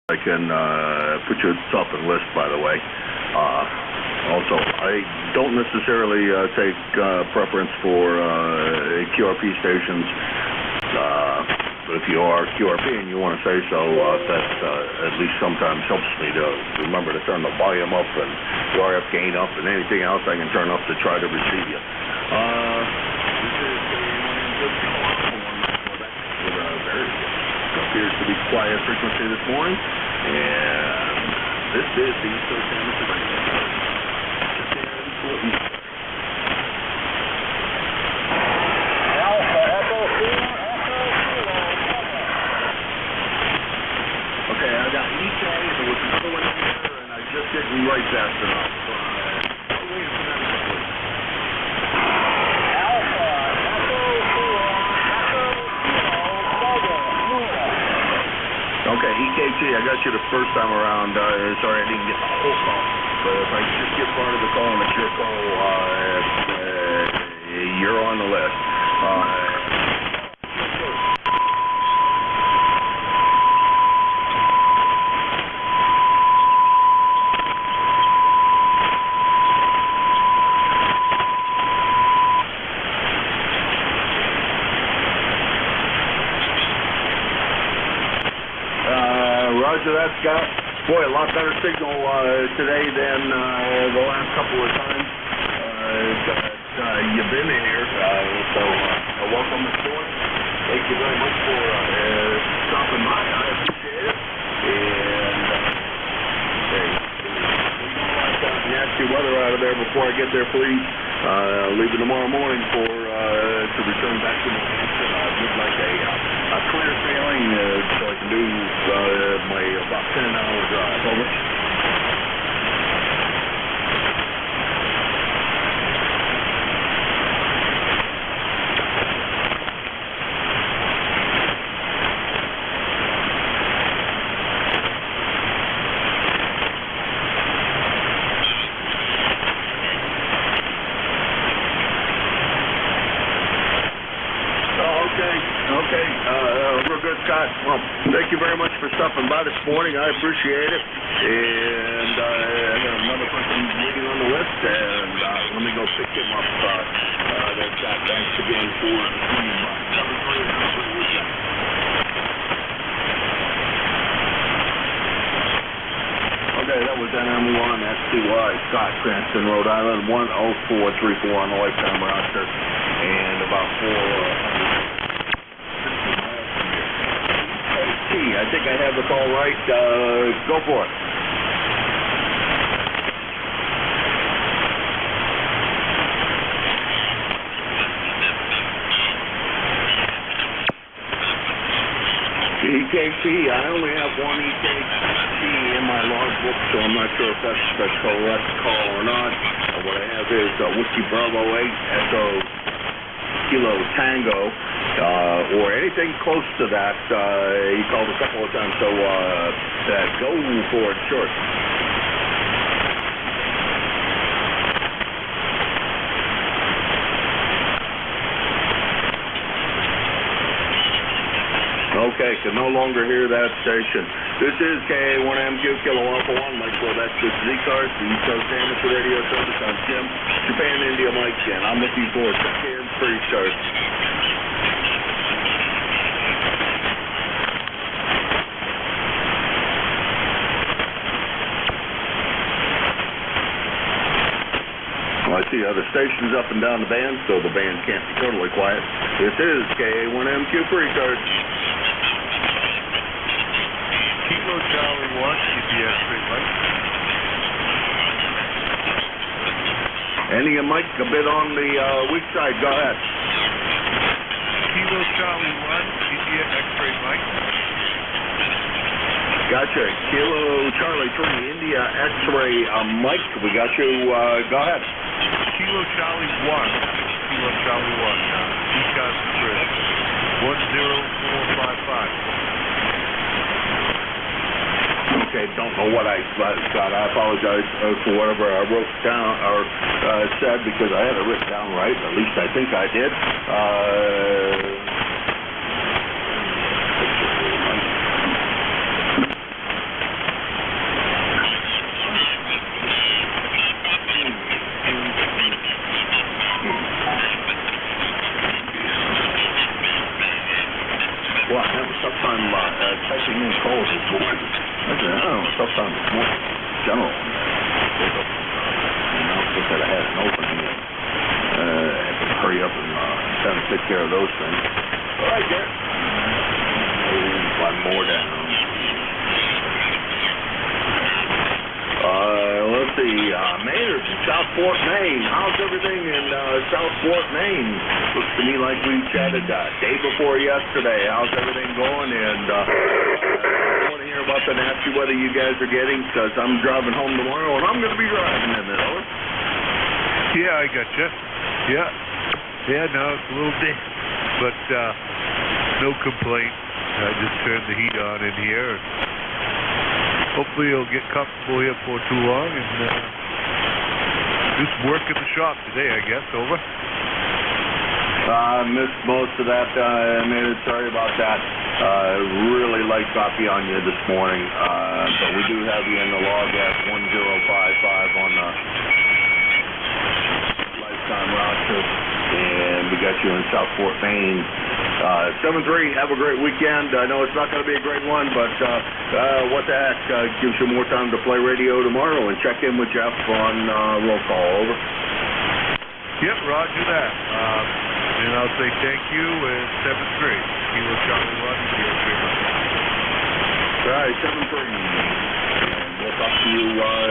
I can put you at the top of the list, by the way. Also, I don't necessarily take preference for QRP stations, but if you are QRP and you want to say so, that at least sometimes helps me to remember to turn the volume up and the RF gain up, and anything else I can turn up to try to receive you. Appears to be quiet frequency this morning, and this is the East Coast Amateur Radio Show. Alpha Echo 4, Echo 4. Okay, I got EK, there was another one in there, and I just didn't write fast enough. Okay, EKG, I got you the first time around. Sorry I didn't get the whole call, but if I just get part of the call and it's your call, you're on the list. Roger that, Scott. Boy, a lot better signal today than the last couple of times that you've been in here. So welcome this morning. Thank you very much for stopping by. I appreciate it. And nasty weather out of there before I get there, please. Leaving tomorrow morning for to return back to New Hampshire. I would like a clear sailing so I can do my about 10-hour drive. Over. Okay, real good, Scott. Well, thank you very much for stopping by this morning. I appreciate it. And I got another person waiting on the list, and let me go pick him up. There, Scott, thanks again for coming by. Okay, that was NM1 STY, Scott, Cranston, Rhode Island, 10434 on the lifetime roster, and about 400. I think I have the call right. Go for it. EKT, I only have one EKT in my logbook, so I'm not sure if that's the correct call or not. What I have is Whiskey Bravo 8 Echo Kilo Tango, or anything close to that. He called a couple of times, so go for it short. Okay, can no longer hear that station. This is KA1MQ Kilo Alpha 1, Mike Quebec, this is Z-Cars, the East Coast Amateur Radio Service. I'm Jim, Japan, India, Mike, and I'm looking for check-in free start. I see other stations up and down the band, so the band can't be totally quiet. This is KA1MQ free start. Kilo Charlie 1, GPS 3 Mike. Andy and Mike, a bit on the weak side. Go ahead. Kilo Charlie 1, GPS X-ray Mike. Gotcha. Kilo Charlie 3, India X-ray Mike. We got you. Go ahead. Kilo Charlie 1, Kilo Charlie 1, Decas Chris, 10455. Okay, don't know what I got. I apologize for whatever I wrote down or said, because I had it written down right. At least I think I did. tough time catching in calls this morning. I don't know, tough time this morning. General. Announcement that I had an opening. I had to hurry up and kind of take care of those things. All right, Garrett. One more down. Let's see, Maynard in Southport, Maine. How's everything in Southport, Maine? Looks to me like we chatted day before yesterday. How's everything going? And I want to hear about the nasty weather you guys are getting, because I'm driving home tomorrow, and I'm going to be driving in it, over. Yeah, I got you. Yeah. Yeah, no, it's a little bit, but no complaint. I just turned the heat on in here. Hopefully you'll get comfortable here for too long, and just work in the shop today, I guess. Over. I missed most of that, Maynard. Sorry about that. Really light copy on you this morning, but we do have you in the log at 1055 on the lifetime roster, and we got you in Southport, Maine. 7-3, have a great weekend. I know it's not going to be a great one, but what the heck, gives you more time to play radio tomorrow, and check in with Jeff on roll call, over. Yep, roger that. And I'll say thank you, and 7-3. Kilo Charlie 1, Kilo Trigger. All right, 7-3. We'll talk to you, well,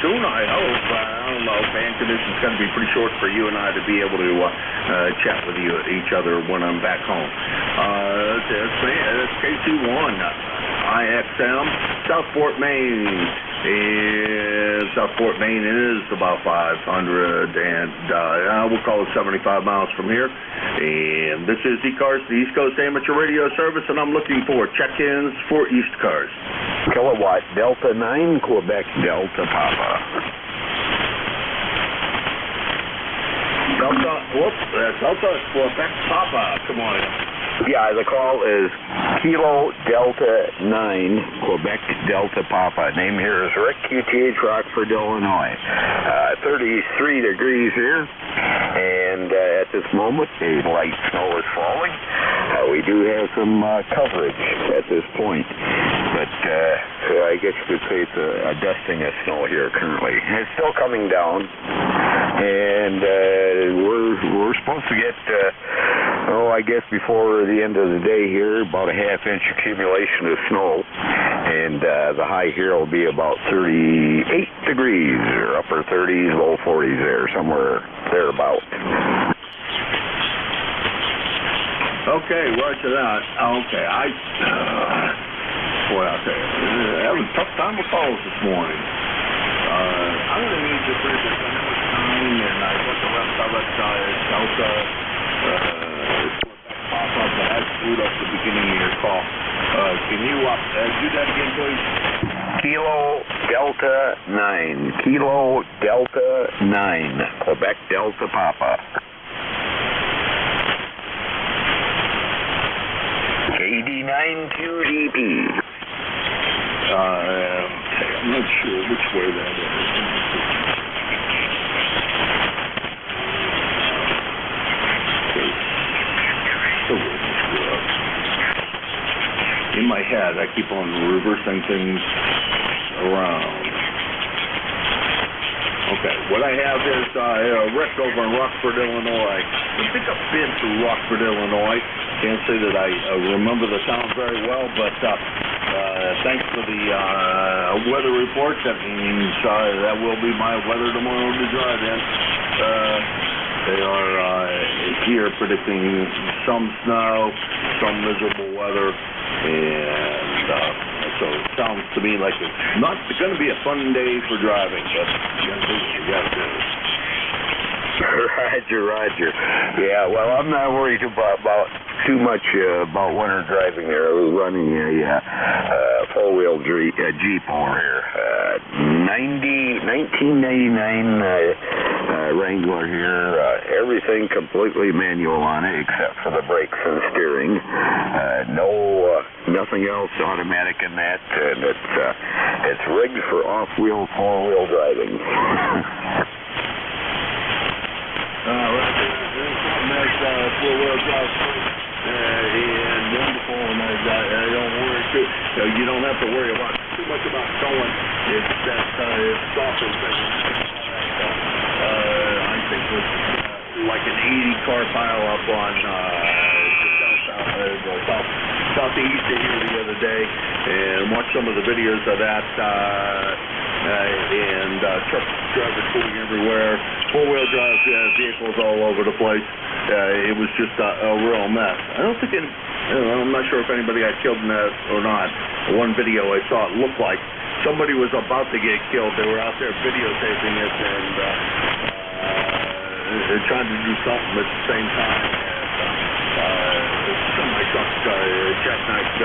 soon, I hope. I don't know, fan conditions going to be pretty short for you and I to be able to chat with each other when I'm back home. That's KC1, IXM, Southport, Maine. And Southport, Maine is about 500, and we'll call it 75 miles from here. And this is E-Cars, the East Coast Amateur Radio Service, and I'm looking for check-ins for East Cars. Kilowatt Delta 9, Quebec Delta Papa. Delta, Quebec Papa. Come on in. Yeah, the call is Kilo Delta 9, Quebec Delta Papa. Name here is Rick, QTH, Rockford, Illinois. 33 degrees here, and at this moment, a light snow is falling. We do have some coverage at this point, but I guess you could say it's a dusting of snow here currently. It's still coming down, and we're supposed to get, I guess before the end of the day here, about a half-inch accumulation of snow, and the high here will be about 38 degrees, or upper 30s, low 40s there, somewhere thereabout. Okay, roger that. Okay, boy, I'll tell you, that was a tough time with calls this morning. I'm going to need your bridge. I know it's 9, and I got the rest of it, Delta, pop up, but I screwed up the beginning of your call. Can you do that again, please? Kilo Delta 9. Kilo Delta 9. Quebec Delta Papa. KD9QDP. I'm not sure which way that is. In my head, I keep on reversing things around. Okay, what I have is Rick over in Rockford, Illinois. I think I've been to Rockford, Illinois. Can't say that I remember the town very well, but thanks for the weather report. That means that will be my weather tomorrow to drive in. They are here predicting some snow, some miserable weather, and so it sounds to me like it's not going to be a fun day for driving, but you got to do what you got to do. Roger. Yeah, well, I'm not worried about too much about winter driving there. I was running a four-wheel Jeep over here. 1999 Wrangler here. Everything completely manual on it except for the brakes and steering. Nothing else automatic in that. And it's rigged for off-wheel, four-wheel driving. Four-wheel drive, and you don't have to worry about too much about going. It's that softer thing. I think it was like an 80-car pileup on southeast of here the other day, and watched some of the videos of that, and truck drivers pulling everywhere, four-wheel drive vehicles all over the place. It was just a real mess. I don't think I'm not sure if anybody got killed in that or not. One video I saw, it looked like somebody was about to get killed. They were out there videotaping it and trying to do something at the same time. Somebody jackknifed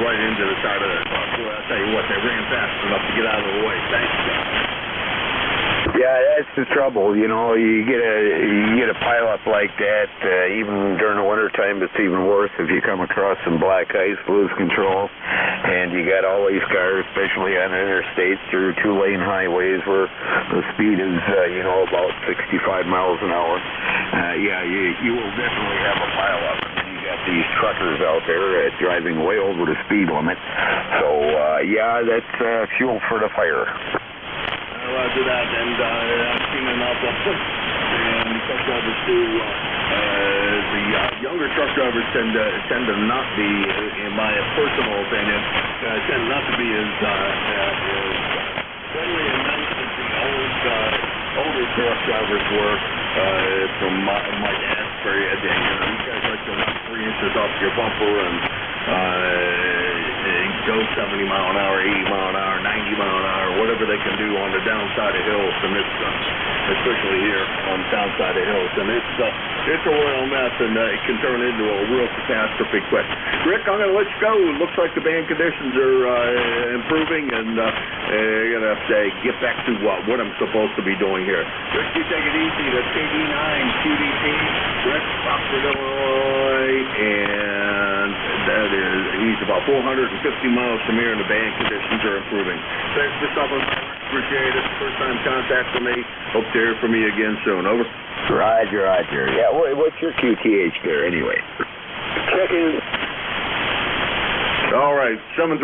right into the side of the truck. Well, I'll tell you what, they ran fast enough to get out of the way. Thanks, Yeah, that's the trouble. You know, you get a pileup like that. Even during the wintertime, it's even worse if you come across some black ice, lose control, and you got all these cars, especially on interstates through two-lane highways where the speed is, about 65 miles an hour. You will definitely have a pileup. Got these truckers out there driving way over the speed limit. So, that's fuel for the fire. I'll do that, and I've seen enough of them. And truck drivers too. The younger truck drivers tend to not be, in my personal opinion, tend not to be as friendly and nice as the older truck drivers were. From my dad's period, you guys like to knock 3 inches off your bumper and go 70 mile an hour, 80 mile an hour, 90 mile an hour, whatever they can do on the downside of hills, and it's especially here on the downside of hills, and it's a royal mess, and it can turn into a real catastrophe quick. Rick, I'm going to let you go. It looks like the band conditions are improving, and you're going to have to get back to what I'm supposed to be doing here. Rick, you take it easy. That's KD9 QDT, Rick, Rockford, Illinois, and he's about 450 miles from here, and the band conditions are improving. Thanks for stopping by. Appreciate it. First time contact for me. Hope to hear from you again soon. Over. Roger. Yeah, what's your QTH there anyway? Checking. All right, 7-3.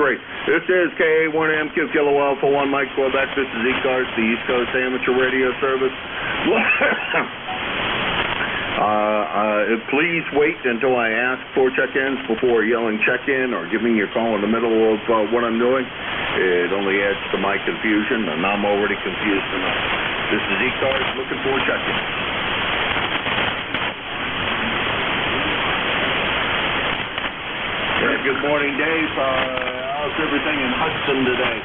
This is KA1MQ Kilo Alpha 1 Mike Quebec. This is ECARS, the East Coast Amateur Radio Service. Please wait until I ask for check-ins before yelling check-in or giving you a call in the middle of what I'm doing. It only adds to my confusion, and I'm already confused enough. This is ECARS looking for check-in. Good morning, Dave. How's everything in Hudson today?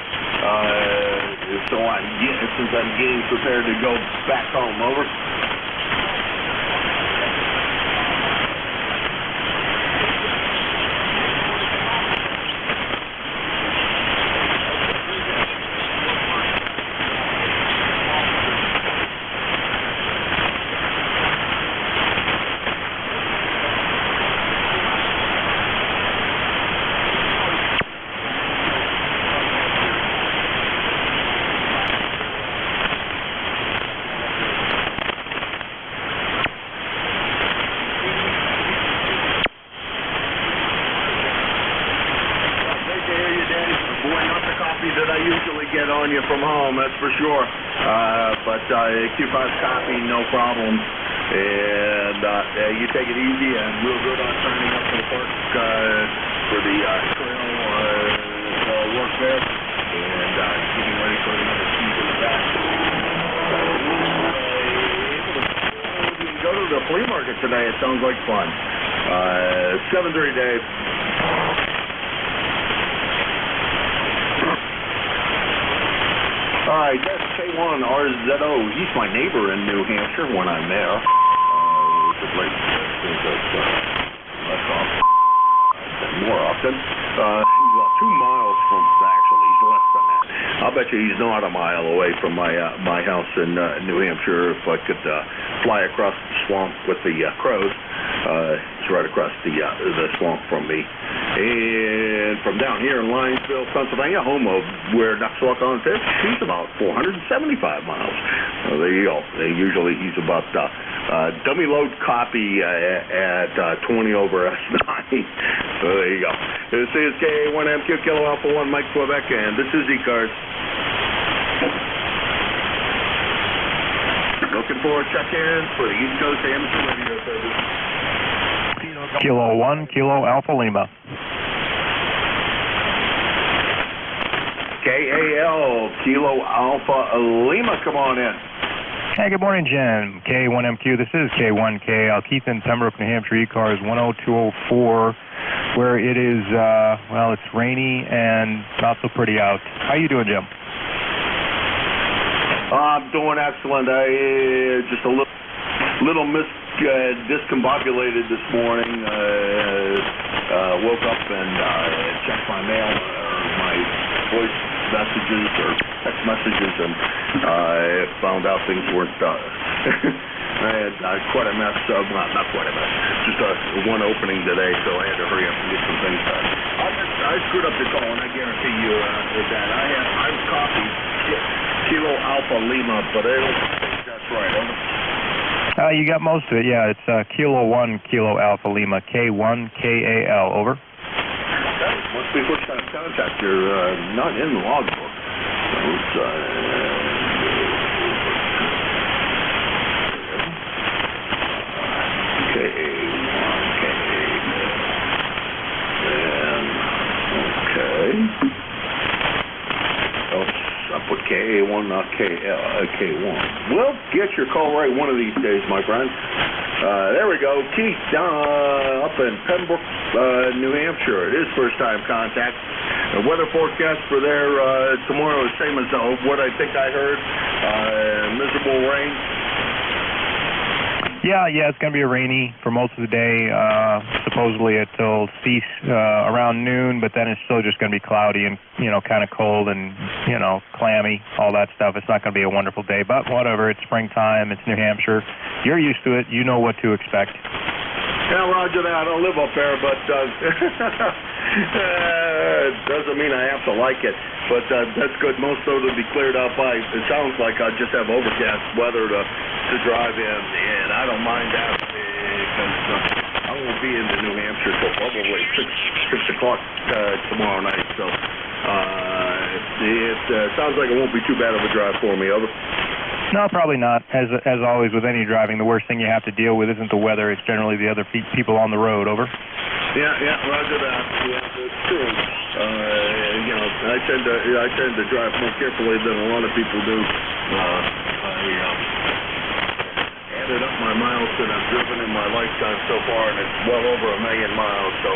Since I'm getting prepared to go back home. Over. That I usually get on you from home, that's for sure. But Q5 copy, no problem. And you take it easy and real good on turning up to the park for the trail work there. And getting ready for another season of that. You can go to the flea market today. It sounds like fun. 7-3, Dave. All right, that's K1 RZO. He's my neighbor in New Hampshire when I'm there. Which is like, less often. More often. He's about 2 miles from, actually, he's less than that. I'll bet you he's not a mile away from my house in New Hampshire. If I could fly across the swamp with the crows. It's right across the swamp from me. And from down here in Linesville, Pennsylvania, home of where ducks walk on fish, he's about 475 miles. There you go. He's about dummy load copy at 20 over S9. So there you go. This is KA1MQ Kilo Alpha 1 Mike Quebec, and this is E-Cars. Looking for a check-in for the East Coast Amateur Radio Service. Kilo 1, Kilo Alpha Lima. KAL, Kilo Alpha Lima, come on in. Hey, good morning, Jim. K1MQ, this is K1KAL, Keith in Pembroke, New Hampshire, E-Cars 10204, where it is, well, it's rainy and not so pretty out. How you doing, Jim? I'm doing excellent. I just a little discombobulated this morning. Woke up and checked my mail, my voice messages or text messages, and I found out things weren't done. I had quite a mess. Not quite a mess. Just one opening today, so I had to hurry up and get some things done. I screwed up the call, and I guarantee you that I've copied Kilo Alpha Lima, but I don't think that's right. You got most of it, yeah. It's Kilo 1, Kilo Alpha Lima, K1KAL, over. That must be first time contact. You're not in the logbook. I put KA1, not K1. Well, get your call right one of these days, my friend. There we go. Keith up in Pembroke, New Hampshire. It is first-time contact. The weather forecast for there tomorrow is same as what I think I heard. Miserable rain. Yeah, it's going to be rainy for most of the day. Supposedly it'll cease around noon, but then it's still just going to be cloudy and, kind of cold and, clammy, all that stuff. It's not going to be a wonderful day, but whatever. It's springtime. It's New Hampshire. You're used to it. You know what to expect. Yeah, roger that. I don't live up there, but it doesn't mean I have to like it. But that's good. Most of it will be cleared up. It sounds like I just have overcast weather to drive in, and I don't mind that because I won't be into New Hampshire till probably 6 o'clock tomorrow night. So it sounds like it won't be too bad of a drive for me. Over. No, probably not. As always with any driving, the worst thing you have to deal with isn't the weather. It's generally the other people on the road. Over. Yeah, roger that. Yeah, it's true. I tend to drive more carefully than a lot of people do. I added up my miles that I've driven in my lifetime so far, and it's well over 1 million miles. So,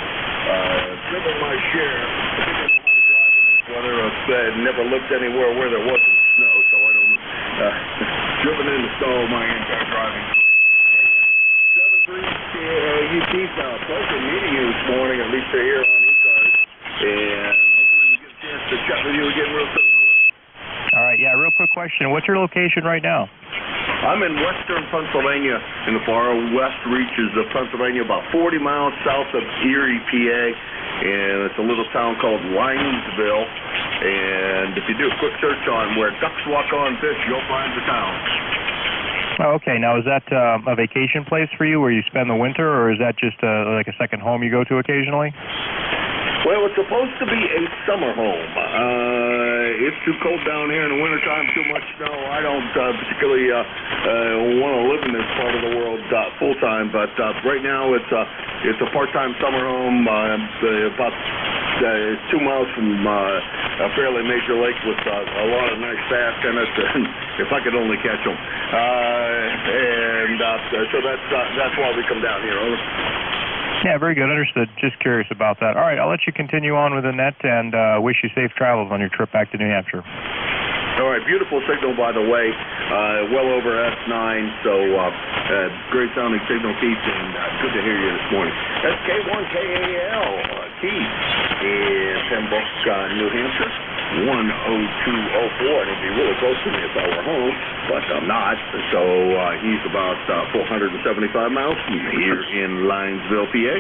driven my share. I think I know how to drive in this weather. I've never lived anywhere where there wasn't snow, so I don't. Driven in the snow my entire driving career. 7-3 Keith, pleasure meeting you this morning, at least here on E-Cars, and hopefully we get a chance to chat with you again real soon. All right, yeah, real quick question. What's your location right now? I'm in western Pennsylvania, in the far west reaches of Pennsylvania, about 40 miles south of Erie, PA, and it's a little town called Linesville. And if you do a quick search on where ducks walk on fish, you'll find the town. Oh, okay. Now, is that a vacation place for you where you spend the winter, or is that just like a second home you go to occasionally? Well, it's supposed to be a summer home. It's too cold down here in the wintertime, too much snow. I don't particularly want to live in this part of the world full-time, but right now it's a part-time summer home about 2 miles from a fairly major lake with a lot of nice bass in it, and if I could only catch them. So that's why we come down here. Yeah, very good. Understood. Just curious about that. All right, I'll let you continue on with the net and wish you safe travels on your trip back to New Hampshire. All right, beautiful signal, by the way. Well over S9, so great sounding signal, Keith, and good to hear you this morning. That's K1KAL, Keith, in Pembroke, New Hampshire, 10204. And it'd be really close to me if I were home, but I'm not. So he's about 475 miles from here in Linesville, PA.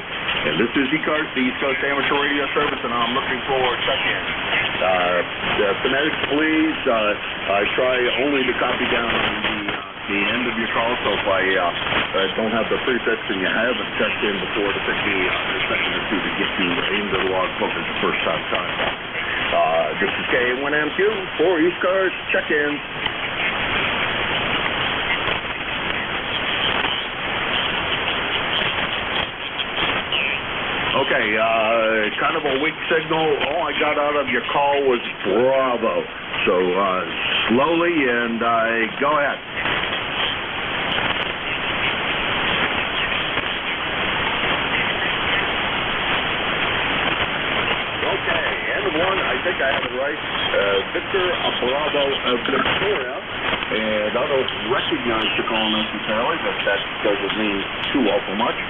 And this is E-Cars, the East Coast Amateur Radio Service, and I'm looking for check-in. Phonetics, please. I try only to copy down on the the end of your call, so if I don't have the prefix and you haven't checked in before, to take me a second or two to get you into the logbook as the first time time. This is K1MQ for East Coast check-in. Okay, kind of a weak signal. All I got out of your call was Bravo. So slowly and go ahead. Okay, end of one. I think I have it right. Victor Bravo Victoria. And I don't recognize the call necessarily, but that doesn't mean too awful much.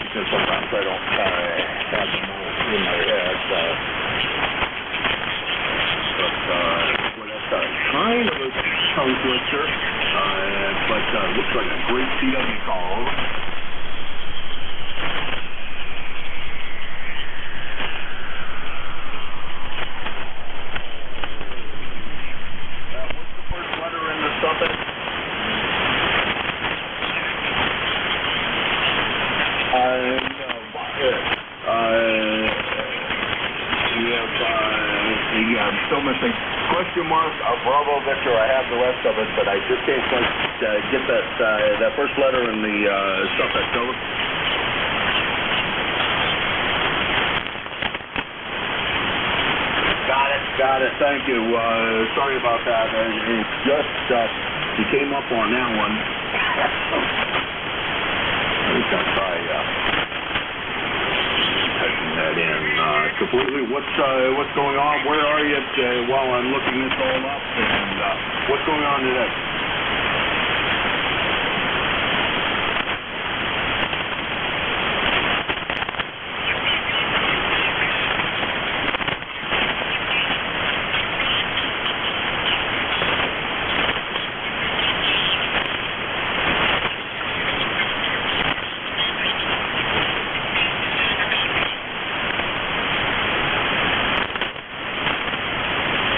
Because sometimes I don't have them all in my head. But that's kind of a tongue twister. But looks like a great CW call. What's the first letter in the suffix? I'm still missing question mark, Bravo Victor. I have the rest of it, but I just can't quite get that first letter in the suffix. Over. Got it. Thank you. Sorry about that. It just you came up on that one. Let me try typing that in completely. What's going on? Where are you while I'm looking this all up? And what's going on today?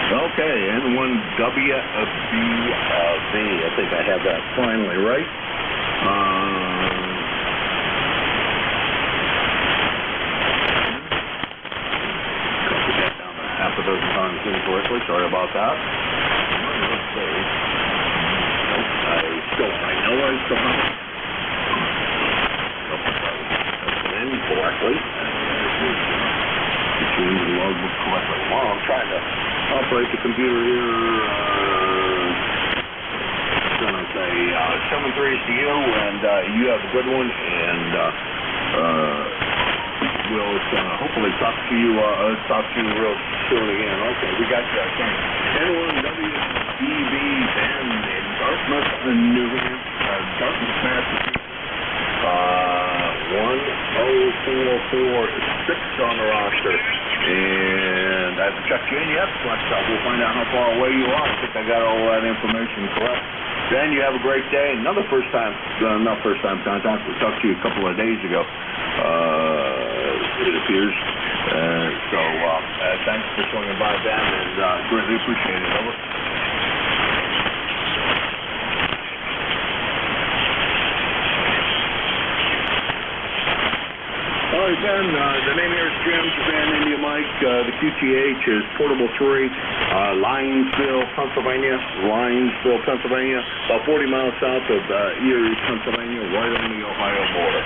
Okay, N1WBV. I think I have that finally right. Copied that down half a dozen times incorrectly. Sorry about that. Let's see. I still have it. Incorrectly. Change the logbook correctly. Well, I'm trying to operate the computer here. Going to say 7-3 to you, and you have a good one, and we'll hopefully talk to you real soon again. Okay, we got you. N1WBV Band in Dartmouth, New Hampshire, Dartmouth, Massachusetts. 10446 on the roster, and I haven't checked you in yet, but we'll find out how far away you are. I think I got all that information correct. Then you have a great day. Another not first time contact. We talked to you a couple of days ago, it appears. So thanks for swinging by, Ben, and greatly appreciate it. Over. All right, Ben, the name here is Jim, Japan, India Mike. The QTH is Portable 3, Linesville, Pennsylvania, about 40 miles south of Erie, Pennsylvania, right on the Ohio border.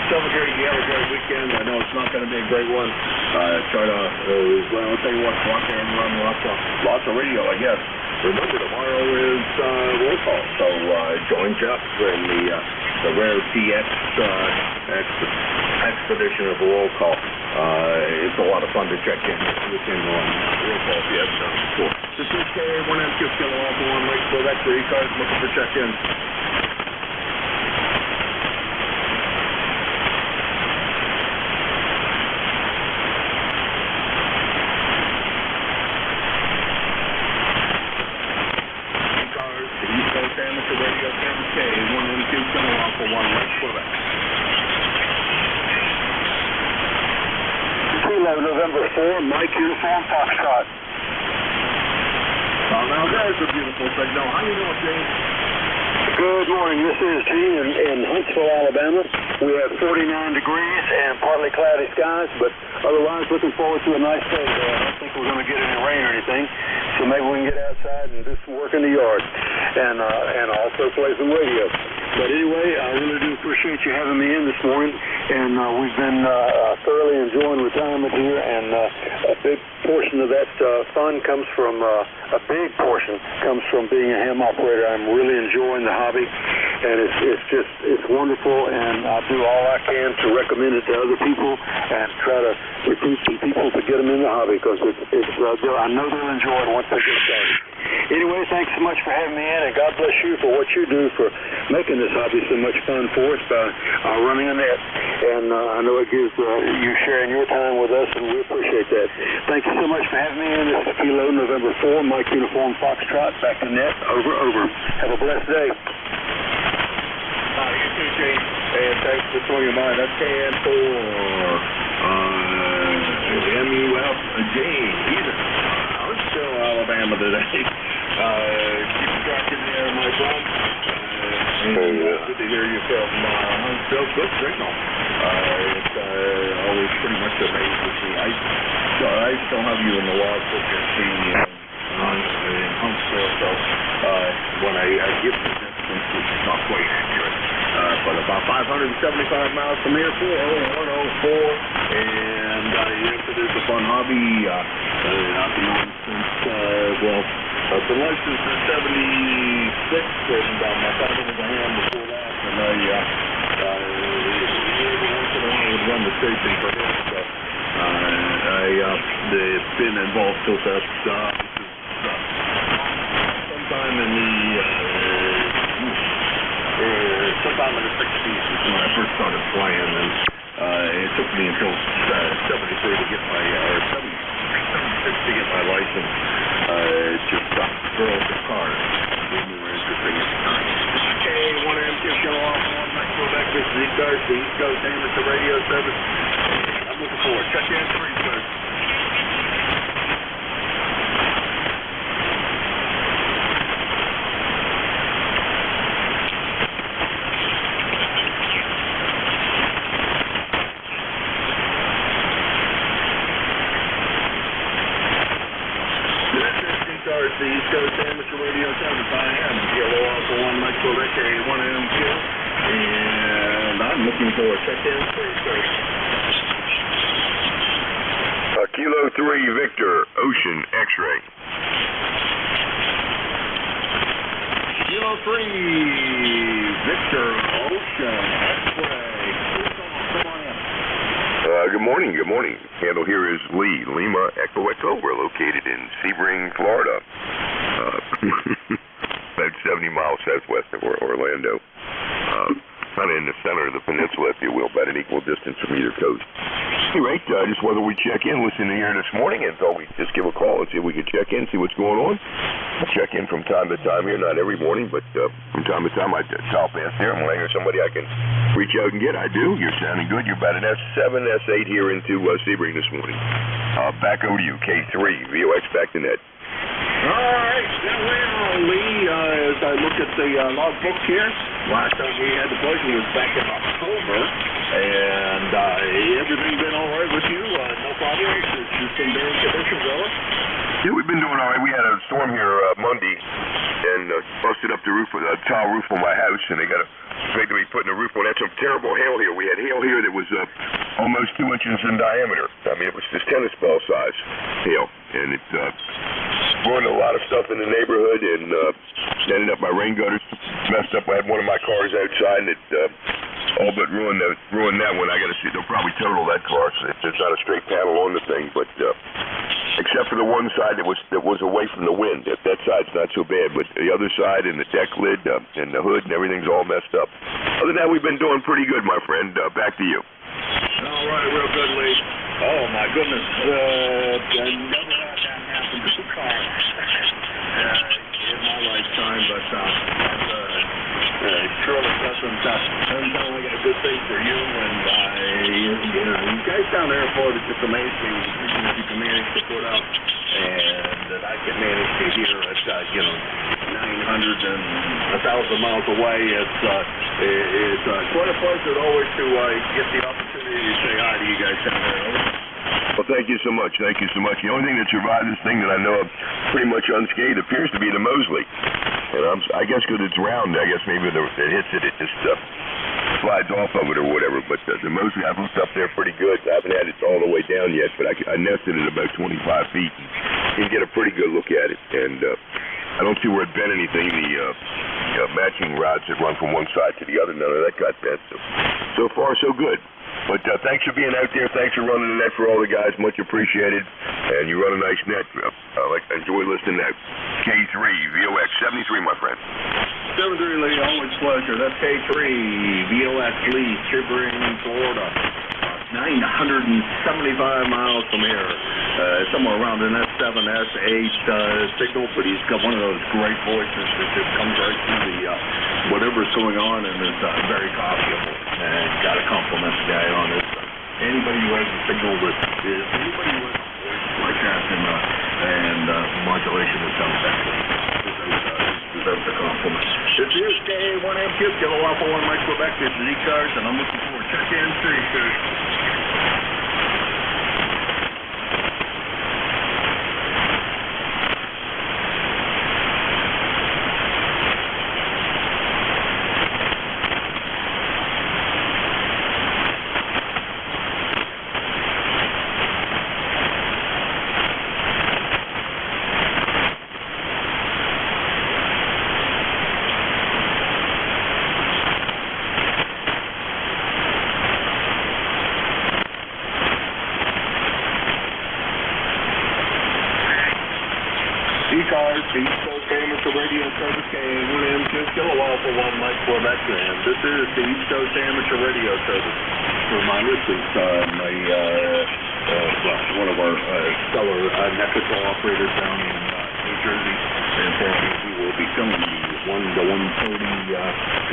Celebrate, you have a great weekend. I know it's not going to be a great one. Try to, well, I'll tell you what, go out there and run lots of radio, I guess. Remember, tomorrow is roll call, so join Jeff in the rare TX expedition of roll call. It's a lot of fun to check in with him on roll call if you haven't done it before. This is K1MQ Kilo Alpha 1 Lake Quebec 3 cars looking for check-ins. November 4, Mike Uniform, Foxtrot. Now there's a beautiful signal. How you doing, Gene? Good morning. This is Gene in Huntsville, Alabama. We have 49 degrees and partly cloudy skies, but otherwise looking forward to a nice day there. I don't think we're going to get any rain or anything, so maybe we can get outside and do some work in the yard and also play some radio. But anyway, I really do appreciate you having me in this morning, and we've been thoroughly enjoying retirement here, and a big portion of that fun comes from, a big portion comes from being a ham operator. I'm really enjoying the hobby, and it's wonderful, and I do all I can to recommend it to other people and try to recruit some people to get them in the hobby, because I know they'll enjoy it once they get started. Anyway, thanks so much for having me in, and God bless you for what you do for making this hobby so much fun for us by running a net. And I know it gives you sharing your time with us, and we appreciate that. Thank you so much for having me in. This is Kilo November 4, Mike Uniform Foxtrot, back to net. Over. Have a blessed day. You too, Gene. And thanks for swinging by. That's KN4. MUF Gene. He's in Huntsville, Alabama today. Keep tracking there, my son. And good to hear you from Huntsville. Good signal. It's always pretty much amazing to see. I still have you in the logbook and see in Huntsville, so when I give the distance, it's not quite accurate. But about 575 miles from here, 40104, and yes, it is a fun hobby. I've been on since, I've been licensed since 76, and my father was a ham before that, and every once in a while I would run the station for him, so I've been involved till that. Sometime in the 60s is when I first started flying, and it took me until 73 to get my, or 76 to get my license. To stop girls at cars. We were interesting at the time. Okay, 1M Kilo off 1 Mike Quebec. This is the East Coast Amateur Radio Service. I'm looking forward. Check in 3, sir. The East Coast Amateur Radio Service. I am Kilo Alpha 1 Mike Quebec, 1MQ, and I'm looking for a check-in, please, sir. Kilo 3 Victor, Ocean X-Ray. Kilo 3 Victor, Ocean X-Ray. Come on in. Good morning. Handle here is Lee, Lima Echo Echo. We're located in Sebring, Florida. About 70 miles southwest of Orlando. Kind of in the center of the peninsula, if you will, about an equal distance from either coast. Anyway, just whether we check in, listen to here this morning, and thought we'd just give a call and see if we could check in, see what's going on. I check in from time to time here, not every morning, but from time to time I dial past there, and when I hear somebody I can reach out and get, I do. You're sounding good. You're about an S7, S8 here into Sebring this morning. Back over to you, K3, VOX back to net. All right, well, Lee, as I look at the logbook here, last time we had the pleasure was back in October, and everything been all right with you? No problems? Just some daily conditions, Ella? Yeah, we've been doing all right. We had a storm here Monday, and busted up the roof, a tile roof on my house, and they got to be putting a roof on. That's some terrible hail here. We had hail here that was almost 2 inches in diameter. I mean, it was just tennis ball size hail, and it ruined a lot of stuff in the neighborhood, and ended up my rain gutters messed up. I had one of my cars outside, and it all but ruined that one. I got to see. They'll probably total that car. So there's not a straight panel on the thing, but except for the one side that was away from the wind. That side's not so bad, but the other side and the deck lid and the hood and everything's all messed up. Other than that, we've been doing pretty good, my friend. Back to you. All right, real good, Lee. Oh my goodness, I never had that happen to a car in my lifetime, but surely doesn't sound like a good thing for you. And you guys down there in Florida, just amazing that you can manage to put out and that I can manage to hear at 900 and 1,000 miles away. It's quite a pleasure always to get the opportunity to say hi to you guys down there. Well, thank you so much. Thank you so much. The only thing that survived this thing that I know of pretty much unscathed appears to be the Mosley. And I guess because it's round, I guess maybe it hits it, it just slides off of it or whatever. But the Mosley, I've looked up there pretty good. I haven't had it all the way down yet, but I nested it about 25 feet and you can get a pretty good look at it. And I don't see where it bent anything. The matching rods that run from one side to the other, none of that got bent. So far, so good. But thanks for being out there. Thanks for running the net for all the guys. Much appreciated. And you run a nice net. I enjoy listening to that. K3, VOX 73, my friend. 73 Lee, always pleasure. That's K3, VOX Lee, Sebring, Florida. 975 miles from here. Somewhere around an S7, S8 signal, but he's got one of those great voices that just comes right through the whatever's going on and is very copyable. And got to compliment the guy on this. Anybody who has a signal that is anybody who has a voice like that and modulation is done effectively deserves a compliment. This is K1MQ, Kilo Alpha 1 Mike Quebec. This is E-Cars, and I'm looking forward to check-in 3, sir. E-Cars, East Coast Amateur Radio Service, K1M2, Kilo Alpha 1 Mike Quebec, and this is the East Coast Amateur Radio Service. Reminder, this is one of our stellar Mexico operators down in New Jersey, and we will be filming the 1 to 130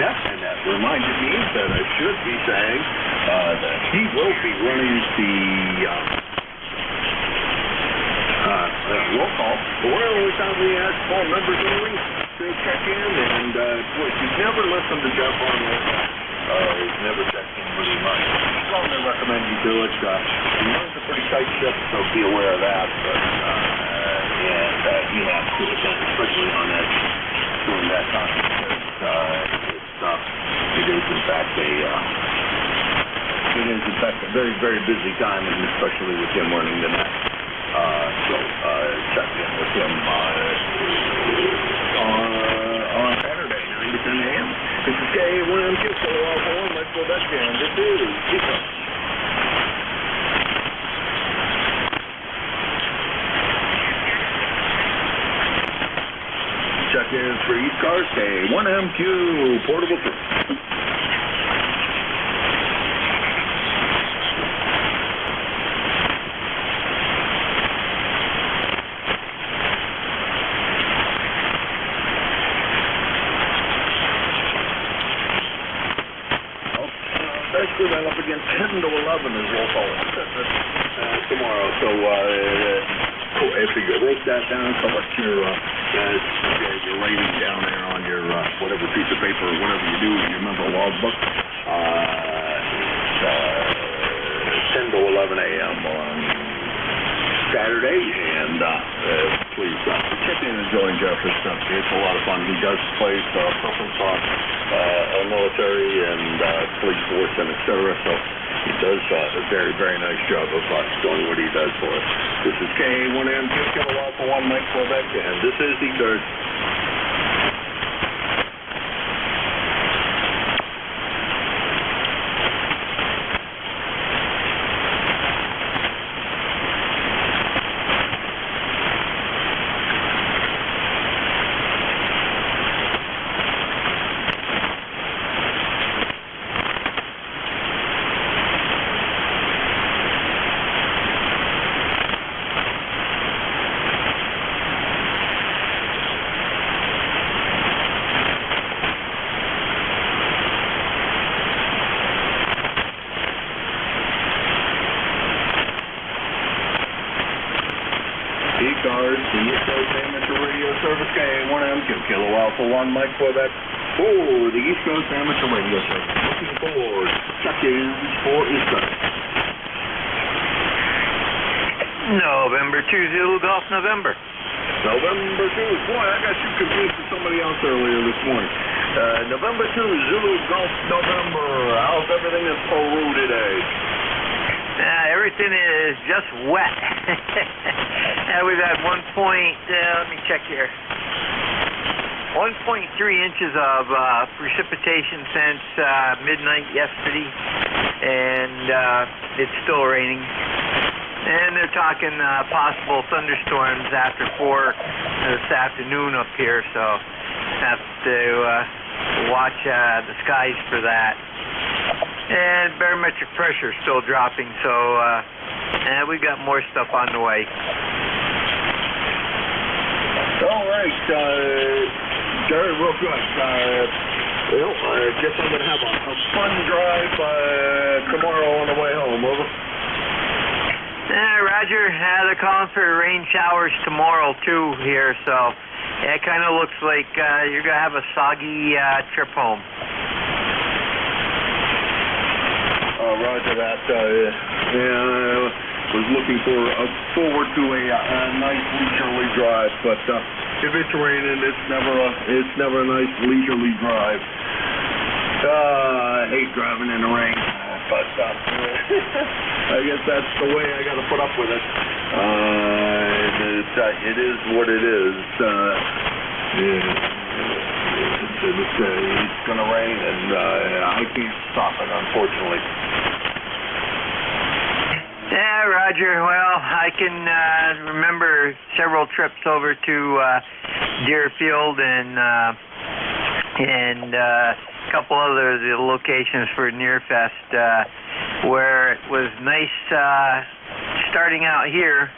net, and that reminded me that I should be saying that he will be running the roll call. We're only time we ask all members only to check in, and boy, if you've never listened to Jeff on he's never checked in really much. I strongly recommend you do it. He runs a pretty tight ship, so be aware of that. But and you have to attend, especially on that during that time, because it is in fact a very, very busy time, and especially with him running the net. So check in with him on Saturday, 9 to 10 a.m. This is K1MQ, Kilo Alpha 1, Mike Quebec, and this is E-Cars. Check in for E-Cars, K1MQ, Portable 3. Well, up against 10 to 11 is roll call tomorrow. So if you wrote that down, collect your rating down there on your whatever piece of paper or whatever you do in your mental logbook. 10 to 11 a.m. on Saturday, and please check in and join Jeff. It's a lot of fun. He does plays preference on military and police force and etc. So he does a very, very nice job of doing what he does for us. This is K1M2 Kilo Alpha 1 Mike Quebec, and this is the third. the East Coast Amateur Radio Service, KA1M2, Kilo Alpha 1, Mike Quebec. Oh, the East Coast Amateur Radio Service. Looking for check-ins for East Coast. November 2 Zulu Golf November. November 2. Boy, I got you confused with somebody else earlier this morning. November 2, Zulu Golf November. How's everything in Peru today? Everything is just wet. We've had let me check here. 1.3 inches of precipitation since midnight yesterday, and it's still raining. And they're talking possible thunderstorms after 4 this afternoon up here, so have to watch the skies for that. And barometric pressure is still dropping, so we've got more stuff on the way. All right, Jerry, real good. I guess I'm going to have a fun drive tomorrow on the way home, over. Roger, they're calling for rain showers tomorrow, too, here, so it kind of looks like you're going to have a soggy trip home. Roger that. Was looking forward to a nice leisurely drive, but if it's raining, it's never a nice leisurely drive. I hate driving in the rain, but I guess that's the way I got to put up with it. It is what it is. It's going to rain, and I can't stop it, unfortunately. Yeah, Roger. Well, I can remember several trips over to Deerfield and a couple other locations for Nearfest where it was nice starting out here,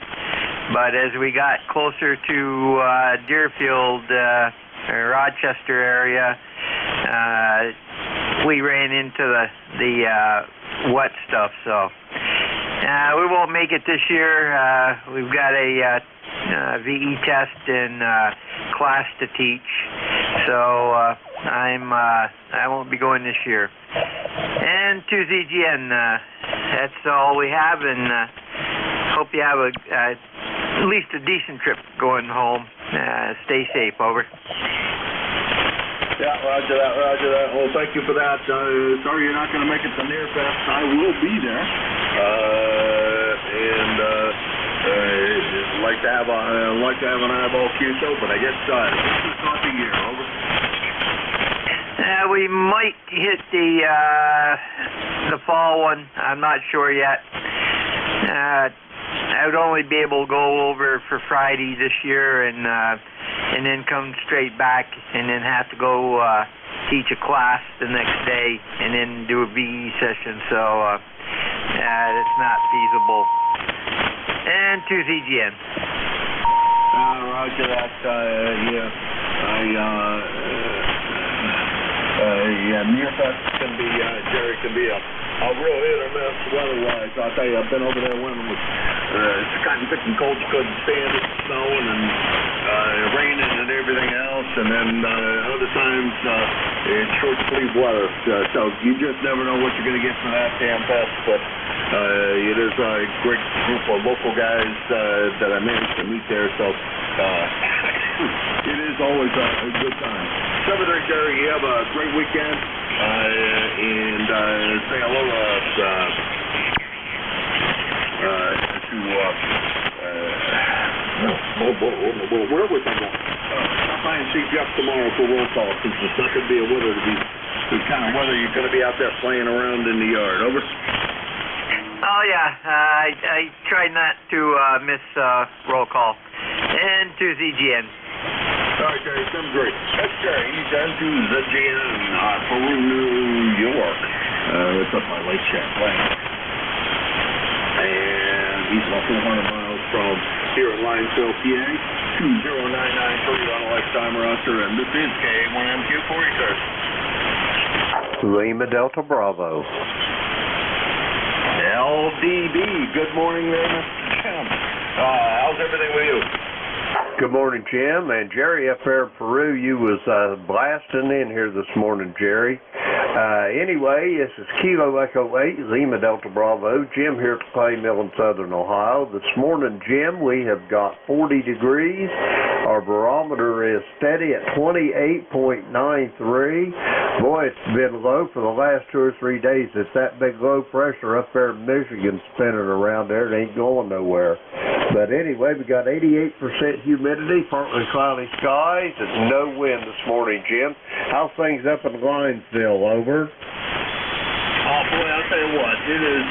but as we got closer to Deerfield, Rochester area, we ran into the wet stuff, so we won't make it this year. We've got a VE test and class to teach, so I won't be going this year. And to ZGN, that's all we have, and hope you have at least a decent trip going home. Stay safe, over. Yeah, roger that. Well, thank you for that. Sorry you're not going to make it to Nearfest. I will be there. And like to have an eyeball case open. I guess this is not the year, over. We might hit the fall one. I'm not sure yet. I would only be able to go over for Friday this year, and then come straight back, and then have to go teach a class the next day, and then do a VE session. So it's not feasible. And to ZGN. Roger that. Nearfest can be, Jerry, can be a real hit or miss weather-wise. I'll tell you, I've been over there when it was cotton picking cold, you couldn't stand it, snowing and raining and everything else, and then other times it's short sleeve weather. So you just never know what you're going to get from that damn fest. But it is a great group of local guys that I managed to meet there. So it is always a good time. 7-3, Jerry, you have a great weekend, and say hello where was I going? I'll try and see Jeff tomorrow for roll call, since it's not going to be a weather to be the kind of weather you're going to be out there playing around in the yard. Over. Oh yeah, I try not to miss roll call. And to ZGN. All right, Jerry, sounds great. That's Jerry. He's on to ZGN, Peru, New York. It's up by Lake Champlain. And he's about 400 miles from here in Linesville, PA. 20993 on a lifetime roster, and this is KA1MQ for you, sir. Lima Delta Bravo. LDB, good morning there, Mr. Jim. How's everything with you? Good morning, Jim. And Jerry up there in Peru, you was blasting in here this morning, Jerry. Anyway, this is Kilo Echo 8, Lima Delta Bravo. Jim here at the Clay Mill in Southern Ohio. This morning, Jim, we have got 40 degrees. Our barometer is steady at 28.93. Boy, it's been low for the last 2 or 3 days. It's that big low pressure up there in Michigan spinning around there. It ain't going nowhere. But anyway, we got 88% humidity, partly cloudy skies, and no wind this morning, Jim. How's things up in Linesville? Over. Oh boy, I'll tell you what, it is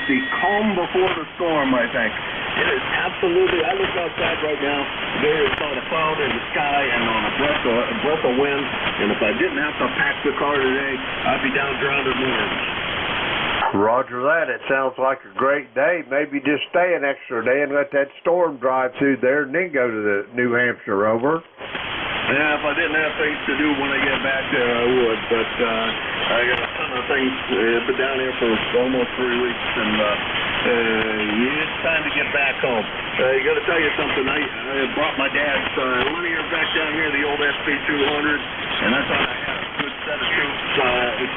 the calm before the storm, I think. It is absolutely, I look outside right now, there is not a cloud in the sky and not a breath of wind, and if I didn't have to pack the car today, I'd be down grounded mornings. Roger that. It sounds like a great day. Maybe just stay an extra day and let that storm drive through there and then go to the New Hampshire. Over. Yeah, if I didn't have things to do when I get back there, I would. But I got a ton of things. Been down here for almost 3 weeks, and it's time to get back home. I got to tell you something. I brought my dad's linear back down here, the old SP200, and I thought I had a good set of tubes,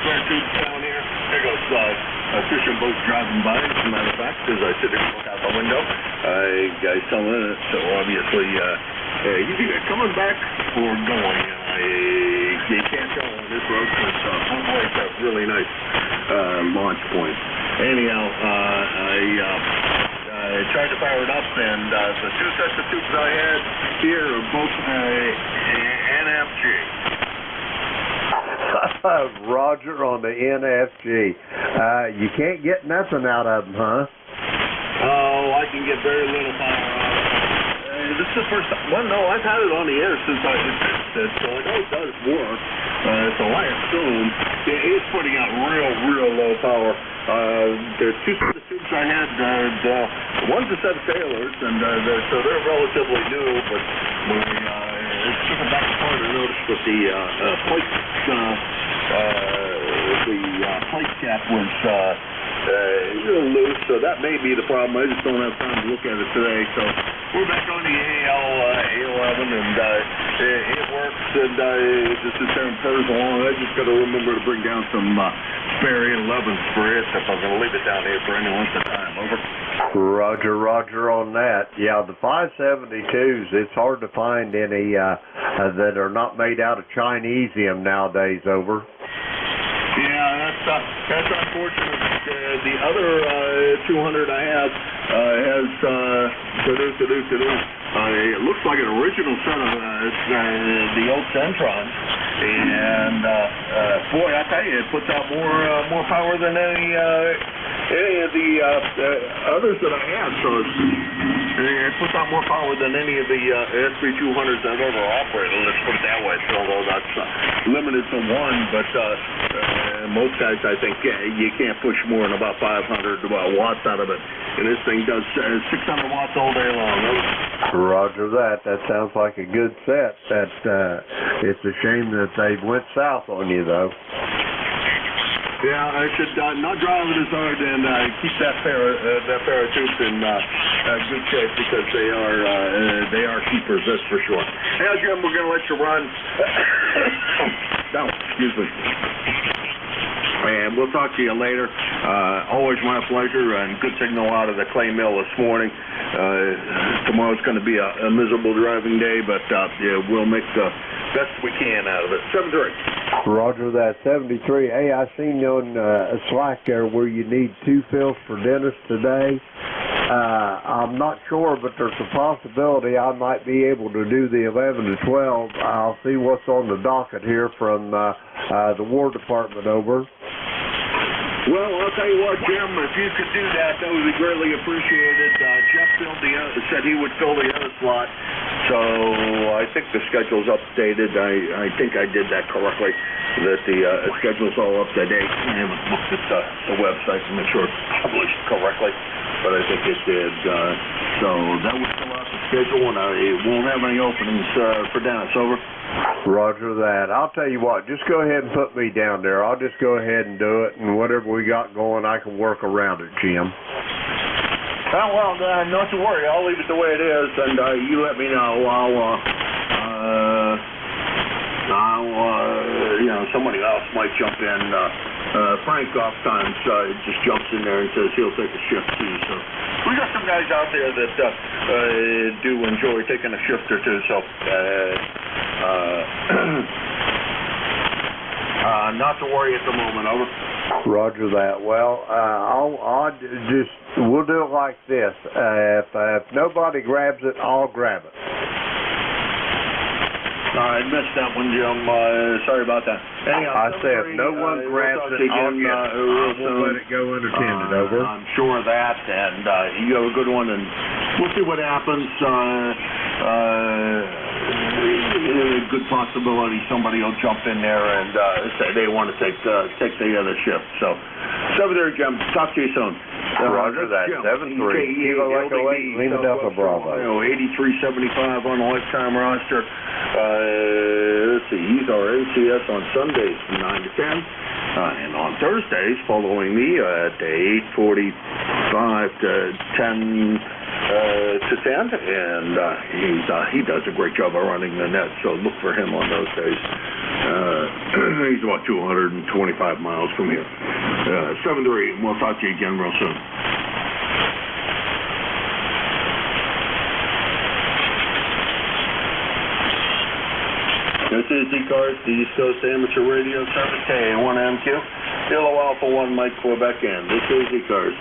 square tubes down here. There goes a fishing boat driving by, as a matter of fact, as I sit here and look out the window. I still in it, so obviously he's either coming back or going. You can't tell on this road, but it's a really nice launch point. Anyhow, I tried to fire it up, and the 2 sets of tubes I had here are both NFG. Roger on the NFG. You can't get nothing out of them, huh? Oh, I can get very little power out of it. This is the first time. Well, no, I've had it on the air since I fixed it, so I know it does work. So I assume it's putting out real low power. The 2 sets of tubes I had, one's a set of Taylors, and so they're relatively new, but when I took them back apart, I noticed that the plate cap was a little loose, so that may be the problem. I just don't have time to look at it today. So we're back on the A11, and it works, and just as time purrs along, I just got to remember to bring down some spare 811s for it if I'm going to leave it down here for any length of time. Over. Roger on that. Yeah, the 572s, it's hard to find any that are not made out of Chinesium nowadays. Over. Yeah, that's unfortunate. The other 200 I have has it looks like an original set of the old Centrons, and boy, I tell you, it puts out more power than any of the others that I have. So it puts out more power than any of the SP200s I've ever operated. Let's put it that way. So although that's limited to one, but most guys, I think, you can't push more than about 500 watts out of it. And this thing does 600 watts all day long. Roger that. That sounds like a good set. It's a shame that they went south on you, though. Yeah, I should not drive it as hard and keep that pair of tubes in good shape, because they are keepers, that's for sure. Hey, Jim, we're going to let you run. No, excuse me. And we'll talk to you later. Always my pleasure, and good signal out of the Clay Mill this morning. Tomorrow's going to be a miserable driving day, but yeah, we'll make the best we can out of it. 73. Roger that. 73. Hey, I seen you on Slack there where you need 2 fills for Dennis today. I'm not sure, but there's a possibility I might be able to do the 11 to 12. I'll see what's on the docket here from the War Department. Over. Well, I'll tell you what, Jim, if you could do that, that would be greatly appreciated. Jeff said he would fill the other slot, so I think the schedule's updated. I think I did that correctly, that the schedule's all up to date. I haven't looked at the website to make sure it's published correctly, but I think it did. So that would fill out the schedule, and it won't have any openings for Dennis. Over. Roger that. I'll tell you what, just go ahead and put me down there. I'll just go ahead and do it, and whatever we got going, I can work around it, Jim. Well, not to worry. I'll leave it the way it is, and you let me know. Somebody else might jump in. Frank oftentimes just jumps in there and says he'll take a shift too. So we got some guys out there that do enjoy taking a shift or two. So not to worry at the moment. Over. Roger that. Well, we'll do it like this. If nobody grabs it, I'll grab it. I missed that one, Jim. Sorry about that. I Anyhow, said if no one grabs it, I'll get it. We'll let it go unattended. Over. I'm sure of that, and you have a good one, and we'll see what happens. Good possibility somebody will jump in there and say they want to take the other shift. So, there, Jim. Talk to you soon. Roger that. 7-3. Kilo Echo 8, Lima Delta Bravo. 8375 on the lifetime roster. Let's see. He's our NCS on Sundays from 9 to 10. And on Thursdays, following me at 8:45 to 10 to 10, and he does a great job of running the net, so look for him on those days. He's about 225 miles from here. 7-3, and we'll talk to you again real soon. This is Z-Cars, the East Coast Amateur Radio Service, K1MQ, Kilo Alpha 1, Mike Quebec, and this is Z-Cars.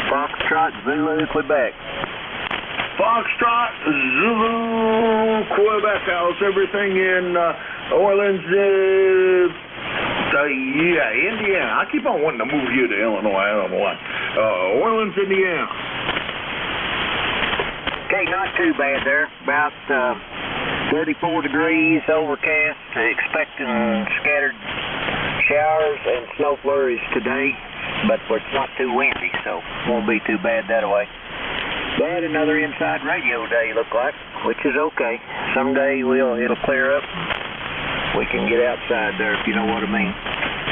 Foxtrot, Zulu, Quebec. Foxtrot, Zulu, Quebec. How's everything in Orleans, Indiana? I keep on wanting to move you to Illinois. I don't know why. Orleans, Indiana. Okay, not too bad there. About 34 degrees, overcast, expecting scattered showers and snow flurries today, but it's not too windy, so won't be too bad that way. But another inside radio day, look like, which is okay. Someday it'll clear up. We can get outside there, if you know what I mean.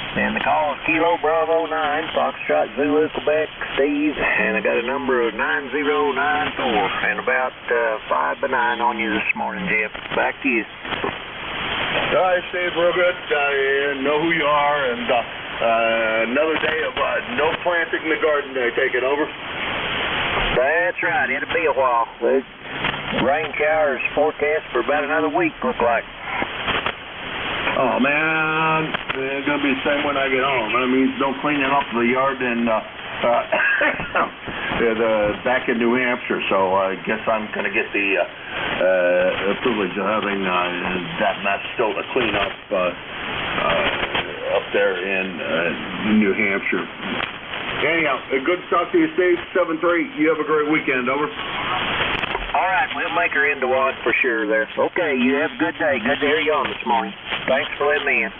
And the call is Kilo Bravo 9, Foxtrot Zulu, Quebec, Steve, and I got a number of 9094, and about 5 by 9 on you this morning, Jeff. Back to you. All right, Steve, real good. I know who you are, and another day of no planting in the garden day. Take it over. That's right. It'll be a while. The rain showers forecast for about another week, look like. Oh, man, it's going to be the same when I get home. That means no cleaning up the yard and back in New Hampshire, so I guess I'm going to get the privilege of having that mess still to clean up up there in New Hampshire. Anyhow, good to talk to you, Steve. 7-3. You have a great weekend. Over. All right, we'll make her into one for sure there. Okay, you have a good day. Good to hear you on this morning. Thanks for letting me in.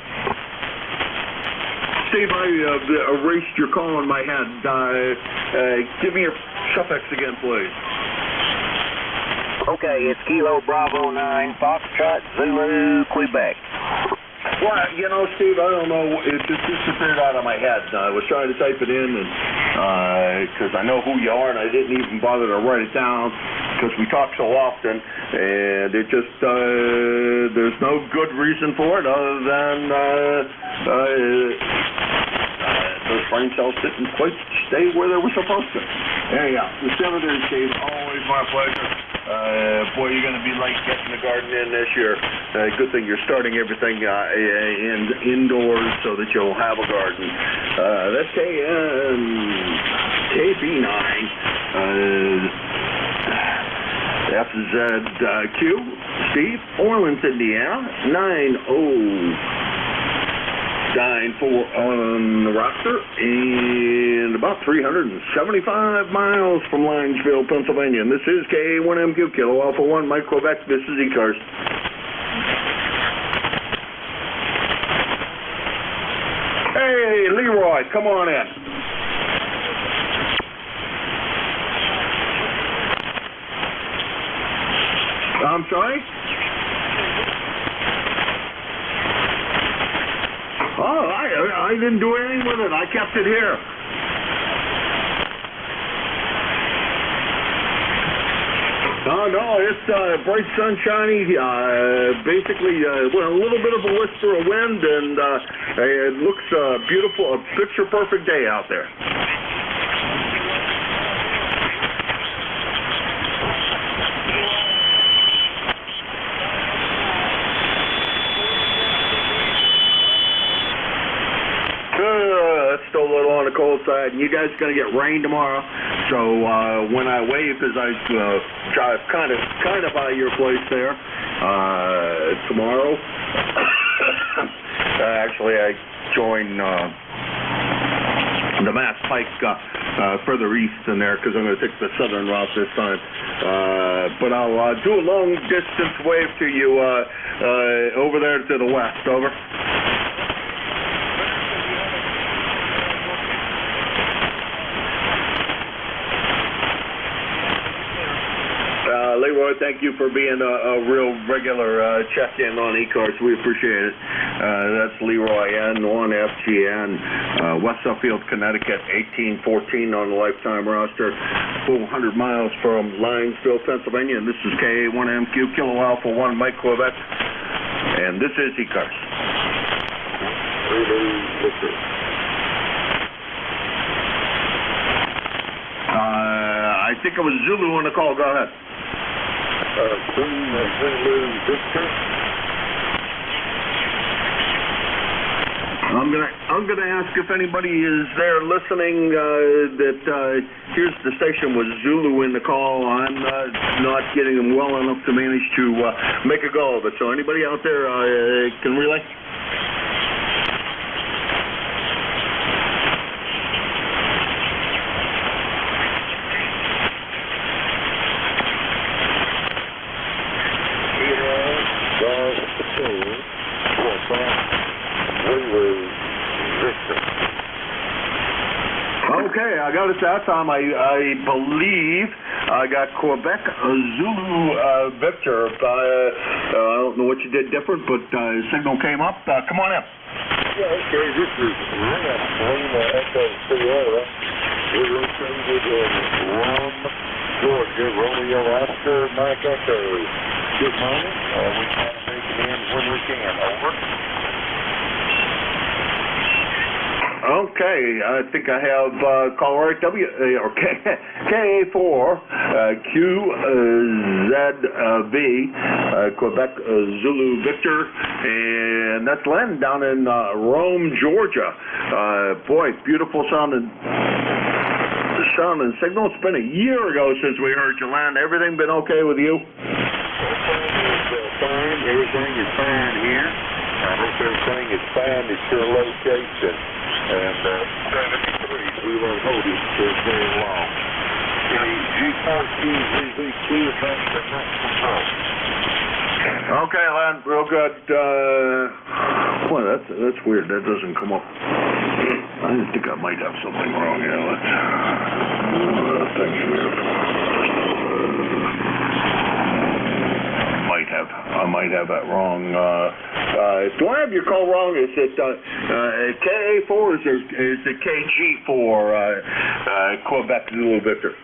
Steve, I erased your call in my head. Give me your suffix again, please. Okay, it's Kilo Bravo 9, Foxtrot Zulu, Quebec. Well, you know, Steve, I don't know. It just disappeared out of my head. I was trying to type it in, and because I know who you are, and I didn't even bother to write it down because we talk so often, and it just there's no good reason for it other than those brain cells didn't quite stay where they were supposed to. Anyhow, the 7-3, Steve, always my pleasure. Boy, you're going to be late getting the garden in this year. Good thing you're starting everything indoors so that you'll have a garden. That's KB9, FZQ, Steve, Orleans, Indiana, 9094 on the roster, and about 375 miles from Linesville, Pennsylvania. And this is K1MQ, Kilo Alpha 1, Mike Quebec. This is Z-Cars. Hey, Leroy, come on in. I'm sorry? Oh, I didn't do anything with it. I kept it here. No, it's bright, sunshiny. Basically, well, a little bit of a whisper of wind, and it looks beautiful, a picture-perfect day out there. It's still a little on the cold side, and you guys are going to get rain tomorrow. So when I wave, as I drive kind of by your place there tomorrow, actually I join the Mass Pike further east in there because I'm going to take the southern route this time. But I'll do a long distance wave to you over there to the west. Over. Leroy, thank you for being a real regular check-in on E-Cars. We appreciate it. That's Leroy N1FGN, West Suffield, Connecticut, 1814 on the lifetime roster, 400 miles from Linesville, Pennsylvania. And this is KA1MQ, Kilo Alpha 1, Mike Quebec. And this is E-Cars. I think it was Zulu on the call. Go ahead. Zulu Victor. I'm gonna ask if anybody is there listening that here's the station with Zulu in the call. I'm not getting them well enough to manage to make a go of it. So anybody out there can relay? Okay, I got it that time. I believe I got Quebec Zulu Victor. I don't know what you did different, but signal came up. Come on in. Yeah, okay, this is Lima Echo Sierra. We're located in Rome, Georgia, Romeo Oscar, Mike Echo. Good morning. We try to make it in when we can. Over. Okay, I think I have caller KA4 QZB Quebec Zulu Victor, and that's Len down in Rome, Georgia. Boy, beautiful sounding signal. It's been a year ago since we heard you, Len. Everything been okay with you? Fine. Everything is fine here. I hope everything is fine at your location. And 73, we won't hold it for very long. G4QZBQ has the next control. Okay, Len, real good. Boy, that's weird. That doesn't come up. I think I might have something wrong here. Thank you. I might have that wrong. Do I have your call wrong? Is it KA4 or is it KG4 Quebec Zulu Victor?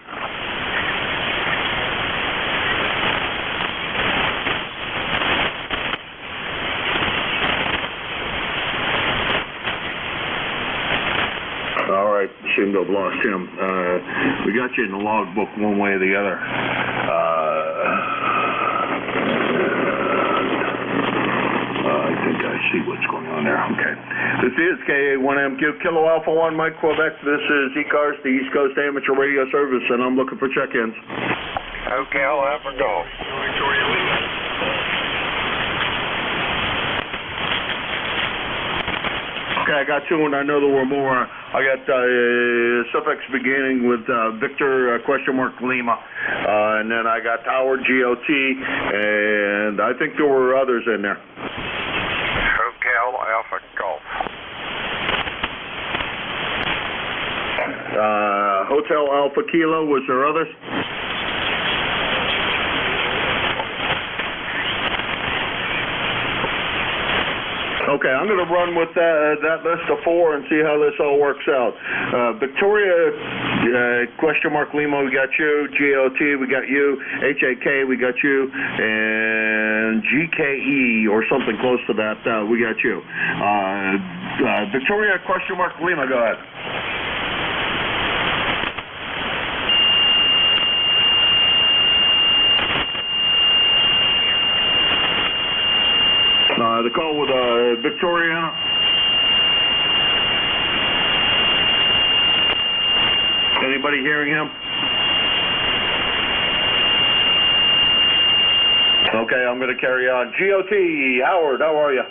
All right, seem to have lost him. We got you in the logbook one way or the other. I think I see what's going on there. Okay. This is KA1MQ, Kilo Alpha 1, Mike Quebec. This is E-Cars, the East Coast Amateur Radio Service, and I'm looking for check-ins. Okay, I'll have a go. Okay, I got two, and I know there were more. I got suffix beginning with Victor Lima, and then I got Tower GOT, and I think there were others in there. Hotel Alpha Golf. Hotel Alpha Kilo, was there others? Okay, I'm going to run with that list of 4 and see how this all works out. Victoria, question mark Lima, we got you. GOT, we got you. HAK, we got you. And GKE, or something close to that, we got you. Victoria, question mark Lima, go ahead. The call with Victoria. Anybody hearing him? Okay, I'm going to carry on. GOT, Howard, how are you?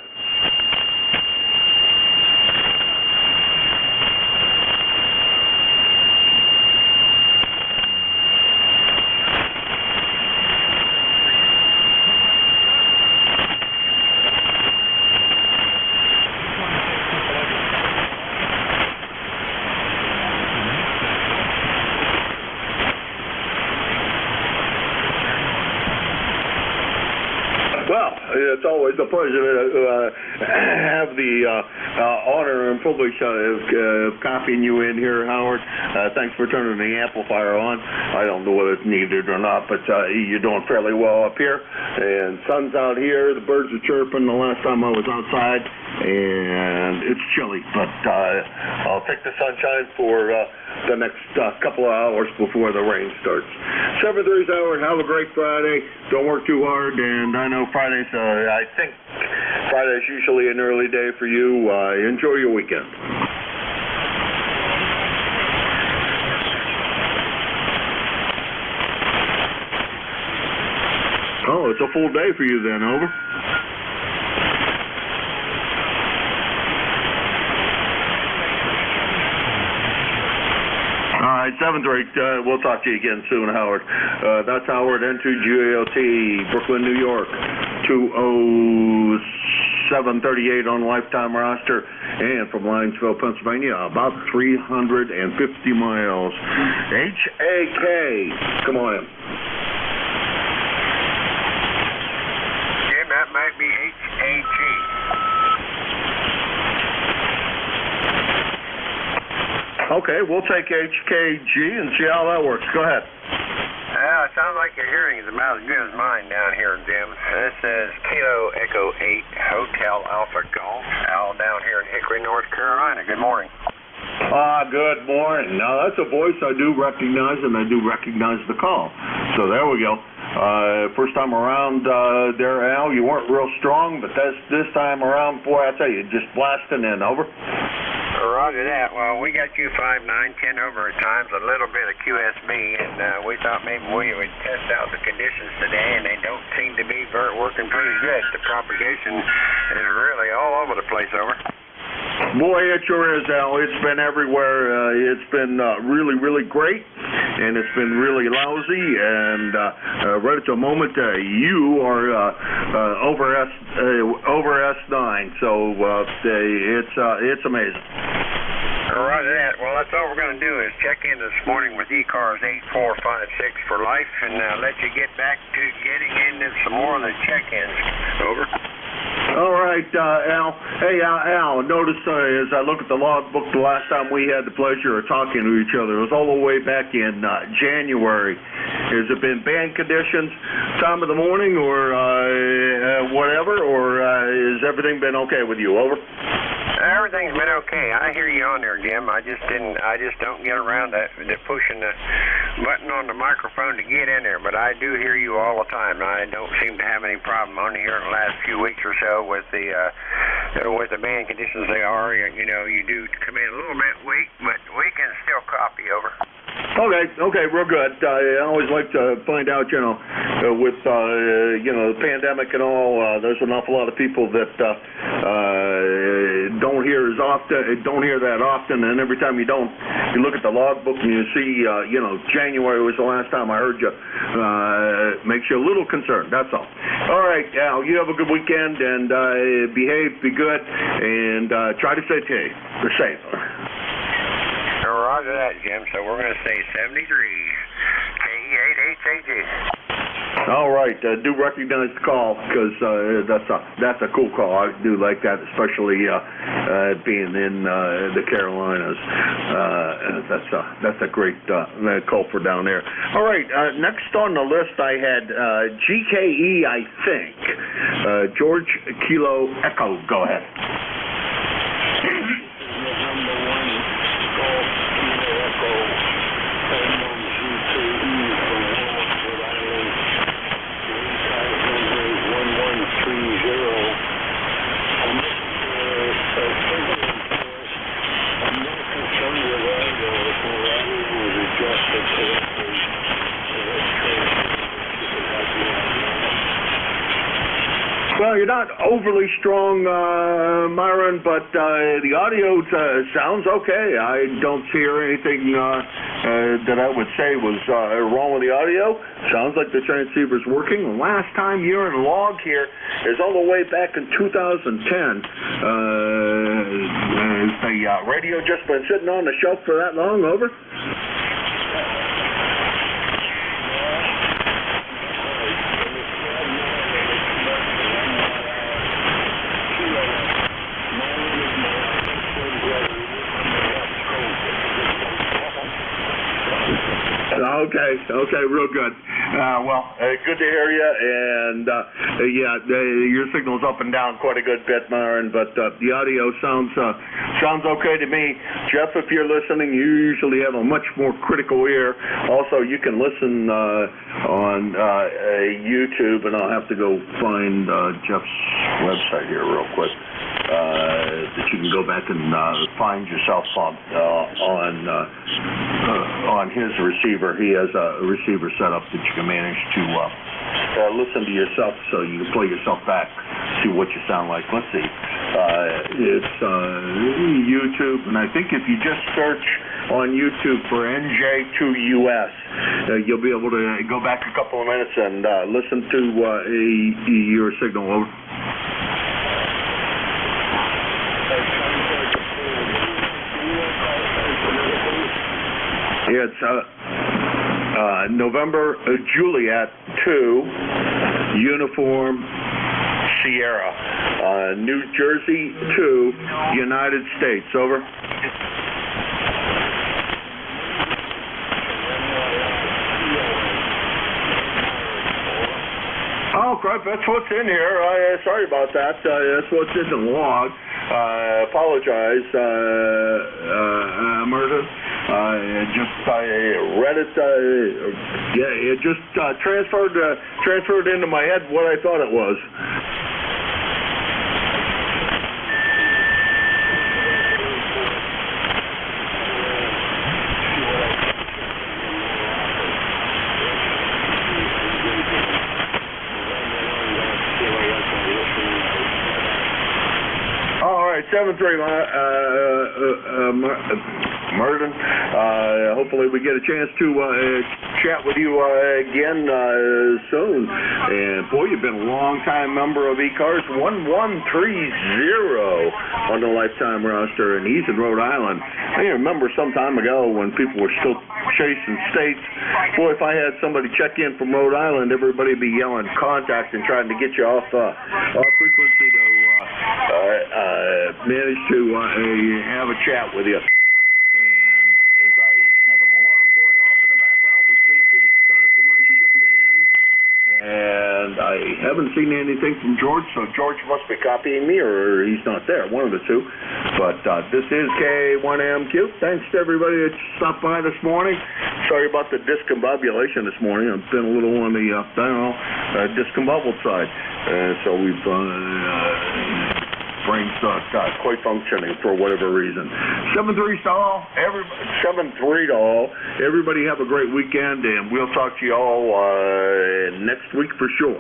It's always a pleasure to have the honor and privilege of copying you in here, Howard. Thanks for turning the amplifier on. I don't know whether it's needed or not, but you're doing fairly well up here. And sun's out here, the birds are chirping the last time I was outside, and it's chilly, but I'll take the sunshine for the next couple of hours before the rain starts. 7:30 Howard, have a great Friday. Don't work too hard, and I know Friday's, I think Friday's usually an early day for you. Enjoy your weekend. Oh, it's a full day for you then, over. All right, 7-3. We'll talk to you again soon, Howard. That's Howard, N2GOT, Brooklyn, New York, 20738 on lifetime roster, and from Lionsville, Pennsylvania, about 350 miles. HAK, come on in. Yeah, that might be HAG. Okay, we'll take HKG and see how that works. Go ahead. It sounds like your hearing is about as good as mine down here, Jim. This is Kilo Echo 8 Hotel Alpha Golf, Al down here in Hickory, North Carolina. Good morning. Good morning. Now, that's a voice I do recognize, and I do recognize the call. So there we go. First time around there, Al, you weren't real strong, but this time around, boy, I tell you, just blasting in. Over. Roger that. Well, we got you 5, 9, 10 over at times, a little bit of QSB, and we thought maybe we would test out the conditions today, and they don't seem to be working pretty good. The propagation is really all over the place, over. Boy, it sure is, Al. It's been everywhere. It's been really, really great, and it's been really lousy. And right at the moment, you are over S9, so it's amazing. Roger that. Well, that's all we're going to do is check in this morning with eCars 8456 for life, and let you get back to getting into some more of the check-ins. Over. All right, Al. Hey, Al, notice as I look at the logbook, the last time we had the pleasure of talking to each other, it was all the way back in January. Has it been bad conditions, time of the morning, or whatever, or has everything been okay with you? Over. Everything's been okay. I hear you on there, Jim. I just don't get around to pushing the button on the microphone to get in there, but I do hear you all the time. I don't seem to have any problem only here in the last few weeks or so with the band conditions they are. You know, you do come in a little bit weak, but we can still copy. Over. Okay, real good. I always like to find out, with the pandemic and all, there's an awful lot of people that don't hear that often, and every time you look at the logbook and you see, January was the last time I heard you. Makes you a little concerned. That's all. All right, Al, you have a good weekend and behave, be good, and try to stay safe. Roger that, Jim. So we're going to say 73 KE8HAG. All right, do recognize the call because that's a cool call. I do like that, especially being in the Carolinas. That's a great call for down there. All right, next on the list I had GKE, I think. George Kilo Echo. Go ahead. Well, you're not overly strong, Myron, but the audio sounds okay. I don't hear anything that I would say was wrong with the audio. Sounds like the transceiver's working. The last time you're in log here is all the way back in 2010. Has the radio just been sitting on the shelf for that long? Over? Okay, real good. Good to hear you, and your signal's up and down quite a good bit, Myron, but the audio sounds okay to me. Jeff, if you're listening, you usually have a much more critical ear. Also, you can listen on YouTube, and I'll have to go find Jeff's website here real quick. That you can go back and find yourself on his receiver. He has a receiver set up that you can manage to listen to yourself, so you can play yourself back, see what you sound like. Let's see. It's YouTube, and I think if you just search on YouTube for NJ2US, you'll be able to go back a couple of minutes and listen to your signal. Over. It's November Juliet 2, Uniform Sierra, New Jersey 2, United States. Over. Oh, crap, that's what's in here. Sorry about that. That's what's in the log. Apologize, Murder. I read it. It just transferred into my head what I thought it was. All right, 7-3, Merton. Hopefully we get a chance to chat with you again soon. And boy, you've been a long-time member of eCars, 1130 on the lifetime roster, and he's in Rhode Island. I remember some time ago when people were still chasing states. Boy, if I had somebody check in from Rhode Island, everybody would be yelling contact and trying to get you off frequency to manage to have a chat with you. And I haven't seen anything from George, so George must be copying me, or he's not there, one of the two. But this is K1MQ. Thanks to everybody that stopped by this morning. Sorry about the discombobulation this morning. I've been a little on the, discombobuled side. So we've brains not quite functioning for whatever reason. 7-3 to all. 7-3 to all. Everybody have a great weekend, and we'll talk to you all next week for sure.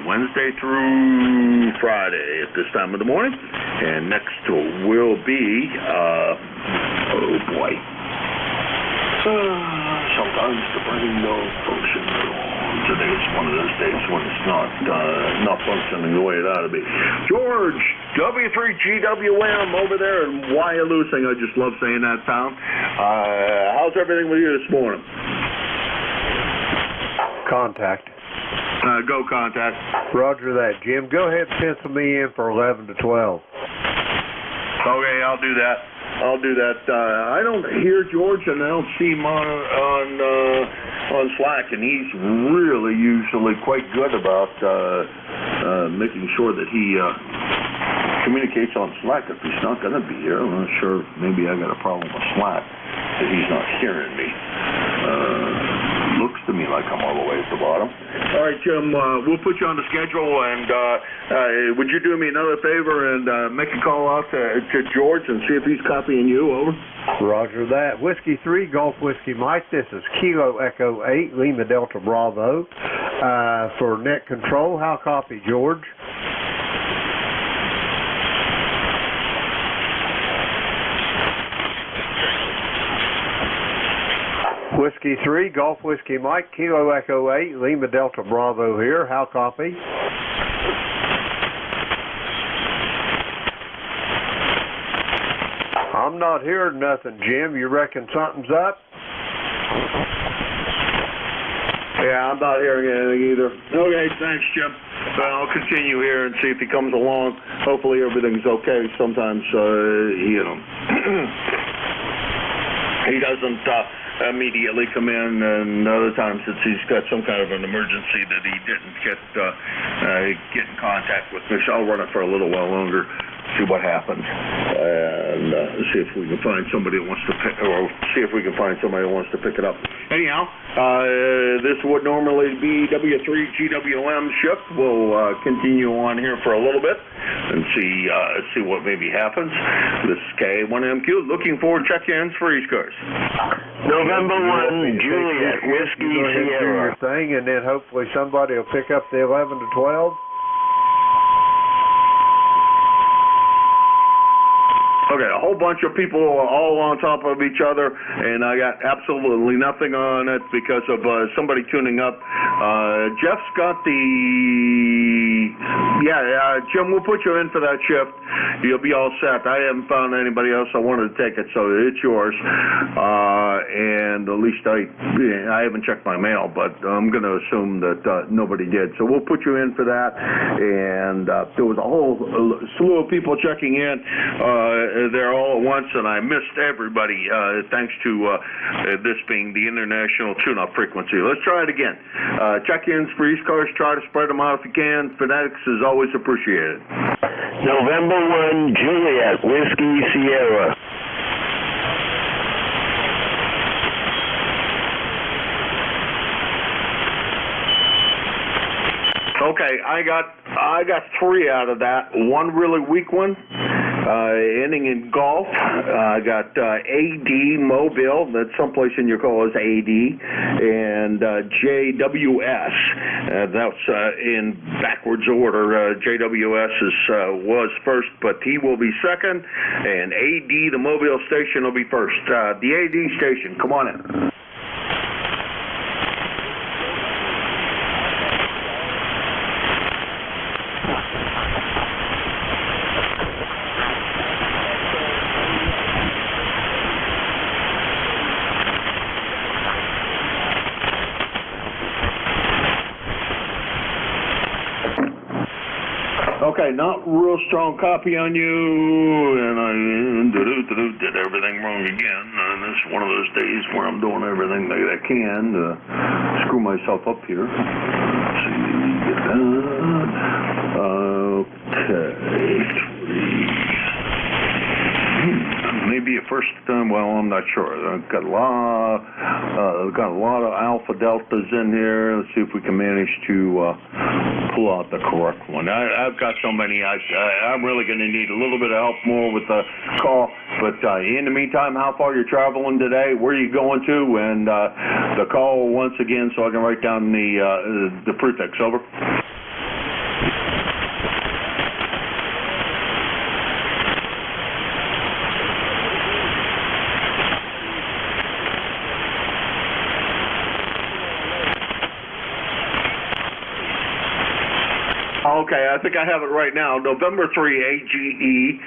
Wednesday through Friday at this time of the morning. And next will be, oh boy. Sometimes the brain don't function at all. Today's one of those days when it's not functioning the way it ought to be. George, W3GWM over there in Wyalusing. I just love saying that town. How's everything with you this morning? Contact. Go contact. Roger that, Jim. Go ahead and pencil me in for 11 to 12. Okay, I'll do that. I don't hear George, and I don't see him on Slack, and he's really usually quite good about making sure that he communicates on Slack if he's not going to be here. I'm not sure. Maybe I got a problem with Slack that he's not hearing me. Looks to me like I'm all the way at the bottom. All right, Jim, we'll put you on the schedule, and would you do me another favor and make a call out to George and see if he's copying you, over? Roger that. Whiskey 3, Golf Whiskey Mike. This is Kilo Echo 8, Lima Delta Bravo. For net control, how copy, George? Whiskey 3, Golf Whiskey Mike, Kilo Echo 8, Lima Delta Bravo here. How copy? I'm not hearing nothing, Jim. You reckon something's up? Yeah, I'm not hearing anything either. Okay, thanks, Jim. I'll continue here and see if he comes along. Hopefully everything's okay. Sometimes, he doesn't immediately come in, and other times he's got some kind of an emergency that he didn't get in contact with me. So I'll run it for a little while longer, see what happens, and see if we can find somebody that wants to pick it up. Anyhow, this would normally be W3 GWM shift. We'll continue on here for a little bit and see what maybe happens. This is K1MQ looking for check-ins for East Coast. November 1, Juliet, Whiskey Sierra. Thing, and then hopefully somebody will pick up the 11 to 12. Okay, a whole bunch of people all on top of each other, and I got absolutely nothing on it because of somebody tuning up. Jeff's got Jim, we'll put you in for that shift. You'll be all set. I haven't found anybody else I wanted to take it, so it's yours. And at least I haven't checked my mail, but I'm going to assume that nobody did. So we'll put you in for that. And there was a whole slew of people checking in there all at once, and I missed everybody thanks to this being the international tune-up frequency. Let's try it again. Check-ins for East Coast, try to spread them out if you can. Phonetics is always appreciated. November 1, Juliet, Whiskey Sierra. Okay, I got 3 out of that. One really weak one, ending in golf. I got AD Mobile, that's someplace in your call is AD, and JWS. That's in backwards order. JWS was first, but he will be second, and AD, the Mobile station, will be first. The AD station, come on in. Okay, not real strong copy on you, and I did everything wrong again. And it's one of those days where I'm doing everything that I can to screw myself up here. Let's see, get that. Okay, 3. Maybe a first time. Well, I'm not sure. I've got a lot of alpha deltas in here. Let's see if we can manage to pull out the correct one. I've got so many. I'm really going to need a little bit of help more with the call. But in the meantime, how far you're traveling today? Where are you going to? And the call once again, so I can write down the prefix. Over. Okay, I think I have it right now. November 3, AGE.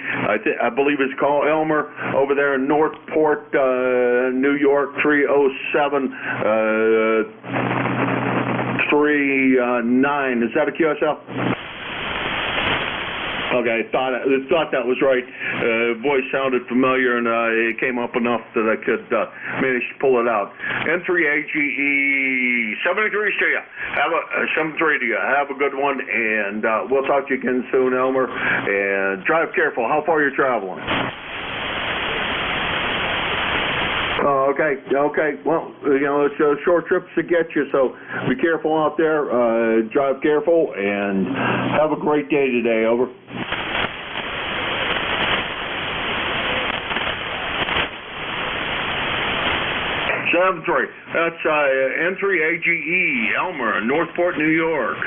I believe it's called Elmer over there in Northport, New York, 307. 739. Is that a QSL? Okay, thought that was right. Voice sounded familiar, and it came up enough that I could manage to pull it out. N3AGE 73 to you. 73 to you. Have a good one, and we'll talk to you again soon, Elmer. And drive careful. How far are you traveling? Okay. Well, it's short trips to get you, so be careful out there. Drive careful, and have a great day today. Over. That's N3AGE Elmer, Northport, New York,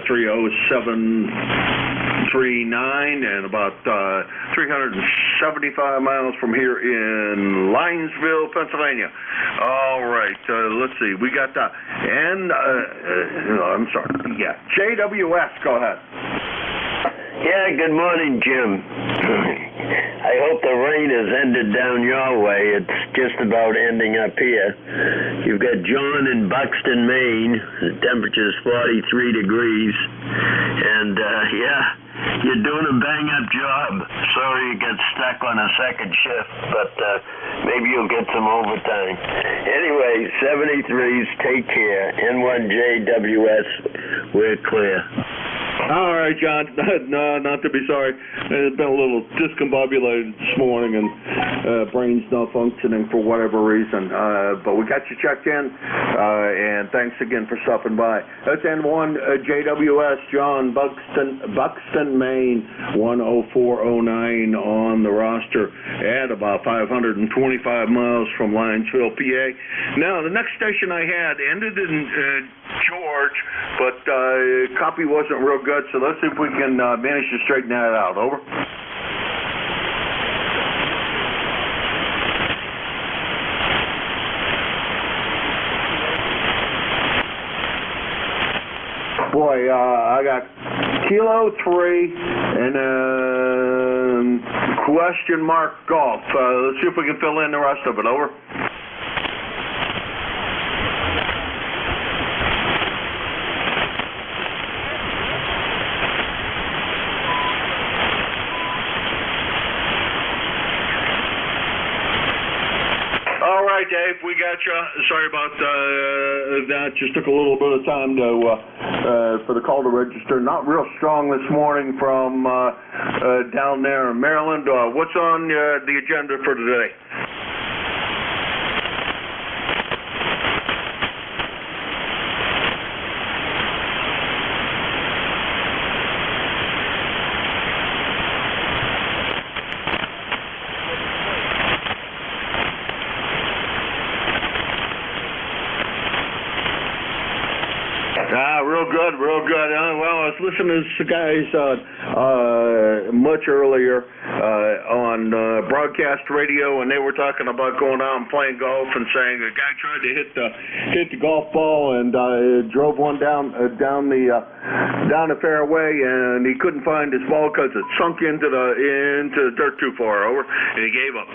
30739, and about 375 miles from here in Linesville, Pennsylvania. All right, let's see. We got JWS. Go ahead. Yeah, good morning, Jim. I hope the rain has ended down your way. It's just about ending up here. You've got John in Buxton, Maine. The temperature's 43 degrees. And, you're doing a bang-up job. Sorry you got stuck on a second shift, but maybe you'll get some overtime. Anyway, 73s, take care. N1JWS, we're clear. All right, John. No, not to be sorry. It's been a little discombobulated this morning, and brain's not functioning for whatever reason. But we got you checked in, and thanks again for stopping by. That's N1JWS, John, Buxton, Maine, 10409 on the roster at about 525 miles from Linesville, PA. Now, the next station I had ended in George, but copy wasn't real good, so let's see if we can manage to straighten that out. Over. Boy, I got Kilo 3 and question mark golf. Let's see if we can fill in the rest of it. Over. All right, Dave, we got you. Sorry about that. Just took a little bit of time for the call to register. Not real strong this morning from down there in Maryland. What's on the agenda for today? Real good. Well, I was listening to some guys much earlier on broadcast radio, and they were talking about going out and playing golf and saying a guy tried to hit the golf ball and drove one down the fairway, and he couldn't find his ball because it sunk into the dirt too far. Over, and he gave up.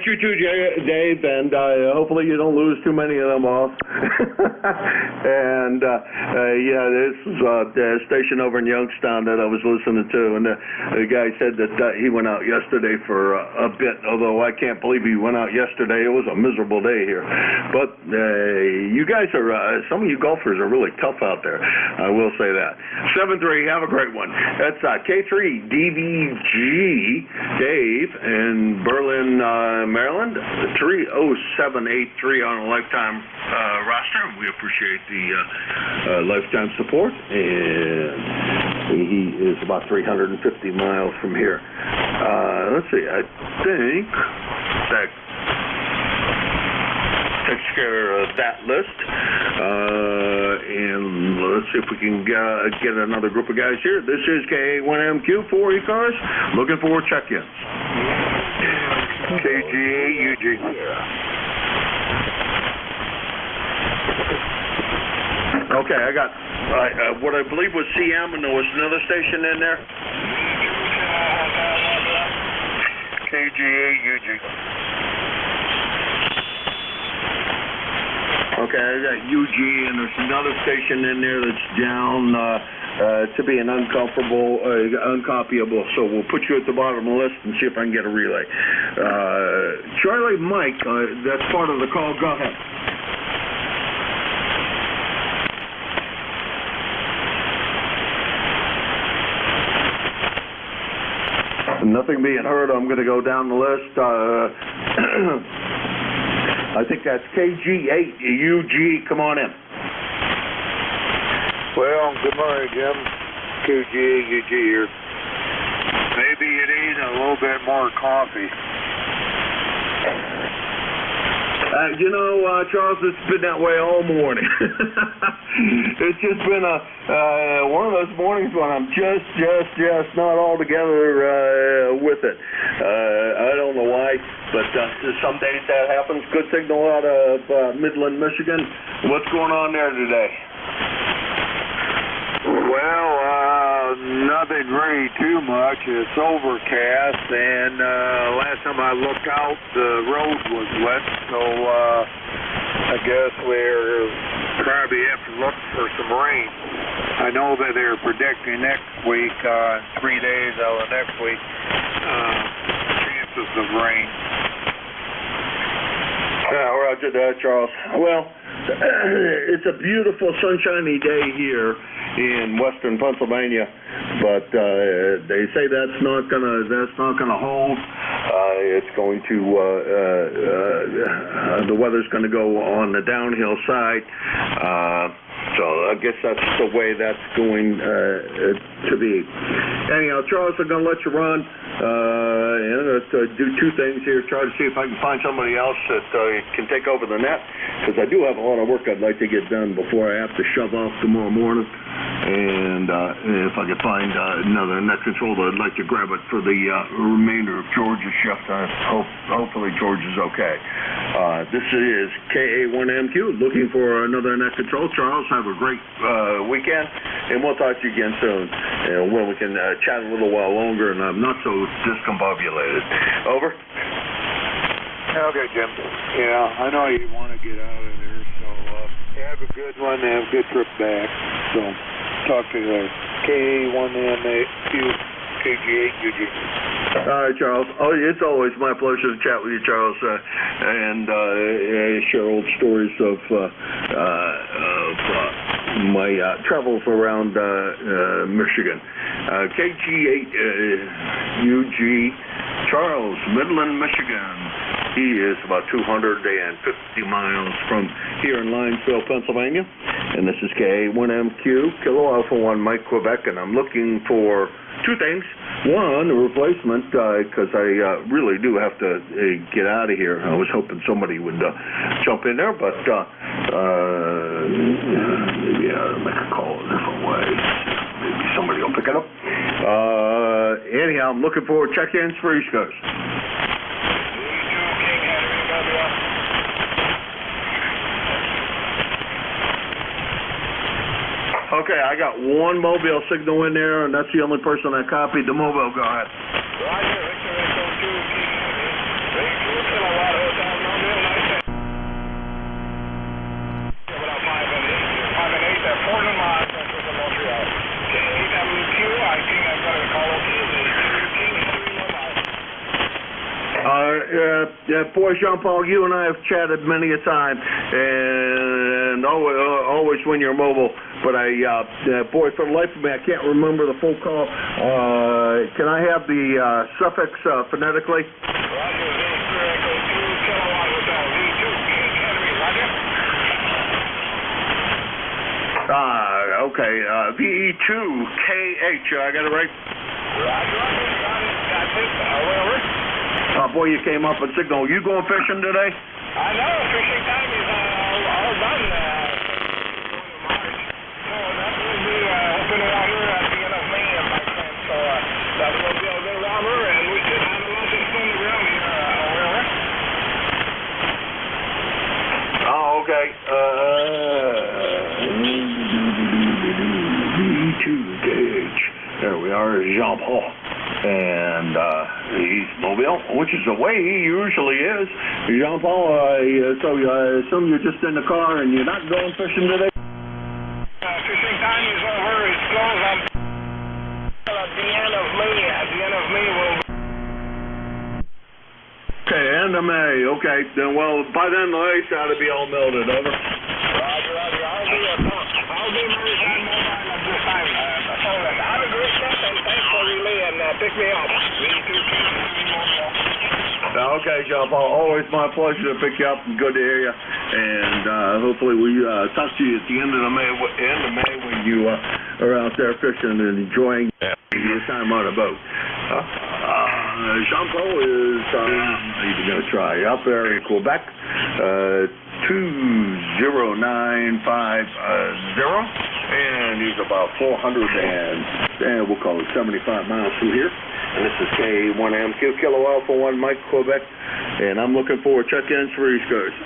You too, Dave, and hopefully you don't lose too many of them off. And this is a station over in Youngstown that I was listening to, and the guy said that he went out yesterday for a bit, although I can't believe he went out yesterday. It was a miserable day here. But you guys are, some of you golfers are really tough out there. I will say that. 7-3, have a great one. That's K3DVG, Dave, in Berlin, Maryland, 30783 on a lifetime roster. We appreciate the lifetime support, and he is about 350 miles from here. Let's see, I think that takes care of that list. And let's see if we can get another group of guys here. This is K1MQ, 4 E-Cars, looking for check-ins. KGAUG. Okay, I got what I believe was CM, and there was another station in there. KGA-UG. Okay, I got UG, and there's another station in there that's down to be an uncopyable, so we'll put you at the bottom of the list and see if I can get a relay. Charlie Mike, that's part of the call. Go ahead. Nothing being heard. I'm going to go down the list. I think that's KG8UG. Come on in. Well, good morning, Jim. KGA-UG here. Maybe you need a little bit more coffee. Charles, it's been that way all morning. It's just been one of those mornings when I'm just not all together with it. I don't know why, but some days that happens. Good signal out of Midland, Michigan. What's going on there today? Well, nothing really too much. It's overcast, and last time I looked out, the road was wet, so I guess we're probably have to look for some rain. I know that they're predicting next week, 3 days out of next week, chances of rain. Roger that, Charles. Well, it's a beautiful sunshiny day here in western Pennsylvania, but they say that's not gonna hold. It's going to the weather's going to go on the downhill side. So I guess that's the way that's going to be. Anyhow, Charles, I'm going to let you run. And I'm going to do two things here. Try to see if I can find somebody else that can take over the net, because I do have a lot of work I'd like to get done before I have to shove off tomorrow morning. And if I could find another net controller, I'd like to grab it for the remainder of George's shift. Hopefully George is okay. This is KA1MQ looking for another net control. Charles, have a great weekend, and we'll talk to you again soon. And when we can chat a little while longer and I'm not so discombobulated. Over. Okay, Jim. Yeah, I know you want to get out of there, so have a good one and have a good trip back. So, talk to you later. KA1MQ, KG8UG. All right, Charles. Oh, it's always my pleasure to chat with you, Charles, and share old stories of my travels around Michigan. KG8UG, Charles, Midland, Michigan. He is about 250 miles from here in Linesville, Pennsylvania. And this is KA1MQ, Kilo Alpha 1 Mike, Quebec, and I'm looking for two things. One, a replacement, because I really do have to get out of here. I was hoping somebody would jump in there, but maybe I'll make a call a different way. Maybe somebody will pick it up. Anyhow, I'm looking for check-ins for East Coast. Okay, I got one mobile signal in there, and that's the only person I copied. The mobile, go ahead. Roger, Victor Echo 2, We're still a lot of hotel, no real nice. About 5 and 8, they're Portland, Central to Montreal. K8MQ, I think I've got a call okay. Boy, Jean-Paul, you and I have chatted many a time, and always when you're mobile. But boy, for the life of me, I can't remember the full call. Can I have the suffix phonetically? Roger, Victor Echo 2, Kilowatt Hotel, V2, Academy, Roger. Okay, VE2KH, I got it right? Roger, got it, that's it, whatever. Boy, you came up and signal. You going fishing today? I know, fishing time is all done. So that will be opening out here at the end of May, my friend. So that will be a good robber, and we should have a lot of fun around here, wherever. Oh, okay. Jean-Paul. And he's mobile, which is the way he usually is. Jean-Paul, so I assume you're just in the car and you're not going fishing today? Fishing time is over. It's closed. At the end of May will... Okay, end of May. Okay, then, well, by then the ice ought to be all melted, over. Roger. I'll be Maritime Mobile at this time. Have a great trip and thanks for relaying. Pick me up. Okay, Jean-Paul, always my pleasure to pick you up and good to hear you. And hopefully we talk to you at the end of May when you are out there fishing and enjoying your time on a boat. Jean-Paul is even going to try out there in Quebec, 20950, and he's about 400 and we'll call it 75 miles from here. And this is K1MQ, Kilo Alpha 1 Mike, Quebec, and I'm looking for check-ins for East Coast.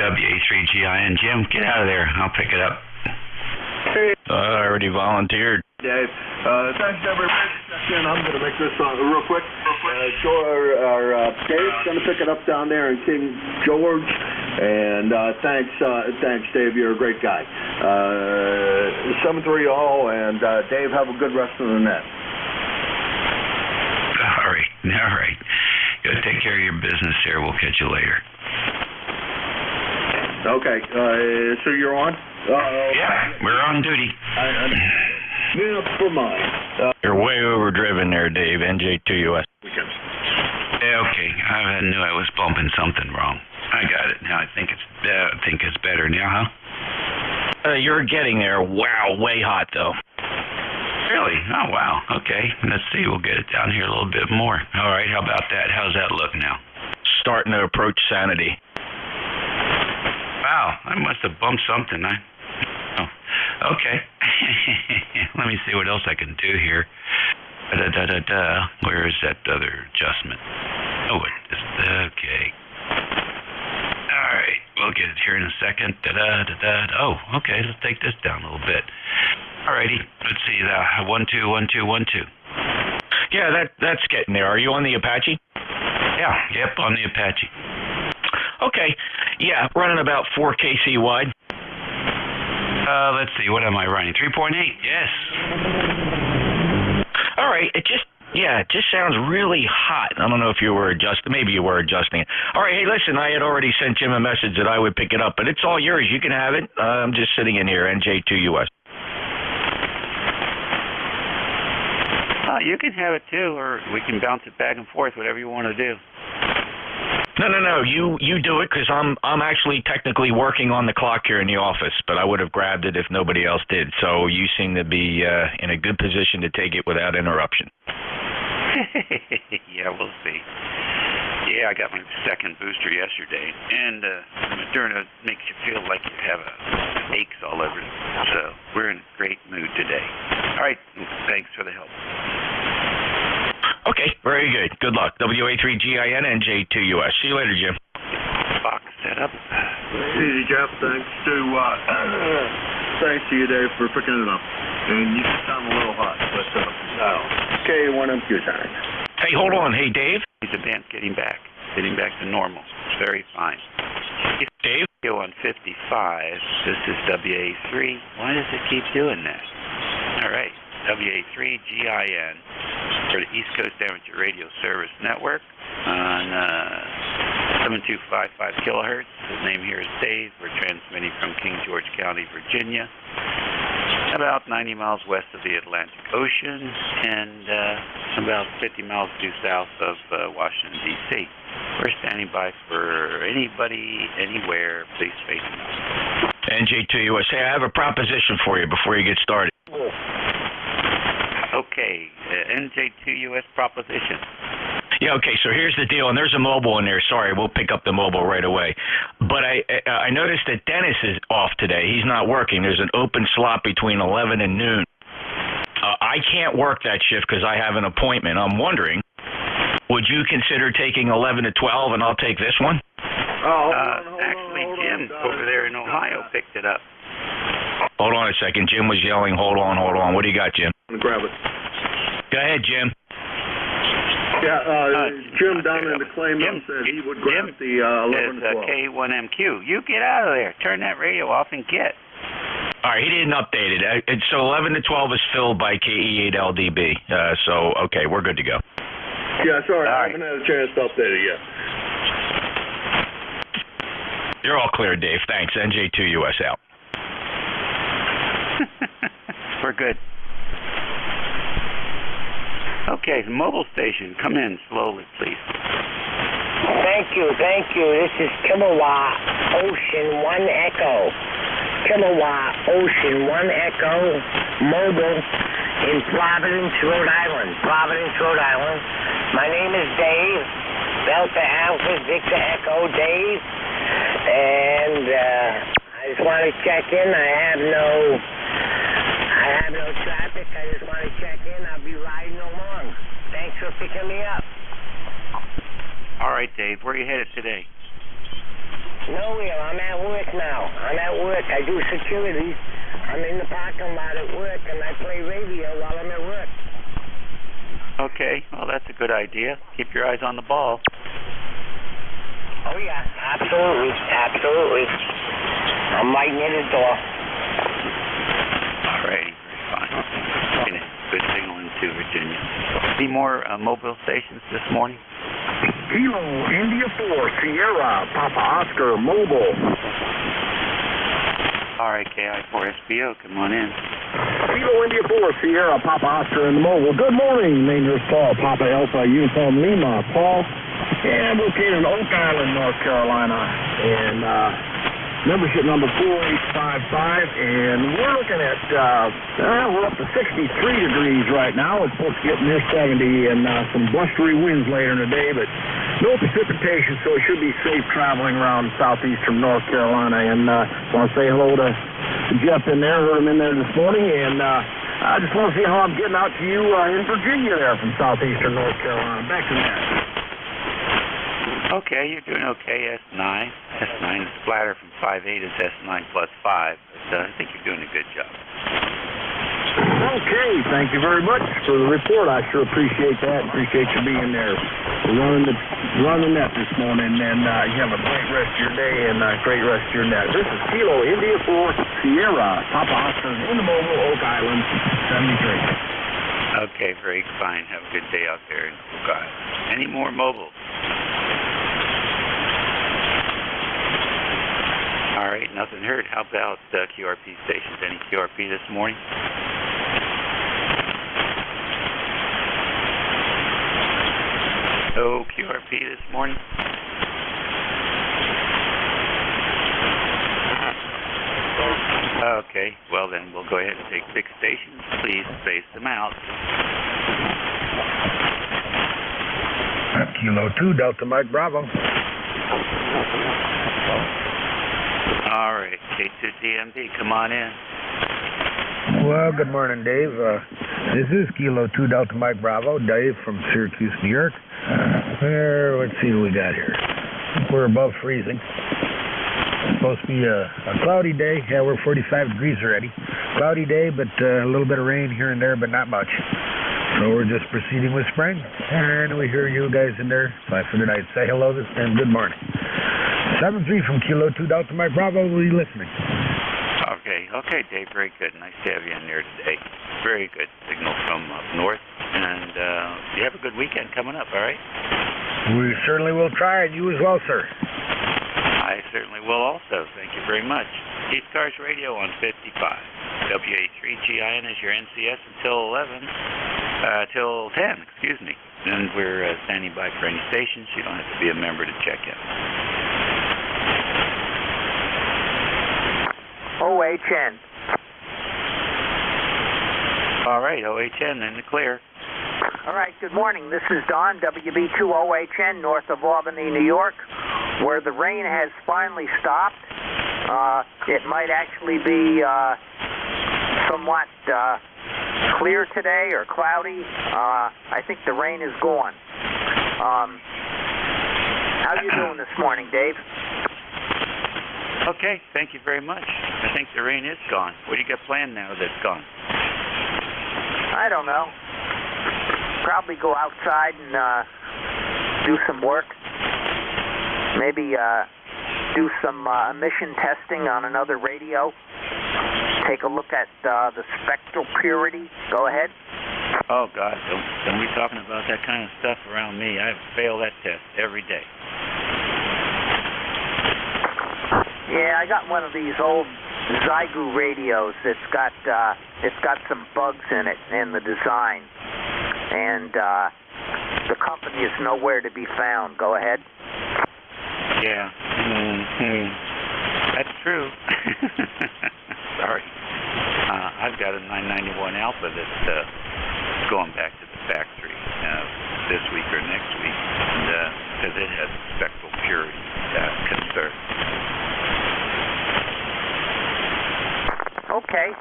WA3GIN, Jim, get out of there. I'll pick it up. Hey. I already volunteered. Dave, thanks everybody. I'm going to make this real quick. Dave's going to pick it up down there in King George. And thanks, Dave. You're a great guy. 7-3 all, and Dave, have a good rest of the net. All right. Go take care of your business here. We'll catch you later. Okay, so you're on? Yeah, we're on duty. For mine. You're way overdriven there, Dave. NJ2US. Yeah, okay. I knew I was bumping something wrong. I got it now. I think it's better now, huh? You're getting there. Wow, way hot though. Really? Oh wow. Okay. Let's see. We'll get it down here a little bit more. All right. How about that? How's that look now? Starting to approach sanity. Wow. I must have bumped something. Okay. Let me see what else I can do here. Where is that other adjustment? Oh, okay. All right. We'll get it here in a second. Oh, okay. Let's take this down a little bit. All righty. Let's see. 1 2 1 2 1 2. Yeah, that's getting there. Are you on the Apache? Yeah. Yep, on the Apache. Okay. Yeah, running about 4 KC wide. Let's see, what am I running? 3.8, yes. All right, it just sounds really hot. I don't know if you were adjusting. Maybe you were adjusting it. All right, hey, listen, I had already sent Jim a message that I would pick it up, but it's all yours. You can have it. I'm just sitting in here, NJ2US. You can have it too, or we can bounce it back and forth, whatever you want to do. No. You do it because I'm actually technically working on the clock here in the office, but I would have grabbed it if nobody else did. So you seem to be in a good position to take it without interruption. Yeah, we'll see. Yeah, I got my second booster yesterday, and Moderna makes you feel like you have aches all over. So we're in a great mood today. All right, thanks for the help. Okay, very good. Good luck. WA3GIN NJ2US. See you later, Jim. Box set up. Easy, Jeff. Thanks to you, Dave, for picking it up. And you sound a little hot, but okay, K1MQ time. Hey, hold on. Hey, Dave. The band's getting back to normal. It's very fine. Dave? Go on 55. This is WA3. Why does it keep doing that? All right. WA3GIN for the East Coast Amateur Radio Service Network on 7255 kilohertz. His name here is Dave. We're transmitting from King George County, Virginia, about 90 miles west of the Atlantic Ocean and about 50 miles due south of Washington, D.C. We're standing by for anybody, anywhere. Please face us. NJ2US. Hey, I have a proposition for you before you get started. Okay, NJ2US proposition. Yeah, okay, so here's the deal, and there's a mobile in there. Sorry, we'll pick up the mobile right away. But I noticed that Dennis is off today. He's not working. There's an open slot between 11 and noon. I can't work that shift because I have an appointment. I'm wondering, would you consider taking 11 to 12, and I'll take this one? Actually, Jim over there in Ohio picked it up. Hold on a second. Jim was yelling, hold on. What do you got, Jim? grab it. Go ahead, Jim. Yeah, Jim down in the claim said he would grab the 11 to 12. K1MQ. You get out of there. Turn that radio off and get. All right, he didn't update it. So 11 to 12 is filled by KE8LDB. So, okay, we're good to go. Yeah, sorry, I haven't had a chance to update it yet. You're all clear, Dave. Thanks. NJ2US out. We're good. Okay, the mobile station, come in slowly, please. Thank you. This is Kilowatt Ocean 1 Echo. Kilowatt Ocean 1 Echo mobile in Providence, Rhode Island. My name is Dave, Delta Alpha Victor Echo Dave, and I just want to check in. I have no traffic. I just want to check in. I'll be riding along. Thanks for picking me up. All right, Dave. Where are you headed today? Nowhere. I'm at work now. I do security. I'm in the parking lot at work, and I play radio while I'm at work. Okay. Well, that's a good idea. Keep your eyes on the ball. Oh, yeah. Absolutely. I'm right near the door. All right. Fine. Good signal into Virginia. Any more mobile stations this morning? Kilo India 4 Sierra Papa Oscar Mobile. All right, KI4SBO, come on in. Kilo India 4 Sierra Papa Oscar in the mobile. Good morning, Manger Paul, Papa Alpha Uniform Lima. Paul, and I'm located in Oak Island, North Carolina, and membership number 4855, and we're looking at, we're up to 63 degrees right now. It's supposed to get near 70 and some blustery winds later in the day, but no precipitation, so it should be safe traveling around southeastern North Carolina. And I want to say hello to Jeff in there. Heard him in there this morning, and I just want to see how I'm getting out to you in Virginia there from southeastern North Carolina. Back to that. Okay, you're doing okay, S9. S9 is flatter from 5.8 is S9 plus 5, but I think you're doing a good job. Okay, thank you very much for the report. I sure appreciate that. Appreciate you being there. We're running the net this morning, and you have a great rest of your day and a great rest of your net. This is Kilo India 4 Sierra Papa Oscar in the mobile, Oak Island, 73. Okay, very fine. Have a good day out there in Oak Island. Any more mobiles? All right, nothing heard. How about QRP stations? Any QRP this morning? No QRP this morning? Okay, well then we'll go ahead and take 6 stations. Please space them out. Kilo 2 Delta Mike Bravo. All right, K2DMD, come on in. Well, good morning, Dave. This is Kilo 2 Delta Mike Bravo, Dave from Syracuse, New York. Let's see what we got here. We're above freezing. It's supposed to be a cloudy day. Yeah, we're 45 degrees already. Cloudy day, but a little bit of rain here and there, but not much. So we're just proceeding with spring. And we hear you guys in there, so I figured I'd say hello and good morning. 7-3 from Kilo 2 Delta Mike Bravo, will you listening? Okay, Dave, very good. Nice to have you in there today. Very good signal from up north. And you have a good weekend coming up, all right? We certainly will try, and you as well, sir. I certainly will also. Thank you very much. East Cars Radio on 55. WA3GIN is your NCS until 10, excuse me. Then we're standing by for any stations. You don't have to be a member to check in. OHN. All right, OHN in the clear. All right, good morning. This is Don, WB2OHN, north of Albany, New York, where the rain has finally stopped. It might actually be somewhat clear today or cloudy. I think the rain is gone. How you doing this morning, Dave? Okay, thank you very much. I think the rain is gone. What do you got planned now that's gone? I don't know. Probably go outside and do some work. Maybe do some emission testing on another radio. Take a look at the spectral purity. Go ahead. Oh, God, don't be talking about that kind of stuff around me. I fail that test every day. Yeah, I got one of these old Zygu radios that's got some bugs in it in the design, and the company is nowhere to be found. Go ahead. Yeah, that's true. Sorry, I've got a 991 Alpha that's going back to the factory this week or next week, because it has spectral purity concern. Okay.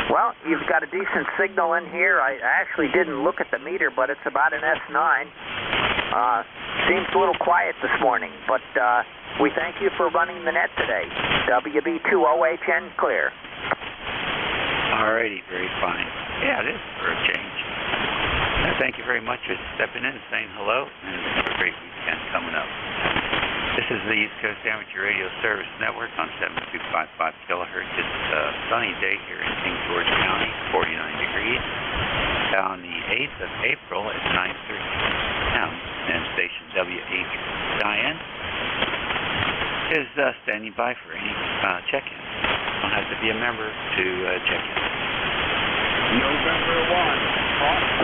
Well, you've got a decent signal in here. I actually didn't look at the meter, but it's about an S9. Seems a little quiet this morning, but we thank you for running the net today. WB2OHN clear. All righty, very fine. Yeah, it is for a change. Thank you very much for stepping in and saying hello, and have a great weekend coming up. This is the East Coast Amateur Radio Service Network on 7255 kilohertz. It's a sunny day here in King George County, 49 degrees. On the 8th of April at 9:30 p.m. And station WHIN is standing by for any check-in. Don't have to be a member to check in. November 1.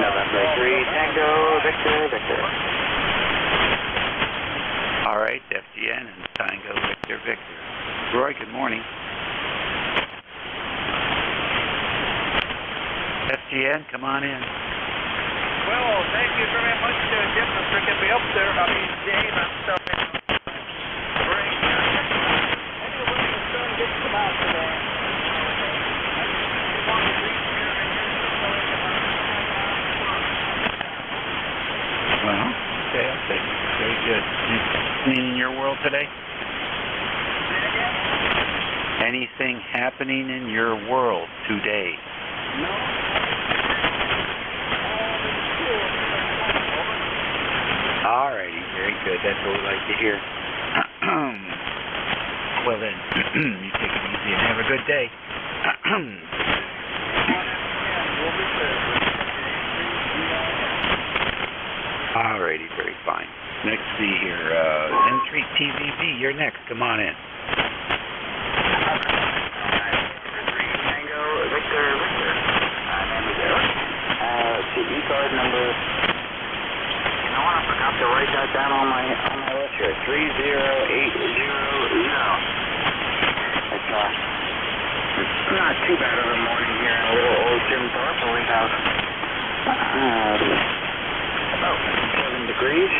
November 3, Tango, Victor. All right, FGN and Tango, Victor. Roy, good morning. FGN, come on in. Well, thank you very much, Jim, for bringing me up there. I mean, Dave, I'm sorry. Anyway, the sun did come out today. Well, okay, I'll take it. Very good. Anything in your world today? Anything happening in your world today? No. All righty, very good. That's what we like to hear. Well then, you take it easy and have a good day. All righty, very fine. Next, see here, N3TVB, you're next. Come on in. Tango, Victor. CE card number. You know what? I forgot to write that down on my list here. 30800. It's not too bad of a morning here in little old Jim Thorpe. We have about 7 degrees.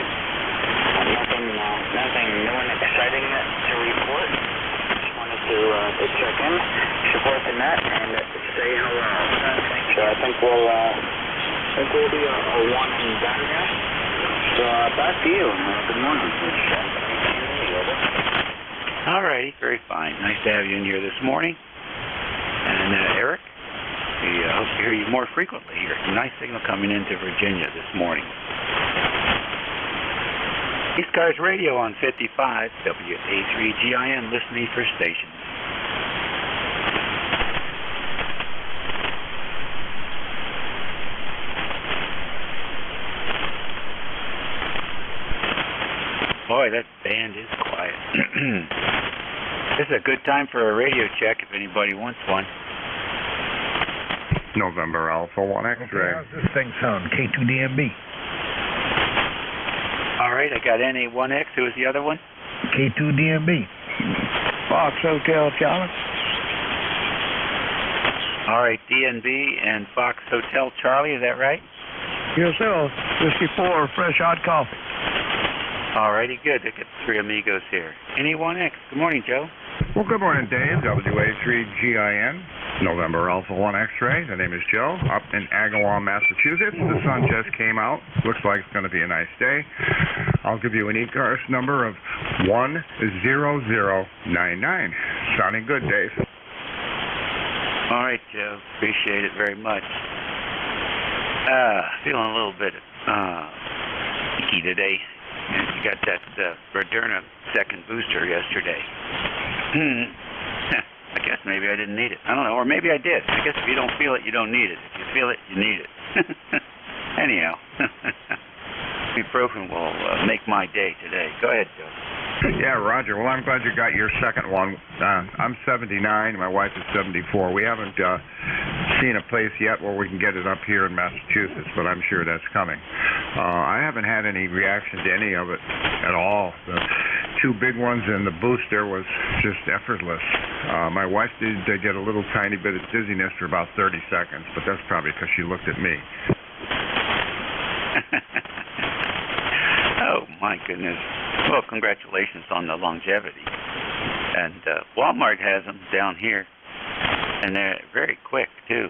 Nothing new and exciting to report. Just wanted to check in, support the net, and say hello. So I think we'll be a one and done here. So back to you. Good morning. All righty, very fine. Nice to have you in here this morning. And Eric, we hope to hear you more frequently here. Nice signal coming into Virginia this morning. East Coast Radio on 55, WA3GIN, listening for stations. Boy, that band is quiet. This is a good time for a radio check if anybody wants one. November Alpha 1 X-ray. Okay, how's this thing sound? K2DMB. All right, I got NA1X. Who was the other one? K2DMB. Fox Hotel Charlie. All right, DNB and Fox Hotel Charlie. Is that right? Yes, sir. 54 fresh hot coffee. All righty, good. I got 3 amigos here. NA1X. Good morning, Joe. Well, good morning, Dave. WA3GIN, November Alpha 1 X-ray. The name is Joe, up in Agawam, Massachusetts. The sun just came out. Looks like it's going to be a nice day. I'll give you an ECARS number of 10099. Sounding good, Dave. All right, Joe. Appreciate it very much. Feeling a little bit icky today. You got that Moderna second booster yesterday. I guess maybe I didn't need it. I don't know, or maybe I did. I guess if you don't feel it, you don't need it. If you feel it, you need it. Anyhow, ibuprofen will make my day today. Go ahead, Joe. Yeah, Roger. Well, I'm glad you got your second one. I'm 79. My wife is 74. We haven't seen a place yet where we can get it up here in Massachusetts, but I'm sure that's coming. I haven't had any reaction to any of it at all. The two big ones and the booster was just effortless. My wife did get a little tiny bit of dizziness for about 30 seconds, but that's probably because she looked at me. Oh, my goodness. Well, congratulations on the longevity. And Walmart has them down here, and they're very quick, too.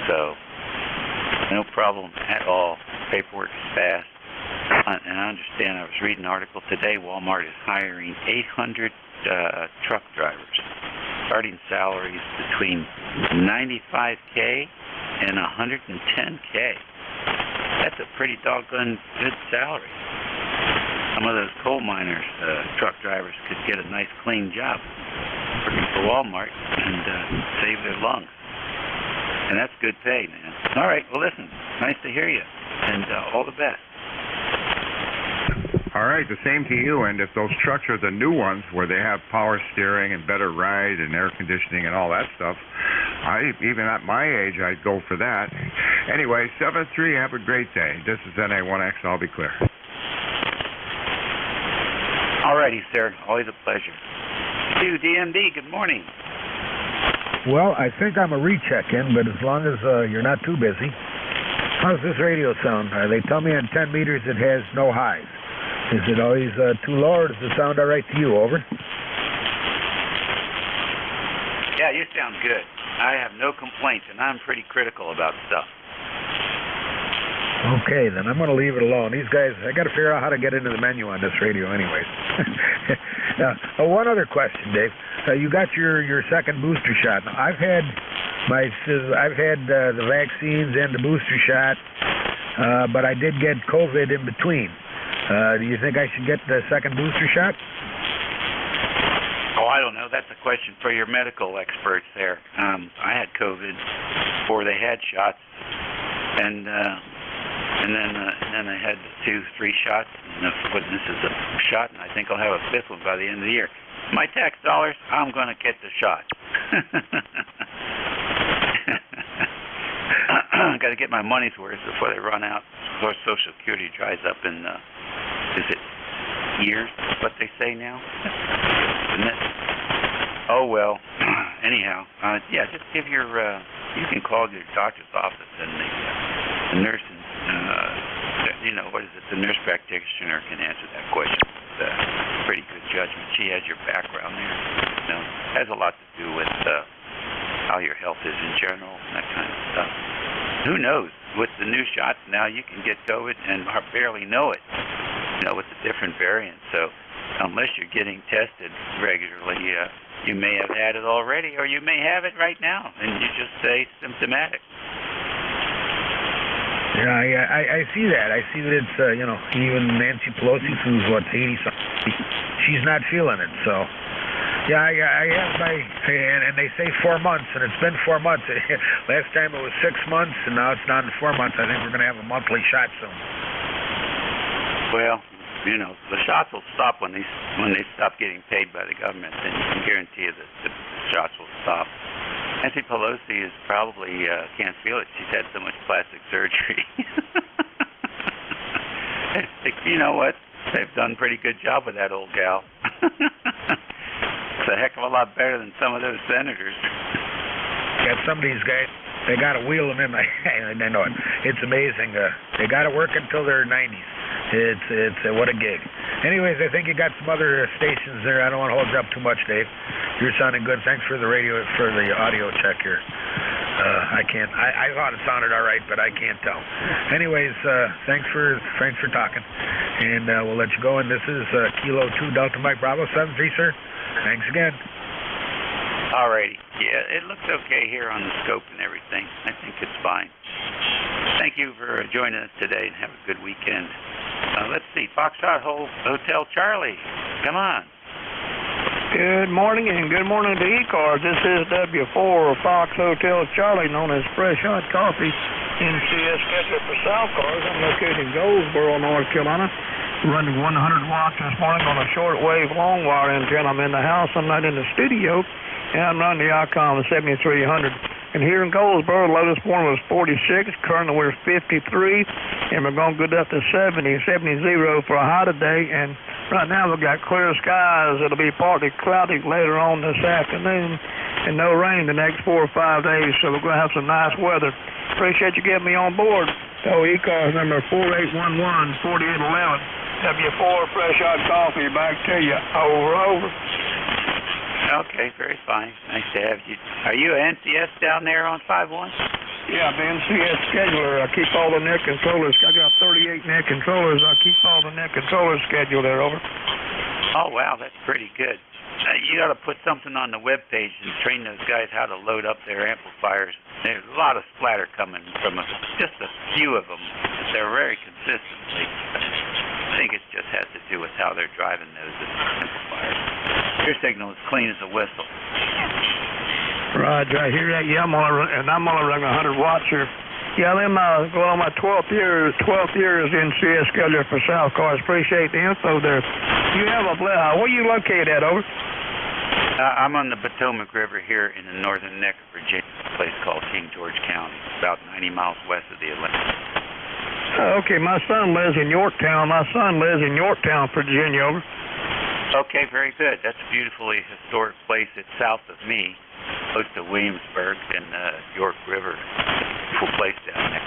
So, no problem at all. Paperwork's fast. And I understand, I was reading an article today, Walmart is hiring 800 truck drivers. Starting salaries between $95K and $110K. That's a pretty doggone good salary. Some of those coal miners, truck drivers, could get a nice clean job working for Walmart and save their lungs. And that's good pay, man. All right, well, listen, nice to hear you, and all the best. All right, the same to you. And if those trucks are the new ones where they have power steering and better ride and air conditioning and all that stuff, even at my age, I'd go for that. Anyway, 7-3, have a great day. This is NA1X. I'll be clear. All righty, sir. Always a pleasure. You, DMD, good morning. Well, I think I'm a recheck in, but as long as you're not too busy. How's this radio sound? They tell me on 10 meters it has no highs. Is it always too low, or does it sound all right to you? Over. Yeah, you sound good. I have no complaints, and I'm pretty critical about stuff. Okay, then I'm going to leave it alone. These guys, I got to figure out how to get into the menu on this radio anyways. Now, one other question, Dave. You got your second booster shot. Now, I've had the vaccines and the booster shot, but I did get COVID in between. Do you think I should get the second booster shot? Oh, I don't know. That's a question for your medical experts there. I had COVID before they had shots, and then I had 2-3 shots. And this is a shot, and I think I'll have a fifth one by the end of the year. My tax dollars, I'm going to get the shot. Got to get my money's worth before they run out. Before Social Security dries up in, is it years? That's what they say now? Isn't it? Oh, well. Anyhow, yeah, just give your, you can call your doctor's office and the nurse, what is it, the nurse practitioner can answer that question. It's pretty good judgment. She has your background there. Has a lot to do with how your health is in general and that kind of stuff. Who knows? With the new shots now, you can get COVID and barely know it, with the different variants. So unless you're getting tested regularly, you may have had it already, or you may have it right now, and you just say symptomatic. Yeah, I see that. I see that it's, even Nancy Pelosi, who's, 80-something, she's not feeling it. So, yeah, I have and they say 4 months, and it's been 4 months. Last time it was 6 months, and now it's down to 4 months. I think we're going to have a monthly shot soon. Well, the shots will stop when they stop getting paid by the government, and you can guarantee you that the shots will stop. Nancy Pelosi is probably can't feel it. She's had so much plastic surgery. You know what? They've done a pretty good job with that old gal. It's a heck of a lot better than some of those senators. Yeah, some of these guys, they got to wheel them in. I know it. It's amazing. They got to work until their 90s. It's what a gig. Anyways, I think you got some other stations there. I don't want to hold you up too much, Dave. You're sounding good. Thanks for the audio check here. I thought it sounded all right, but I can't tell. Anyways, thanks for talking, and we'll let you go. And this is Kilo 2 Delta Mike Bravo 73, sir. Thanks again. All righty. Yeah, it looks okay here on the scope and everything. I think it's fine. Thank you for joining us today, and have a good weekend. Let's see, Foxtrot Hotel Charlie, come on. Good morning, and good morning to E-Cars. This is W4 Fox Hotel Charlie, known as Fresh Hot Coffee, NCS schedule for South Cars. I'm located in Goldsboro, North Carolina. Running 100 watts this morning on a shortwave long wire antenna. I'm in the house, I'm not in the studio, and I'm running the ICOM 7300. And here in Goldsboro, the low this morning was 46, currently we're 53, and we're going to go up to 70 for a high today. And right now we've got clear skies. It'll be partly cloudy later on this afternoon, and no rain the next 4 or 5 days, so we're going to have some nice weather. Appreciate you getting me on board. E-Cars number 4811-4811. W4 Fresh Hot Coffee, back to you. Over. Okay, very fine. Nice to have you. Are you an NCS down there on 5-1? Yeah, I'm the NCS scheduler. I keep all the net controllers. I got 38 net controllers. I keep all the net controllers scheduled there, over. Oh, wow, that's pretty good. You got to put something on the web page and train those guys how to load up their amplifiers. There's a lot of splatter coming from just a few of them. They're very consistently. I think it just has to do with how they're driving those amplifiers. Your signal is clean as a whistle. Right, I hear that. Yeah, I'm only running 100 watts here. Yeah, I'm going on my 12th year as NCS scheduler for South Cars. Appreciate the info there. You have where are you located at, over? I'm on the Potomac River here in the northern neck of Virginia, a place called King George County, about 90 miles west of the Atlantic. Okay, my son lives in Yorktown. Virginia, over. Okay, very good. That's a beautifully historic place. It's south of me, close to Williamsburg and York River. Beautiful place down there.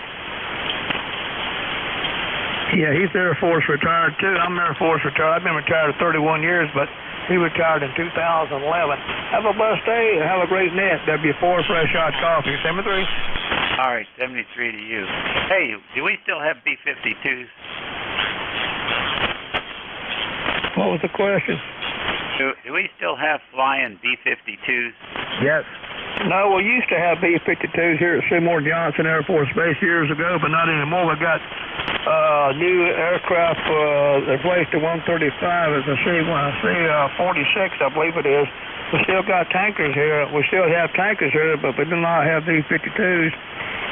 Yeah, he's Air Force retired too. I'm Air Force retired. I've been retired 31 years, but he retired in 2011. Have a blessed day and have a great net. W4 Fresh Hot Coffee. 73. All right, 73 to you. Hey, do we still have B-52s? What was the question? Do we still have flying B-52s? Yes. No, we used to have B-52s here at Seymour Johnson Air Force Base years ago, but not anymore. We got new aircraft replaced the 135 as a C-46, I believe it is. We still got tankers here. We still have tankers here, but we do not have B-52s.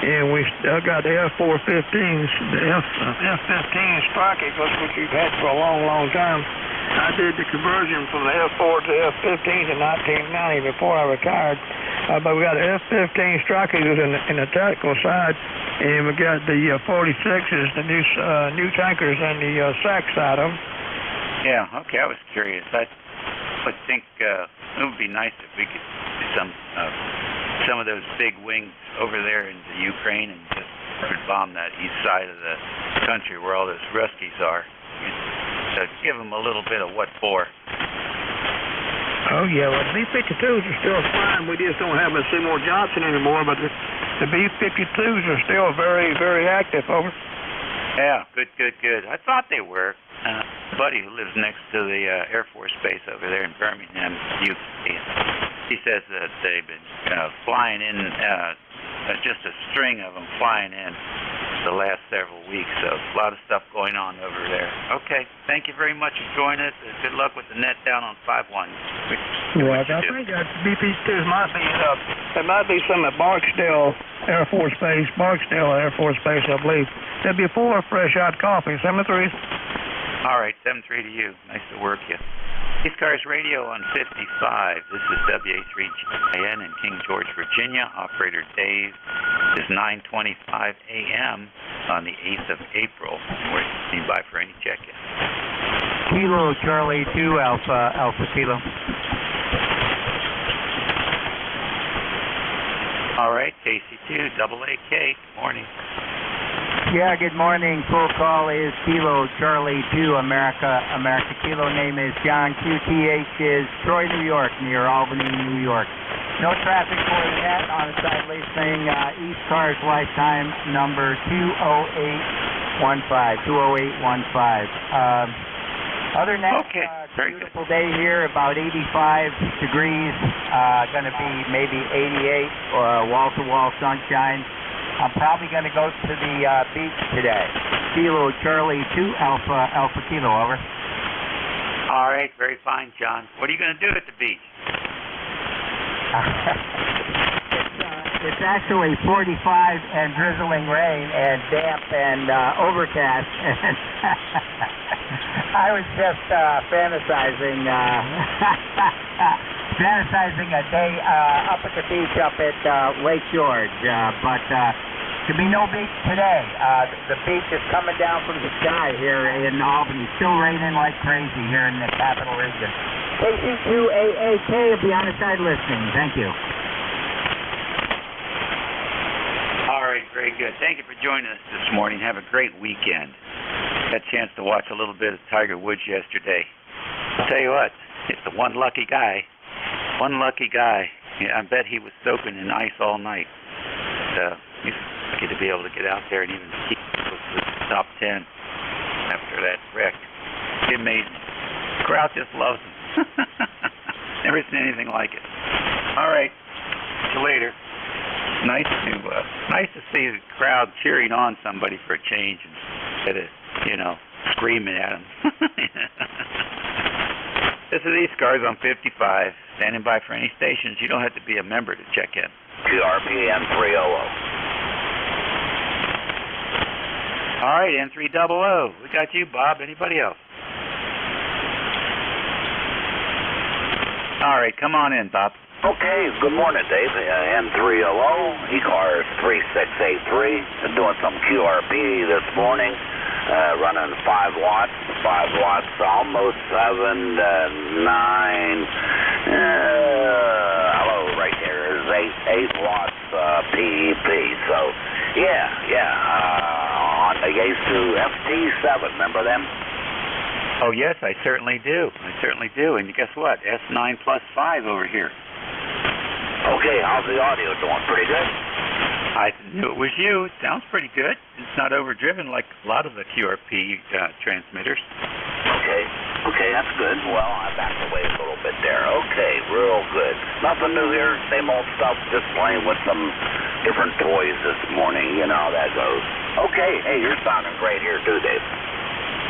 And we still got the F-415s, the F-15 Strike Eagles, which we've had for a long, long time. I did the conversion from the F-4 to the F-15s in 1990 before I retired. But we got the F-15 Strike Eagles in the tactical side, and we got the 46s, the new tankers, and the SAC side of them. Yeah, okay, I was curious. I would think it would be nice if we could do some of those big wings over there in the Ukraine and just bomb that east side of the country where all those Ruskies are. So give them a little bit of what for. Oh, yeah, well, the B-52s are still flying. We just don't have a Seymour Johnson anymore, but the B-52s are still very, very active, over. Yeah, good. I thought they were. A buddy who lives next to the Air Force Base over there in Birmingham, UK, he says that they've been flying in, just a string of them flying in the last several weeks. So a lot of stuff going on over there. Okay, thank you very much for joining us. Good luck with the net down on 5-1. Well, I think that BP2s there might be some at Barksdale Air Force Base, I believe. W4 Fresh Hot Coffee, 73. All right, 73 to you. Nice to work you. East Cars Radio on 55. This is WA3GIN in King George, Virginia. Operator Dave. It is 9:25 a.m. on the 8th of April. We're standing by for any check-in. Kilo Charlie 2 Alpha Kilo. All right, KC2 AA K. Good morning. Yeah, good morning. Full call is Kilo Charlie 2 America Kilo. Name is John. QTH is Troy, New York, near Albany, New York. No traffic for the net on the side listening. East Cars lifetime number 20815. Other than that, okay. Beautiful day here, about 85 degrees. Going to be maybe 88, wall-to-wall sunshine. I'm probably going to go to the beach today. Kilo Charlie 2 Alpha Kilo, over. All right, very fine, John. What are you going to do at the beach? It's actually 45 and drizzling rain and damp and overcast. And I was just fantasizing a day up at the beach up at Lake George, but there'll be no beach today. The beach is coming down from the sky here in Albany. Still raining like crazy here in the capital region. KC2AAK will be on the side listening. Thank you. All right, very good. Thank you for joining us this morning. Have a great weekend. Got a chance to watch a little bit of Tiger Woods yesterday. I'll tell you what, it's the one lucky guy. One lucky guy. Yeah, I bet he was soaking in ice all night. He's lucky to be able to get out there and even keep close to the top 10 after that wreck. It's amazing. The crowd just loves him. Never seen anything like it. All right. See you later. Nice to see the crowd cheering on somebody for a change instead of, screaming at them. This is East Cars on 55, standing by for any stations. You don't have to be a member to check in. QRP N300. All right, N300. We got you, Bob. Anybody else? All right, come on in, Bob. Okay, good morning, Dave. N300, E-Cars 3683. Been doing some QRP this morning, running 5 watts, almost 7 to 9. Hello, right here is 8 watts PEP. So, on the Yaesu FT7, remember them? Oh, yes, I certainly do. And guess what? S9 plus 5 over here. Okay, how's the audio doing? Pretty good? I knew it was you. It sounds pretty good. It's not overdriven like a lot of the QRP transmitters. Okay, that's good. Well, I backed away a little bit there. Okay, real good. Nothing new here, same old stuff, just playing with some different toys this morning. You know how that goes. Okay, hey, you're sounding great here too, Dave.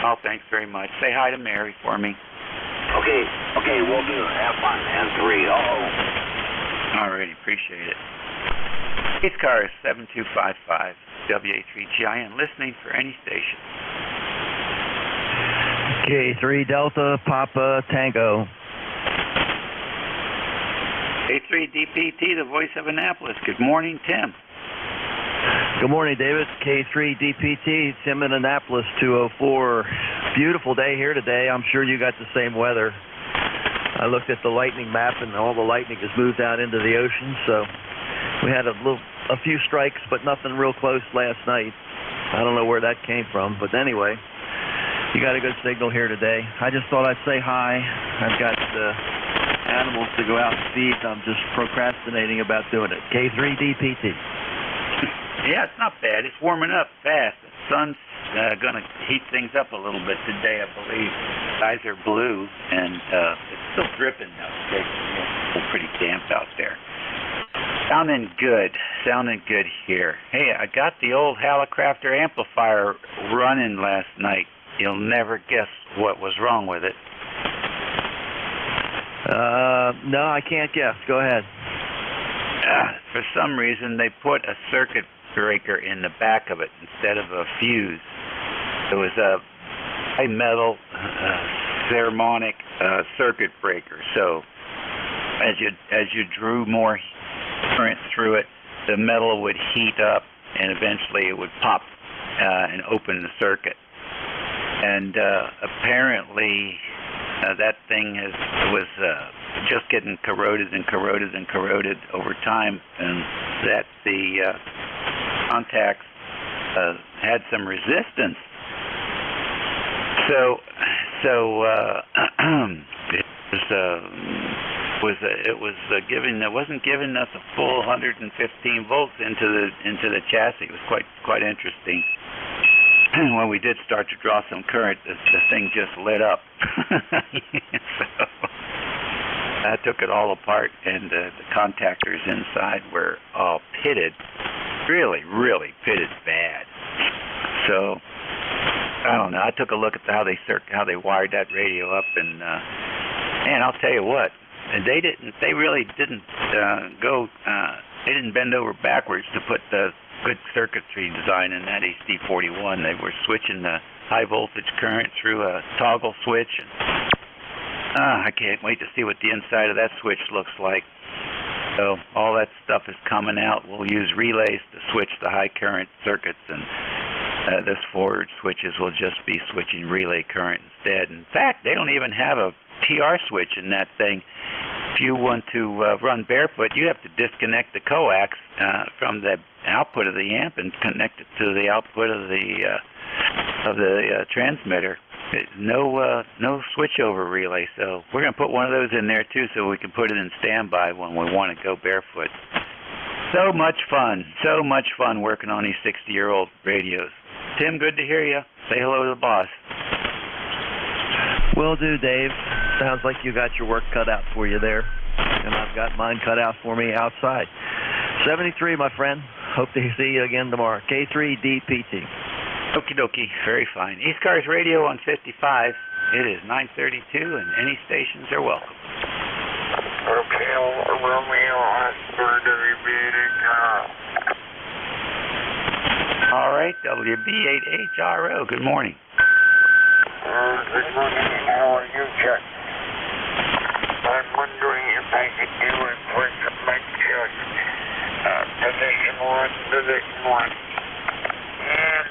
Oh, thanks very much. Say hi to Mary for me. Okay, we'll do. Have fun. N300. All right, appreciate it. East Cars 7255 WA3GIN, listening for any station. K3 Delta Papa Tango. K3DPT, the voice of Annapolis. Good morning, Tim. Good morning, David. K3DPT, Tim in Annapolis, 204. Beautiful day here today. I'm sure you got the same weather. I looked at the lightning map, and all the lightning has moved out into the ocean, so we had a few strikes, but nothing real close last night. I don't know where that came from, but anyway, you got a good signal here today. I just thought I'd say hi. I've got animals to go out and feed. I'm just procrastinating about doing it. K3DPT. Yeah, it's not bad. It's warming up fast. The sun's going to heat things up a little bit today, I believe. Skies are blue, and it's still dripping now. It's pretty damp out there. Sounding good here. Hey, I got the old Hallicrafter amplifier running last night. You'll never guess what was wrong with it. No, I can't guess. Go ahead. For some reason, they put a circuit breaker in the back of it instead of a fuse. It was a high metal ceramic circuit breaker. So as you drew more current through it, the metal would heat up, and eventually it would pop and open the circuit. And apparently that thing was just getting corroded over time, and that the contacts had some resistance. So it wasn't giving us a full 115 volts into the chassis. It was quite interesting. When we did start to draw some current, the thing just lit up. So I took it all apart, and the contactors inside were all pitted. really, really pitted bad. So I don't know. I took a look at how they wired that radio up, and man, I'll tell you what, they really didn't they didn't bend over backwards to put the good circuitry design in that HD41. They were switching the high voltage current through a toggle switch. I can't wait to see what the inside of that switch looks like. So all that stuff is coming out. We'll use relays to switch the high current circuits, and this forward switches will just be switching relay current instead. In fact, they don't even have a TR switch in that thing. If you want to run barefoot, you have to disconnect the coax from the output of the amp and connect it to the output of the transmitter. No switchover relay, so we're going to put one of those in there too, so we can put it in standby when we want to go barefoot. So much fun working on these 60-year-old radios. Tim, good to hear you. Say hello to the boss. Will do, Dave. Sounds like you got your work cut out for you there, and I've got mine cut out for me outside. 73, my friend. Hope to see you again tomorrow. K3DPT. Okie dokie, very fine. East Cars Radio on 55. It is 9:32, and any stations are welcome. Hotel Romeo Oscar WB8HRO. All right, WB8HRO. Good morning. Good morning. How are you, Chuck? I'm wondering if I could do a quick lecture. Position 1, position 1. And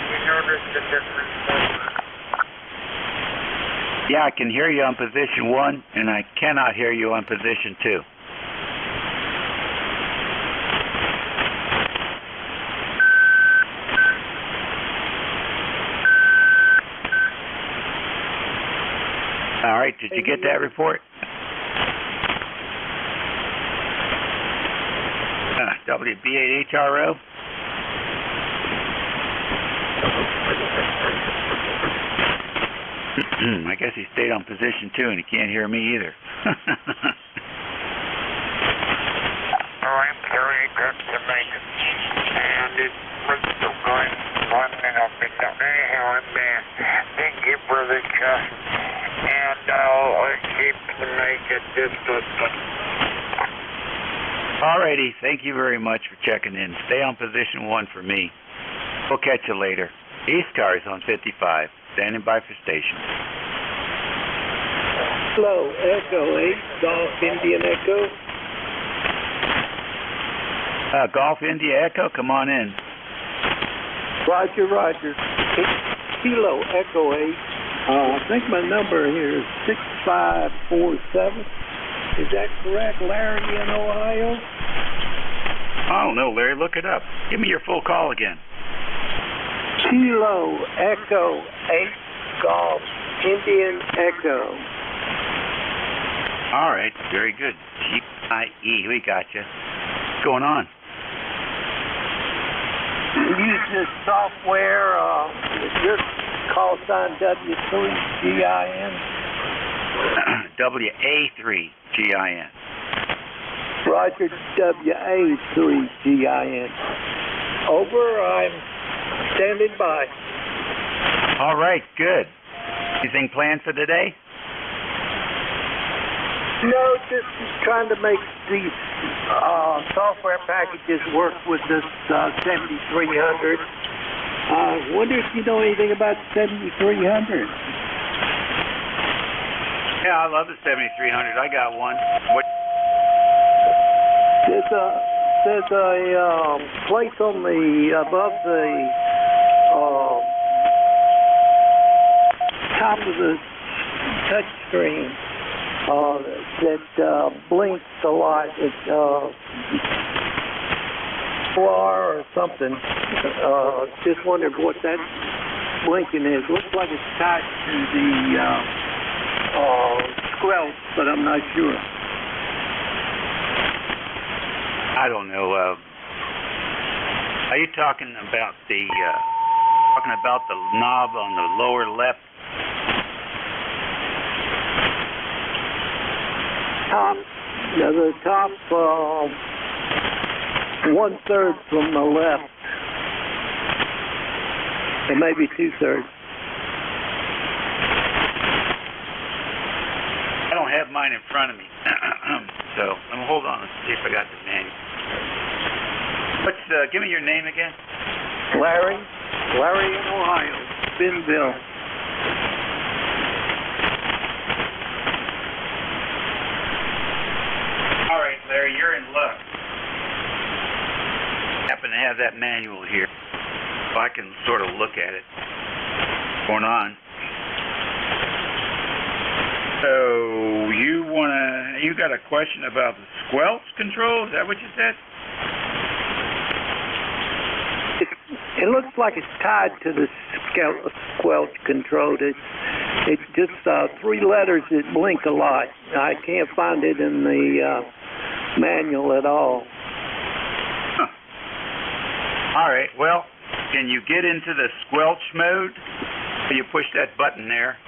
you notice the difference? Yeah, I can hear you on position 1, and I cannot hear you on position 2. All right, did you get that report? WB8HRO? I guess he stayed on position 2 and he can't hear me either. I'm very good to make it. And it was still going on and up and down. Anyhow, I'm thank you for the chat. And I'll keep to make it just a Alrighty, thank you very much for checking in. Stay on position 1 for me. We'll catch you later. East Cars on 55. Standing by for station. Hello, Echo 8, Golf Indian Echo. Golf India Echo, come on in. Roger, Roger. Kilo Echo 8. I think my number here is 6547. Is that correct, Larry in Ohio? I don't know, Larry. Look it up. Give me your full call again. Kilo Echo 8 Golf Indian Echo. All right, very good. GIE, we got you. What's going on? Use this software. Your call sign W3GIN. WA3GIN. Roger, WA3GIN. Over, I'm standing by. All right, good. Anything planned for today? No, just trying to make these software packages work with this 7300. Wonder if you know anything about 7300? Yeah, I love the 7300. I got one. What? There's a place on the above the top of the touch screen that blinks a lot. It's FLAR or something. Just wondered what that blinking is. Looks like it's tied to the Squelch, but I'm not sure. I don't know. Are you talking about the knob on the lower left? The top 1/3 from the left, or maybe 2/3. I don't have mine in front of me, so I'm hold on and see if I got the manual. Give me your name again. Larry in Ohio, Benville. All right, Larry, you're in luck. I happen to have that manual here, so I can sort of look at it. What's going on? So you got a question about the Squelch Control? Is that what you said? It looks like it's tied to the Squelch Control. It's just 3 letters that blink a lot. I can't find it in the manual at all. Huh. All right. Well, can you get into the Squelch Mode? You push that button there,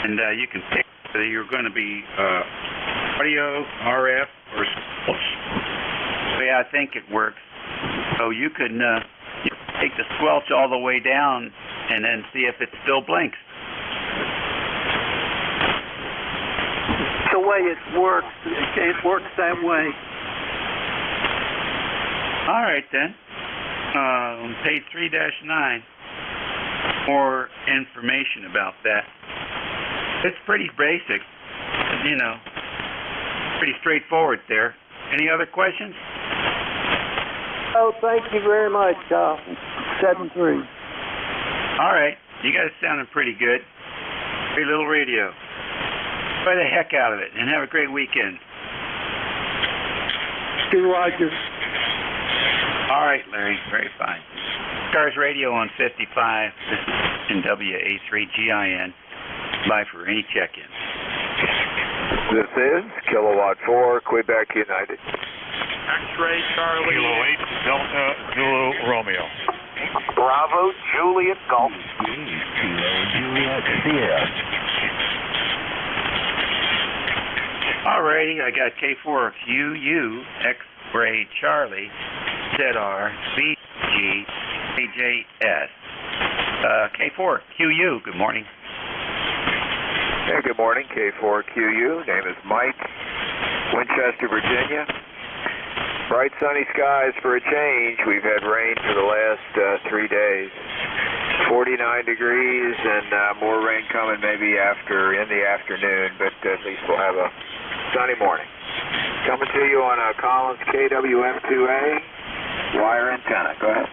and you can pick whether you're going to be audio, RF, or Squelch. The way I think it works. So you can take the Squelch all the way down and then see if it still blinks. The way it works that way. All right, then. On page 3-9, more information about that. It's pretty basic, pretty straightforward there. Any other questions? Oh, thank you very much, 7-3. All right. You guys sounding pretty good. Very little radio. Play the heck out of it and have a great weekend. Stu Rogers. All right, Larry. Very fine. Stars Radio on 55. This is NWA3GIN. Bye for any check-in. This is Kilowatt 4, Quebec United. X-Ray Charlie. Kilo 8, Delta Zulu Romeo. Bravo Juliet Golf. Kilo Juliet Sierra. Alrighty, I got K4 QU, X-Ray Charlie, ZR, BG, AJS. K4 QU, good morning. Hey, good morning, K4QU. Name is Mike, Winchester, Virginia. Bright sunny skies for a change. We've had rain for the last 3 days. 49 degrees and more rain coming maybe in the afternoon, but at least we'll have a sunny morning. Coming to you on a Collins KWM2A wire antenna. Go ahead.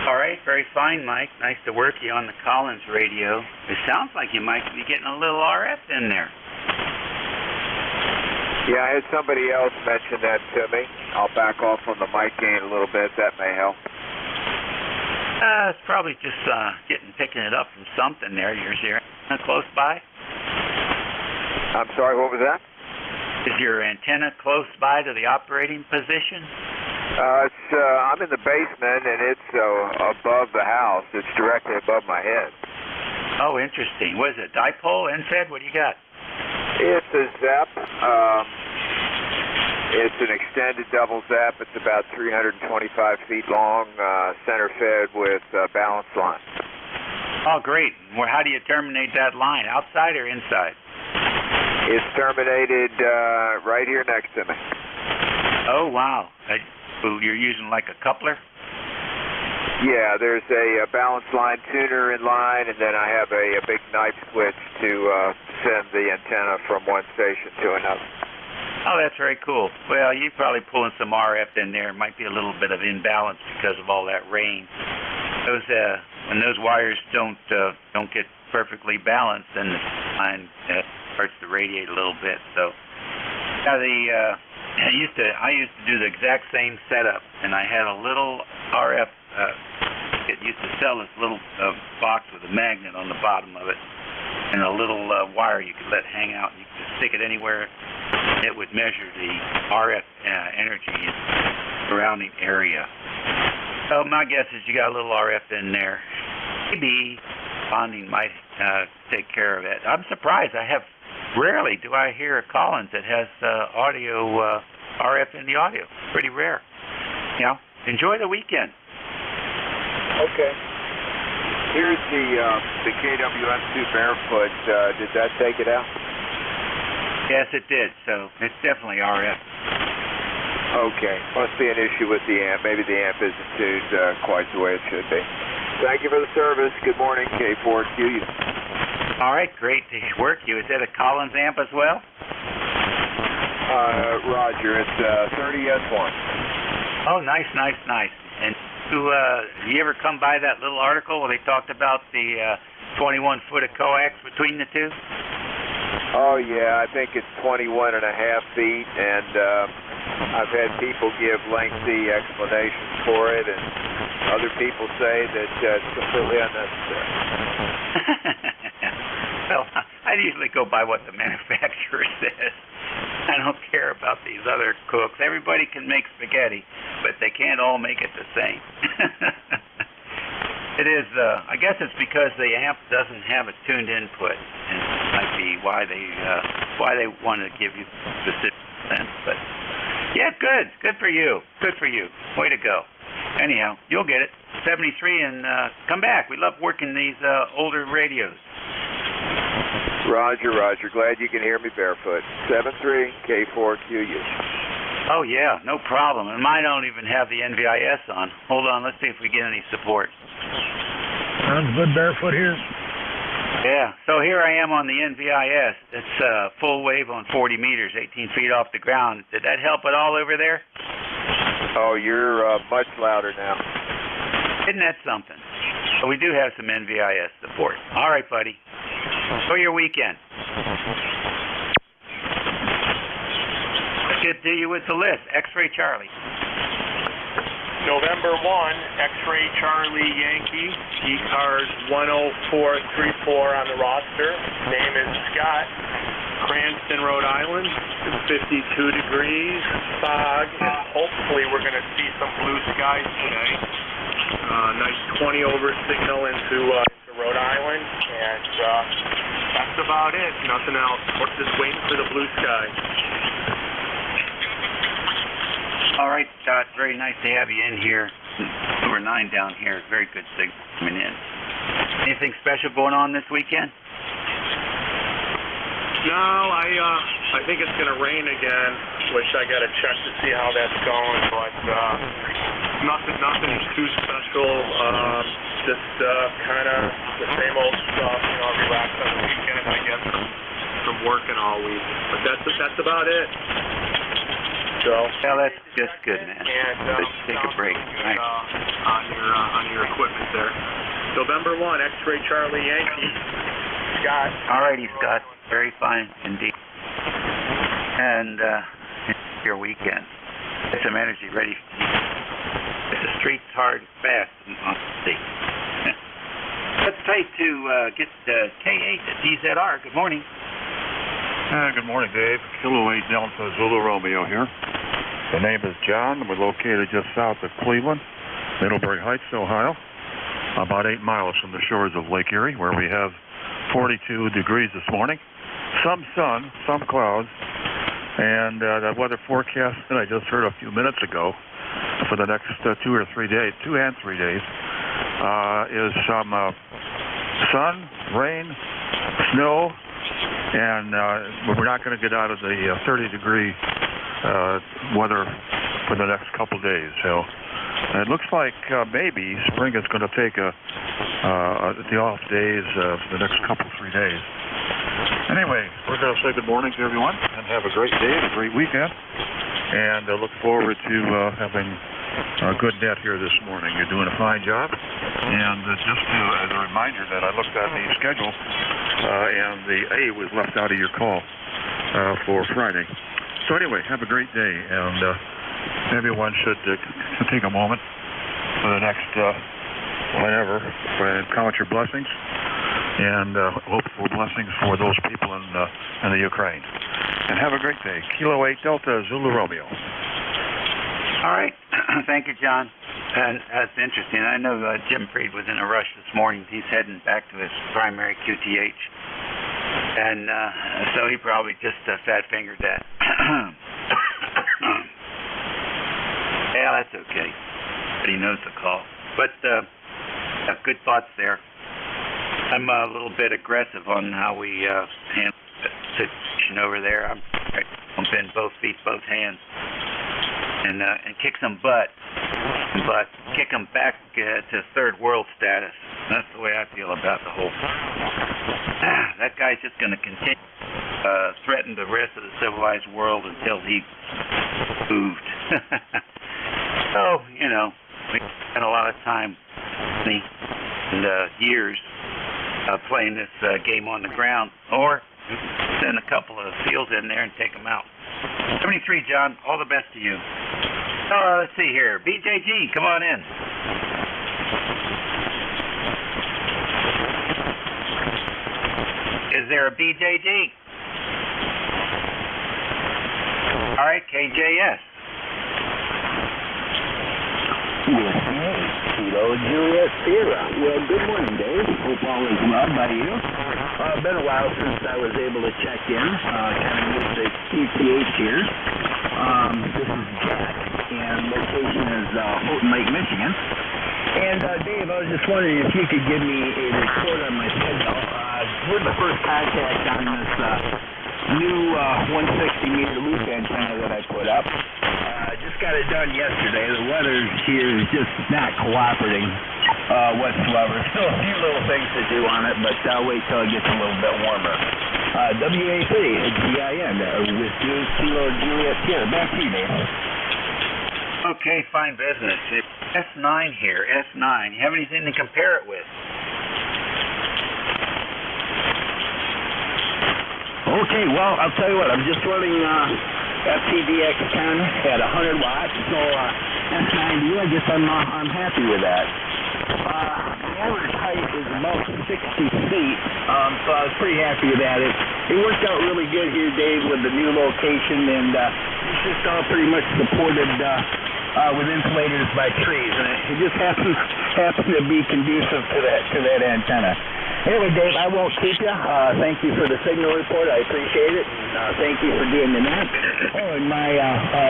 All right, very fine, Mike. Nice to work you on the Collins radio. It sounds like you might be getting a little RF in there. Yeah, I had somebody else mention that to me. I'll back off on the mic gain a little bit. That may help. It's probably just picking it up from something there. Is your antenna close by? I'm sorry, what was that? Is your antenna close by to the operating position? I'm in the basement, and it's above the house. It's directly above my head. Oh, interesting. What is it, dipole, NSAID? What do you got? It's a ZEP. It's an extended double ZEP. It's about 325 feet long, center fed with balance line. Oh, great. Well, how do you terminate that line, outside or inside? It's terminated right here next to me. Oh, wow. You're using like a coupler? Yeah, there's a balance line tuner in line, and then I have a big knife switch to send the antenna from one station to another. Oh, that's very cool. Well, you're probably pulling some RF in there. It might be a little bit of imbalance because of all that rain. When those wires don't get perfectly balanced, then the line starts to radiate a little bit. So, I used to do the exact same setup, and I had a little RF. It used to sell this little box with a magnet on the bottom of it, and a little wire you could let hang out. And you could stick it anywhere. It would measure the RF energy in the surrounding area. So my guess is you got a little RF in there. Maybe bonding might take care of it. I'm surprised. I have rarely do I hear a Collins that has audio, RF in the audio. Pretty rare. You know, enjoy the weekend. Okay. Here's the KWS2 Barefoot. Did that take it out? Yes, it did. So it's definitely RF. Okay. Must be an issue with the amp. Maybe the amp isn't tuned quite the way it should be. Thank you for the service. Good morning, K4QU. All right, great to work you. Is that a Collins amp as well? Roger. It's 30S1. Oh, nice. And you ever come by that little article where they talked about the 21 foot of coax between the two? Oh, yeah. I think it's 21.5 feet, and I've had people give lengthy explanations for it, and other people say that it's completely unnecessary. Well, I usually go by what the manufacturer says. I don't care about these other cooks. Everybody can make spaghetti, but they can't all make it the same. It is, I guess it's because the amp doesn't have a tuned input, and that might be why they want to give you specific sense. But yeah, good for you. Way to go. Anyhow, you'll get it. 73 and come back. We love working these older radios. Roger. Glad you can hear me barefoot. 73 K4QU. Oh, yeah, no problem. And mine don't even have the NVIS on. Hold on, let's see if we get any support. Sounds good barefoot here. Yeah, so here I am on the NVIS. It's full wave on 40 meters, 18 feet off the ground. Did that help at all over there? Oh, you're much louder now. Isn't that something? So we do have some NVIS support. All right, buddy. Enjoy your weekend. Let's get to you with the list. X-Ray Charlie. November 1, X-Ray Charlie Yankee. E-cars 10434 on the roster. Name is Scott. Cranston, Rhode Island. 52 degrees. Fog. Hopefully we're going to see some blue skies today. Nice 20 over signal into Rhode Island. And that's about it. Nothing else. We're just waiting for the blue sky. All right, Scott. Very nice to have you in here. Over 9 down here. Very good signal coming in. Anything special going on this weekend? No, I think it's going to rain again, which I got to check to see how that's going. But nothing too special. Just kind of the same old stuff. You know, relax on the weekend, I guess, from working all week. But that's about it. So, well, that's just good, man. And just take a break. Nice. On your equipment there. November 1, X-Ray Charlie Yankee. Scott. All righty, Scott. Very fine indeed. And your weekend. Get some energy ready. Get the streets hard, fast, and on the sea. Let's try to get K8 at DZR. Good morning. Good morning, Dave. Kilo 8 Delta Zulu Romeo here. The name is John. We're located just south of Cleveland, Middlebury Heights, Ohio, about 8 miles from the shores of Lake Erie, where we have 42 degrees this morning. Some sun, some clouds, and the weather forecast that I just heard a few minutes ago for the next 2 and 3 days, is some sun, rain, snow, and we're not going to get out of the 30-degree weather for the next couple days. So it looks like maybe spring is going to take the off days for the next couple, 3 days. Anyway, we're going to say good morning to everyone and have a great day and a great weekend. And look forward to having a good net here this morning. You're doing a fine job. And just as a reminder that I looked at the schedule, and the A was left out of your call for Friday. So anyway, have a great day, and everyone should take a moment for the next whenever and count your blessings, and hope for blessings for those people in the Ukraine. And have a great day. Kilo 8 Delta Zulu Romeo. All right. Thank you, John. And that's interesting. I know Jim Freed was in a rush this morning. He's heading back to his primary QTH. And so he probably just fat-fingered that. Yeah, that's okay. But he knows the call. But good thoughts there. I'm a little bit aggressive on how we handle the situation over there. I'm pumping both feet, both hands, and kick some butt, but kick them back to third world status. That's the way I feel about the whole thing. That guy's just going to continue threaten the rest of the civilized world until he moved. So, you know, we spent a lot of time and years playing this game on the ground, or send a couple of seals in there and take them out. 73, John, all the best to you. Let's see here. BJG, come on in. Is there a BJG? All right, KJS. Kilo Juliet Sierra. Well, good morning, Dave. Hope all is well by you. Been a while since I was able to check in. Kind of moved the QTH here. This is Jack, and location is Houghton Lake, Michigan. And Dave, I was just wondering if you could give me a report on my signal. We're the first contact on this new 160-meter loop antenna that I put up. Just got it done yesterday. The weather here is just not cooperating whatsoever. Still a few little things to do on it, but I'll wait till it gets a little bit warmer. WA3 at GIN with Kilo Juliet Sierra. Back to you, Dave. Okay, fine business. It's S9 here, S9. You have anything to compare it with? Okay, well, I'll tell you what. I'm just running FTDX10 at 100 watts, so S90, I guess I'm happy with that. The average height is about 60 feet, so I was pretty happy with that. It worked out really good here, Dave, with the new location, and it's just all pretty much supported with insulators by trees, and it just happened to be conducive to that antenna. Anyway, Dave, I won't keep you. Thank you for the signal report. I appreciate it. And thank you for doing the map. Oh, and my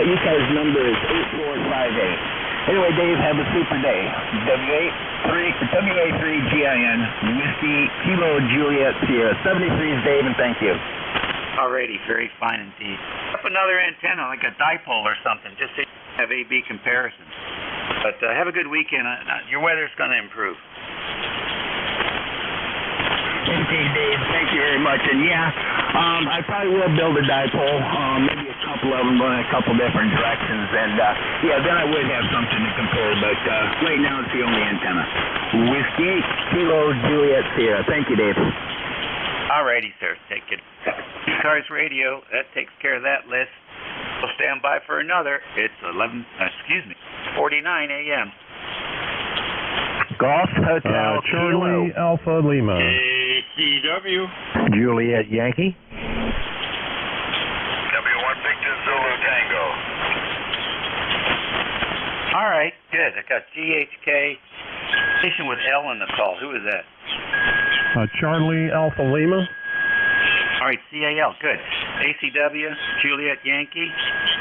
ECAR's number is 8458. Anyway, Dave, have a super day. WA3GIN, Whiskey, Kilo Juliet Sierra. 73's Dave, and thank you. Alrighty, very fine indeed. Up another antenna, like a dipole or something, just so you have A-B comparisons. But have a good weekend. Your weather's going to improve. Okay, Dave, thank you very much. And yeah, I probably will build a dipole, maybe a couple of them going a couple different directions. And yeah, then I would have something to compare. But right now, it's the only antenna. Whiskey, Kilo Juliet Sierra. Thank you, Dave. Alrighty, sir. Take it. Cars Radio, that takes care of that list. We'll stand by for another. It's 49 a.m. Golf Hotel Charlie Kilo. Alpha Lima. ACW. Juliet Yankee. W1 Victor Zulu Tango. All right, good. I got GHK. Station with L in the call. Who is that? Charlie Alpha Lima. All right, CAL. Good. ACW, Juliet Yankee,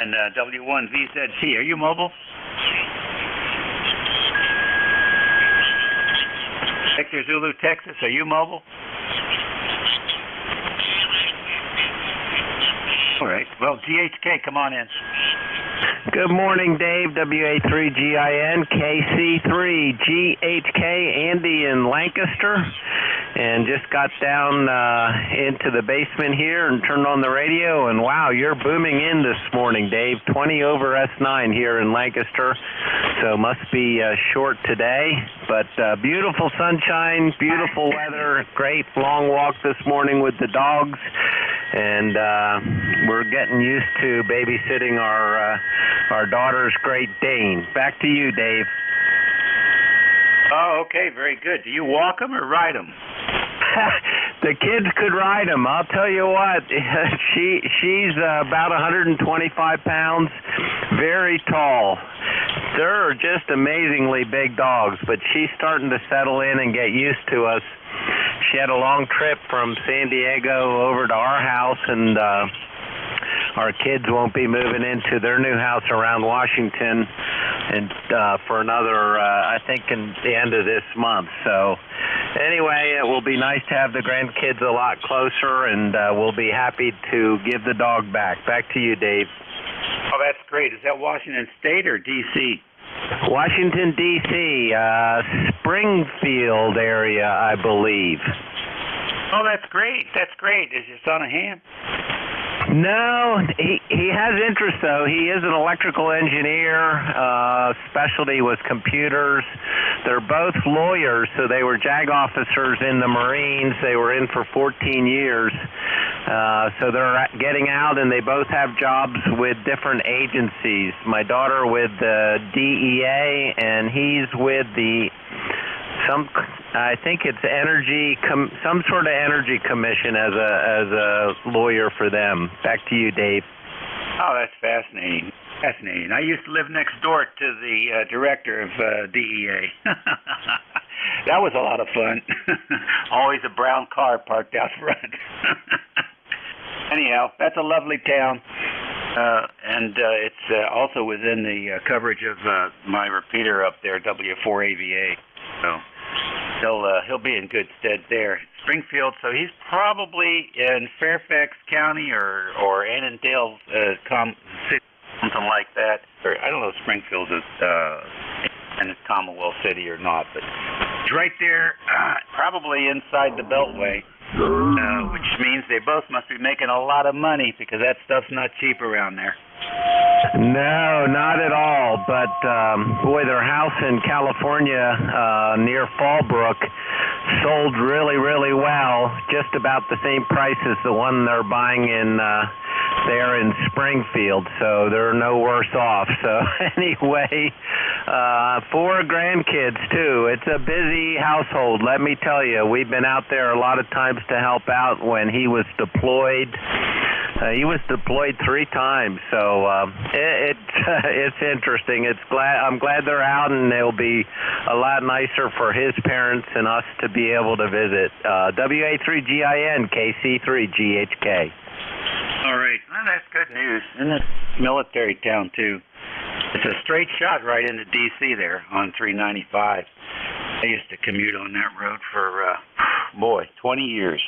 and W1 VZT. Are you mobile? Victor Zulu, Texas. Are you mobile? All right. Well, GHK, come on in. Good morning, Dave. WA3GIN, KC3, GHK, Andy in Lancaster. And just got down into the basement here and turned on the radio. And wow, you're booming in this morning, Dave. 20 over S9 here in Lancaster. So must be short today. But beautiful sunshine, beautiful weather. Great long walk this morning with the dogs. And we're getting used to babysitting our daughter's Great Dane. Back to you, Dave. Oh, okay, very good. Do you walk them or ride them? The kids could ride them. I'll tell you what, she's about 125 pounds, very tall. They're just amazingly big dogs, but she's starting to settle in and get used to us. She had a long trip from San Diego over to our house, and our kids won't be moving into their new house around Washington and for another, I think, in the end of this month. So anyway, it will be nice to have the grandkids a lot closer, and we'll be happy to give the dog back. Back to you, Dave. Oh, that's great. Is that Washington State or D.C.? Washington, D.C., Springfield area, I believe. Oh, that's great. That's great. Is your son a ham? No, he has interest, though. He is an electrical engineer. Specialty was computers. They're both lawyers, so they were JAG officers in the Marines. They were in for 14 years. So they're getting out, and they both have jobs with different agencies. My daughter with the DEA, and he's with the I think it's some sort of energy commission as a lawyer for them. Back to you, Dave. Oh, that's fascinating. Fascinating. I used to live next door to the director of DEA. That was a lot of fun. Always a brown car parked out front. Anyhow, that's a lovely town. And it's also within the coverage of my repeater up there, W4AVA. So he'll be in good stead there. Springfield, so he's probably in Fairfax County or Annandale, City, something like that. Or I don't know if Springfield is in Commonwealth City or not, but he's right there, probably inside the Beltway, which means they both must be making a lot of money because that stuff's not cheap around there. No, not at all. But boy, their house in California near Fallbrook sold really, really well. Just about the same price as the one they're buying in there in Springfield. So they're no worse off. So anyway, 4 grandkids too. It's a busy household. Let me tell you, we've been out there a lot of times to help out when he was deployed. He was deployed 3 times, so it's interesting. I'm glad they're out, and it'll be a lot nicer for his parents and us to be able to visit. WA3GIN, KC3GHK. All right, well, that's good news. And it's military town too. It's a straight shot right into D.C. there on 395. I used to commute on that road for 20 years.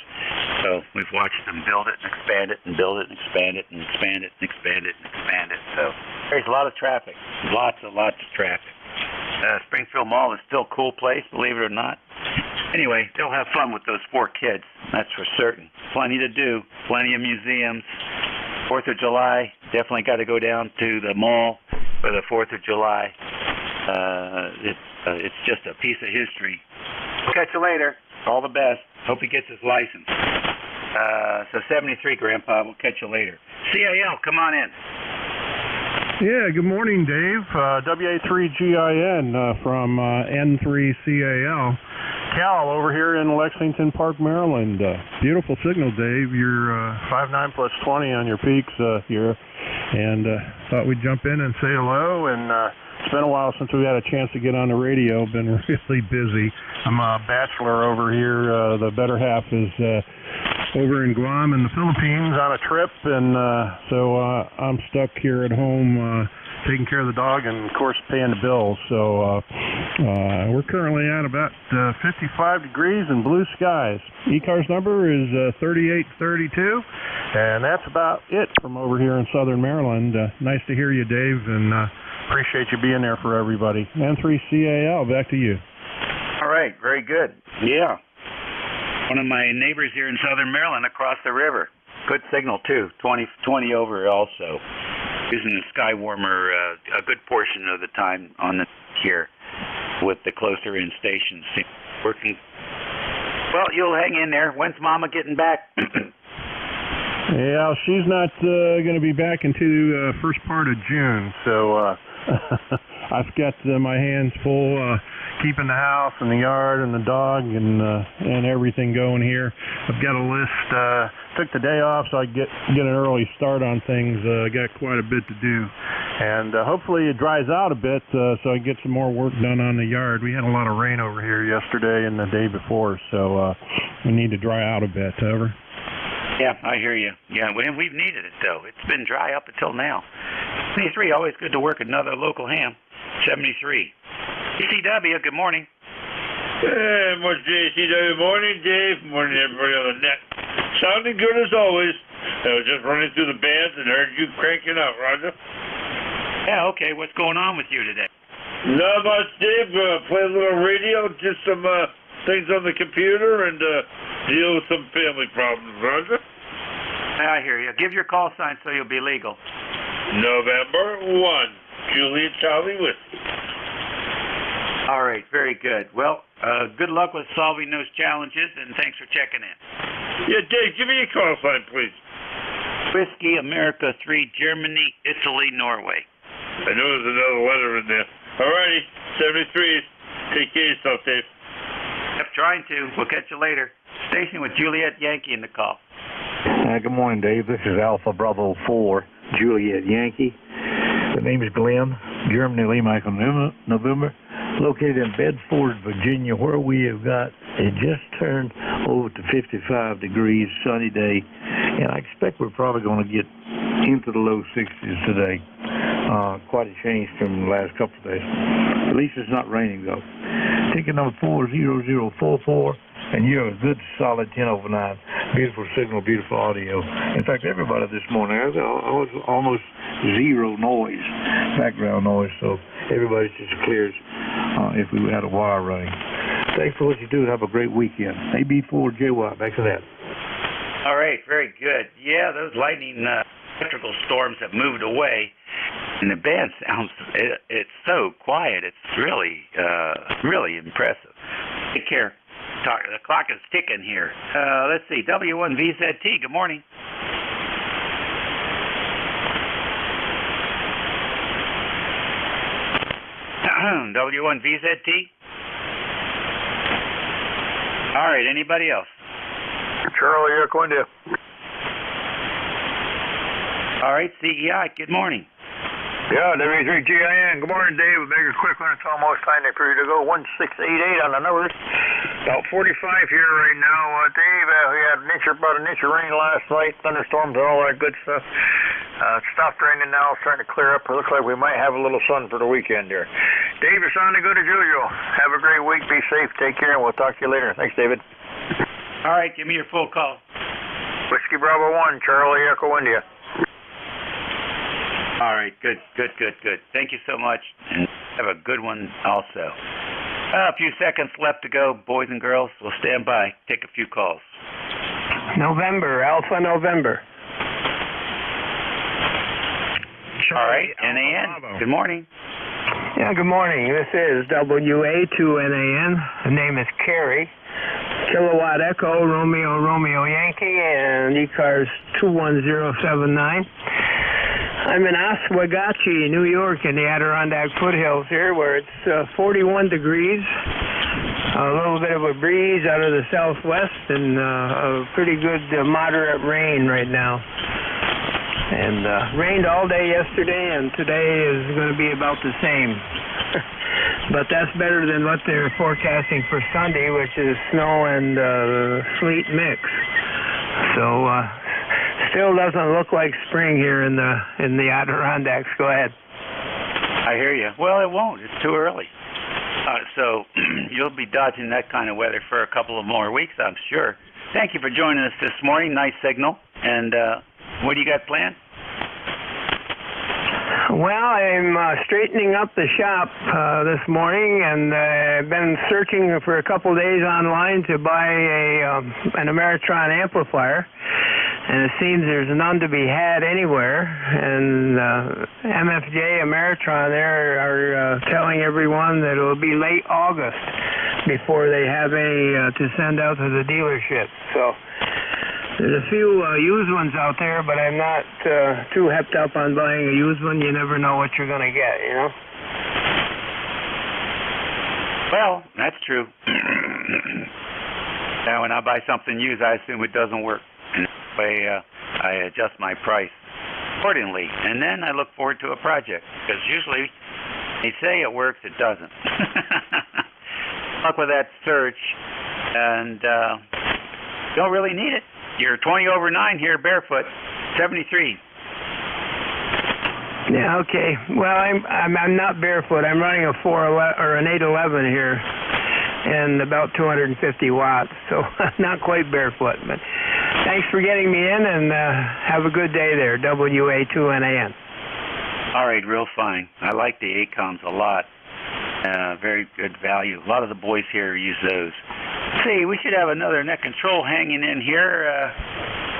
So we've watched them build it and expand it and build it and expand it and expand it and expand it and expand it. So there's a lot of traffic, lots of traffic. Springfield Mall is still a cool place, believe it or not. Anyway, they'll have fun with those 4 kids, that's for certain. Plenty to do, plenty of museums. 4th of July, definitely got to go down to the mall for the 4th of July. It's just a piece of history. Catch you later. All the best. Hope he gets his license. So 73, Grandpa. We'll catch you later. CAL, come on in. Yeah, good morning, Dave. WA3GIN from N3CAL. Cal over here in Lexington Park, Maryland. Beautiful signal, Dave. You're 5.9 plus 20 on your peaks here. And thought we'd jump in and say hello. And it's been a while since we had a chance to get on the radio. Been really busy. I'm a bachelor over here. The better half is over in Guam in the Philippines on a trip, and so I'm stuck here at home taking care of the dog and, of course, paying the bills. So we're currently at about 55 degrees and blue skies. ECAR's number is 3832, and that's about it from over here in southern Maryland. Nice to hear you, Dave, and appreciate you being there for everybody. N3CAL, back to you. All right, very good. Yeah. One of my neighbors here in southern Maryland across the river. Good signal, too. 20 over also. Using the sky warmer a good portion of the time on the here with the closer in stations. Working. Well, you'll hang in there. When's Mama getting back? Yeah, she's not going to be back until first part of June, so I've got my hands full keeping the house and the yard and the dog and everything going here. I've got a list. Took the day off so I get an early start on things. Got quite a bit to do, and hopefully it dries out a bit so I get some more work done on the yard. We had a lot of rain over here yesterday and the day before, so We need to dry out a bit. Over. Yeah, I hear you. Yeah, we've needed it, though. It's been dry up until now. 73, always good to work another local ham. 73. ECW, good morning. Hey, much JCW. Morning, Dave. Morning, everybody on the net. Sounding good as always. I was just running through the bands and heard you cranking out, Roger. Yeah, okay. What's going on with you today? Not much, Dave. Play a little radio, just some things on the computer, and deal with some family problems, Roger. I hear you. Give your call sign so you'll be legal. November 1, Juliet Charlie Whiskey. All right, very good. Well, good luck with solving those challenges, and thanks for checking in. Yeah, Dave, give me your call sign, please. Whiskey, America 3, Germany, Italy, Norway. I know there's another letter in there. All righty, 73. Take care of yourself, Dave. Yep, trying to. We'll catch you later. Station with Juliet Yankee in the call. Good morning, Dave. This is Alpha Bravo 4, Juliet Yankee. The name is Glenn, Germany, Lima, November. Located in Bedford, Virginia, where we have got, it just turned over to 55 degrees, sunny day, and I expect we're probably going to get into the low 60s today. Quite a change from the last couple of days. At least it's not raining, though. Ticket number 40044, and you're a good, solid 10 over 9. Beautiful signal, beautiful audio. In fact, everybody this morning, I was almost zero noise, background noise, so everybody's just clear if we had a wire running. Thanks for what you do. Have a great weekend. AB4JY, back to that. All right, very good. Yeah, those lightning electrical storms have moved away, and the band sounds, it's so quiet. It's really, really impressive. Take care. The clock is ticking here. Let's see, W1VZT, good morning. W1VZT. All right, anybody else? Charlie, Echo India. All right, CEI, good morning. Yeah, W3GIN. Good morning, Dave. We'll make it quick when it's almost time for you to go. 1688 on the numbers. About 45 here right now. Dave, we had about an inch of rain last night, thunderstorms and all that good stuff. It stopped raining now. It's starting to clear up. It looks like we might have a little sun for the weekend here. Dave, it's on to go to Julio. Have a great week. Be safe. Take care, and we'll talk to you later. Thanks, David. All right, give me your full call. Whiskey Bravo 1, Charlie Echo India. All right, good. Thank you so much, and have a good one also. A few seconds left to go, boys and girls. We'll stand by, take a few calls. November, Alpha November. All right, NAN, good morning. Yeah, good morning. This is WA2NAN. The name is Carrie. Kilowatt Echo, Romeo Yankee, and ECAR's 21079. I'm in Oswegatchie, New York, in the Adirondack foothills here, where it's 41 degrees, a little bit of a breeze out of the southwest, and a pretty good moderate rain right now. And rained all day yesterday, and today is going to be about the same. But that's better than what they're forecasting for Sunday, which is snow and sleet mix. So still doesn't look like spring here in the Adirondacks. Go ahead. I hear you. Well, it won't. It's too early. So you'll be dodging that kind of weather for a couple of more weeks, I'm sure. Thank you for joining us this morning. Nice signal. And what do you got planned? Well, I'm straightening up the shop this morning, and I've been searching for a couple days online to buy an Ameritron amplifier, and it seems there's none to be had anywhere. And MFJ Ameritron there are telling everyone that it will be late August before they have any to send out to the dealership. So there's a few used ones out there, but I'm not too hepped up on buying a used one. You never know what you're going to get, you know? Well, that's true. Now, when I buy something used, I assume it doesn't work. And that way, I adjust my price accordingly. And then I look forward to a project, because usually they say it works, it doesn't. Luck with that search. And Don't really need it. You're 20 over 9 here, barefoot. 73. Yeah, okay. Well, I'm not barefoot. I'm running a 411 or an 811 here, and about 250 watts. So not quite barefoot, but thanks for getting me in, and have a good day there. WA2NAN. All right, real fine. I like the ACOMs a lot. Very good value. A lot of the boys here use those. See, we should have another net control hanging in here.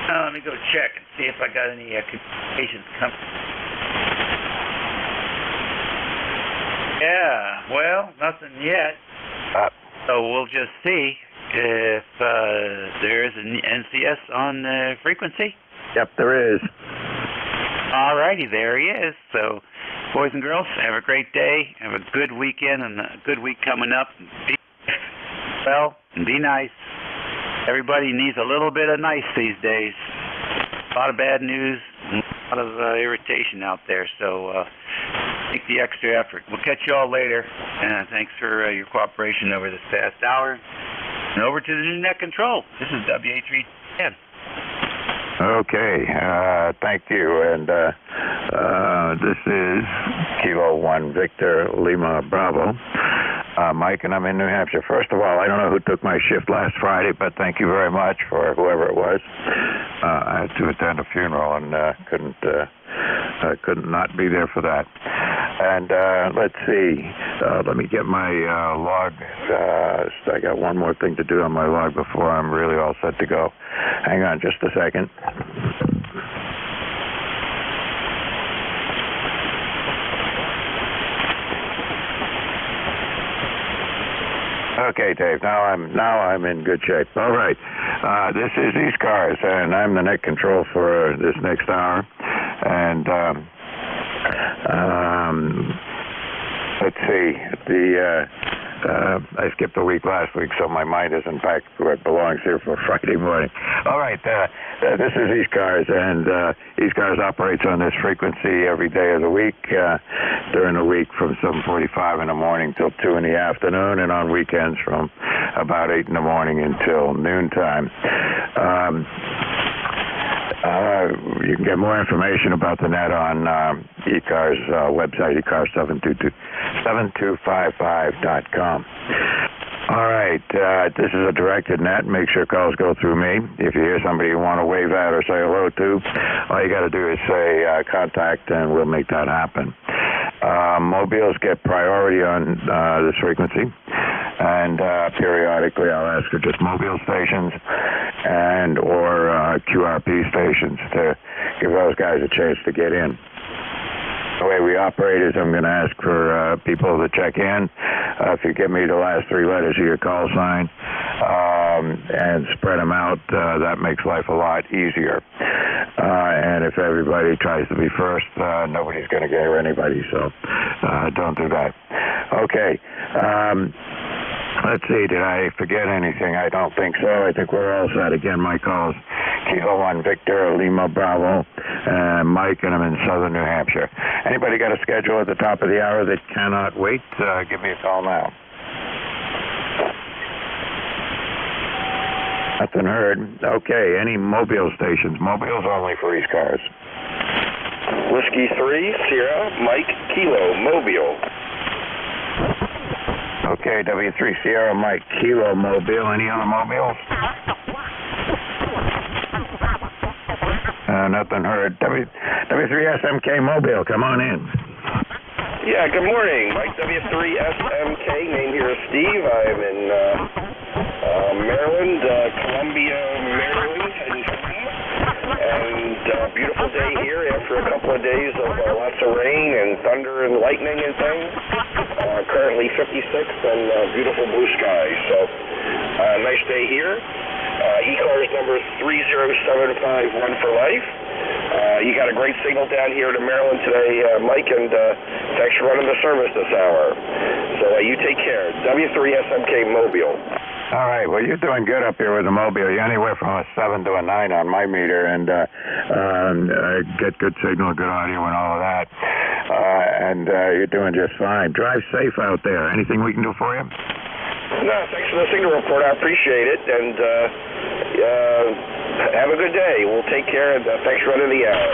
Let me go check and see if I got any communications coming. Yeah, well, nothing yet. So we'll just see if there is an NCS on the frequency. Yep, there is. All righty, there he is. So, boys and girls, have a great day. Have a good weekend and a good week coming up. Be well and be nice. Everybody needs a little bit of nice these days. A lot of bad news and a lot of irritation out there. So, make the extra effort. We'll catch you all later. And thanks for your cooperation over this past hour. And over to the new net control. This is WA310. Okay, thank you. And this is Kilo 1 Victor Lima Bravo. Mike, and I'm in New Hampshire. First of all, I don't know who took my shift last Friday, but thank you very much for whoever it was. I had to attend a funeral and couldn't not be there for that. And let's see. Let me get my log. I got one more thing to do on my log before I'm really all set to go. Hang on just a second. Okay, Dave. Now I'm in good shape. All right. This is East Cars, and I'm the net control for this next hour. And let's see. I skipped a week last week, so my mind isn't back where it belongs here for Friday morning. All right, this is East Cars, and East Cars operates on this frequency every day of the week, during the week from 7:45 in the morning till 2 in the afternoon, and on weekends from about 8 in the morning until noontime. You can get more information about the net on eCars website, eCars7255.com. All right, this is a directed net. Make sure calls go through me. If you hear somebody you want to wave at or say hello to, all you got to do is say contact, and we'll make that happen. Mobiles get priority on this frequency, and periodically I'll ask for just mobile stations and or QRP stations to give those guys a chance to get in. The way we operate is I'm going to ask for people to check in. If you give me the last 3 letters of your call sign and spread them out, that makes life a lot easier. And if everybody tries to be first, nobody's going to get anybody, so don't do that. Okay. Let's see, did I forget anything? I don't think so. I think we're all set. Again, my call's Kilo 1 Victor Lima Bravo, Mike, and I'm in southern New Hampshire. Anybody got a schedule at the top of the hour that cannot wait? Give me a call now. Nothing heard. Okay, any mobile stations? Mobiles only for East Cars. Whiskey 3, Sierra, Mike, Kilo, Mobile. Okay, W3 Sierra Mike Kilo Mobile. Any other mobiles? Nothing heard. W3 SMK Mobile, come on in. Yeah, good morning. Mike W3 SMK, name here is Steve. I'm in Maryland, Columbia, Maryland, and beautiful day here after a couple of days of lots of rain and thunder and lightning and things. Currently 56 and beautiful blue skies. So, nice day here. eCars number 30751 for life. You got a great signal down here to Maryland today, Mike, and thanks for running the service this hour. So you take care. W3 SMK Mobile. All right, well, you're doing good up here with the mobile. You're anywhere from a 7 to a 9 on my meter, and get good signal, good audio, and all of that. And you're doing just fine. Drive safe out there. Anything we can do for you? No, thanks for the signal report. I appreciate it. And Have a good day. We'll take care, and thanks for running the hour.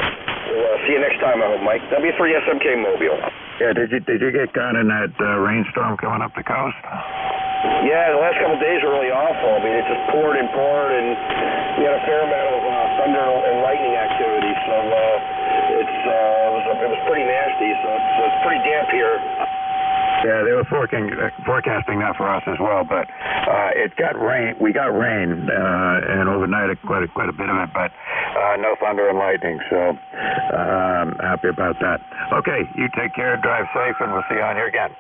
We'll see you next time, I hope, Mike. W3SMK Mobile. Yeah, did you get caught in that rainstorm coming up the coast? Yeah, the last couple of days were really awful. I mean, it just poured and poured, and we had a fair amount of thunder and lightning activity. So it was pretty nasty. So it's pretty damp here. Yeah, they were forecasting that for us as well, but it got rain. We got rain, and overnight quite a bit of it, but no thunder and lightning. So I'm happy about that. Okay, you take care, drive safe, and we'll see you on here again.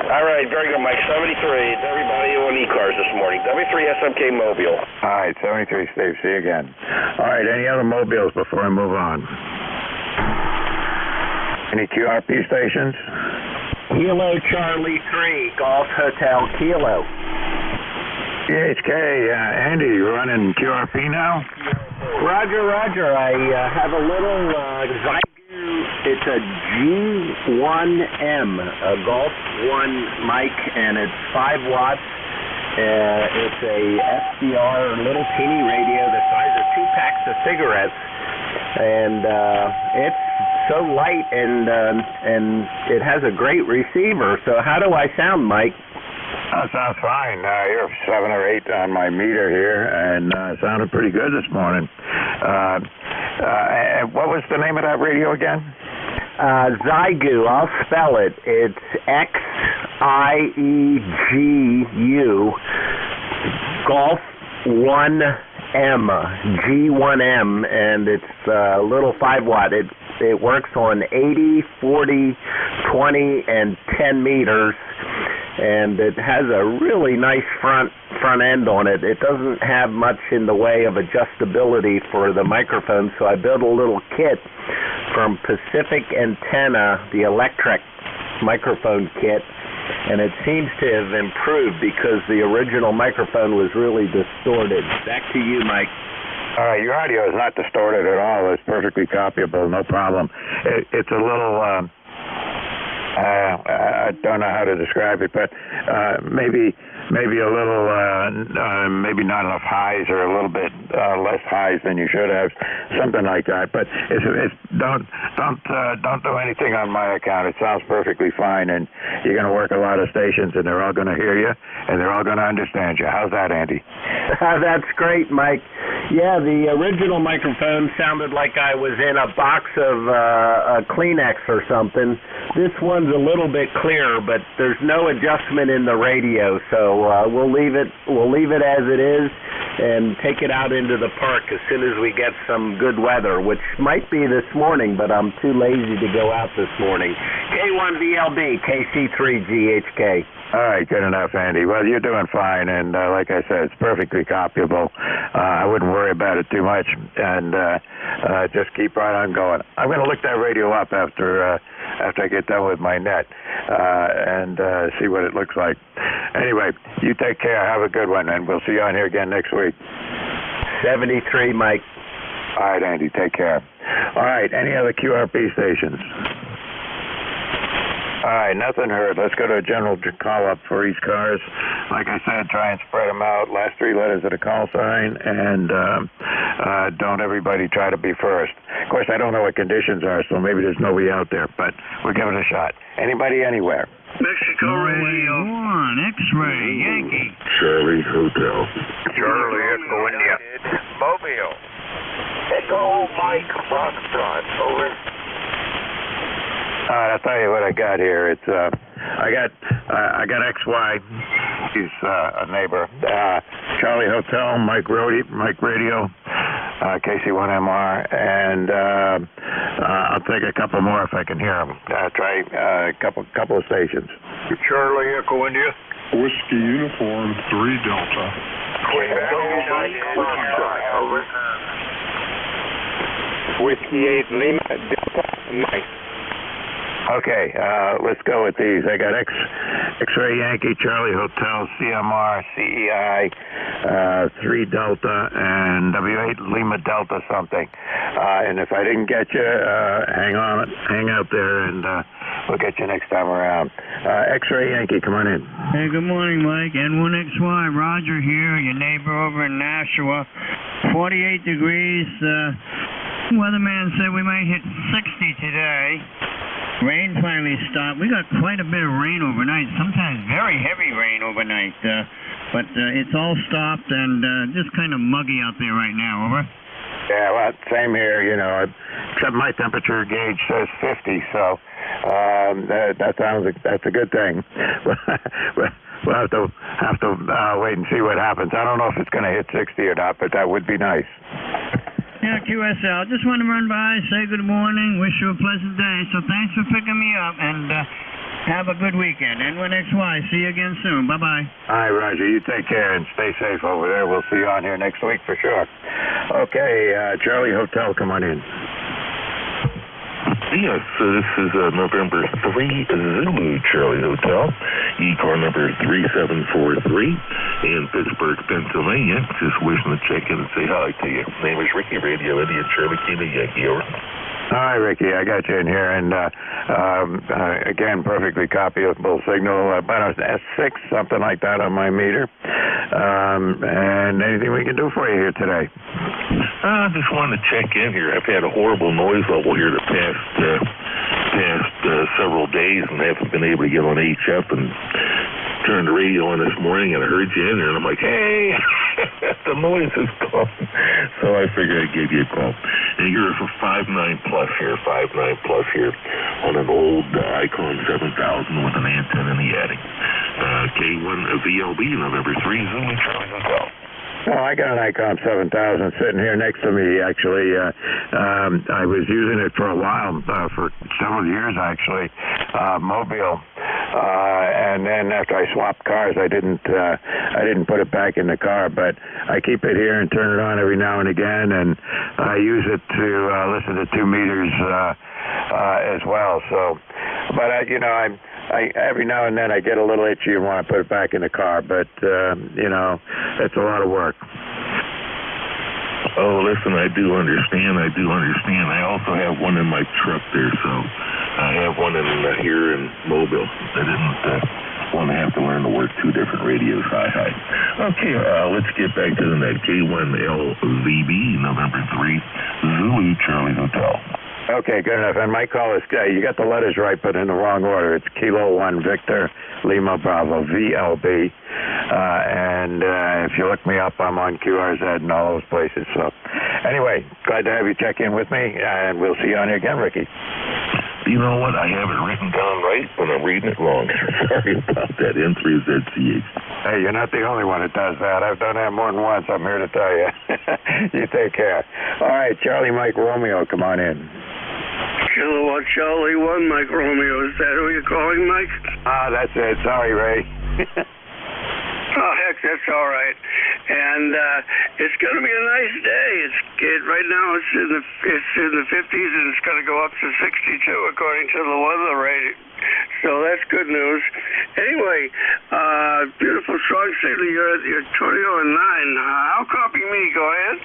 All right, very good, Mike. 73 to everybody on e-cars this morning. W3SMK Mobile. All right, 73, Steve. See you again. All right, any other mobiles before I move on? Any QRP stations? Kilo Charlie 3, Golf Hotel Kilo. CHK, Andy, you running QRP now? Roger. I have a little Zygu. It's a G1M, a Golf 1 mic, and it's 5 watts. It's a SDR little teeny radio the size of 2 packs of cigarettes, and it's so light and it has a great receiver. So how do I sound, Mike? That sounds fine. You're 7 or 8 on my meter here, and sounded pretty good this morning. What was the name of that radio again? Zygu. I'll spell it. It's XIEGU. Golf 1M. G1M, and it's a little 5 watt. It works on 80, 40, 20, and 10 meters, and it has a really nice front end on it. It doesn't have much in the way of adjustability for the microphone, so I built a little kit from Pacific Antenna, the electric microphone kit, and it seems to have improved because the original microphone was really distorted. Back to you, Mike. All right, your audio is not distorted at all. It's perfectly copyable, no problem. It's a little, I don't know how to describe it, but maybe a little, maybe not enough highs or a little bit less highs than you should have, something like that. But don't do anything on my account. It sounds perfectly fine, and you're going to work a lot of stations, and they're all going to hear you, and they're all going to understand you. How's that, Andy? That's great, Mike. Yeah, the original microphone sounded like I was in a box of Kleenex or something. This one's a little bit clearer, but there's no adjustment in the radio, so we'll leave it as it is and take it out into the park as soon as we get some good weather, which might be this morning, but I'm too lazy to go out this morning. K1VLB, KC3GHK. All right, good enough, Andy. Well, you're doing fine, and like I said, it's perfectly copyable. I wouldn't worry about it too much, and just keep right on going. I'm going to look that radio up after I get done with my net and see what it looks like. Anyway, you take care. Have a good one, and we'll see you on here again next week. 73, Mike. All right, Andy, take care. All right, any other QRP stations? All right, nothing heard. Let's go to a general call-up for each cars. Like I said, try and spread them out. Last 3 letters of the call sign, and don't everybody try to be first. Of course, I don't know what conditions are, so maybe there's nobody out there, but we'll give it a shot. Anybody, anywhere. Mexico Radio 1, X-Ray, Yankee. Charlie Hotel. Charlie Echo India. Mobile. Echo Mike Foxtrot, over. I'll tell you what I got here. It's I got XY. He's a neighbor. Charlie Hotel, Mike Radio, KC1MR, and I'll take a couple more if I can hear them. Try a couple of stations. Charlie Echo India. Whiskey Uniform 3 Delta. Over. Whiskey 8 Lima Delta Mike. Okay, let's go with these. I got X-Ray Yankee, Charlie Hotel, CMR, CEI, 3 Delta, and W8 Lima Delta something. And if I didn't get you, hang out there, and we'll get you next time around. X-Ray Yankee, come on in. Hey, good morning, Mike. N1XY, Roger here, your neighbor over in Nashua. 48 degrees. Weatherman said we might hit 60 today. Rain finally stopped. We got quite a bit of rain overnight, sometimes very heavy rain overnight. But it's all stopped and just kind of muggy out there right now, over. Yeah, well, same here, you know, except my temperature gauge says 50, so that's a good thing. We'll have to wait and see what happens. I don't know if it's going to hit 60 or not, but that would be nice. Yeah, QSL, just want to run by, say good morning, wish you a pleasant day. So thanks for picking me up, and have a good weekend. NY, see you again soon. Bye-bye. All right, Roger, you take care and stay safe over there. We'll see you on here next week for sure. Okay, Charlie Hotel, come on in. Yes, this is November 3 Zulu Charlie Hotel, E-car number 3743 in Pittsburgh, Pennsylvania. Just wishing to check in and say hi to you. Name is Ricky, Radio Indian Charlie Kilo Yankee, over. Hi, Ricky. I got you in here, and again, perfectly copyable signal, about a S6, something like that on my meter. And anything we can do for you here today? I just wanted to check in here. I've had a horrible noise level here the past several days, and haven't been able to get on HF and turn the radio on this morning, and I heard you in there, and I'm like, hey, the noise is gone. So I figured I'd give you a call. And you're for 59 plus here on an old Icon 7000 with an antenna in the attic. K1 VLB, November 3, Zulu Charlie Hotel. Well, I got an Icon 7000 sitting here next to me, actually. I was using it for a while, for several years, actually, mobile. And then after I swapped cars, I didn't put it back in the car, but I keep it here and turn it on every now and again, and I use it to listen to 2 meters as well. So, but I every now and then I get a little itchy and want to put it back in the car, but it's a lot of work. Oh, listen, I do understand. I also have one in my truck there, so I have one in here in Mobile. I didn't want to have to learn to work 2 different radios. Hi. Okay, let's get back to the net. K1LVB, November 3, Zulu Charlie Hotel. Okay, good enough. And my call is, you got the letters right, but in the wrong order. It's Kilo 1 Victor Lima Bravo VLB. And if you look me up, I'm on QRZ and all those places. So anyway, glad to have you check in with me, and we'll see you on here again, Ricky. You know what? I have it written down right, but I'm reading it wrong. Sorry about that. N3ZCH. Hey, you're not the only one that does that. I've done that more than once, I'm here to tell you. You take care. All right, Charlie Mike Romeo, come on in. Kilowatt Charlie 1, Mike Romeo. Is that who you're calling, Mike? That's it. Sorry, Ray. Oh, heck, that's all right. And it's going to be a nice day. Right now it's in the 50s, and it's going to go up to 62 according to the weather rating. So that's good news. Anyway, beautiful strong signal. You're 20 on 9. How copy me? Go ahead.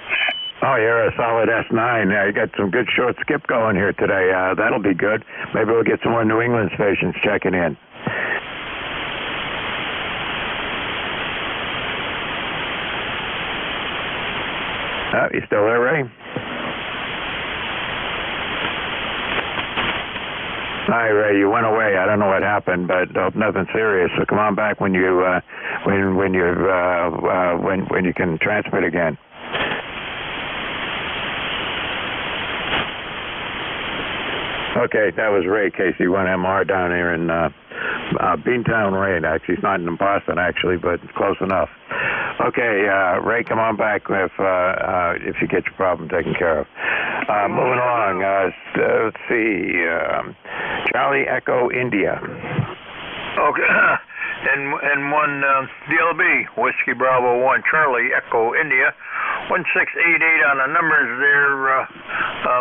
Oh, you're a solid S9. You got some good short skip going here today. That'll be good. Maybe we'll get some more New England stations checking in. You still there, Ray? Hi, Ray. You went away. I don't know what happened, but nothing serious. So come on back when you can transmit again. Okay, that was Ray, KC1MR down here in Beantown, Ray. Actually, it's not in Boston, actually, but it's close enough. Okay, Ray, come on back if you get your problem taken care of. Moving along, let's see. Charlie Echo India. Okay, and 1 DLB, Whiskey Bravo 1, Charlie Echo India. 1688 on the numbers there,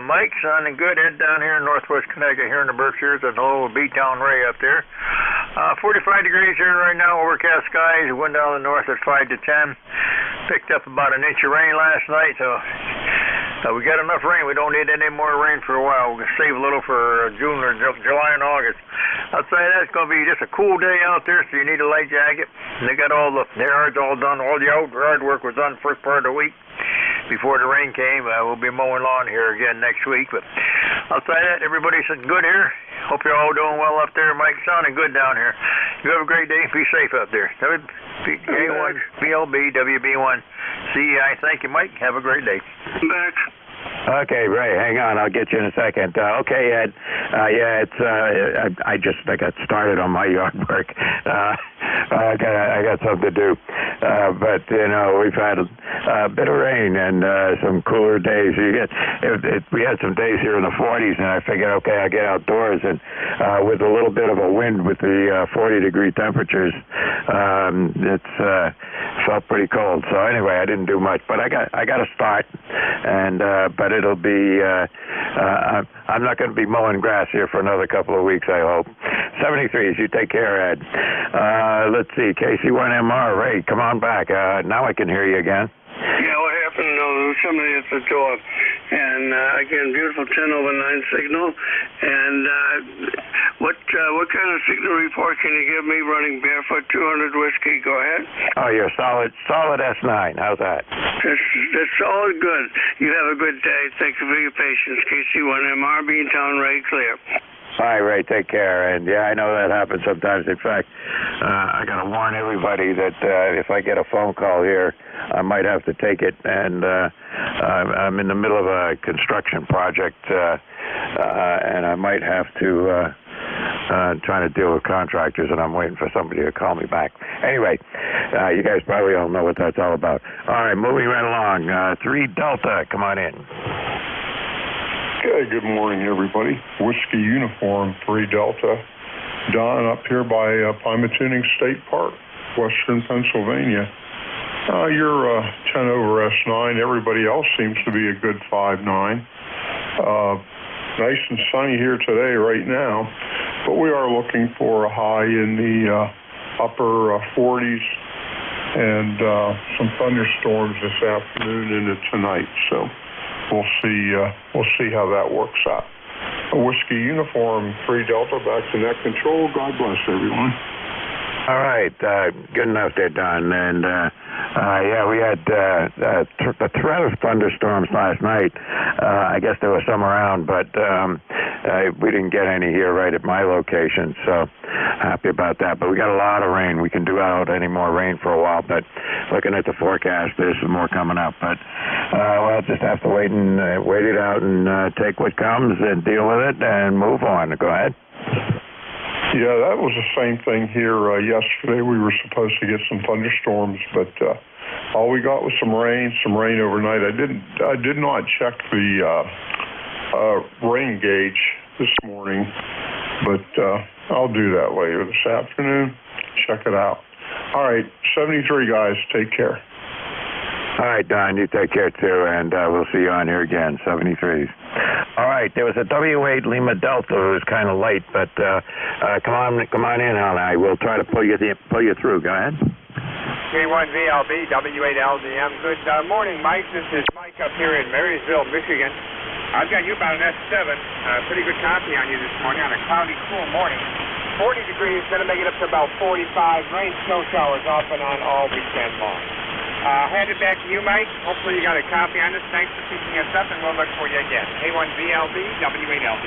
Mike. Sounding good. Head down here in northwest Connecticut, here in the Berkshires, and hello, B-Town Ray up there. 45 degrees here right now, overcast skies. Wind down the north at 5 to 10. Picked up about an inch of rain last night, so we got enough rain. We don't need any more rain for a while. We're going to save a little for June or July and August. Outside of that, it's going to be just a cool day out there, so you need a light jacket. And they got all the yards all done. All the yard work was done first part of the week. before the rain came. We'll be mowing lawn here again next week. But outside that, everybody's good here. Hope you're all doing well up there. Mike, sounding good down here. You have a great day. Be safe up there. A1 BLB WB1 CEI. Thank you, Mike. Have a great day. Back. Okay, Ray, hang on. I'll get you in a second. Okay, Ed. Yeah, it's. I got started on my yard work. I got something to do. But you know, we've had a bit of rain and some cooler days. We had some days here in the 40s, and I figured, okay, I'll get outdoors, and with a little bit of a wind with the 40-degree temperatures, it's felt pretty cold. So anyway, I didn't do much, but I got a start, and but it'll be. I'm not going to be mowing grass here for another couple of weeks, I hope. 73s, you take care, Ed. Let's see, KC1MR, Ray, come on back. Now I can hear you again. Yeah, what happened? There was somebody at the door. And again, beautiful 10/9 signal. And what kind of signal report can you give me running barefoot 200 whiskey? Go ahead. Oh, you're solid S9. How's that? That's all good. You have a good day. Thank you for your patience. KC1MR, Beantown, Ray, clear. All right, Ray, take care. And yeah, I know that happens sometimes. In fact, I got to warn everybody that if I get a phone call here, I might have to take it. And I'm in the middle of a construction project, and I might have to try to deal with contractors, and I'm waiting for somebody to call me back. Anyway, you guys probably all know what that's all about. All right, moving right along. 3 Delta, come on in. Okay, good morning, everybody. Whiskey Uniform 3 Delta. Don up here by Pymatuning State Park, western Pennsylvania. You're 10 over S9. Everybody else seems to be a good 5.9. Nice and sunny here today right now, but we are looking for a high in the upper 40s and some thunderstorms this afternoon into tonight. So we'll see how that works out. A Whiskey Uniform 3 Delta, back to net control. God bless everyone. All right, good enough there, Don. And yeah, we had the threat of thunderstorms last night. I guess there was some around, but we didn't get any here right at my location, so happy about that. But we got a lot of rain. We can do out any more rain for a while, but looking at the forecast, there's some more coming up. But we'll just have to wait it out and take what comes and deal with it and move on. Go ahead. Yeah, that was the same thing here yesterday. We were supposed to get some thunderstorms, but all we got was some rain overnight. I did not check the rain gauge this morning, but I'll do that later this afternoon. Check it out. All right, 73 guys, take care. All right, Don, you take care too, and we'll see you on here again, 73s. All right, there was a W8 Lima Delta who was kind of late, but come on in, and I will try to pull you through. Go ahead. K1VLB, W8LDM. Good morning, Mike. This is Mike up here in Marysville, Michigan. I've got you about an S7. Pretty good copy on you this morning on a cloudy, cool morning. 40 degrees, going to make it up to about 45. Rain, snow showers off and on all weekend long. Hand it back to you, Mike. Hopefully you got a copy on this. Thanks for picking us up, and we'll look for you again. A1VLB, W8LB.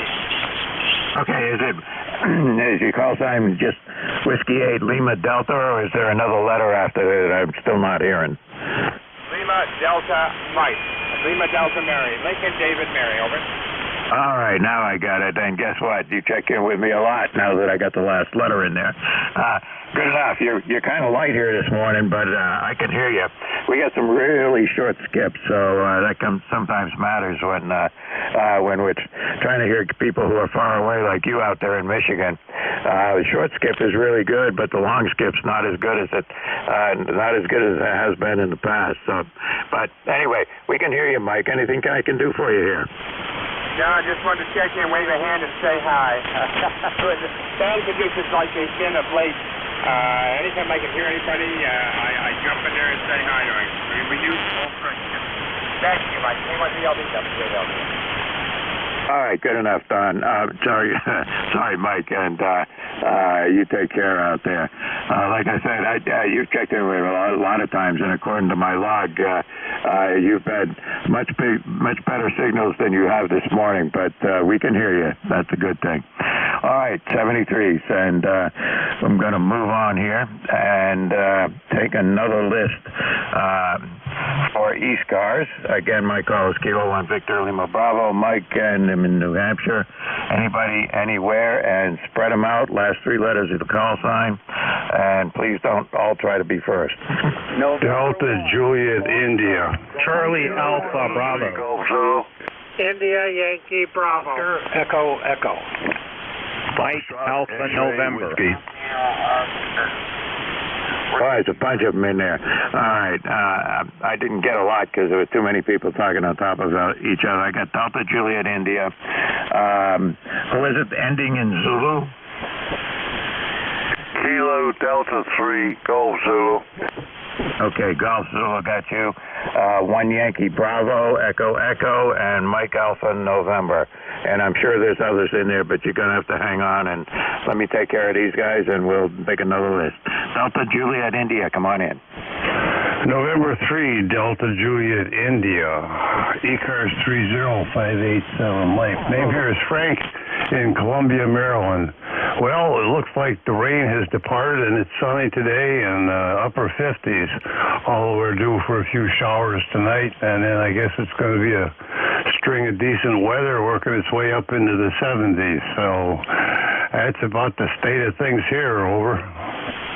Okay, is your call sign just Whiskey 8 Lima Delta, or is there another letter after that I'm still not hearing? Lima Delta Mike. Lima Delta Mary. Lincoln David Mary, over. All right, now I got it. And guess what? You check in with me a lot now that I got the last letter in there. Good enough. You're kind of light here this morning, but I can hear you. We got some really short skips, so that sometimes matters when we're trying to hear people who are far away like you out there in Michigan. The short skip is really good, but the long skip's not as good as it has been in the past. So, but anyway, we can hear you, Mike. Anything I can do for you here? No, I just wanted to check in, wave a hand, and say hi. Bad conditions like they've been of late. Anytime I can hear anybody, I jump in there and say hi to them. We use full Christian. Thank you, Mike. K1VLB, W8LB. All right, good enough, Don. Sorry, Mike. And you take care out there. Like I said, you've checked in with a lot of times, and according to my log, you've had much better signals than you have this morning, but we can hear you. That's a good thing. All right, 73s, and I'm going to move on here and take another list for East cars. Again, my call is Kilo 1 Victor Lima Bravo. Mike, and I'm in New Hampshire. Anybody, anywhere, and spread them out. Last three letters of the call sign, and please don't all try to be first. Delta Juliet India. Charlie Alpha Bravo. India Yankee Bravo. Echo Echo. Mike Alpha November. All right, there's a bunch of them in there. All right, I didn't get a lot because there were too many people talking on top of each other. I got Delta Juliet India. Who is it ending in Zulu? Kilo Delta 3 Golf Zulu. Okay, Golf Zulu got you. 1 Yankee Bravo, Echo Echo, and Mike Alpha November. And I'm sure there's others in there, but you're going to have to hang on and let me take care of these guys, and we'll make another list. Delta Juliet India, come on in. November 3, Delta Juliet India. ECARS 30587 Life. Name here is Frank in Columbia, Maryland. Well, it looks like the rain has departed and it's sunny today and upper 50s. Although we're due for a few showers tonight, and then I guess it's going to be a string of decent weather working its way up into the 70s. So that's about the state of things here. Over.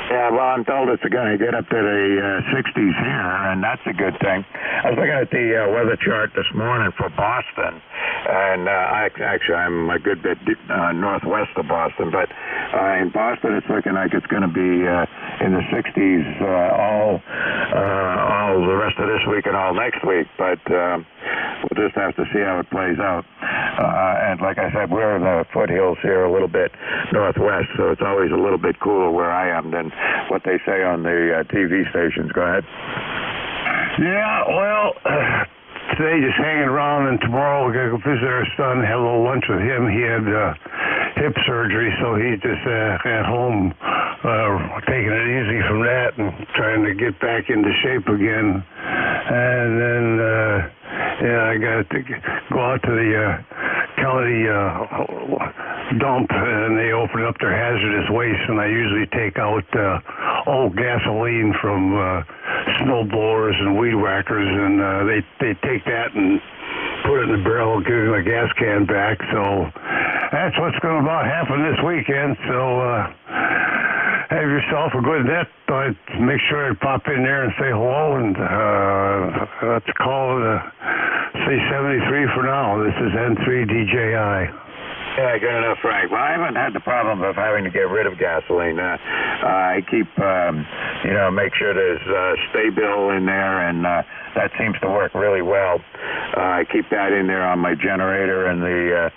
Yeah, well, I'm told it's going to get up to the 60s here, and that's a good thing. I was looking at the weather chart this morning for Boston, and I'm a good bit northwest of Boston, but in Boston it's looking like it's going to be in the 60s all the rest of this week and all next week, but we'll just have to see how it plays out. And like I said, we're in the foothills here a little bit northwest, so it's always a little bit cooler where I am than what they say on the TV stations. Go ahead. Yeah, well, today just hanging around, and tomorrow we're going to go visit our son, have a little lunch with him. He had hip surgery, so he's just at home taking it easy from that and trying to get back into shape again. And then I got to go out to the county dump, and they open up their hazardous waste, and I usually take out old gasoline from snow blowers and weed whackers, and they take that and put it in the barrel, give them a gas can back. So that's what's going to about happen this weekend. So have yourself a good net. I'd make sure I'd pop in there and say hello, and let's call it say 73 for now. This is N3DJI. Yeah, good enough, Frank. Well, I haven't had the problem of having to get rid of gasoline. I keep, make sure there's Stay-Bill in there, and that seems to work really well. I keep that in there on my generator and the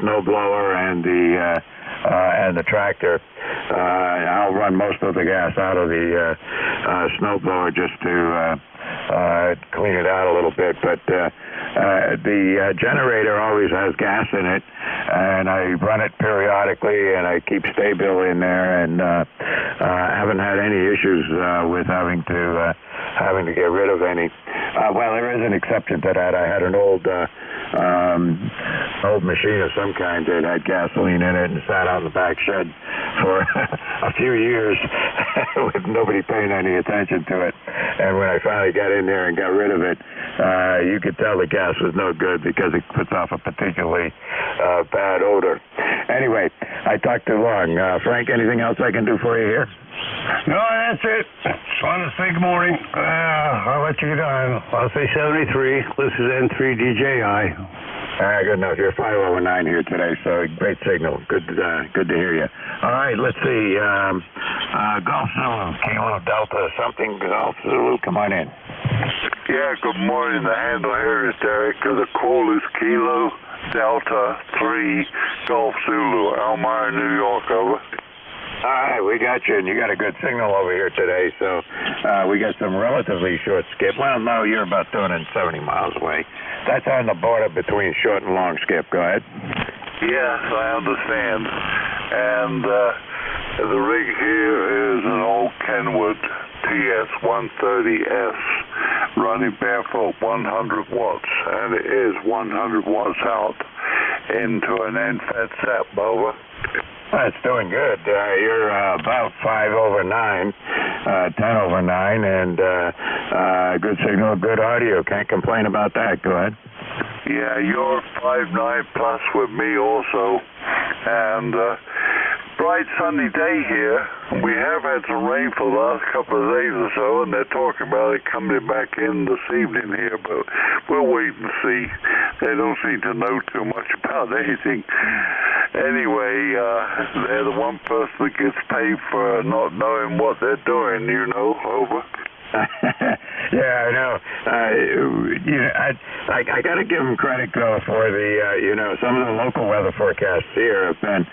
snow blower and the tractor. I'll run most of the gas out of the snow blower just to clean it out a little bit, but the generator always has gas in it, and I run it periodically, and I keep Stay-Bill in there, and haven't had any issues with having to get rid of any. Well, there is an exception to that. I had an old machine of some kind that had gasoline in it and sat out in the back shed for a few years with nobody paying any attention to it. And when I finally got in there and got rid of it, you could tell the gas was no good because it puts off a particularly bad odor. Anyway, I talked too long. Frank, anything else I can do for you here? No, that's it. Just wanted to say good morning. I'll let you get on. I'll say 73. This is N3DJI. Good enough. You're 5009 here today, so great signal. Good to hear you. All right, let's see. Golf Zulu, Kilo Delta something, Golf Zulu, come on in. Yeah, good morning. The handle here is Derek. The call is Kilo Delta 3 Golf Zulu, Elmira, New York, over. All right, we got you, and you got a good signal over here today, so we got some relatively short skip. Well, no, you're about 270 miles away. That's on the border between short and long skip. Go ahead. Yes, I understand. And the rig here is an old Kenwood TS-130S running barefoot 100 watts, and it is 100 watts out into an NFET SEP. Over. That's doing good. You're about 5 over 9, 10 over 9, and good signal, good audio. Can't complain about that. Go ahead. Yeah, you're 5.9 plus with me also, and bright sunny day here. We have had some rain for the last couple of days or so, and they're talking about it coming back in this evening here, but we'll wait and see. They don't seem to know too much about anything. Anyway, they're the one person that gets paid for not knowing what they're doing, you know. Over. Yeah, I know. I got to give them credit though for the some of the local weather forecasts here have been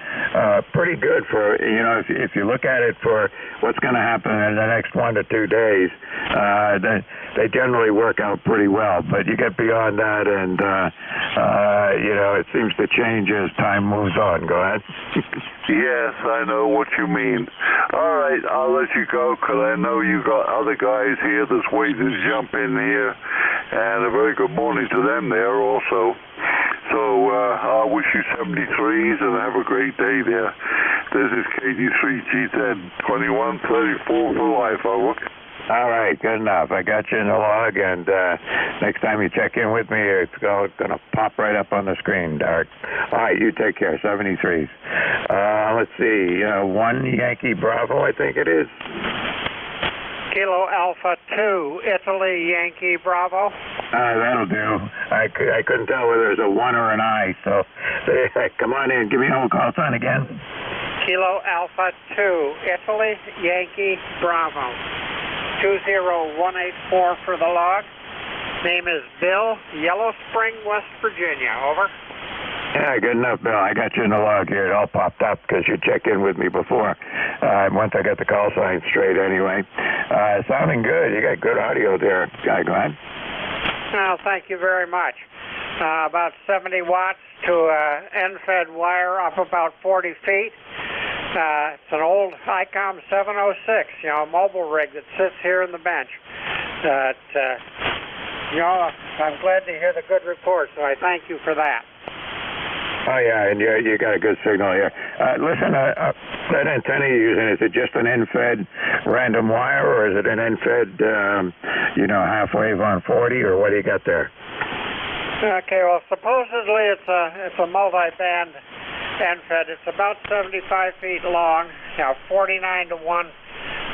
pretty good for if you look at it for what's going to happen in the next 1 to 2 days. They generally work out pretty well, but you get beyond that, and it seems to change as time moves on. Go ahead. Yes, I know what you mean. All right, I'll let you go because I know you got other guys here that's waiting to jump in here, and a very good morning to them there also. So I wish you 73s and have a great day there. This is KD3G10, 2134 for life. Over. All right, good enough. I got you in the log, and next time you check in with me, it's going to pop right up on the screen, Derek. All right, you take care. 73s. Let's see. 1 Yankee Bravo, I think it is. Kilo Alpha 2, Italy Yankee Bravo. That'll do. I couldn't tell whether it was a 1 or an I, so come on in. Give me a whole call sign again. Kilo Alpha 2, Italy Yankee Bravo. 20184 for the log. Name is Bill, Yellow Spring, West Virginia. Over. Yeah, good enough, Bill. I got you in the log here. It all popped up because you checked in with me before. Once I got the call sign straight anyway. Sounding good. You got good audio there. Go ahead. Oh, thank you very much. About 70 watts to NFED wire up about 40 feet. It's an old ICOM 706, a mobile rig that sits here in the bench. I'm glad to hear the good report, so I thank you for that. Oh, yeah, and you got a good signal here. Listen, that antenna you're using, is it just an NFED random wire, or is it an NFED, half wave on 40, or what do you got there? Okay, well, supposedly it's a multi-band NFED. It's about 75 feet long, 49 to 1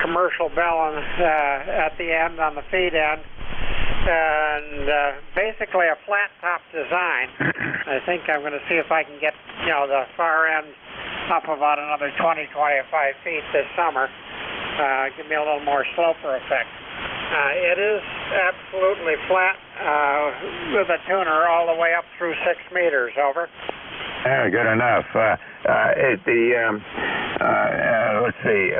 commercial bell at the end on the feed end, and basically a flat top design. I think I'm going to see if I can get the far end up about another 20-25 feet this summer. Give me a little more sloper effect. It is absolutely flat with a tuner all the way up through 6 meters. Over. Yeah, good enough. Let's see.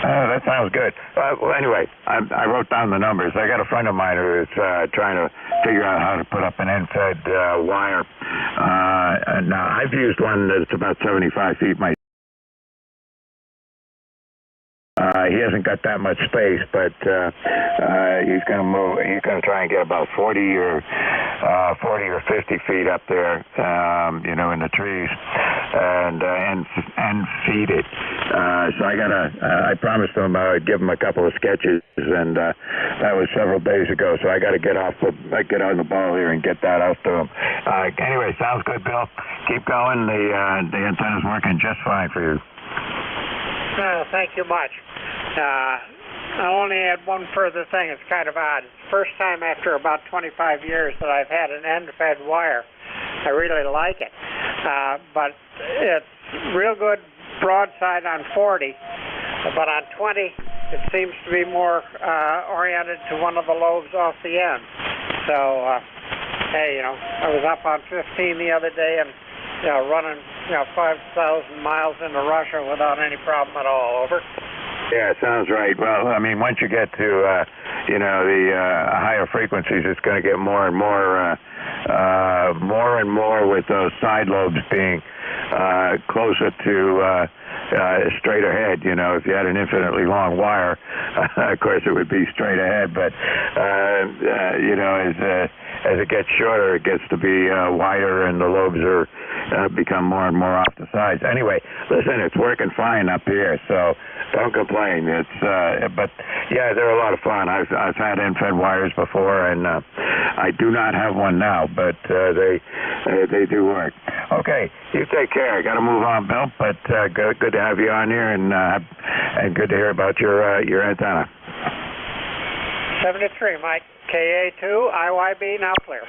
That sounds good. Well, anyway, I wrote down the numbers. I got a friend of mine who is trying to figure out how to put up an NFED wire. Now, I've used one that's about 75 feet myself. He hasn't got that much space, but he's going to move. He's going to try and get about 40 or 50 feet up there, in the trees, and feed it. So I promised him I would give him a couple of sketches, and that was several days ago. So I got to get on the ball here and get that out to him. Anyway, sounds good, Bill. Keep going. The antenna's working just fine for you. Thank you much. I only add one further thing. It's kind of odd. It's the first time after about 25 years that I've had an NFED wire. I really like it. But it's real good broadside on 40, but on 20 it seems to be more oriented to one of the lobes off the end. So, hey, I was up on 15 the other day and running 5,000 miles into Russia without any problem at all. Over. Yeah, sounds right. Well, I mean, once you get to, the higher frequencies, it's going to get more and more with those side lobes being closer to straight ahead. You know, if you had an infinitely long wire, of course it would be straight ahead. But you know, as it gets shorter, it gets to be wider, and the lobes are become more and more off the sides. Anyway, listen, it's working fine up here, so don't complain. It's but yeah, they're a lot of fun. I've had end-fed wires before, and I do not have one now, but they do work. Okay, you take care. I got to move on, Bill, but good to have you on here, and good to hear about your antenna. 73, Mike. KA2, IYB, now clear.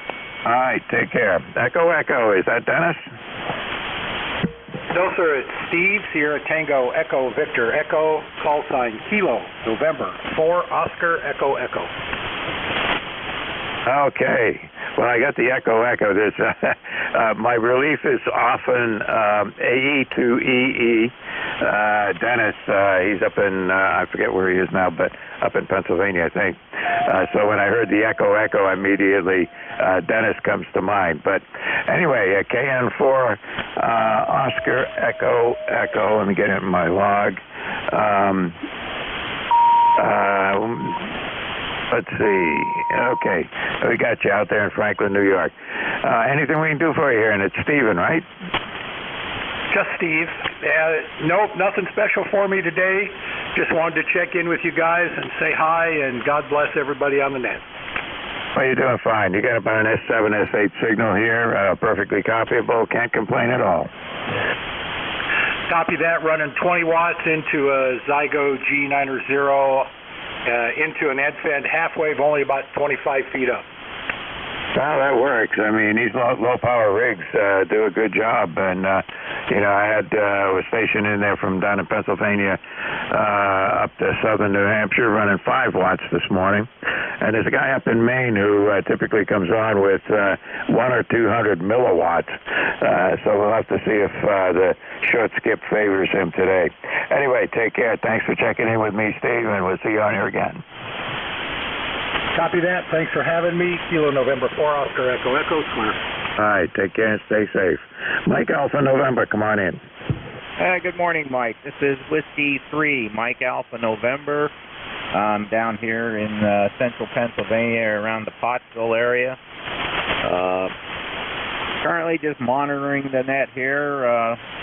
All right, take care. Echo, Echo. Is that Dennis? No, sir. It's Steve, Sierra Tango, Echo, Victor, Echo, call sign Kilo, November, 4, Oscar, Echo, Echo. Okay. Well, I got the Echo, Echo. This my relief is often AE to EE. Dennis, he's up in, I forget where he is now, but up in Pennsylvania, I think. So when I heard the Echo, Echo, immediately Dennis comes to mind. But anyway, KN4, Oscar, Echo, Echo. Let me get in my log. Let's see. Okay. We got you out there in Franklin, New York. Anything we can do for you here? And it's Steven, right? Just Steve. Nope, nothing special for me today. Just wanted to check in with you guys and say hi, and God bless everybody on the net. Well, you're doing fine. You got about an S7, S8 signal here, perfectly copyable. Can't complain at all. Copy that, running 20 watts into a Zygo G90, into an end-fed half-wave, only about 25 feet up. Well, that works. I mean, these low-power rigs do a good job. And, you know, I was stationed in there from down in Pennsylvania up to southern New Hampshire, running 5 watts this morning. And there's a guy up in Maine who typically comes on with 100 or 200 milliwatts. So we'll have to see if the short skip favors him today. Anyway, take care. Thanks for checking in with me, Steve, and we'll see you on here again. Copy that. Thanks for having me. Kilo November 4, Oscar Echo Echo, clear. All right, take care and stay safe. Mike Alpha November, come on in. Good morning, Mike. This is Whiskey 3, Mike Alpha November. I'm down here in central Pennsylvania around the Pottsville area. Currently just monitoring the net here.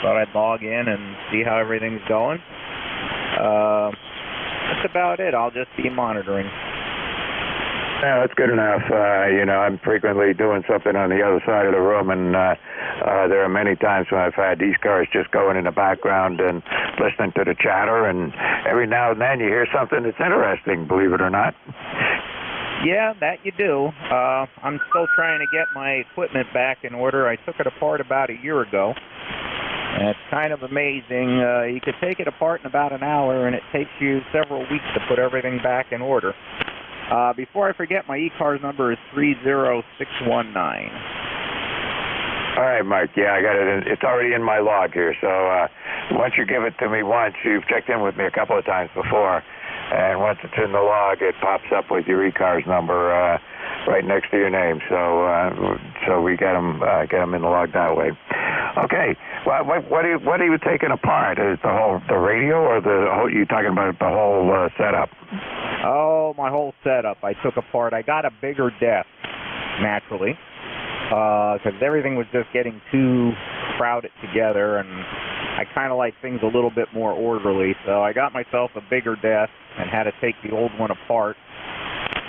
Thought I'd log in and see how everything's going. That's about it. I'll just be monitoring. Yeah, that's good enough. You know, I'm frequently doing something on the other side of the room, and there are many times when I've had these cars just going in the background and listening to the chatter, and every now and then you hear something that's interesting, believe it or not. Yeah, that you do. I'm still trying to get my equipment back in order. I took it apart about a year ago. And it's kind of amazing. You could take it apart in about an hour, and it takes you several weeks to put everything back in order. Before I forget, my e-cars number is 30619. All right, Mike. Yeah, I got it. It's already in my log here. So once you give it to me once, you've checked in with me a couple of times before, and once it's in the log, it pops up with your e-cars number right next to your name. So we get them in the log that way. Okay. Well, what are you taking apart? Is the radio, or you talking about the whole setup? Oh, my whole setup I took apart. I got a bigger desk, naturally, because everything was just getting too crowded together, and I kind of like things a little bit more orderly. So I got myself a bigger desk and had to take the old one apart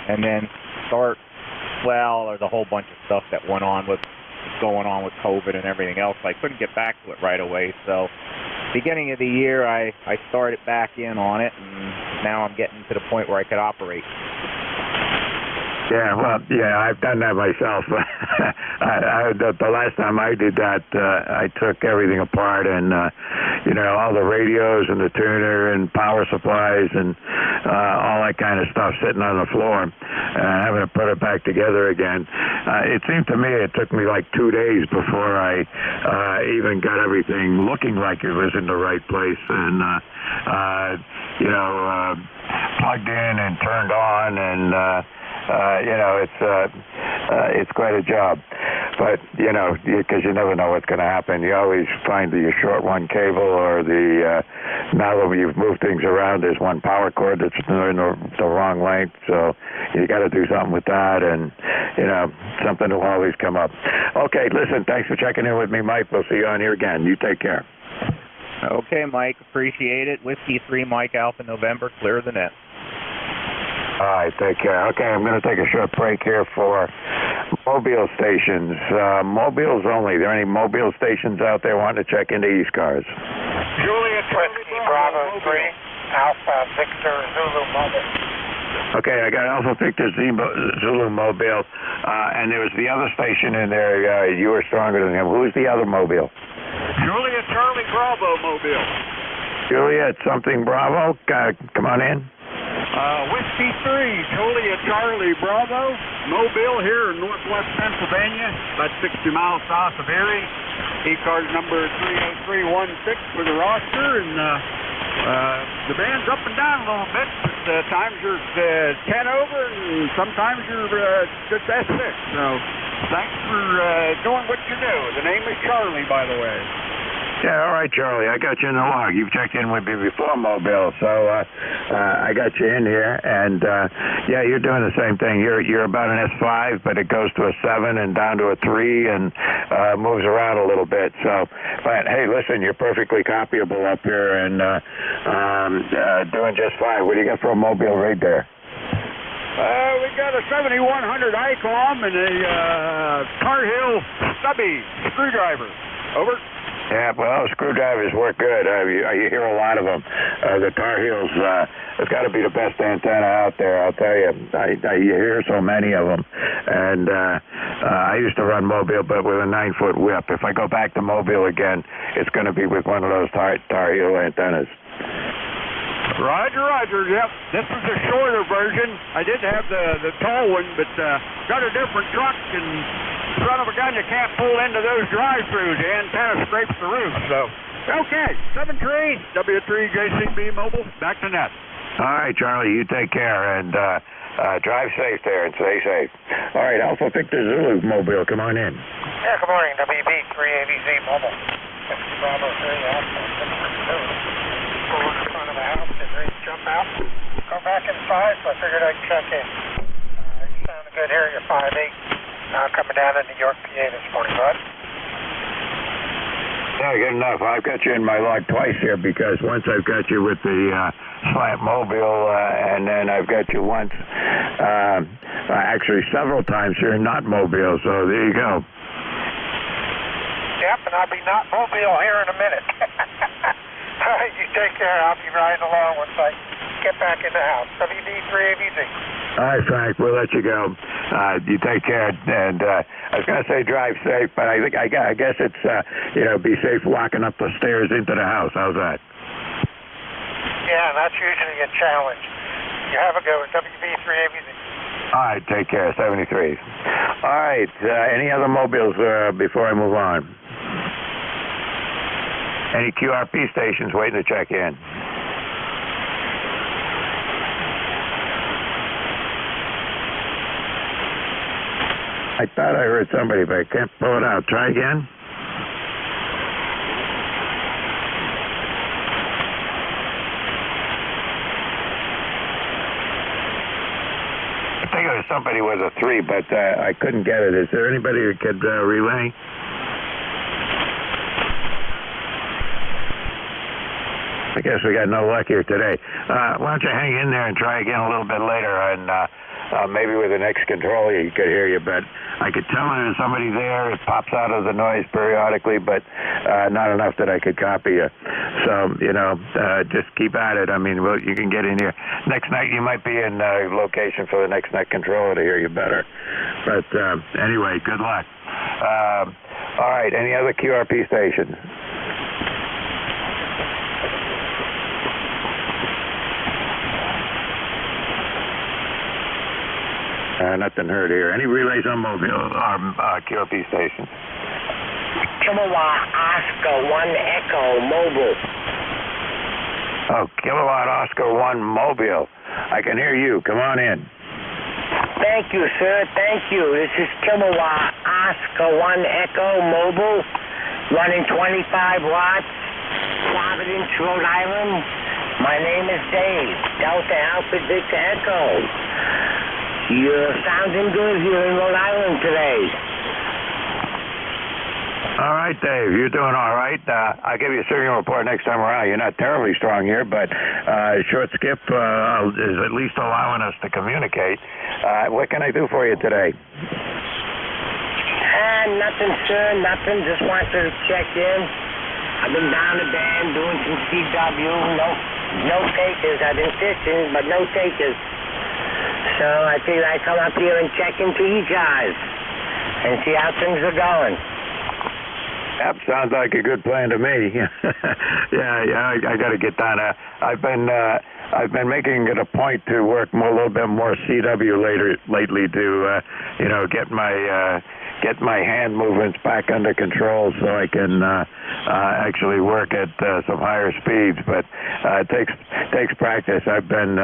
and then there's a whole bunch of stuff that went on with going on with COVID and everything else. I couldn't get back to it right away. So beginning of the year, I started back in on it, and now I'm getting to the point where I could operate. Yeah, well, yeah, I've done that myself. The last time I did that, I took everything apart, and you know, all the radios and the tuner and power supplies and all that kind of stuff sitting on the floor, having to put it back together again. It seemed to me it took me like 2 days before I even got everything looking like it was in the right place, and you know, plugged in and turned on, and you know, it's quite a job. But, you know, because you never know what's going to happen. You always find the short one cable or now that you've moved things around, there's one power cord that's in the wrong length. So you got to do something with that, and, you know, something will always come up. Okay, listen, thanks for checking in with me, Mike. We'll see you on here again. You take care. Okay, Mike, appreciate it. Whiskey 3, Mike Alpha November, clear the net. All right, take care. Okay, I'm going to take a short break here for mobile stations. Mobiles only. Are there any mobile stations out there wanting to check into e-cars? Juliet Whiskey Bravo 3, Alpha Victor Zulu Mobile. Okay, I got Alpha Victor Zulu Mobile, and there was the other station in there. You were stronger than him. Who's the other mobile? Juliet Charlie Bravo Mobile. Juliet something Bravo. Come on in. Whiskey 3, Juliet Charlie Bravo, Mobile here in northwest Pennsylvania, about 60 miles south of Erie. E-card number 30316 for the roster, and the band's up and down a little bit. But times you're 10 over, and sometimes you're just S6. So thanks for doing what you do. The name is Charlie, by the way. Yeah, all right, Charlie. I got you in the log. You've checked in with me before, Mobile, so I got you in here, and yeah, you're doing the same thing. You're about an S5, but it goes to a 7 and down to a 3 and moves around a little bit. So, but hey, listen, you're perfectly copyable up here and doing just fine. What do you got for a Mobile right there? We got a 7100 ICOM and a Tar Heel stubby screwdriver. Over. Yeah, well, screwdrivers work good. You hear a lot of them. The Tar Heels, it's got to be the best antenna out there, I'll tell you. You hear so many of them. And I used to run Mobile, but with a 9-foot whip. If I go back to Mobile again, it's going to be with one of those Tar Heel antennas. Roger, roger. Yep, this was a shorter version. I did have the tall one, but got a different truck, and son of a gun, you can't pull into those drive-throughs. The antenna scrapes the roof. So, okay, 7-3, W3JCB Mobile, back to net. All right, Charlie, you take care, and drive safe there and stay safe. All right, Alpha Victor Zulu Mobile, come on in. Yeah, good morning, WB3ABZ Mobile. Bravo 3, Alpha Victor Zulu. Pull in front of the house, get ready to jump out. Go back inside, so I figured I'd check in. You sounded good here, you're 5'8". Coming down into York, PA this morning, bud. Yeah, good enough. I've got you in my log twice here because once I've got you with the slant Mobile, and then I've got you once, actually several times here not Mobile, so there you go. Yep, and I'll be not Mobile here in a minute. All right, you take care. I'll be riding along once I get back in the house. WD3ABZ. All right, Frank, we'll let you go. You take care, and I was going to say drive safe, but I guess it's, be safe walking up the stairs into the house. How's that? Yeah, that's usually a challenge. You have a go with WB3ABZ. All right, take care, 73. All right, any other mobiles before I move on? Any QRP stations waiting to check in? I thought I heard somebody, but I can't pull it out. Try again. I think it was somebody with a 3, but I couldn't get it. Is there anybody who could relay? I guess we got no luck here today. Why don't you hang in there and try again a little bit later, and maybe with the next controller you could hear you, but I could tell there's somebody there. It pops out of the noise periodically, but not enough that I could copy you. So, just keep at it. I mean, you can get in here. Next night you might be in location for the next net controller to hear you better. But anyway, good luck. All right, any other QRP stations? Nothing heard here. Any relays on mobile or QRP stations? Kilowatt Oscar 1 Echo Mobile. Oh, Kilowatt Oscar 1 Mobile. I can hear you. Come on in. Thank you, sir. Thank you. This is Kilowatt Oscar 1 Echo Mobile, running 25 watts, Providence, Rhode Island. My name is Dave, Delta Alpha Victor Echo. You're sounding good here in Rhode Island today. All right, Dave, you're doing all right. I'll give you a signal report next time around. You're not terribly strong here, but short skip is at least allowing us to communicate. What can I do for you today? Nothing, sir, nothing. Just wanted to check in. I've been down the band doing some CW. No takers. I've been fishing, but no takers. So I figured I'd come up here and check into you guys and see how things are going. That sounds like a good plan to me. yeah, I got to get down. I've been making it a point to work a little bit more CW lately to get my hand movements back under control so I can actually work at some higher speeds. But it takes practice. I've been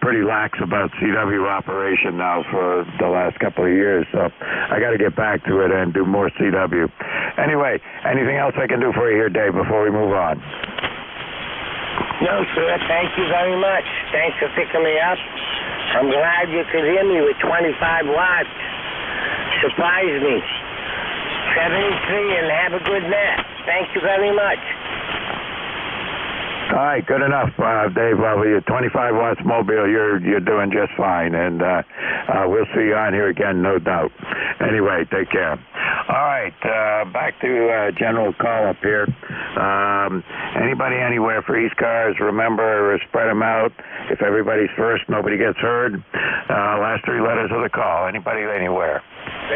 pretty lax about CW operation now for the last couple of years, so I got to get back to it and do more CW. Anyway, anything else I can do for you here, Dave, before we move on? No, sir. Thank you very much. Thanks for picking me up. I'm glad you could hear me with 25 watts. Surprised me. 73 and have a good nap. Thank you very much. All right, good enough, Dave. With your 25 watts mobile, you're doing just fine, and we'll see you on here again, no doubt. Anyway, take care. All right, back to general call up here. Anybody anywhere for East cars? Remember, spread them out. If everybody's first, nobody gets heard. Last three letters of the call. Anybody anywhere?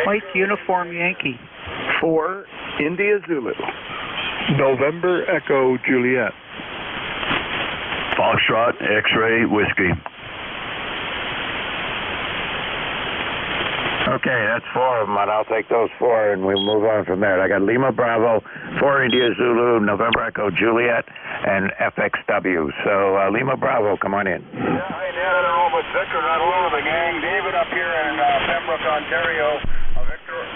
White Uniform Yankee. 4 India Zulu. November Echo Juliet. Foxtrot X-Ray Whiskey. Okay, that's 4 of them, and I'll take those 4, and we'll move on from there. I got Lima Bravo, 4 India Zulu, November Echo Juliet, and FXW. So Lima Bravo, come on in. Yeah, hi, Ned. I don't know if it's Victor, not alone with the gang. David up here in Pembroke, Ontario.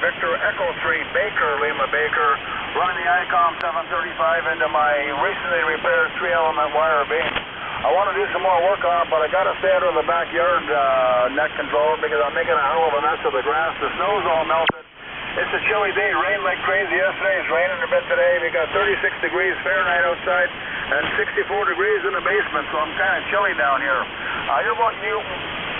Victor Echo 3, Baker, Lima Baker, running the ICOM 735 into my recently repaired 3-element wire beam. I want to do some more work on it, but I got to stay out of the backyard net control because I'm making a hell of a mess of the grass. The snow's all melted. It's a chilly day. Rained like crazy yesterday. It's raining a bit today. We got 36 degrees Fahrenheit outside and 64 degrees in the basement, so I'm kind of chilly down here. You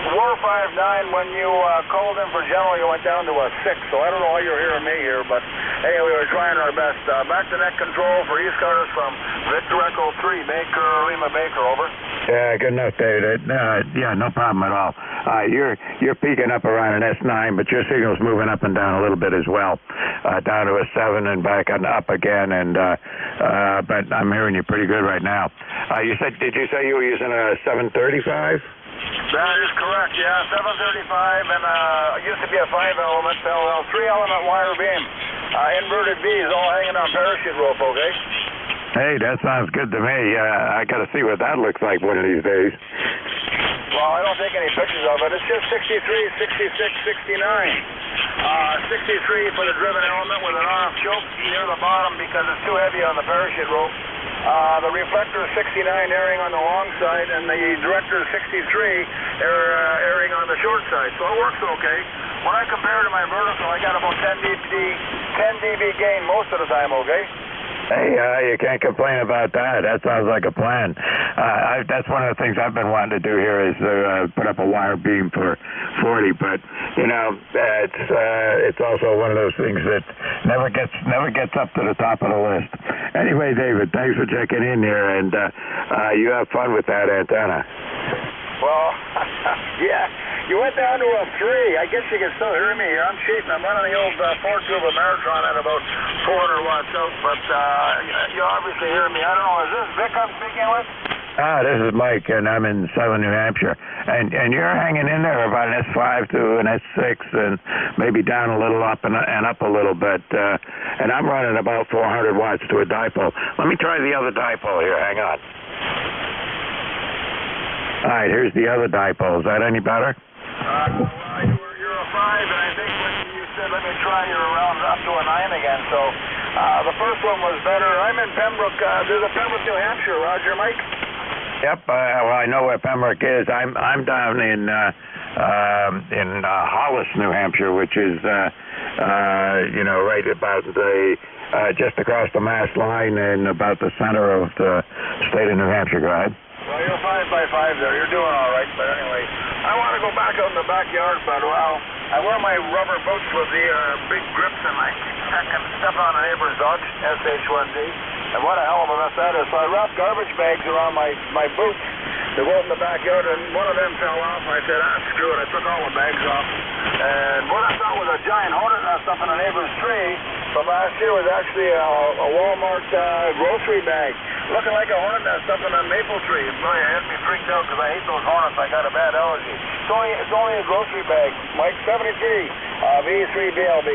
459, when you called in for general, you went down to a 6, so I don't know how you're hearing me here, but anyway, we were trying our best. Back to net control for East cars from Victor Echo 3, Baker, Lima Baker, over. Yeah, good enough, David. Yeah, no problem at all. You're peaking up around an S9, but your signal's moving up and down a little bit as well, down to a 7 and back and up again. And but I'm hearing you pretty good right now. Did you say you were using a 735? That is correct, yeah, 735, and it used to be a 5-element, 3-element wire beam. Inverted V's all hanging on parachute rope, okay? Hey, that sounds good to me. I got to see what that looks like one of these days. Well, I don't take any pictures of it. It's just 63, 66, 69. 63 for the driven element with an off choke near the bottom because it's too heavy on the parachute rope. The reflector is 69 airing on the long side, and the director is 63 airing on the short side. So it works okay. When I compare to my vertical, I got about 10 dB gain most of the time, okay? Hey, you can't complain about that. That sounds like a plan. That's one of the things I've been wanting to do here is put up a wire beam for 40. But it's also one of those things that never gets up to the top of the list. Anyway, David, thanks for checking in here, and you have fun with that antenna. Well, yeah. You went down to a 3. I guess you can still hear me here. I'm cheating. I'm running the old 4-tube Ameritron at about 400 watts out, but you obviously hear me. I don't know. Is this Vic I'm speaking with? This is Mike, and I'm in southern New Hampshire. And you're hanging in there about an S5 to an S6, and maybe down a little up and up a little bit. And I'm running about 400 watts to a dipole. Let me try the other dipole here. Hang on. All right, here's the other dipole. Is that any better? You're a 5, and I think when you said let me try your rounds up to a 9 again. So the first one was better. I'm in Pembroke. There's a Pembroke, New Hampshire. Roger, Mike. Yep. Well, I know where Pembroke is. I'm down in Hollis, New Hampshire, which is right about the just across the Mass line and about the center of the state of New Hampshire. Go ahead. Well, you're 5 by 5 there. You're doing all right. But anyway, I want to go back out in the backyard, but I wear my rubber boots with the big grips, and I keep stepping on a neighbor's dog, SH1D. And what a hell of a mess that is. So I wrapped garbage bags around my boots to go out in the backyard, and one of them fell off. I said, screw it. I took all the bags off. And what I thought was a giant hornet nest up in a neighbor's tree from last year was actually a Walmart grocery bag, looking like a hornet nest up in a maple tree. Boy, it had me freaked out because I hate those hornets. I got a bad allergy. It's only a grocery bag. Mike, 73, V3BLB.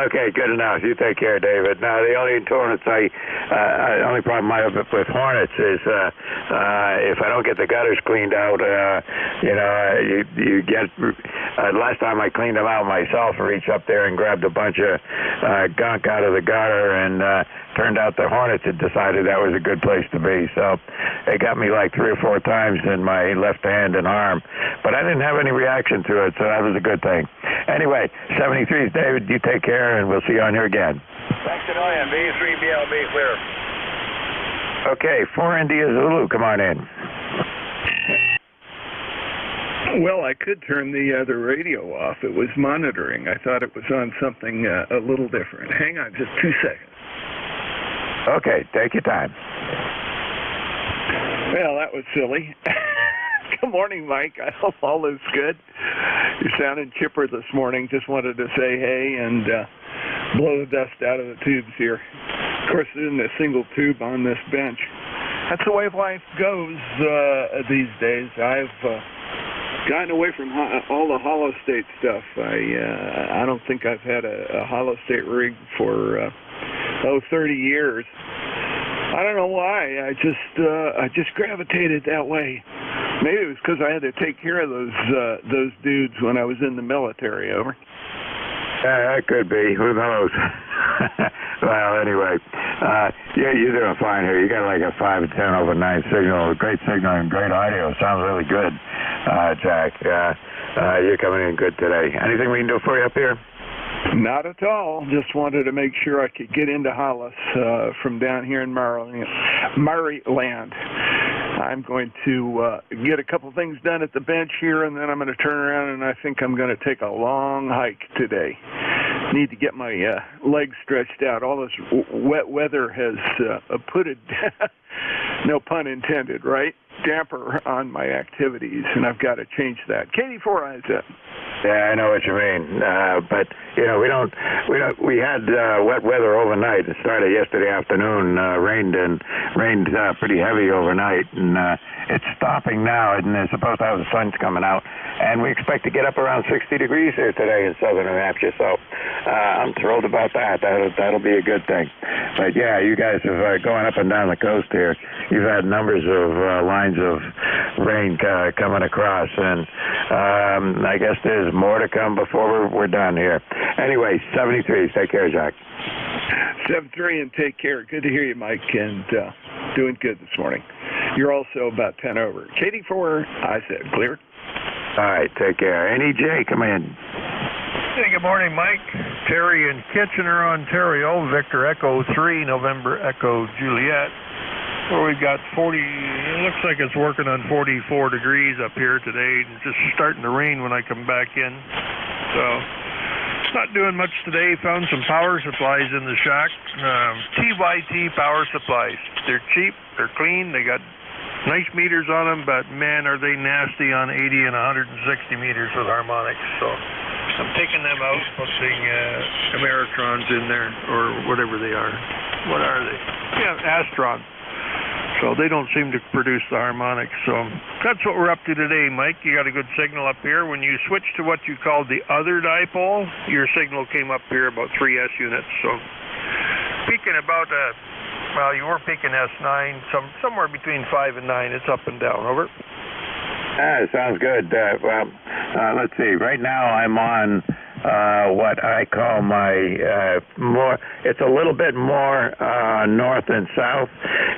Okay, good enough. You take care, David. Now, the only hornets only problem I have with hornets is if I don't get the gutters cleaned out. You get. Last time I cleaned them out myself, I reached up there and grabbed a bunch of gunk out of the gutter, and turned out the hornets had decided that was a good place to be. So it got me like 3 or 4 times in my left hand and arm, but I didn't have any reaction to it, so that was a good thing. Anyway, 73s, David, you take care, and we'll see you on here again. Thanks a million. V3BLB clear. Okay, 4 India Zulu, come on in. Well, I could turn the other radio off. It was monitoring. I thought it was on something a little different. Hang on just 2 seconds. Okay, take your time. Well, that was silly. Good morning, Mike. I hope all is good. You're sounding chipper this morning. Just wanted to say hey and blow the dust out of the tubes here. Of course, there isn't a single tube on this bench. That's the way life goes these days. I've gotten away from all the hollow state stuff. I don't think I've had a hollow state rig for 30 years. I don't know why. I just gravitated that way. Maybe it was because I had to take care of those dudes when I was in the military. Over. That could be. Who knows? Well, anyway, you're doing fine here. You got like a 5 10 over 9 signal, great signal and great audio. Sounds really good, Jack. You're coming in good today. Anything we can do for you up here? Not at all. Just wanted to make sure I could get into Hollis from down here in Maryland. I'm going to get a couple things done at the bench here, and then I'm going to turn around, and I think I'm going to take a long hike today. Need to get my legs stretched out. All this wet weather has put a, no pun intended, right, damper on my activities, and I've got to change that. Katie, 4 eyes up. Yeah, I know what you mean, but we had wet weather overnight. It started yesterday afternoon, rained pretty heavy overnight, and it's stopping now, and it's supposed to have the sun's coming out, and we expect to get up around 60 degrees here today in southern New Hampshire, so I'm thrilled about that. That'll be a good thing. But yeah, you guys have going up and down the coast here. You've had numbers of lines of rain coming across, and I guess there's more to come before we're done here. Anyway, 73. Take care, Jack. 73 and take care. Good to hear you, Mike, and doing good this morning. You're also about 10 over. Katie, 4 I said clear. All right, take care. NJ, come in. Hey, good morning, Mike. Terry in Kitchener, Ontario. Victor Echo 3, November Echo Juliet. Where we've got 40, it looks like it's working on 44 degrees up here today, and just starting to rain when I come back in. So, not doing much today. Found some power supplies in the shack. TYT power supplies. They're cheap, they're clean, they got nice meters on them, but man, are they nasty on 80 and 160 meters with harmonics. So, I'm taking them out, putting Ameritrons in there, or whatever they are. What are they? Yeah, Astron. So they don't seem to produce the harmonics. So that's what we're up to today, Mike. You got a good signal up here. When you switch to what you call the other dipole, your signal came up here about 3S units. So peaking about, well, you were peaking S9, somewhere between 5 and 9. It's up and down. Over. Sounds good. Well, let's see. Right now I'm on what I call my it's a little bit more north and south.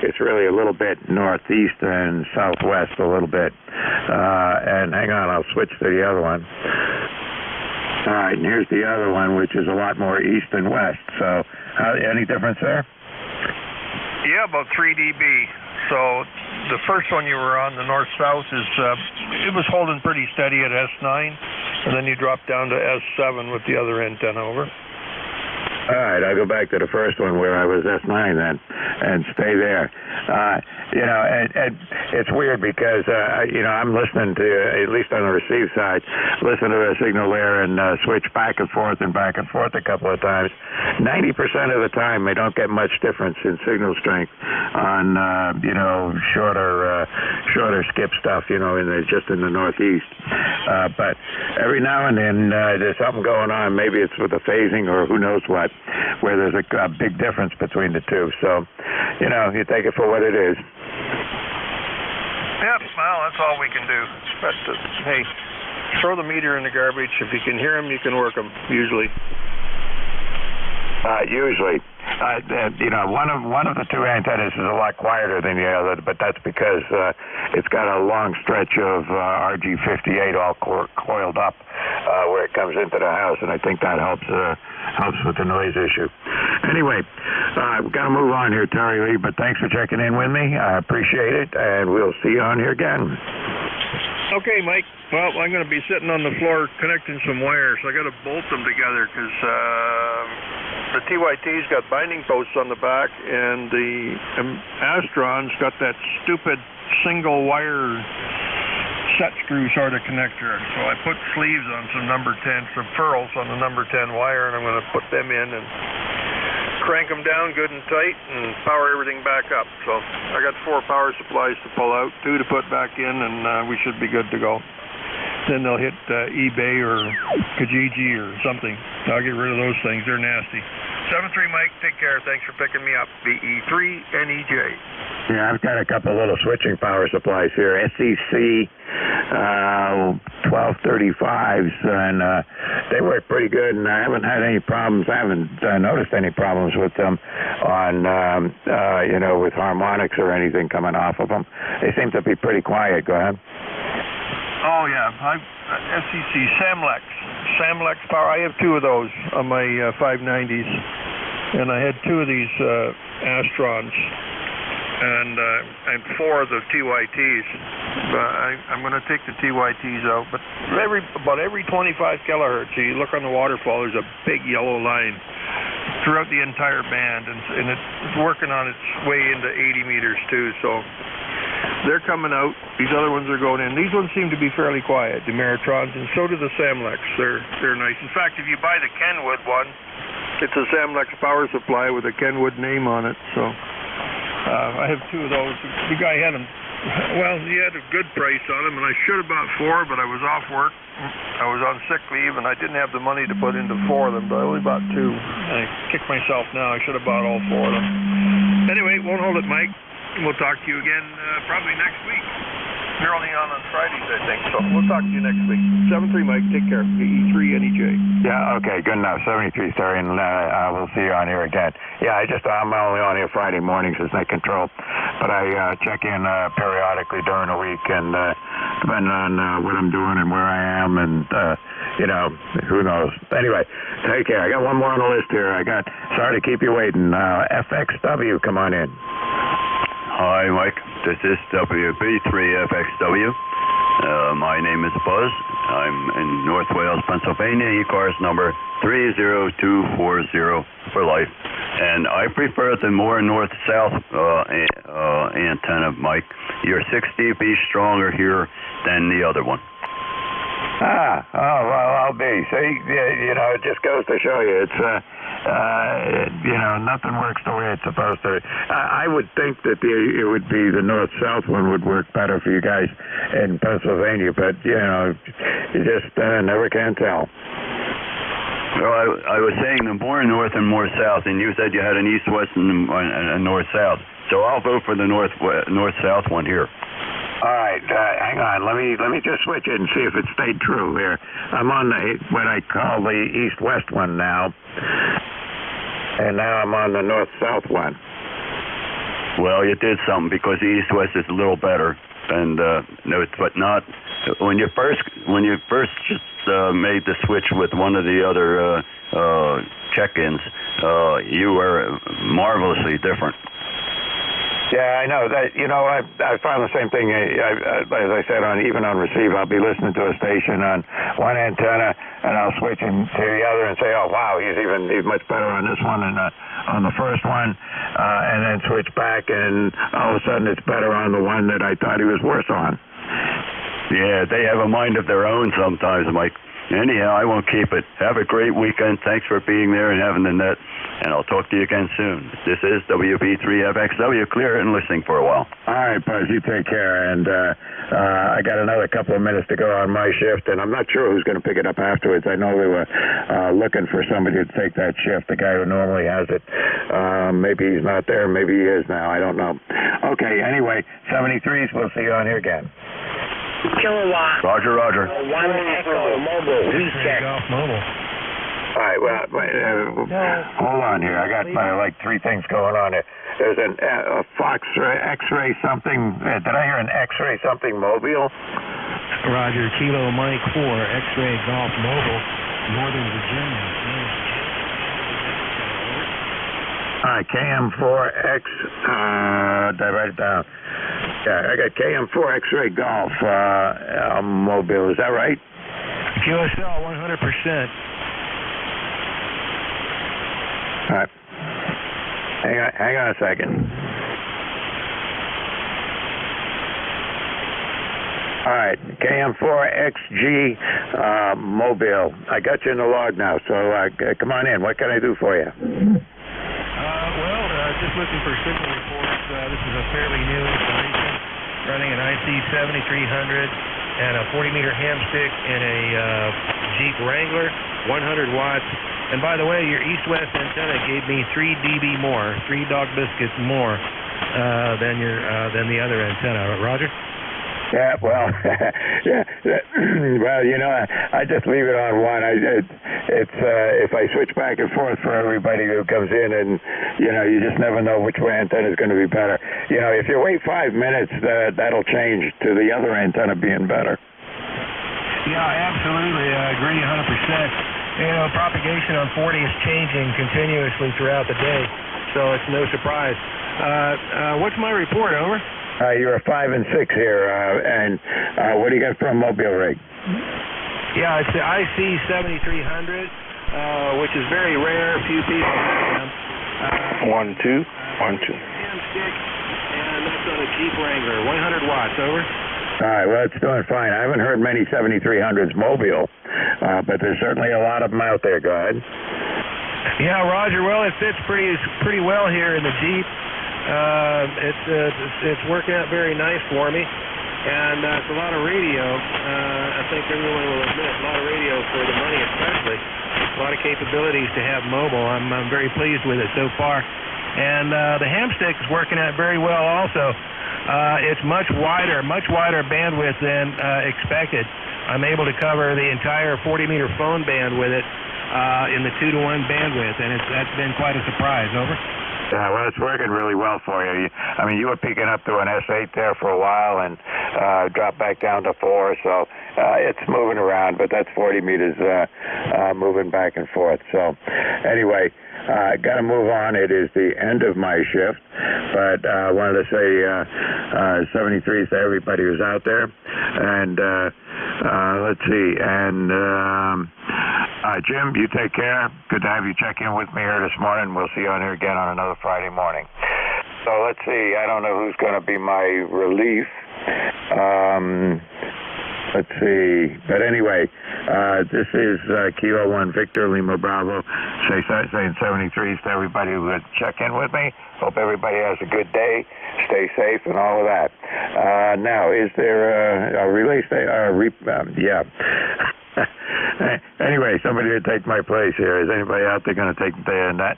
It's really a little bit northeast and southwest a little bit. And hang on, I'll switch to the other one. All right, and here's the other one, which is a lot more east and west. So, any difference there? Yeah, about 3 dB. So the first one you were on, the north-south, is it was holding pretty steady at S9, and then you dropped down to S7 with the other antenna over. All right, I'll go back to the first one where I was S9 then and stay there. You know, and it's weird because, you know, I'm listening to, at least on the receive side, listen to a signal there and switch back and forth a couple of times. 90% of the time, they don't get much difference in signal strength on, you know, shorter skip stuff, you know, just in the northeast. But every now and then, there's something going on. Maybe it's with the phasing or who knows what, where there's a big difference between the two. So, you know, you take it for what it is. Yep, well, that's all we can do. But, hey, throw the meter in the garbage. If you can hear them, you can work them, usually. Usually. You know, one of the two antennas is a lot quieter than the other, but that's because it's got a long stretch of RG58 all coiled up where it comes into the house, and I think that helps with the noise issue. Anyway, we've got to move on here, Terry Lee, but thanks for checking in with me. I appreciate it, and we'll see you on here again. Okay, Mike. Well, I'm going to be sitting on the floor connecting some wires. I got to bolt them together because the TYT's got binding posts on the back, and the Astron's got that stupid single wire set screw sort of connector. So I put sleeves on some furls on the number 10 wire, and I'm going to put them in and crank them down good and tight and power everything back up. So I got 4 power supplies to pull out, 2 to put back in, and we should be good to go. Then they'll hit eBay or Kijiji or something. I'll get rid of those things. They're nasty. 7-3 Mike, take care. Thanks for picking me up. VE3NEJ. Yeah, I've got a couple little switching power supplies here. SEC 1235s, and they work pretty good, and I haven't had any problems. I haven't noticed any problems with them on, you know, with harmonics or anything coming off of them. They seem to be pretty quiet. Go ahead. Oh, yeah. SEC, Samlex power. I have 2 of those on my 590s, and I had 2 of these Astrons, and 4 of the TYTs. I'm going to take the TYTs out, but about every 25 kilohertz, you look on the waterfall, there's a big yellow line throughout the entire band, and it's working on its way into 80 meters, too, so they're coming out. These other ones are going in. These ones seem to be fairly quiet, the Meritrons, and so do the Samlex. They're nice. In fact, if you buy the Kenwood one, it's a Samlex power supply with a Kenwood name on it. So I have 2 of those. The guy had them. Well, he had a good price on them, and I should have bought 4, but I was off work. I was on sick leave, and I didn't have the money to put into 4 of them, but I only bought 2. I kick myself now. I should have bought all 4 of them. Anyway, won't hold it, Mike. We'll talk to you again probably next week. You're only on Fridays, I think, so we'll talk to you next week. 7-3, Mike. Take care. VE3NEJ. Yeah, okay, good enough. 73, sorry, and we'll see you on here again. Yeah, I'm only on here Friday mornings as net control, but I check in periodically during the week, and depending on what I'm doing and where I am, and, you know, who knows. Anyway, take care. I got one more on the list here. Sorry to keep you waiting. FXW, come on in. Hi, Mike. This is WB3FXW. My name is Buzz. I'm in North Wales, Pennsylvania. E-cars number 30240 for life. And I prefer the more north-south antenna, Mike. You're 6 dB stronger here than the other one. Well, I'll be. See, you know, it just goes to show you. It's, you know, nothing works the way it's supposed to. I would think that it would be the north-south one would work better for you guys in Pennsylvania, but, you know, you just never can tell. Well, I was saying the more north and more south, and you said you had an east-west and a north-south. So I'll vote for the north-south one here. All right, hang on. Let me just switch it and see if it stayed true here. I'm on what I call the east-west one now, and now I'm on the north-south one. Well, you did something because the east-west is a little better, and no, but not when you first made the switch with one of the other check-ins. You were marvelously different. Yeah, I know that. You know, I found the same thing. As I said, even on receive, I'll be listening to a station on one antenna, and I'll switch him to the other and say, "Oh, wow, he's much better on this one than on the first one," and then switch back, and all of a sudden it's better on the one that I thought he was worse on. Yeah, they have a mind of their own sometimes, Mike. Anyhow, I won't keep it. Have a great weekend. Thanks for being there and having the net. And I'll talk to you again soon. This is WB3FXW, clear and listening for a while. All right, Buzz, you take care. And I got another couple of minutes to go on my shift, and I'm not sure who's going to pick it up afterwards. I know they were looking for somebody to take that shift, the guy who normally has it. Maybe he's not there. Maybe he is now. I don't know. Okay, anyway, 73s, we'll see you on here again. Kilowatt. Roger. 1 Echo Mobile. Recheck. Golf Mobile. All right, well, hold on here. I got like three things going on here. There's a Fox X-ray something. Did I hear an X-ray something mobile? Roger, Kilo Mike 4, X-ray Golf Mobile, Northern Virginia. All right, KM4X, did I write it down? Yeah, I got KM4 X-ray Golf mobile. Is that right? QSL 100%. All right. Hang on a second. All right, KM4XG mobile. I got you in the log now, so come on in. What can I do for you? Just looking for signal reports. This is a fairly new installation, running an IC7300 and a 40-meter hamstick in a Jeep Wrangler, 100 watts. And by the way, your east-west antenna gave me 3 dB more, 3 dog biscuits more than the other antenna. Roger? Yeah, well, well, you know, I just leave it on one. It's if I switch back and forth for everybody who comes in, and you know, you just never know which antenna is going to be better. You know, if you wait 5 minutes, that'll change to the other antenna being better. Yeah, absolutely. I agree 100%. You know, propagation on 40 is changing continuously throughout the day, so it's no surprise. What's my report? Over. You're a 5 and 6 here, and what do you got for a mobile rig? Yeah, it's the IC7300, which is very rare. Few people have them. 1, 2, 1, 2. Hamstick, and that's on a Jeep Wrangler, 100 watts. Over. All right, well, it's doing fine. I haven't heard many 7300s mobile, but there's certainly a lot of them out there. Go ahead. Yeah, Roger. Well, it fits pretty well here in the Jeep. It's working out very nice for me, and it's a lot of radio. I think everyone will admit a lot of radio for the money, especially a lot of capabilities to have mobile. I'm very pleased with it so far, and the hamstick is working out very well also. It's much wider bandwidth than expected. I'm able to cover the entire 40-meter phone band with it in the 2-to-1 bandwidth, and that's been quite a surprise. Over. Yeah, well, it's working really well for you. I mean, you were peaking up to an S8 there for a while and dropped back down to 4, so it's moving around, but that's 40 meters moving back and forth. So anyway, got to move on. It is the end of my shift, but I wanted to say 73s to everybody who's out there. And let's see, and Jim, you take care. Good to have you check in with me here this morning. We'll see you on here again on another Friday morning. So let's see. I don't know who's going to be my relief. Let's see. But anyway, this is Kilo 1 Victor Lima Bravo saying 73s to everybody who would check in with me. Hope everybody has a good day. Stay safe and all of that. Now, is there a relay yeah. Anyway, somebody to take my place here. Is anybody out there going to take the net?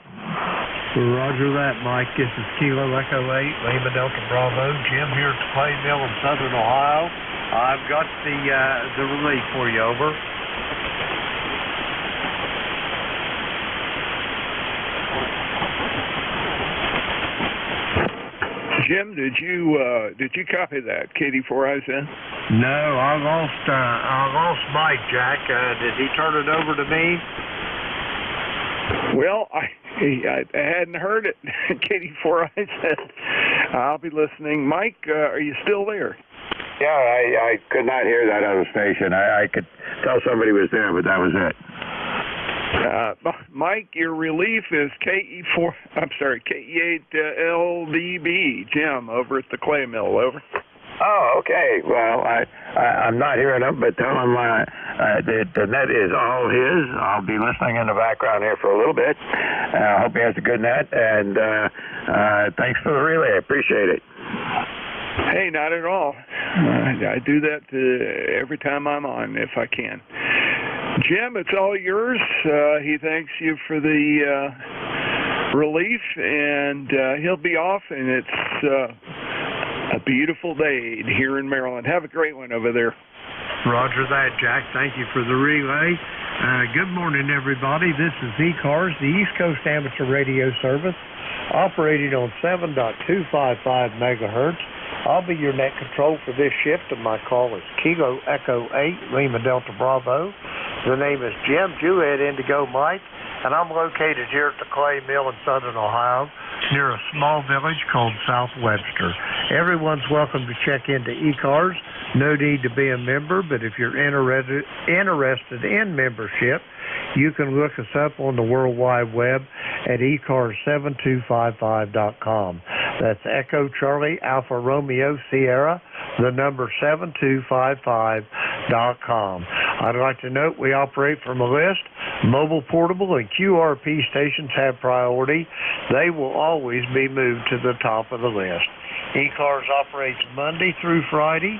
Roger that, Mike. This is Kilo Echo 8, Lima Delta Bravo. Jim here at the Clay Mill in Southern Ohio. I've got the relief for you, over. Jim, did you copy that? KD4 eyes in? No, I lost Mike, Jack. Did he turn it over to me? Well, I hadn't heard it. KD4 eyes said, I'll be listening. Mike, are you still there? Yeah, I could not hear that other station. I could tell somebody was there, but that was it. Mike, your relief is KE8LDB, Jim, over at the Clay Mill, over. Oh, okay. Well, I'm not hearing him, but tell him the net is all his. I'll be listening in the background here for a little bit. I hope he has a good net, and thanks for the relay. I appreciate it. Hey, not at all. I do that every time I'm on, if I can. Jim, it's all yours. He thanks you for the relief, and he'll be off, and it's a beautiful day here in Maryland. Have a great one over there. Roger that, Jack. Thank you for the relay. Good morning, everybody. This is E-Cars, the East Coast Amateur Radio Service, operating on 7.255 megahertz. I'll be your net control for this shift, and my call is Kilo Echo 8, Lima Delta Bravo. The name is Jim Jewett Indigo Mike, and I'm located here at the Clay Mill in Southern Ohio, near a small village called South Webster. Everyone's welcome to check into E-Cars. No need to be a member, but if you're interested in membership, you can look us up on the World Wide Web at ecars7255.com. That's Echo Charlie Alpha Romeo Sierra, the number 7255.com. I'd like to note we operate from a list. Mobile, portable, and QRP stations have priority. They will always be moved to the top of the list. E-Cars operates Monday through Friday,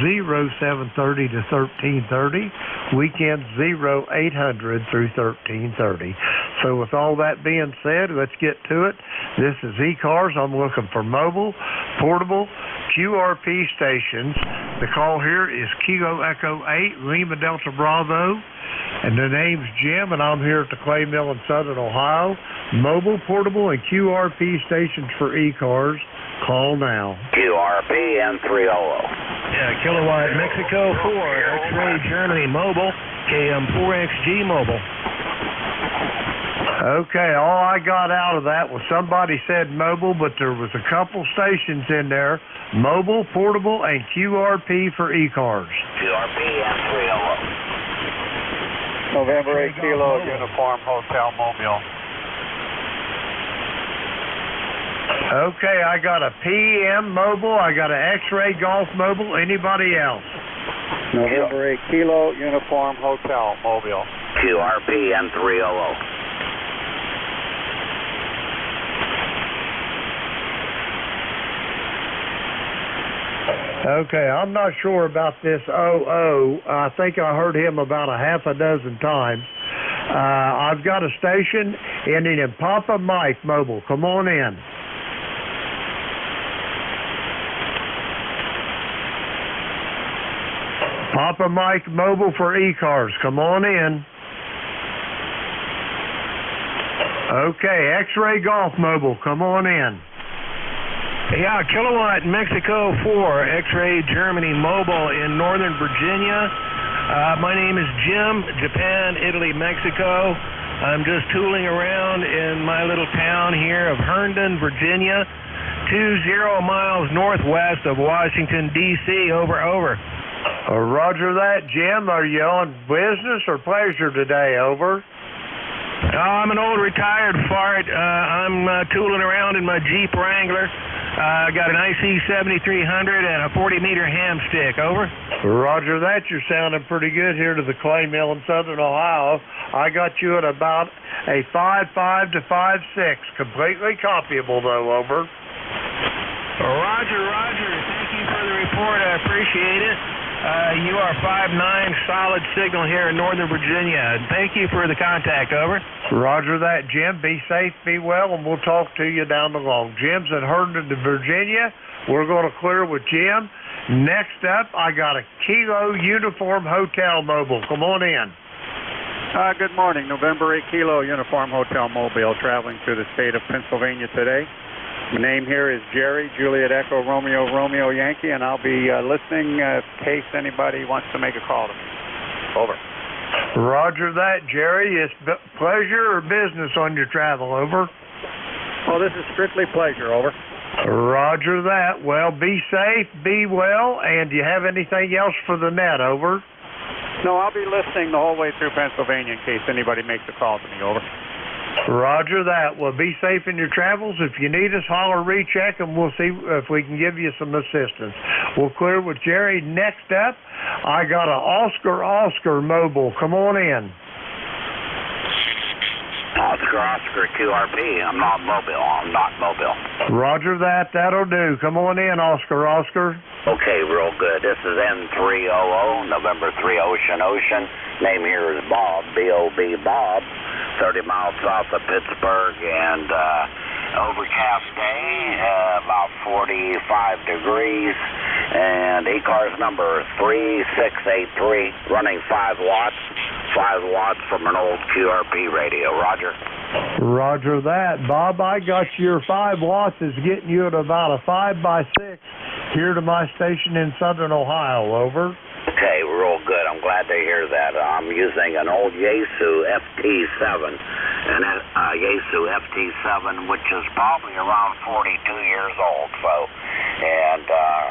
0730 to 1330, weekends 0800 through 1330. So with all that being said, let's get to it. This is E-Cars. I'm looking for mobile, portable, QRP stations. The call here is Kilo Echo 8, Lima Delta Bravo, and the name's Jim, and I'm here at the Clay Mill in Southern Ohio. Mobile, portable, and QRP stations for E-Cars. Call now. QRP M300. Yeah, Kilowatt Mexico 4, X-Ray Germany Mobile, KM4XG Mobile. Okay, all I got out of that was somebody said mobile, but there was a couple stations in there. Mobile, portable, and QRP for E-Cars. QRP M300. November 8 Kilo Uniform Hotel Mobile. Okay, I got a PM Mobile, I got an X-Ray Golf Mobile. Anybody else? November 8 Kilo Uniform Hotel Mobile. QRP M300. Okay, I'm not sure about this OO. I think I heard him about a half a dozen times. I've got a station ending in Papa Mike Mobile. Come on in. Papa Mike Mobile for E-Cars. Come on in. Okay, X-Ray Golf Mobile. Come on in. Yeah, Kilowatt Mexico 4, X-Ray Germany Mobile in Northern Virginia. My name is Jim, Japan, Italy, Mexico. I'm just tooling around in my little town here of Herndon, Virginia, 20 miles northwest of Washington, D.C. Over. Roger that, Jim. Are you on business or pleasure today? Over. I'm an old retired fart. I'm tooling around in my Jeep Wrangler. Got an IC 7300 and a 40-meter ham stick. Over. Roger that. You're sounding pretty good here to the Clay Mill in Southern Ohio. I got you at about a 5.5 to 5.6. Completely copyable, though. Over. Roger. Thank you for the report. I appreciate it. You are 5.9, solid signal here in Northern Virginia. Thank you for the contact. Over. Roger that, Jim. Be safe, be well, and we'll talk to you down the road. Jim's in Herndon, Virginia. We're going to clear with Jim. Next up, I got a Kilo Uniform Hotel Mobile. Come on in. Good morning. November 8 Kilo Uniform Hotel Mobile traveling through the state of Pennsylvania today. My name here is Jerry, Juliet Echo Romeo Romeo Yankee, and I'll be listening in case anybody wants to make a call to me. Over. Roger that, Jerry. It's pleasure or business on your travel, over? Well, this is strictly pleasure, over. Roger that. Well, be safe, be well, and do you have anything else for the net, over? No, I'll be listening the whole way through Pennsylvania in case anybody makes a call to me, over. Roger that. Well, be safe in your travels. If you need us, holler, recheck, and we'll see if we can give you some assistance. We'll clear with Jerry. Next up, I got an Oscar Mobile. Come on in. Oscar QRP. I'm not mobile. Roger that. That'll do. Come on in, Oscar. Okay, real good. This is N300, November 3 Ocean. Name here is Bob, B-O-B, Bob. 30 miles south of Pittsburgh, and overcast day, about 45 degrees, and E-car's number 3683, running 5 watts from an old QRP radio. Roger. Roger that. Bob, I got your 5 watts is getting you at about a 5x6 here to my station in Southern Ohio, over. Okay, real good. I'm glad to hear that. I'm using an old Yaesu FT7, and Yaesu FT7, which is probably around 42 years old, and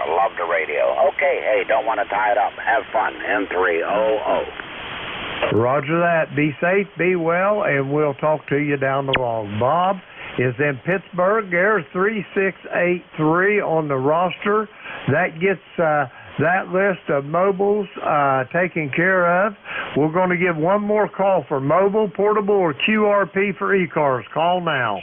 love the radio. Okay, hey, don't want to tie it up. Have fun. N300. Roger that. Be safe, be well, and we'll talk to you down the road. Bob is in Pittsburgh. There's 3683 on the roster. That gets that list of mobiles taken care of. We're going to give one more call for mobile, portable, or QRP for E-cars. Call now.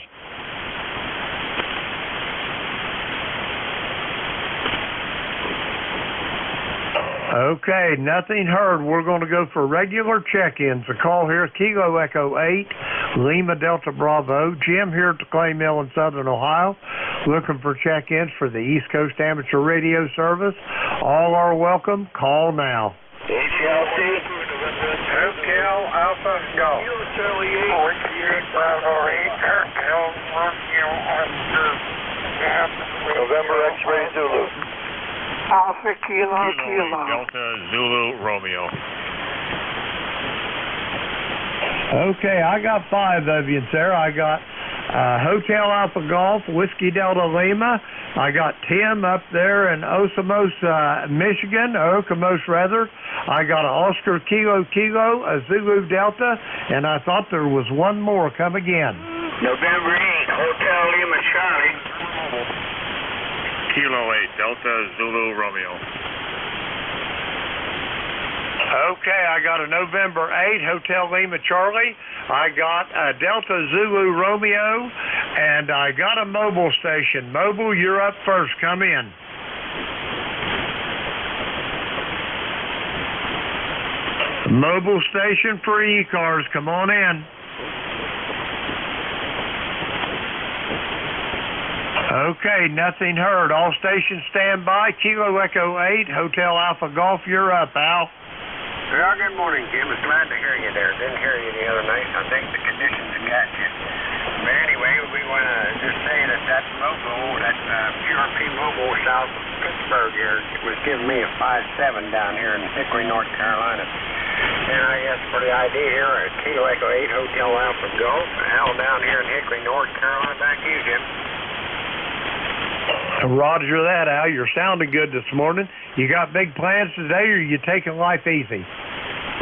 Okay, nothing heard. We're going to go for regular check-ins. A call here, Kilo Echo 8, Lima Delta Bravo. Jim here at the Clay Mill in Southern Ohio, looking for check-ins for the East Coast Amateur Radio Service. All are welcome. Call now. HLC, Hotel Alpha Golf. November X-Ray Zulu. Alpha Kilo. Delta Zulu Romeo. Okay, I got 5 of you, sir. I got Hotel Alpha Golf, Whiskey Delta Lima. I got Tim up there in Okemos, Michigan, Okemos rather. I got an Oscar Kilo, a Zulu Delta, and I thought there was one more. Come again. November 8, Hotel Lima Charlie. Kilo 8, Delta Zulu Romeo. Okay, I got a November 8, Hotel Lima Charlie. I got a Delta Zulu Romeo, and I got a mobile station. Mobile, you're up first. Come in. Mobile station for E-cars. Come on in. Okay, nothing heard. All stations stand by. Kilo Echo 8, Hotel Alpha Golf, you're up, Al. Well, good morning, Jim. It's glad to hear you there. Didn't hear you the other night. I think the conditions have got you. But anyway, we want to just say that mobile, that QRP mobile south of Pittsburgh here, was giving me a 5.7 down here in Hickory, North Carolina. And I guess for the idea here, at Kilo Echo 8, Hotel Alpha Golf, Al down here in Hickory, North Carolina. Back to you, Jim. Roger that, Al. You're sounding good this morning. You got big plans today, or you taking life easy?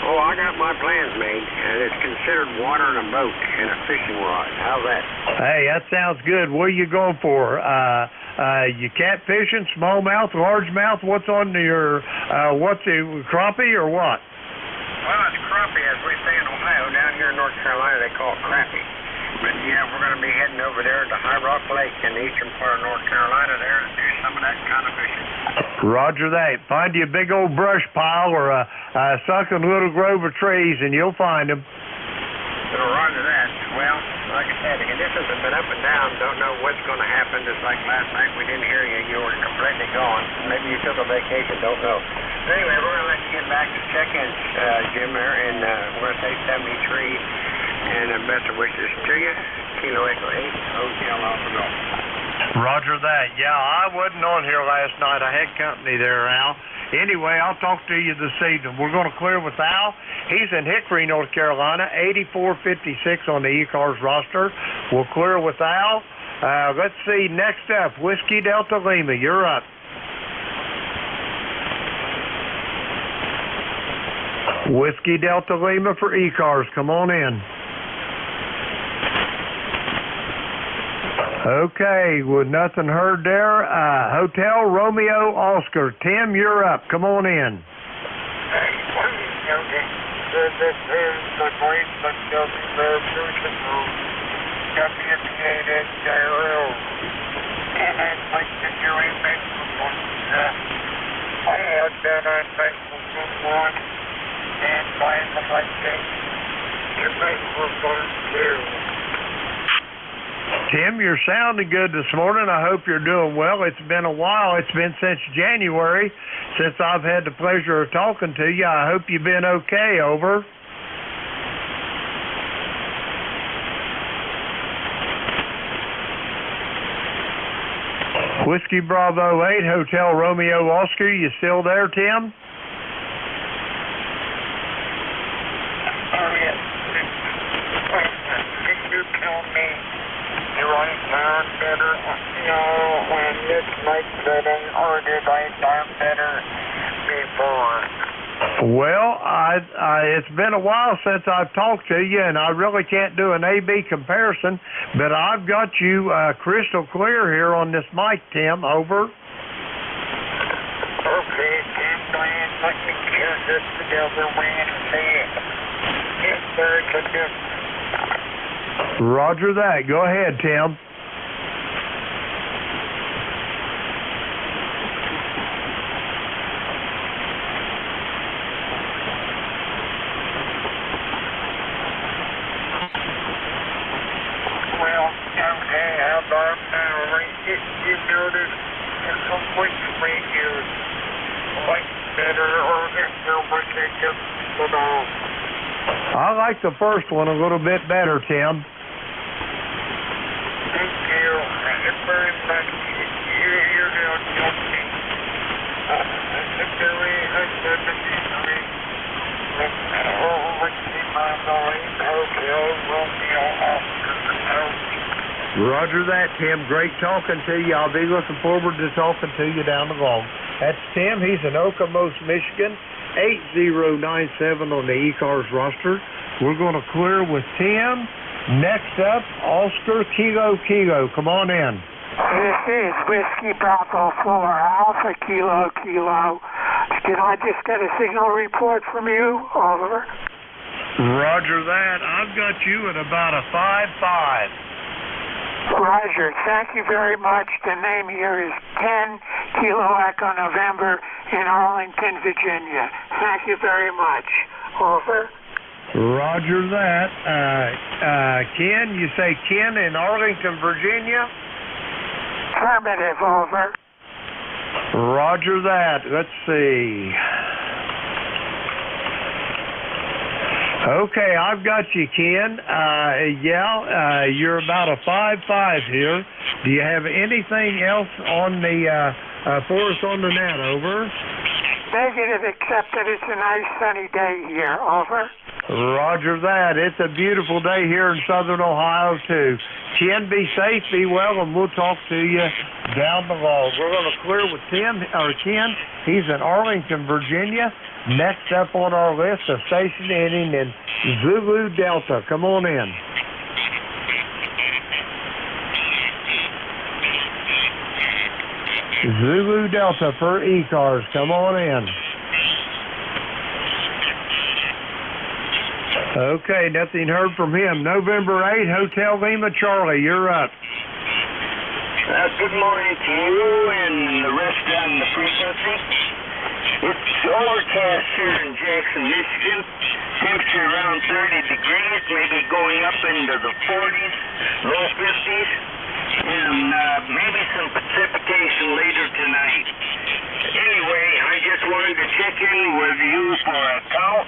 Oh, I got my plans made, and it's considered water in a boat and a fishing rod. How's that? Hey, that sounds good. What are you going for? You catfishing, smallmouth, largemouth? What's on your, crappie or what? Well, it's crappie, as we say in Ohio. Down here in North Carolina, they call it crappie. But yeah, we're going to be heading over there to High Rock Lake in the eastern part of North Carolina there to do some of that kind of fishing. Roger that. Find you a big old brush pile or a sunken little grove of trees, and you'll find them. So roger that. systems have been up and down. Don't know what's going to happen. Just like last night, we didn't hear you. You were completely gone. Maybe you took a vacation. Don't know. Anyway, we're going to let you get back to check-ins, Jim, there, and we're going to say 73. And best of wishes to you. Kilo Echo 8, Hotel Alpha Golf. Roger that. Yeah, I wasn't on here last night. I had company there, Al. Anyway, I'll talk to you this evening. We're going to clear with Al. He's in Hickory, North Carolina, 8456 on the E-Cars roster. We'll clear with Al. Let's see, next up, Whiskey Delta Lima. You're up. Whiskey Delta Lima for E-Cars. Come on in. Okay, with nothing heard there, Hotel Romeo Oscar. Tim, you're up. Come on in. Tim, you're sounding good this morning. I hope you're doing well. It's been a while. It's been since January since I've had the pleasure of talking to you. I hope you've been okay. Over. Whiskey Bravo 8, Hotel Romeo Oscar. You still there, Tim? Oh, yes. Can you tell me, do I sound better, when this mic setting, or did I sound better before? Well, it's been a while since I've talked to you, and I really can't do an A-B comparison, but I've got you crystal clear here on this mic, Tim. Over. Okay, Tim, let me get this together and see if there's a difference. Roger that. Go ahead, Tim. Well, okay, how about now? You notice which radios like better, or is there much a difference at all? I like the first one a little bit better, Tim. Thank you very much. You're doing something. Very Roger that, Tim. Great talking to you. I'll be looking forward to talking to you down the road. That's Tim. He's in Okemos, Michigan. 8097 on the E-Cars roster. We're going to clear with Tim. Next up, Oscar Kilo Kilo. Come on in. This is Whiskey Bravo 4 Alpha Kilo Kilo. Can I just get a signal report from you? Over. Roger that. I've got you at about a 5-5. Roger. Thank you very much. The name here is 10 Kilo Echo November in Arlington, Virginia. Thank you very much. Over. Roger that. Ken, you say Ken in Arlington, Virginia? Affirmative. Over. Roger that. Let's see. Okay, I've got you, Ken. You're about a 5-5 here. Do you have anything else on the for us on the net? Over. Negative, except that it's a nice sunny day here. Over. Roger that. It's a beautiful day here in southern Ohio, too. Ken, be safe, be well, and we'll talk to you down the road. We're going to clear with Ken. He's in Arlington, Virginia. Next up on our list, a station ending in Zulu Delta. Come on in. Zulu Delta for E-Cars. Come on in. Okay, nothing heard from him. November 8, Hotel Lima Charlie, you're up. Good morning to you and the rest on the frequency. It's overcast here in Jackson, Michigan, temperature around 30 degrees, maybe going up into the 40s, low 50s, and maybe some precipitation later tonight. Anyway, I just wanted to check in with you for a count.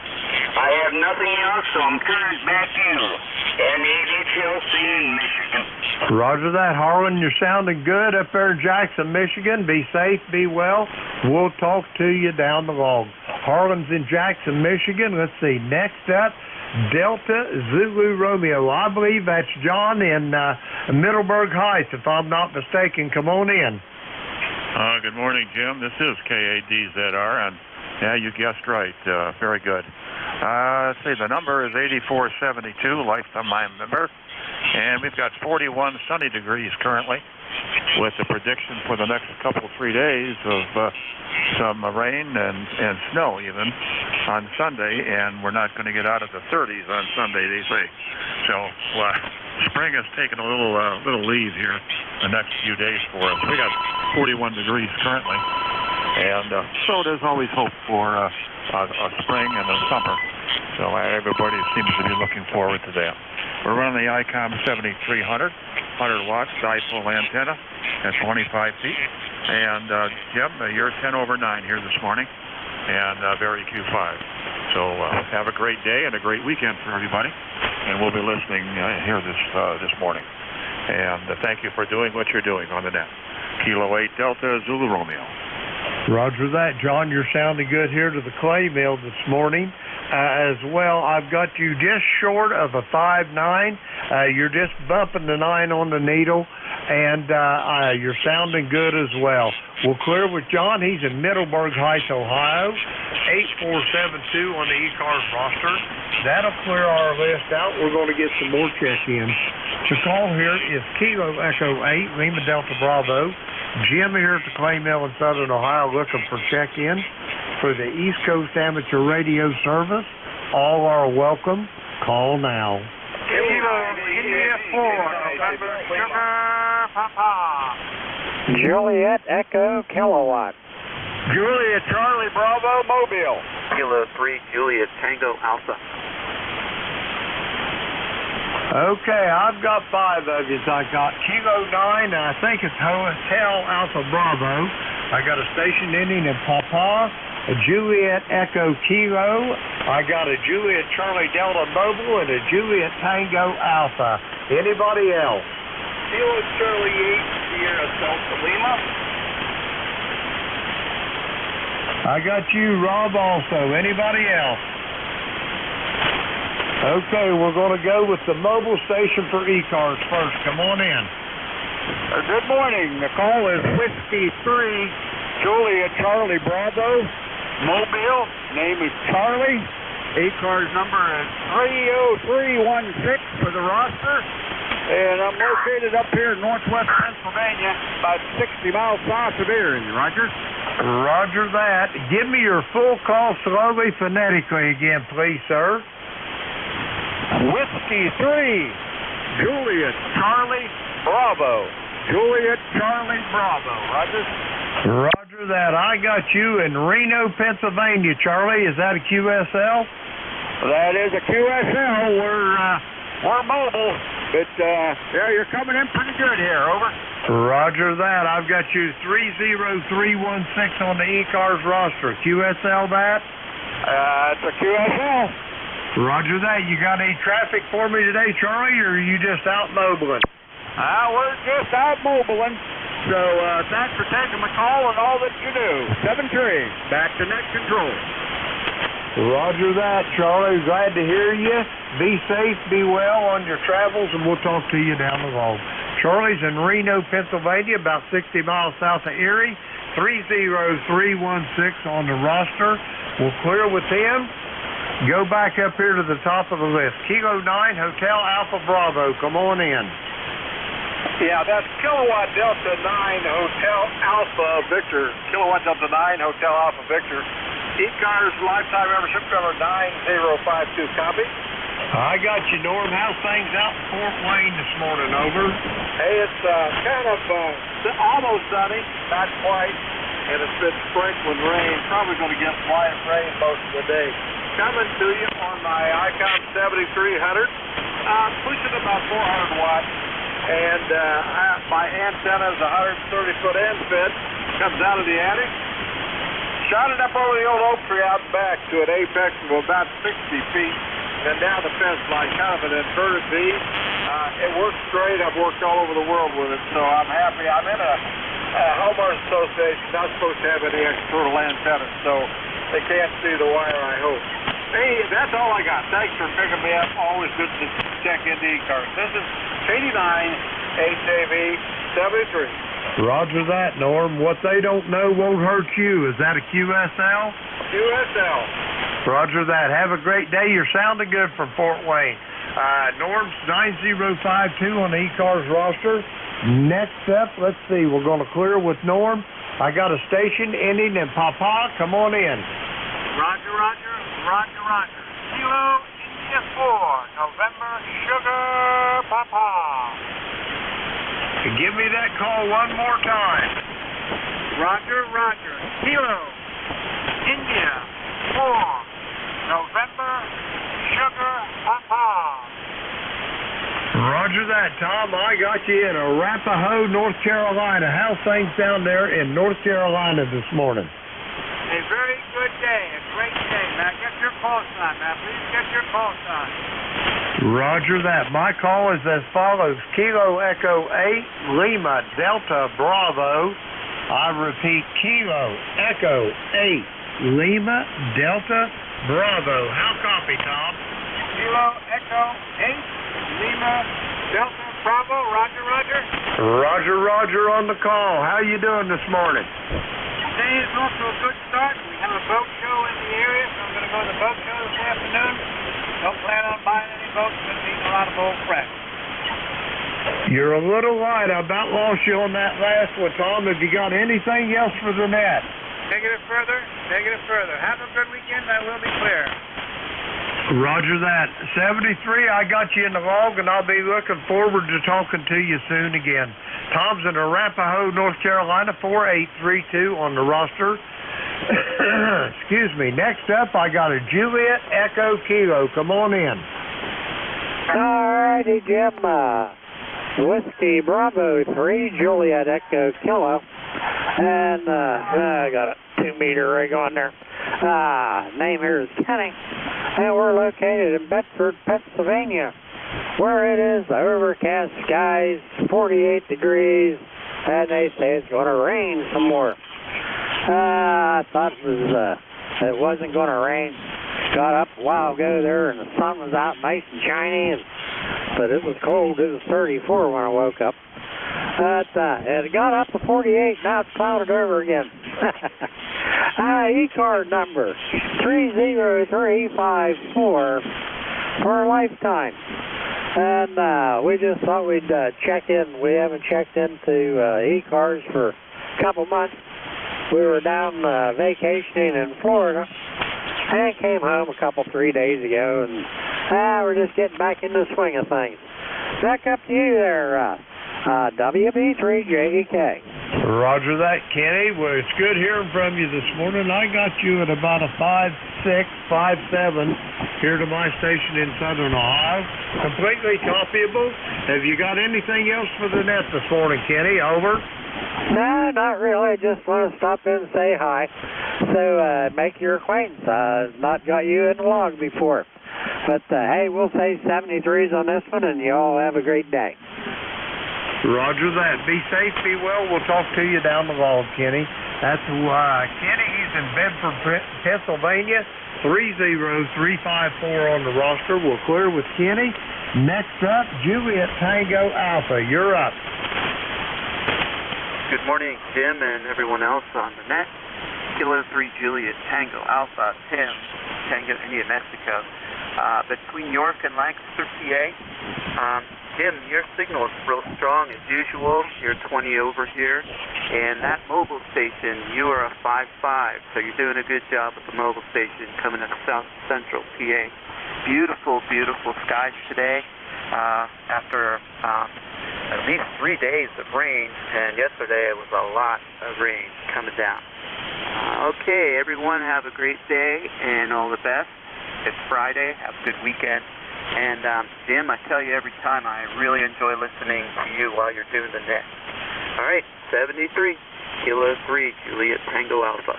I have nothing else, so I'm turning back to you. NJHLC in Michigan. Roger that, Harlan. You're sounding good up there in Jackson, Michigan. Be safe, be well. We'll talk to you down the log. Harlan's in Jackson, Michigan. Let's see. Next up, Delta Zulu Romeo. I believe that's John in Middleburg Heights, if I'm not mistaken. Come on in. Good morning, Jim. This is KADZR, and yeah, you guessed right. Very good. Let's see, the number is 8472, lifetime member, and we've got 41 sunny degrees currently, with the prediction for the next couple, 3 days of some rain and snow even on Sunday, and we're not going to get out of the 30s on Sunday, they say. So spring has taken a little leave here the next few days for us. We got 41 degrees currently, and so there's always hope for a spring and a summer. So everybody seems to be looking forward to that. We're running the ICOM 7300, 100 watts dipole antenna at 25 feet. And Jim, you're 10 over 9 here this morning, and very Q5. So have a great day and a great weekend for everybody. And we'll be listening here this morning. And thank you for doing what you're doing on the net. Kilo 8 Delta Zulu Romeo. Roger that, John. You're sounding good here to the clay mill this morning. As well, I've got you just short of a 5.9. You're just bumping the 9 on the needle, and you're sounding good as well. We'll clear with John. He's in Middleburg Heights, Ohio. 8472 on the E-Cars roster. That'll clear our list out. We're going to get some more check-ins. The call here is Kilo Echo 8, Lima Delta Bravo. Jim here at the clay mill in Southern Ohio looking for check-in for the East Coast Amateur Radio Service. All are welcome. Call now. Juliet Echo Kilowatt. Juliet Charlie Bravo Mobile. Kilo 3 Juliet Tango Alpha. Okay, I've got 5 of you. I got Kilo 9, and I think it's Hotel Alpha Bravo. I got a station ending in Papa, a Juliet Echo Kilo. I got a Juliet Charlie Delta Mobile and a Juliet Tango Alpha. Anybody else? Kilo Charlie 8 Sierra Delta Lima. I got you, Rob, also. Anybody else? Okay, we're going to go with the mobile station for E-Cars first. Come on in. Good morning. The call is Whiskey 3, Juliet Charlie Bravo, Mobile. Name is Charlie. E-Cars number is 30316 for the roster. And I'm located up here in northwest Pennsylvania, about 60 miles south of Erie. Roger? Roger that. Give me your full call slowly, phonetically again, please, sir. Whiskey 3, Juliet Charlie Bravo. Juliet Charlie Bravo. Roger? Roger that. I got you in Reno, Pennsylvania, Charlie. Is that a QSL? That is a QSL. We're mobile, but yeah, you're coming in pretty good here. Over. Roger that. I've got you 30316 on the E-Cars roster. QSL that? It's a QSL. Roger that. You got any traffic for me today, Charlie, or are you just out mobiling? We're just out mobiling. So thanks for taking my call and all that you do. 7-3, back to net control. Roger that, Charlie. Glad to hear you. Be safe, be well on your travels, and we'll talk to you down the road. Charlie's in Reno, Pennsylvania, about 60 miles south of Erie. 30316 on the roster. We'll clear with him. Go back up here to the top of the list. Kilo 9, Hotel Alpha Bravo. Come on in. Yeah, that's Kilowatt Delta 9, Hotel Alpha Victor. Kilowatt Delta 9, Hotel Alpha Victor. E-Cars lifetime membership cover 9052. Copy. I got you, Norm. How's things out in Fort Wayne this morning? Over. Hey, it's kind of almost sunny, not quite, and it's been sprinkling rain. Probably going to get light rain most of the day. Coming to you on my Icom 7300, pushing about 400 watts, and my antenna is a 130-foot end fed, comes out of the attic. Shot it up over the old oak tree out back to an apex of about 60 feet, and down the fence line, kind of an inverted V. It works great. I've worked all over the world with it, so I'm happy. I'm in a homeowners association, not supposed to have any external antennas, so they can't see the wire, I hope. Hey, that's all I got. Thanks for picking me up. Always good to check into e-cars. This is 89 HAV 73. Roger that, Norm. What they don't know won't hurt you. Is that a QSL? QSL. Roger that. Have a great day. You're sounding good from Fort Wayne. Norm's 9052 on the e-cars roster. Next up, let's see. We're going to clear with Norm. I got a station ending in Papa. Come on in. Roger, roger, roger, roger. Kilo India 4, November Sugar Papa. Give me that call one more time. Roger, roger. Kilo India 4, November Sugar Papa. Roger that, Tom. I got you in Arapahoe, North Carolina. How's things down there in North Carolina this morning? A very good day, a great day. Now get your pulse on. Now please get your pulse on. Roger that. My call is as follows. Kilo Echo 8, Lima Delta Bravo. I repeat, Kilo Echo 8, Lima Delta Bravo. How copy, Tom? Kilo Echo 8, Lima Delta Bravo. Roger, roger. Roger, roger on the call. How you doing this morning? Today is off to a good start. We have a boat show in the area, so I'm going to go to the boat show this afternoon. Don't plan on buying any boats. I'm going to need a lot of old crap. You're a little light. I about lost you on that last one, Tom. Have you got anything else for the net? Negative further. Negative further. Have a good weekend. I will be clear. Roger that. 73, I got you in the log, and I'll be looking forward to talking to you soon again. Tom's in Arapahoe, North Carolina, 4832 on the roster. Excuse me. Next up, I got a Juliet Echo Kilo. Come on in. All righty, Jim. Whiskey Bravo 3, Juliet Echo Kilo. And I got a 2-meter rig on there. Name here is Kenny. And we're located in Bedford, Pennsylvania, where it is overcast skies, 48 degrees, and they say it's going to rain some more. I thought it wasn't going to rain. Got up a while ago there, and the sun was out nice and shiny, but it was cold. It was 34 when I woke up. But it got up to 48, now it's clouded over again. E-card number 30354 for a lifetime. And we just thought we'd check in. We haven't checked into e-cars for a couple months. We were down vacationing in Florida and came home a couple, 3 days ago, and we're just getting back into the swing of things. Back up to you there, WB3JEK. Roger that, Kenny. Well, it's good hearing from you this morning. I got you at about a 5.6, 5.7 here to my station in Southern Ohio. Completely copyable. Have you got anything else for the net this morning, Kenny? Over? No, not really. Just want to stop in and say hi. So, make your acquaintance. I've not got you in the log before. But, hey, we'll say 73s on this one, and you all have a great day. Roger that. Be safe, be well. We'll talk to you down the log, Kenny. That's Kenny. He's in Bedford, Pennsylvania. 30354 on the roster. We'll clear with Kenny. Next up, Juliet Tango Alpha. You're up. Good morning, Jim and everyone else on the net. Kilo 3 Juliet Tango Alpha 10 Tango India Mexico. Between York and Lancaster, PA. Jim, your signal is real strong as usual. You're 20 over here. And that mobile station, you are a 5.5. So you're doing a good job with the mobile station coming in South Central PA. Beautiful, beautiful skies today. After at least 3 days of rain, and yesterday it was a lot of rain coming down. Okay, everyone have a great day and all the best. It's Friday. Have a good weekend. And, Jim, I tell you every time, I really enjoy listening to you while you're doing the net. All right, 73, Kilo 3, Juliet Tango Alpha.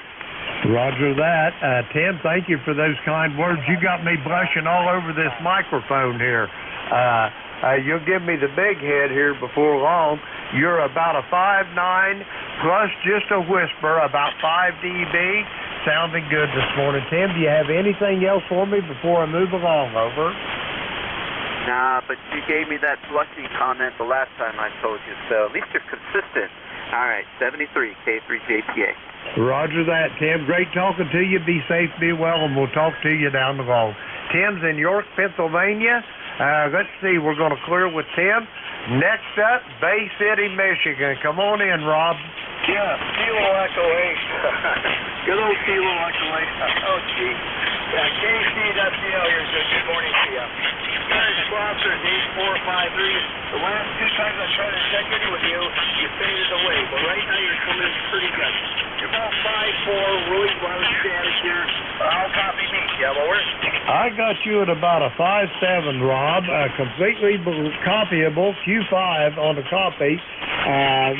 Roger that. Tim, thank you for those kind words. You got me blushing all over this microphone here. You'll give me the big head here before long. You're about a 5'9", plus just a whisper, about 5 dB. Sounding good this morning. Tim, do you have anything else for me before I move along? Over. Nah, but you gave me that blushing comment the last time I told you, so at least you're consistent. All right, 73, K3JPA. Roger that, Tim. Great talking to you. Be safe, be well, and we'll talk to you down the road. Tim's in York, Pennsylvania. Let's see, we're going to clear with Tim. Next up, Bay City, Michigan. Come on in, Rob. Yeah, Kilo Echo 8. Good old Kilo Echo 8. Oh, gee. KC.CL here says good morning to you. Guys, sponsor is 8453. The last two times I tried to check in with you, you faded away. But right now you're coming pretty good. You're about 5'4", really loud static here. I'll copy me. Yeah, over. I got you at about a 5'7", Rob. Completely copyable, Q5 on the copy.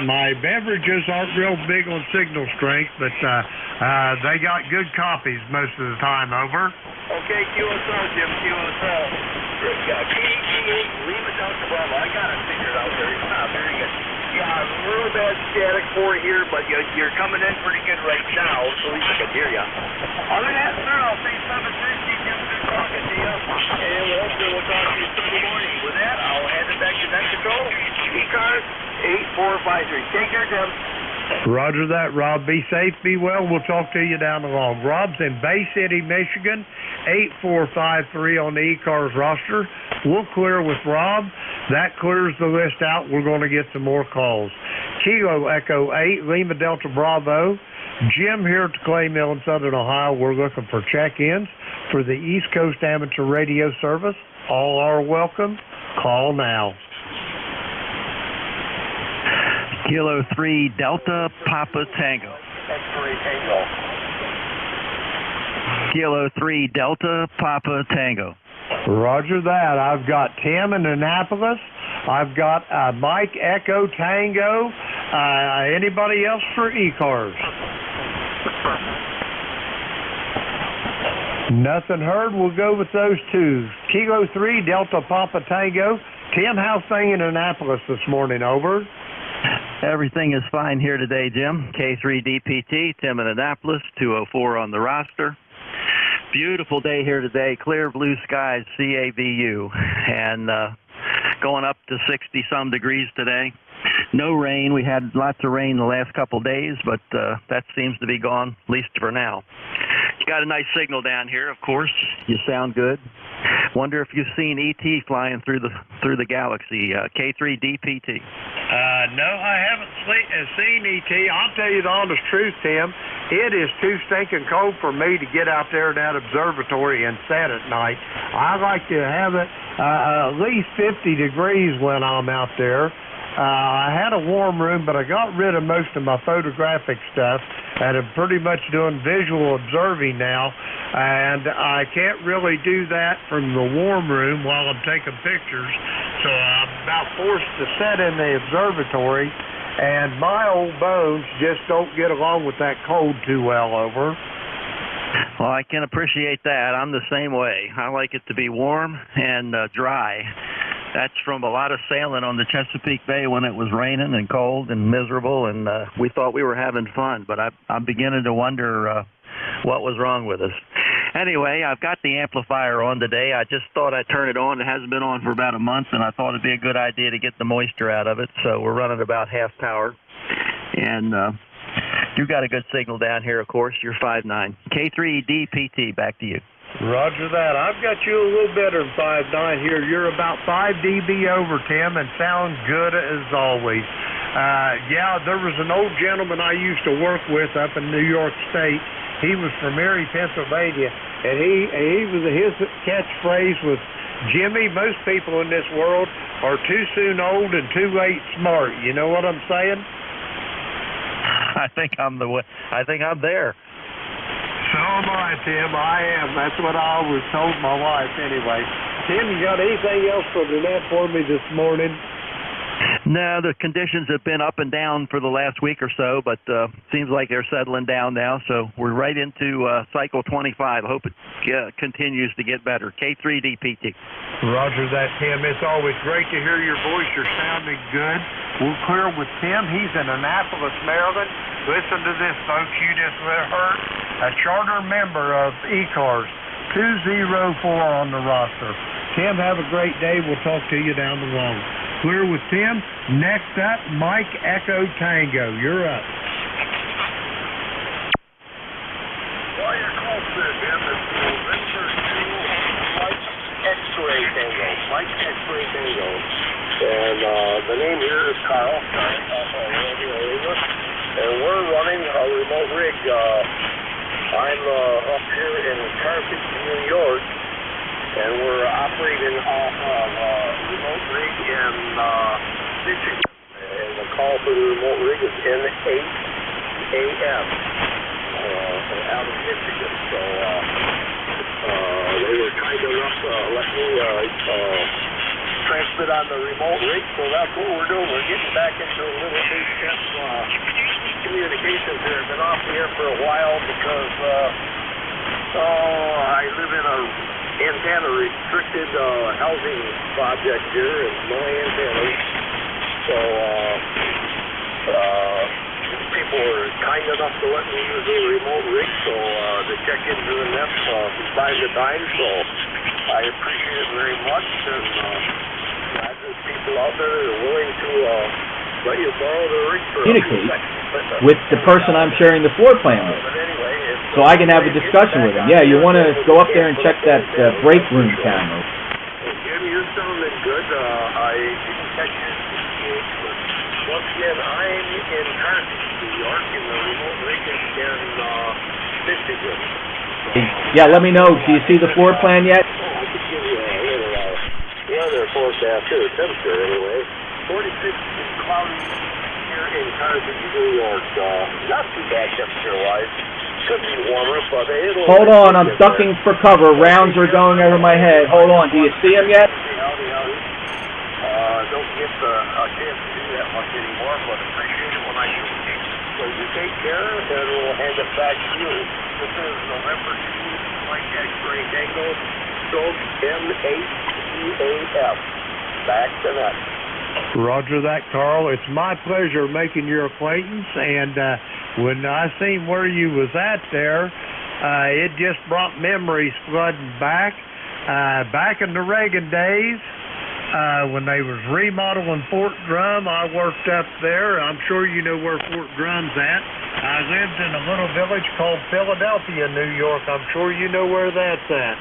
My beverages aren't real big on signal strength, but they got good copies most of the time. Over. Okay, QSL, Jim, QSL. KG8, Lima Delta Bravo. I got it figured out there. Very good. Yeah, real bad static for here, but you're coming in pretty good right now, so at least I can hear you. Other than that, sir, I'll say 7:30. Jim, good talking to you. And we'll talk to you Sunday morning. With that, I'll hand it back to Net Control. E-Cars 8453. Take care, Jim. Roger that, Rob. Be safe, be well. We'll talk to you down the road. Rob's in Bay City, Michigan, 8453 on the E-Cars roster. We'll clear with Rob. That clears the list out. We're going to get some more calls. Kilo Echo 8, Lima Delta Bravo. Jim here at the Clay Mill in Southern Ohio. We're looking for check-ins for the East Coast Amateur Radio Service. All are welcome. Call now. Kilo 3 Delta Papa Tango. Kilo 3 Delta Papa Tango. Roger that. I've got Tim in Annapolis. I've got Mike Echo Tango. Anybody else for E-Cars? Nothing heard. We'll go with those two. Kilo 3 Delta Papa Tango. Tim, how's thing in Annapolis this morning? Over. Everything is fine here today, Jim. K3DPT, Tim in Annapolis, 204 on the roster. Beautiful day here today, clear blue skies, CAVU, and going up to 60-some degrees today. No rain. We had lots of rain the last couple days, but that seems to be gone, at least for now. You got a nice signal down here, of course. You sound good. Wonder if you've seen ET flying through the galaxy. K3DPT. No, I haven't seen ET. I'll tell you the honest truth, Tim. It is too stinking cold for me to get out there in that observatory and set at night. I like to have it at least 50 degrees when I'm out there. I had a warm room, but I got rid of most of my photographic stuff, and I'm pretty much doing visual observing now, and I can't really do that from the warm room while I'm taking pictures, so I'm about forced to sit in the observatory, and my old bones just don't get along with that cold too well. Over. Well, I can appreciate that. I'm the same way. I like it to be warm and dry. That's from a lot of sailing on the Chesapeake Bay when it was raining and cold and miserable, and we thought we were having fun, but I'm beginning to wonder what was wrong with us. Anyway, I've got the amplifier on today. I just thought I'd turn it on. It hasn't been on for about a month, and I thought it'd be a good idea to get the moisture out of it, so we're running about half power. And you got a good signal down here, of course. You're 5'9". K3DPT, back to you. Roger that. I've got you a little better than 5'9" here. You're about 5 dB over, Tim, and sound good as always. Yeah, there was an old gentleman I used to work with up in New York State. He was from Erie, Pennsylvania, and his catchphrase was, "Jimmy, most people in this world are too soon old and too late smart." You know what I'm saying? I think I'm there. So am I, Tim. I am. That's what I always told my wife anyway. Tim, you got anything else for the net for me this morning? No, the conditions have been up and down for the last week or so, but seems like they're settling down now. So we're right into cycle 25. I hope it continues to get better. K3DPT. Roger that, Tim. It's always great to hear your voice. You're sounding good. We'll clear with Tim. He's in Annapolis, Maryland. Listen to this, folks. You just heard a charter member of eCars, 204 on the roster. Tim, have a great day. We'll talk to you down the road. Clear with Tim. Next up, Mike Echo Tango. You're up. Well, your call said, Jim, is November 2 Mike X-Ray Tango. Mike X-Ray Tango. And the name here is Carl. And we're running a remote rig. I'm up here in Carthage, New York. And we're operating off of remote rig in Michigan. And the call for the remote rig is N8AM out of Michigan. So they were kind enough to let me transmit on the remote rig. So that's what we're doing. We're getting back into a little HF communications here. I've been off the air for a while because I live in a antenna restricted housing project here in my antennas. So people were kind enough to let me use a remote rig to check into the net from time to time. So I appreciate it very much, and glad there's people out there that are willing to let you borrow the rig for communicate with the person I'm sharing the floor plan with. So I can have a discussion with him. Yeah, you want to go up there and check that break room camera. Jim, you're sounding good. I didn't catch your PH, but once again, I'm in Carthage, New York, in the remote rig in Michigan. Yeah, let me know. Do you see the floor plan yet? I could give you a little weather forecast here, temperature anyway. 46 and cloudy here in Carthage, New York. Not too bad temperature-wise. Could be warmer, but it'll... Hold on, I'm ducking for cover. Rounds are going over my head. Hold on, do you see him yet? Howdy. Don't get a chance to do that much anymore, but appreciate it when I do. So you take care, and we'll hand it back to you. This is November 2, Mike X-Ray Tango, stroke M8EAF. Back to that. Roger that, Carl. It's my pleasure making your acquaintance, and when I seen where you was at there, it just brought memories flooding back. Back in the Reagan days, when they was remodeling Fort Drum, I worked up there. I'm sure you know where Fort Drum's at. I lived in a little village called Philadelphia, New York. I'm sure you know where that's at.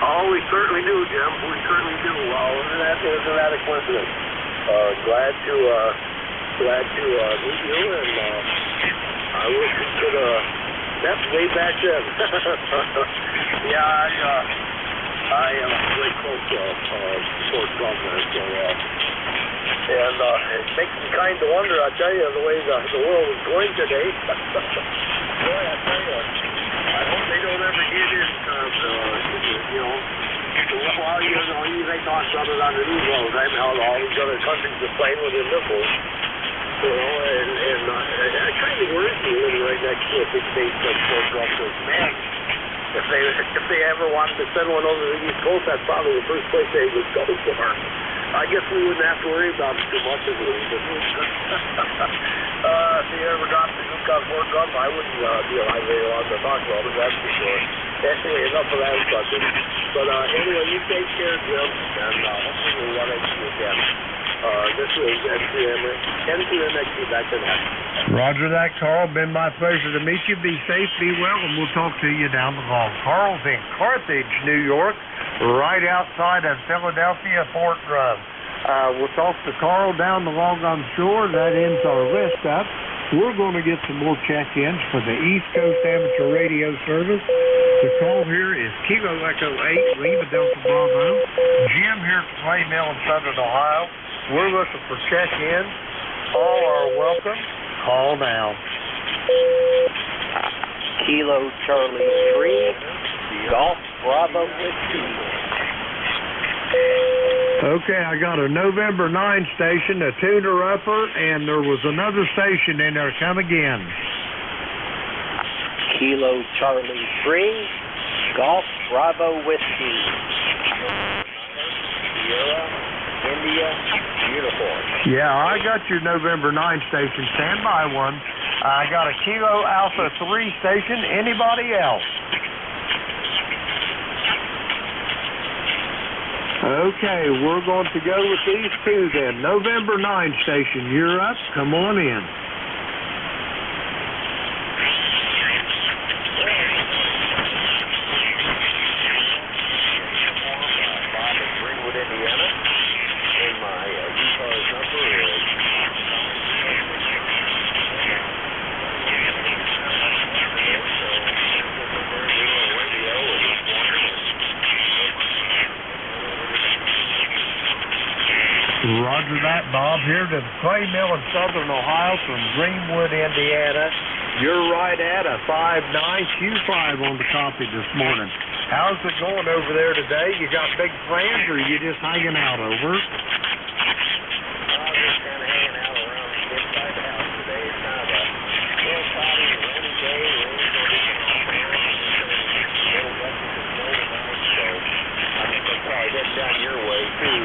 Oh, we certainly do, Jim. We certainly do. Well, isn't that a coincidence? Glad to meet you, and I wish we could that's way back then. Yeah, I am very close to Fort Drum there, so and it makes me kind of wonder. I tell you, the way the world is going today. Boy, I tell you, I hope they don't ever get in. Well, you may talk about it on the news all the time, how all these other countries are playing with their missiles. And that kind of worries me living right next to a big base like Fort Drum. Man, if they ever wanted to send one over the East Coast, that's probably the first place they would go for. I guess we wouldn't have to worry about it too much as we would. If they ever dropped the nuke on Fort Drum, I wouldn't be alive very long to talk about it, that's for sure. Anyway, enough of that subject. But anyway, you take care, Jim, and hopefully we'll run into you again. This is N2MXC back to that. Roger that, Carl. Been my pleasure to meet you. Be safe, be well, and we'll talk to you down the road. Carl's in Carthage, New York, right outside of Philadelphia, Fort Drum. We'll talk to Carl down the long, I'm sure. That ends our list up. We're going to get some more check-ins for the East Coast Amateur Radio Service. The call here is Kilo Echo 8, Lima Delta Bravo. Jim here from Clay Mill in Southern Ohio. We're looking for check-ins. All are welcome. Call now. Kilo Charlie 3, Golf Bravo Whiskey. Okay, I got a November 9 station, a tuner upper, and there was another station in there. Come again. Kilo Charlie 3, Golf Bravo Whiskey. Sierra, India, uniform. Yeah, I got your November 9 station. Stand by one. I got a Kilo Alpha 3 station. Anybody else? Okay, we're going to go with these two then. November 9 station, you're up. Come on in. Roger that, Bob. Here to the Clay Mill in Southern Ohio from Greenwood, Indiana. You're right at a 5925 on the copy this morning. How's it going over there today? You got big plans, or are you just hanging out over? Just kind of hanging out around inside the house today. It's kind of a little cloudy, rainy day. Rain's going to be coming off around, and a little wet with the snow tonight, so I think they'll probably head down your way, too.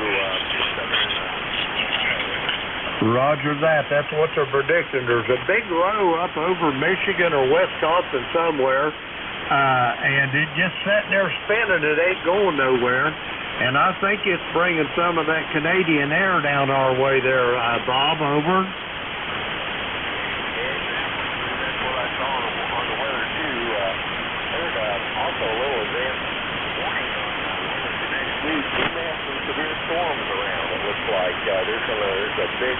Roger that. That's what they're predicting. There's a big row up over Michigan or Wisconsin somewhere, and it just sitting there spinning. It ain't going nowhere. And I think it's bringing some of that Canadian air down our way there, Bob. Over. That's what I saw on the weather, too. There's also a little advanced warning on the next week. We may have some severe storms around, it looks like. There's a big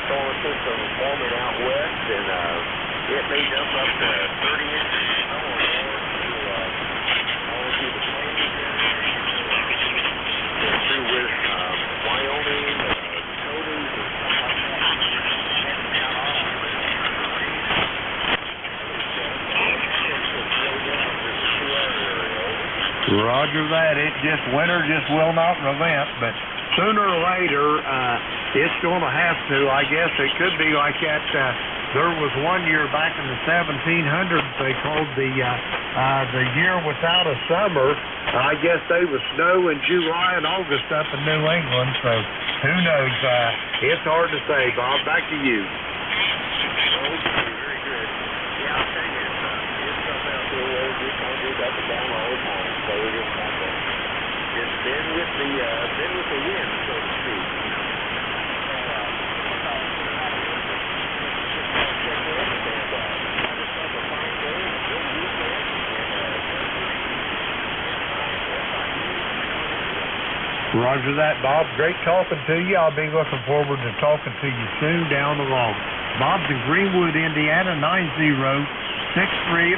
storm system forming out west, and it may jump up to 30 inches of snow on the all through the plains and through with Wyoming, Dakotas, and stuff like that. Heading down all over the Roger that. Winter just will not relent, but sooner or later, it's going to have to. I guess it could be like that. There was one year back in the 1700s they called the year without a summer. I guess they was snow in July and August up in New England, so who knows? It's hard to say, Bob. Back to you. Very good. Yeah, I'll tell you, it's something out there where it just kind of goes up and down all the time, so we just have to just bend with the wind, so to speak. Roger that, Bob. Great talking to you. I'll be looking forward to talking to you soon down the road. Bob's in Greenwood, Indiana, 9063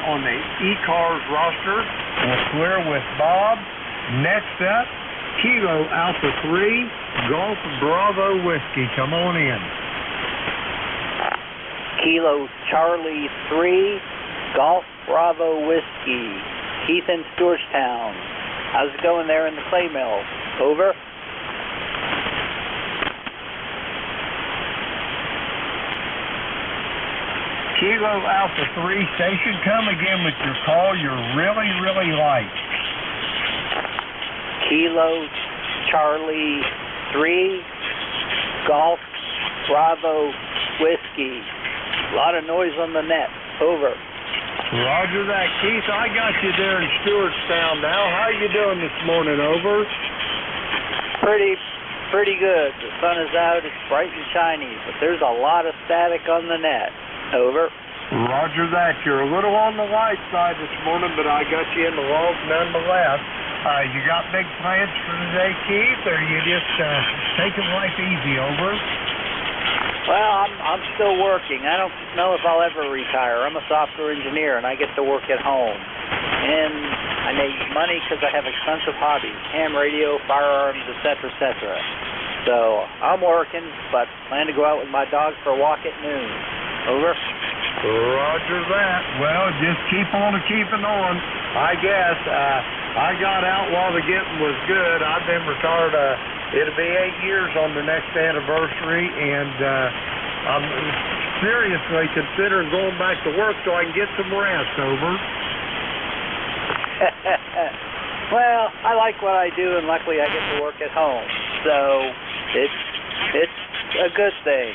on the E-Cars roster. We'll clear with Bob. Next up, Kilo Alpha 3, Golf Bravo Whiskey. Come on in. Kilo Charlie 3, Golf Bravo Whiskey. Keith in Georgetown. How's it going there in the clay mill? Over. Kilo Alpha 3 station, come again with your call. You're really, really light. Kilo Charlie 3, Golf Bravo Whiskey. A lot of noise on the net. Over. Roger that, Keith. I got you there in Stewartstown now. How you doing this morning? Over. Pretty good. The sun is out. It's bright and shiny, but there's a lot of static on the net. Over. Roger that. You're a little on the light side this morning, but I got you in the log nonetheless. You got big plans for today, Keith, or you just taking life easy? Over. Well, I'm still working. I don't know if I'll ever retire. I'm a software engineer, and I get to work at home. And I make money because I have expensive hobbies, ham radio, firearms, etc., etc. So I'm working, but plan to go out with my dog for a walk at noon. Over. Roger that. Well, just keep on keeping on, I guess. I got out while the getting was good. I've been retired. It'll be 8 years on the next anniversary, and I'm seriously considering going back to work so I can get some rest. Over. Well, I like what I do, and luckily I get to work at home, so it's a good thing.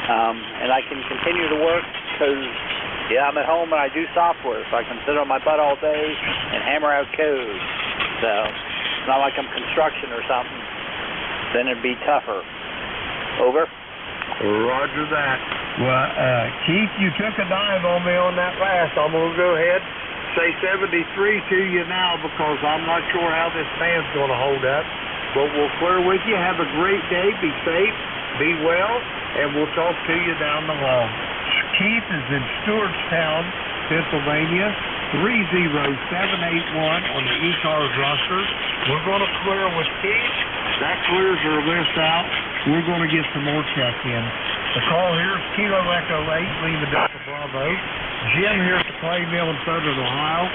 And I can continue to work because, I'm at home and I do software, so I can sit on my butt all day and hammer out code. So it's not like I'm construction or something. Then it'd be tougher. Over. Roger that. Well, Keith, you took a dive on me on that last. I'm going to go ahead say 73 to you now because I'm not sure how this band's going to hold up. But we'll clear with you. Have a great day. Be safe. Be well. And we'll talk to you down the line. Keith is in Stewartstown, Pennsylvania, 30781 on the E-Cars roster. We're going to clear with Keith. That clears our list out. We're going to get some more check-in. The call here is Kilo Echo 8, Lima Delta Bravo. Jim here at the Clay Mill in Southern Ohio.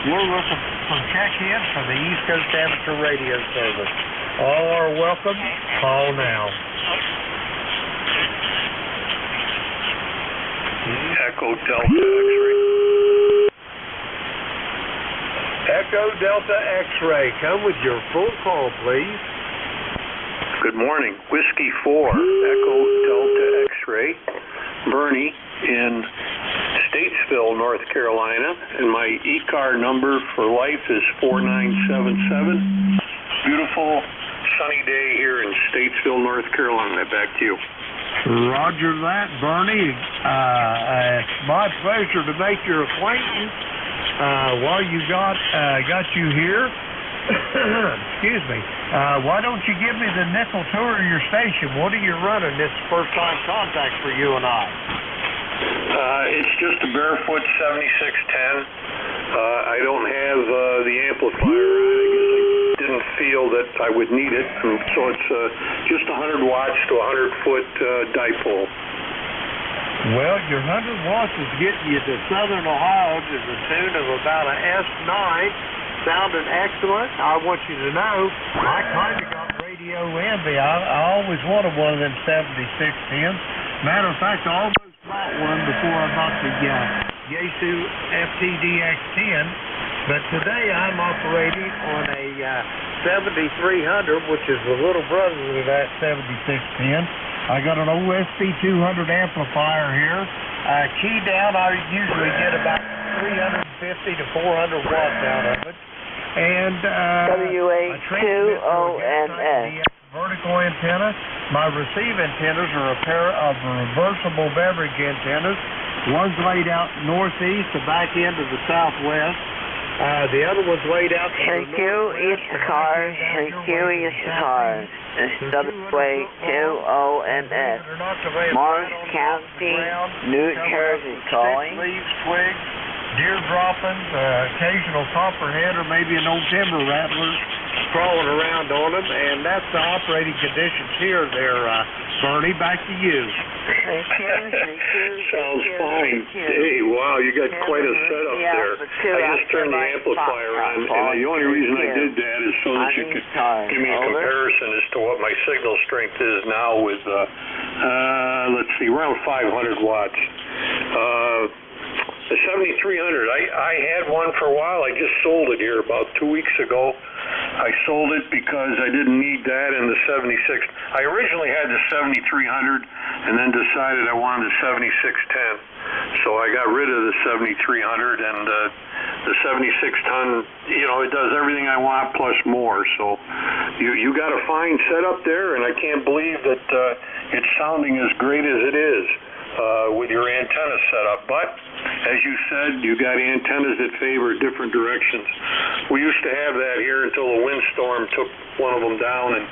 We're looking for check-in for the East Coast Amateur Radio Service. All are welcome. Call now. Echo Delta X-ray. Echo Delta X-ray. Come with your full call, please. Good morning. Whiskey 4, Echo Delta X-ray. Bernie in Statesville, North Carolina, and my E-car number for life is 4977. Beautiful sunny day here in Statesville, North Carolina. Back to you. Roger that, Bernie. It's my pleasure to make your acquaintance. While you got you here, excuse me, why don't you give me the nickel tour of your station? What are you running? This is first time contact for you and I. It's just a barefoot 7610. I don't have the amplifier on. I guess I didn't feel that I would need it, and so it's just 100 watts to 100-foot dipole. Well, your 100 watts is getting you to Southern Ohio to the tune of about an S9. Sounding excellent. I want you to know, I kind of got radio envy. I always wanted one of them 7610s. Matter of fact, I almost bought one before I bought the Yaesu FTDX10. But today I'm operating on a 7300, which is the little brother to that 7610. I got an OSP 200 amplifier here. Key down, I usually get about 350 to 400 watts out of it. And WA2ONS. Vertical antenna. My receive antennas are a pair of reversible beverage antennas. One's laid out northeast, the back end of the southwest. The other one's laid out to the northwest. WA2ONS. Morris County, New Jersey calling. Leaves, twigs, deer droppings, occasional copperhead, or maybe an old timber rattler crawling around on them, and that's the operating conditions here there, Bernie. Back to you. Sounds fine. Hey, wow, you got quite a setup there. I just turned the amplifier on, and the only reason I did that is so that you could give me a comparison as to what my signal strength is now with, let's see, around 500 watts. The 7300, I had one for a while. I just sold it here about 2 weeks ago. I sold it because I didn't need that in the 76. I originally had the 7300 and then decided I wanted the 7610. So I got rid of the 7300, and the 7610, it does everything I want plus more. So you got a fine setup there, and I can't believe that it's sounding as great as it is. With your antenna setup, but as you said, you got antennas that favor different directions. We used to have that here until a windstorm took one of them down, and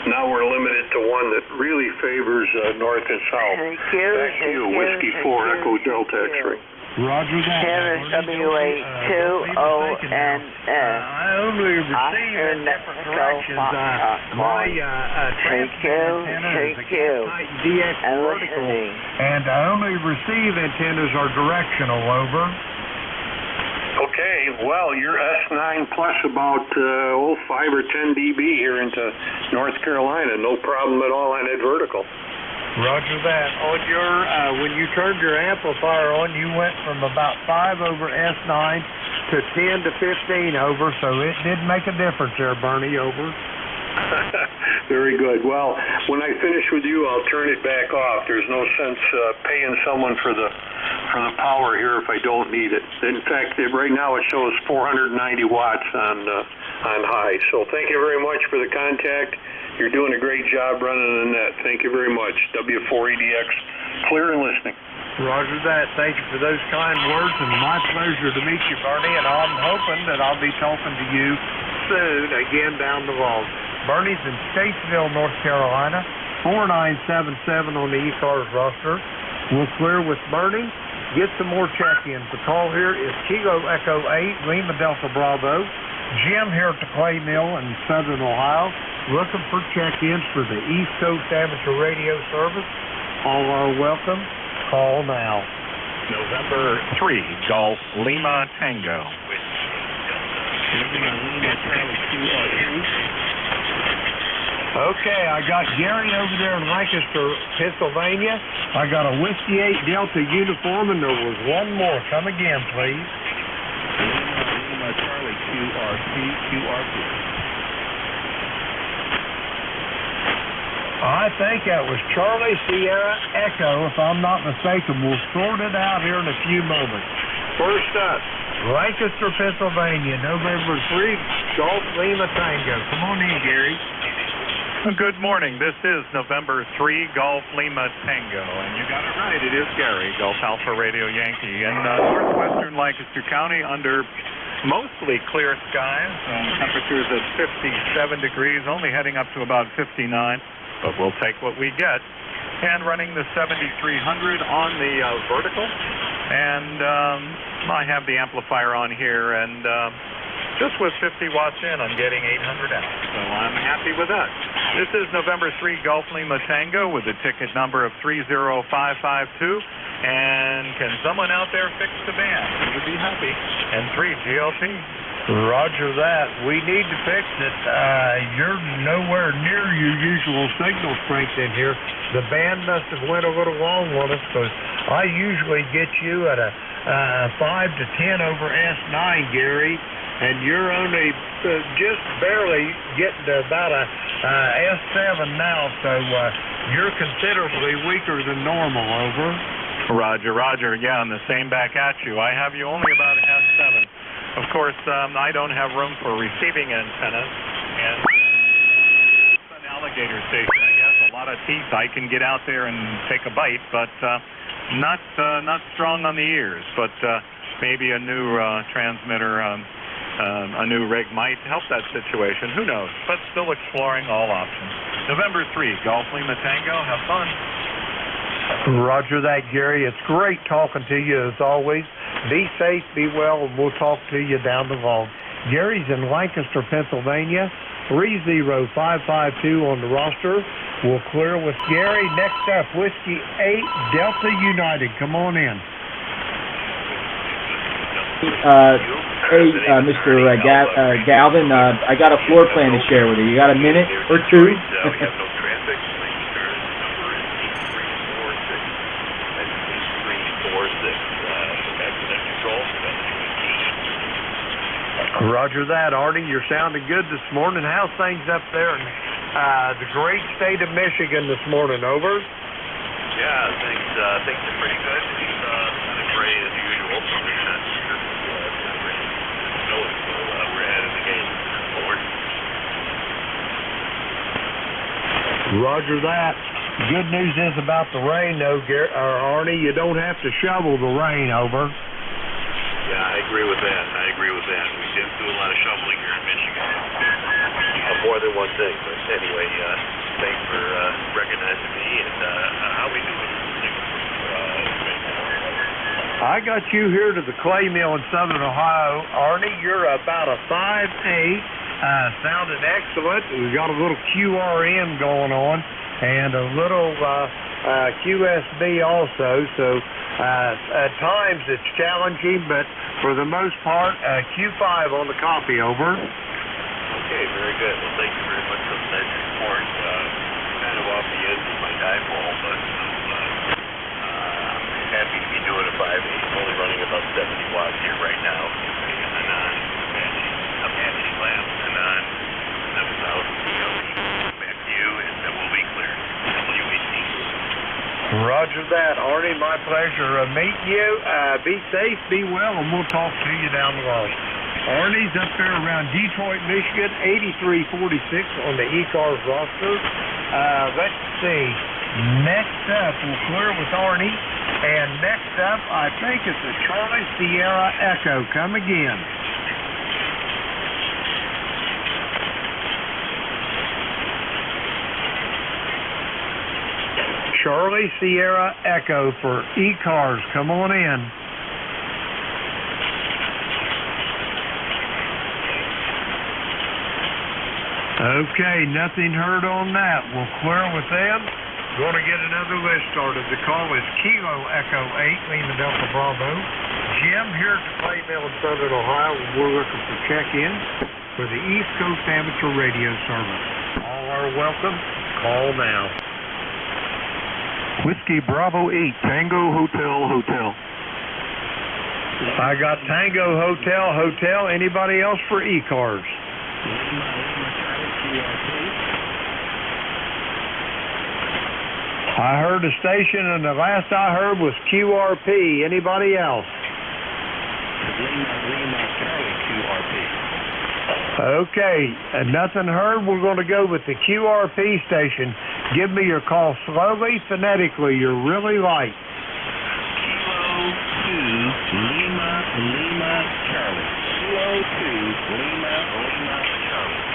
now we're limited to one that really favors north and south. Back to you, Whiskey 4, Echo Delta X-ray. Roger that. Tanner's W-A-2-O-N-S. I only receive in different directions. My Thank you. And listening. And I only receive antennas are directional, over. Okay, well, you're S9 plus about 5 or 10 dB here into North Carolina. No problem at all on that vertical. Roger that. On your, when you turned your amplifier on, you went from about 5 over S9 to 10 to 15 over, so it did make a difference there, Bernie, over. Very good. Well, when I finish with you, I'll turn it back off. There's no sense paying someone for the power here if I don't need it. In fact, right now it shows 490 watts on high. So thank you very much for the contact. You're doing a great job running the net. Thank you very much. W4EDX, clear and listening. Roger that. Thank you for those kind words, and my pleasure to meet you, Bernie, and I'm hoping that I'll be talking to you soon again down the road. Bernie's in Statesville, North Carolina, 4977 on the eCars roster. We'll clear with Bernie. Get some more check-ins. The call here is Kilo Echo 8, Lima Delta Bravo. Jim here at the Clay Mill in Southern Ohio, looking for check-ins for the East Coast Amateur Radio Service. All are welcome. Call now. November 3, Golf Lima Tango. Okay, I got Gary over there in Lancaster, Pennsylvania. I got a Whiskey 8 Delta uniform, and there was one more. Come again, please. Lima Charlie QRP. I think that was Charlie Sierra Echo, if I'm not mistaken. We'll sort it out here in a few moments. First up, Lancaster, Pennsylvania, November 3, Golf Lima Tango. Come on in, Gary. Good morning. This is November 3, Golf Lima Tango. And you got it right. It is Gary, Golf Alpha Radio Yankee. In northwestern Lancaster County under mostly clear skies. Temperatures at 57 degrees, only heading up to about 59. But we'll take what we get. And running the 7300 on the vertical. And I have the amplifier on here. And just with 50 watts in, I'm getting 800 out. So I'm happy with that. This is November 3 Golf Lima Tango with a ticket number of 30552. And can someone out there fix the band? We would be happy. And 3 GLP. Roger that. We need to fix it. You're nowhere near your usual signal strength in here. The band must have went a little long on us, because I usually get you at a 5 to 10 over S9, Gary, and you're only just barely getting to about a S7 now, so you're considerably weaker than normal, over. Roger, roger. Yeah, I'm the same back at you. I have you only about S7. Of course, I don't have room for receiving antennas, and it's an alligator station, I guess. A lot of teeth. I can get out there and take a bite, but not strong on the ears. But maybe a new transmitter, a new rig might help that situation. Who knows? But still exploring all options. November 3, Golf Lima Tango. Have fun. Roger that, Gary. It's great talking to you as always. Be safe, be well, and we'll talk to you down the road. Gary's in Lancaster, Pennsylvania, 30552 on the roster. We'll clear with Gary. Next up, Whiskey 8 Delta United. Come on in. Hey, Mr. Galvin, I got a floor plan to share with you. You got a minute or two? Roger that, Artie. You're sounding good this morning. How's things up there in the great state of Michigan this morning? Over. Yeah, things are pretty good. It's kind of gray as usual. We're ahead of the game forward. Roger that. Good news is about the rain, though, Artie. You don't have to shovel the rain, over. Yeah, I agree with that. We did do a lot of shoveling here in Michigan. More than one thing, but anyway, thanks for recognizing me. And how we doing? I got you here to the clay mill in Southern Ohio. Arnie, you're about a 5'8", sounding excellent. We've got a little QRM going on and a little QSB also. So at times it's challenging, but for the most part, Q5 on the copy, over. Okay, very good. Well, thank you very much for the nice report. Kind of off the edge of my dipole, but I'm happy to be doing a 5.8. Only running about 70 watts here right now. A non-Apache lamp, a non-7000 PLC. Back to you, and then we'll be clear. WEC. Roger that, Arnie. My pleasure meeting you. Be safe, be well, and we'll talk to you down the road. Arnie's up there around Detroit, Michigan, 8346 on the E-Cars roster. Let's see. Next up, we'll clear with Arnie. And next up, I think it's a Charlie Sierra Echo. Come again. Charlie Sierra Echo for E-Cars. Come on in. Okay, nothing heard on that. We'll clear with them. Going to get another list started. The call is Kilo Echo 8, Lima Delta Bravo. Jim here at the Clay Mill in Southern Ohio. We're looking for check-in for the East Coast Amateur Radio Service. All are welcome. Call now. Whiskey Bravo 8, Tango Hotel. I got Tango Hotel. Anybody else for E-Cars? I heard a station, and the last I heard was QRP. Anybody else? Lima Charlie QRP. Okay, and nothing heard. We're going to go with the QRP station. Give me your call slowly, phonetically. You're really light. Kilo 2 Lima Charlie. Kilo 2 Lima Charlie.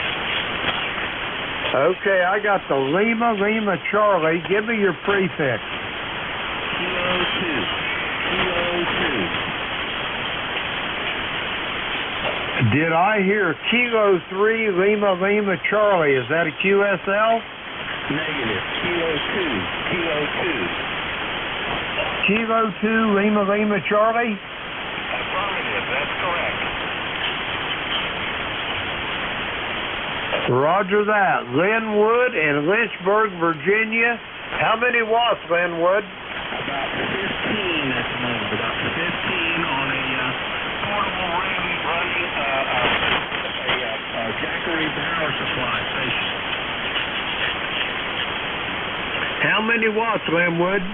Okay, I got the Lima Charlie. Give me your prefix. Kilo 2. Did I hear Kilo 3 Lima Charlie? Is that a QSL? Negative. Kilo 2. Kilo 2 Lima Charlie? Affirmative, that's correct. Roger that. Linwood in Lynchburg, Virginia. How many watts, Linwood? About 15 at the moment. About 15 on a portable running a Jackery power supply station. How many watts, Linwood? 15.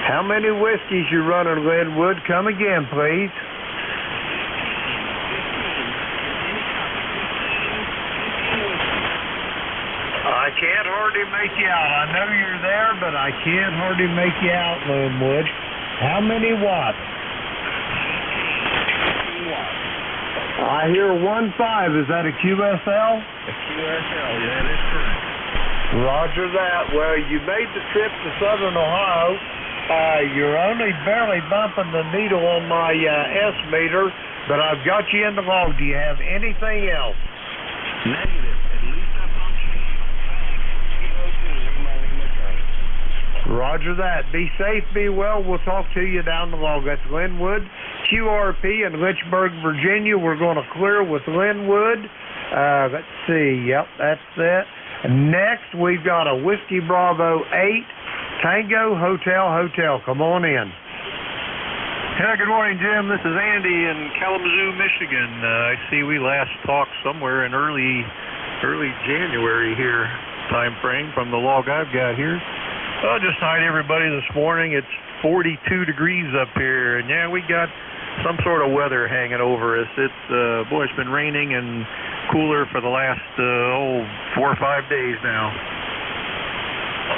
How many whiskeys you running, Linwood? Come again, please. I can't hardly make you out. I know you're there, but I can't hardly make you out, Linwood. How many watts? 15 watts. I hear 1.5. Is that a QSL? A QSL, yeah, that is correct. Roger that. Well, you made the trip to Southern Ohio. You're only barely bumping the needle on my S meter, but I've got you in the log. Do you have anything else? Negative. At least I bumped you. Roger that. Be safe, be well. We'll talk to you down the log. That's Linwood, QRP in Lynchburg, Virginia. We're going to clear with Linwood. Let's see. Yep, that's it. Next, we've got a Whiskey Bravo 8. Tango Hotel. Come on in. Yeah, good morning, Jim. This is Andy in Kalamazoo, Michigan. I see we last talked somewhere in early January here time frame from the log I've got here. Well, just hi to everybody this morning. It's 42 degrees up here, and yeah, we got some sort of weather hanging over us. It's boy, it's been raining and cooler for the last 4 or 5 days now.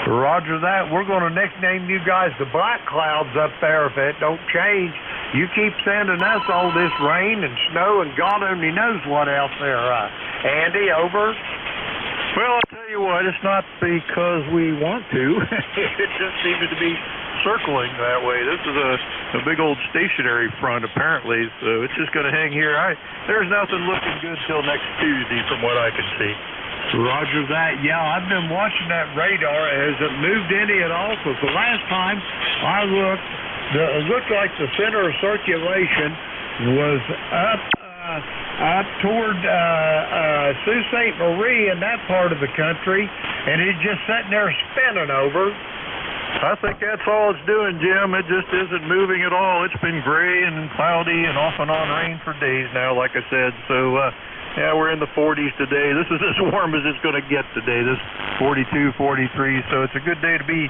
Roger that. We're going to nickname you guys the Black Clouds up there if it don't change. You keep sending us all this rain and snow and God only knows what else there. Andy, over. Well, I'll tell tell you what, it's not because we want to. It just seems to be circling that way. This is a big old stationary front, apparently, so it's just going to hang here. There's nothing looking good till next Tuesday from what I can see. Roger that. Yeah, I've been watching that radar. Has it moved any at all? Because the last time I looked, it looked like the center of circulation was up toward Sault Ste. Marie in that part of the country, and it's just sitting there spinning over. I think that's all it's doing, Jim. It just isn't moving at all. It's been gray and cloudy and off and on rain for days now, like I said. So, yeah, we're in the 40s today. This is as warm as it's going to get today, this 42, 43. So it's a good day to be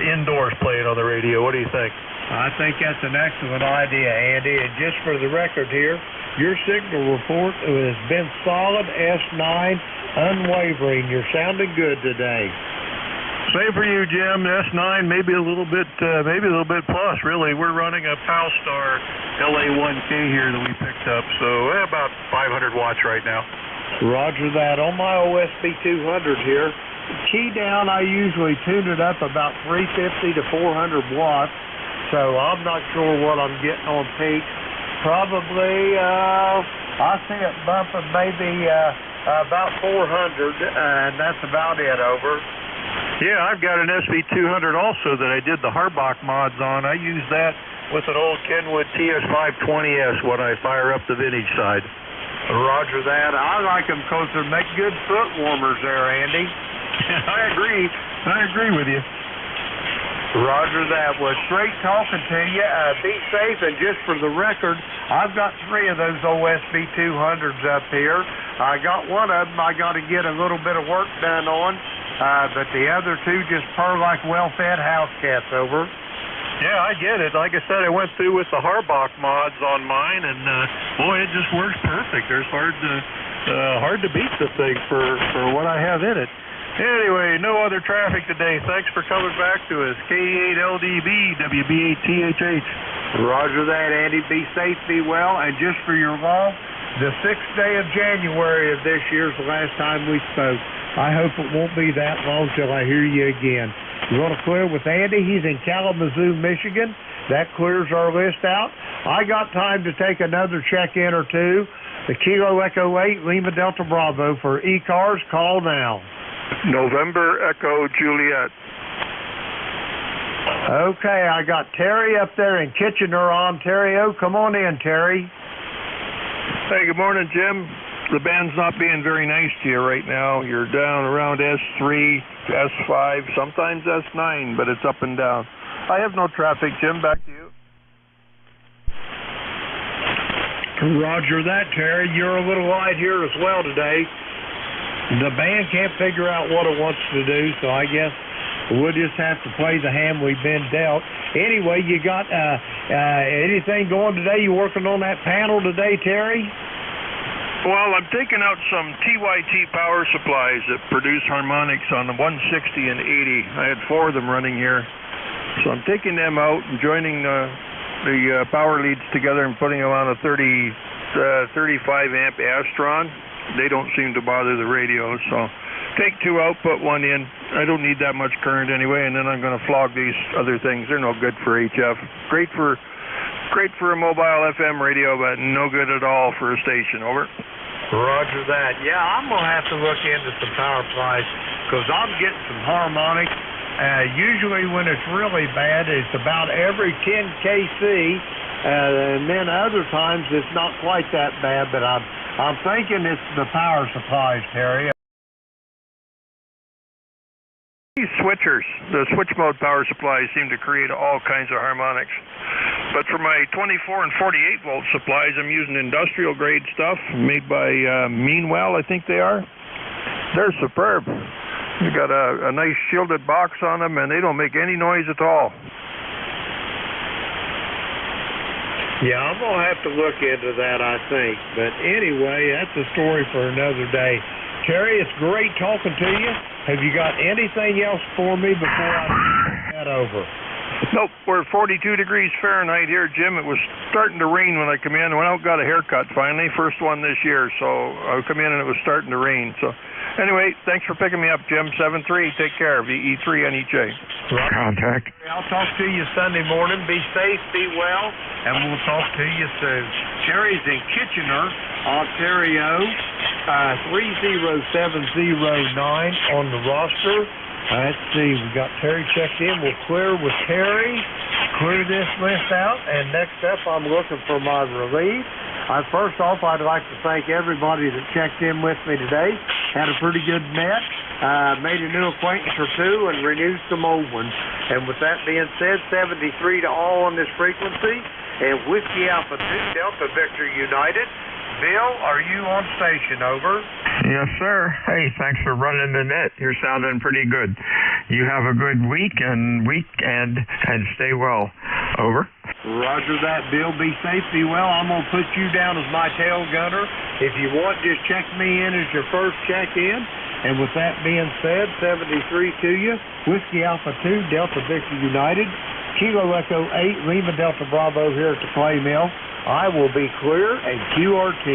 indoors playing on the radio. What do you think? I think that's an excellent idea, Andy. And just for the record here, your signal report has been solid, S9, unwavering. You're sounding good today. Same for you, Jim. S9, maybe a little bit plus. Really, we're running a Powstar LA1K here that we picked up, so about 500 watts right now. Roger that. On my OSB 200 here, key down, I usually tune it up about 350 to 400 watts, so I'm not sure what I'm getting on peak. Probably, I see it bumping maybe about 400, and that's about it. Over. Yeah, I've got an SB200 also that I did the Harbach mods on. I use that with an old Kenwood TS520S when I fire up the vintage side. Roger that. I like them because they make good foot warmers there, Andy. I agree with you. Roger that. Well, straight talking to you. Be safe, and just for the record, I've got 3 of those OSB 200s up here. I got one of them I got to get a little bit of work done on, but the other 2 just purr like well-fed house cats. Over. Yeah, I get it. Like I said, I went through with the Harbach mods on mine, and boy, it just works perfect. There's hard to beat the thing for what I have in it. Anyway, no other traffic today. Thanks for coming back to us. K8LDB, WB8THH. Roger that, Andy. Be safe, be well. And just for your log, the 6th day of January of this year is the last time we spoke. I hope it won't be that long till I hear you again. You want to clear with Andy? He's in Kalamazoo, Michigan. That clears our list out. I got time to take another check-in or two. The Kilo Echo 8, Lima Delta Bravo for E-Cars. Call now. November Echo Juliet. Okay, I got Terry up there in Kitchener on. Terry, come on in, Terry. Hey, good morning, Jim. The band's not being very nice to you right now. You're down around S3, S5, sometimes S9, but it's up and down. I have no traffic, Jim. Back to you. Roger that, Terry. You're a little light here as well today. The band can't figure out what it wants to do, so I guess we'll just have to play the hand we've been dealt. Anyway, you got anything going today? You working on that panel today, Terry? Well, I'm taking out some TYT power supplies that produce harmonics on the 160 and 80. I had 4 of them running here. So I'm taking them out and joining the power leads together and putting them on a 35 amp Astron. They don't seem to bother the radio, so take 2 out, put 1 in. I don't need that much current anyway, and then I'm going to flog these other things. They're no good for HF. Great for a mobile FM radio, but no good at all for a station. Over. Roger that. Yeah, I'm going to have to look into some power supplies because I'm getting some harmonics. Usually when it's really bad, it's about every 10 kc, and then other times it's not quite that bad, but I'm thinking it's the power supplies, Terry. These switchers, the switch mode power supplies, seem to create all kinds of harmonics. But for my 24 and 48 volt supplies, I'm using industrial grade stuff made by Meanwell, I think they are. They're superb. They got a nice shielded box on them, and they don't make any noise at all. Yeah, I'm going to have to look into that, I think. But anyway, that's a story for another day. Terry, it's great talking to you. Have you got anything else for me before I turn that over? Nope, we're 42 degrees Fahrenheit here, Jim. It was starting to rain when I come in. I went out and got a haircut finally, first one this year. So I come in and it was starting to rain. So anyway, thanks for picking me up, Jim. 7-3, take care. VE3 NEJ. Contact. I'll talk to you Sunday morning. Be safe, be well, and we'll talk to you soon. Terry's in Kitchener, Ontario, 30709 on the roster. Let's see, we got Terry checked in. We'll clear with Terry, clear this list out, and next up I'm looking for my relief. First off, I'd like to thank everybody that checked in with me today. Had a pretty good net, made a new acquaintance or two, and renewed some old ones. And with that being said, 73 to all on this frequency, and Whiskey Alpha 2 Delta Victor United. Bill, are you on station? Over. Yes, sir. Hey, thanks for running the net. You're sounding pretty good. You have a good weekend, and stay well. Over. Roger that, Bill. Be safe, be well. I'm going to put you down as my tail gunner. If you want, just check me in as your first check-in. And with that being said, 73 to you. Whiskey Alpha 2, Delta Victor United. Kilo Echo 8, Lima Delta Bravo here at the Clay Mill. I will be clear and QRT.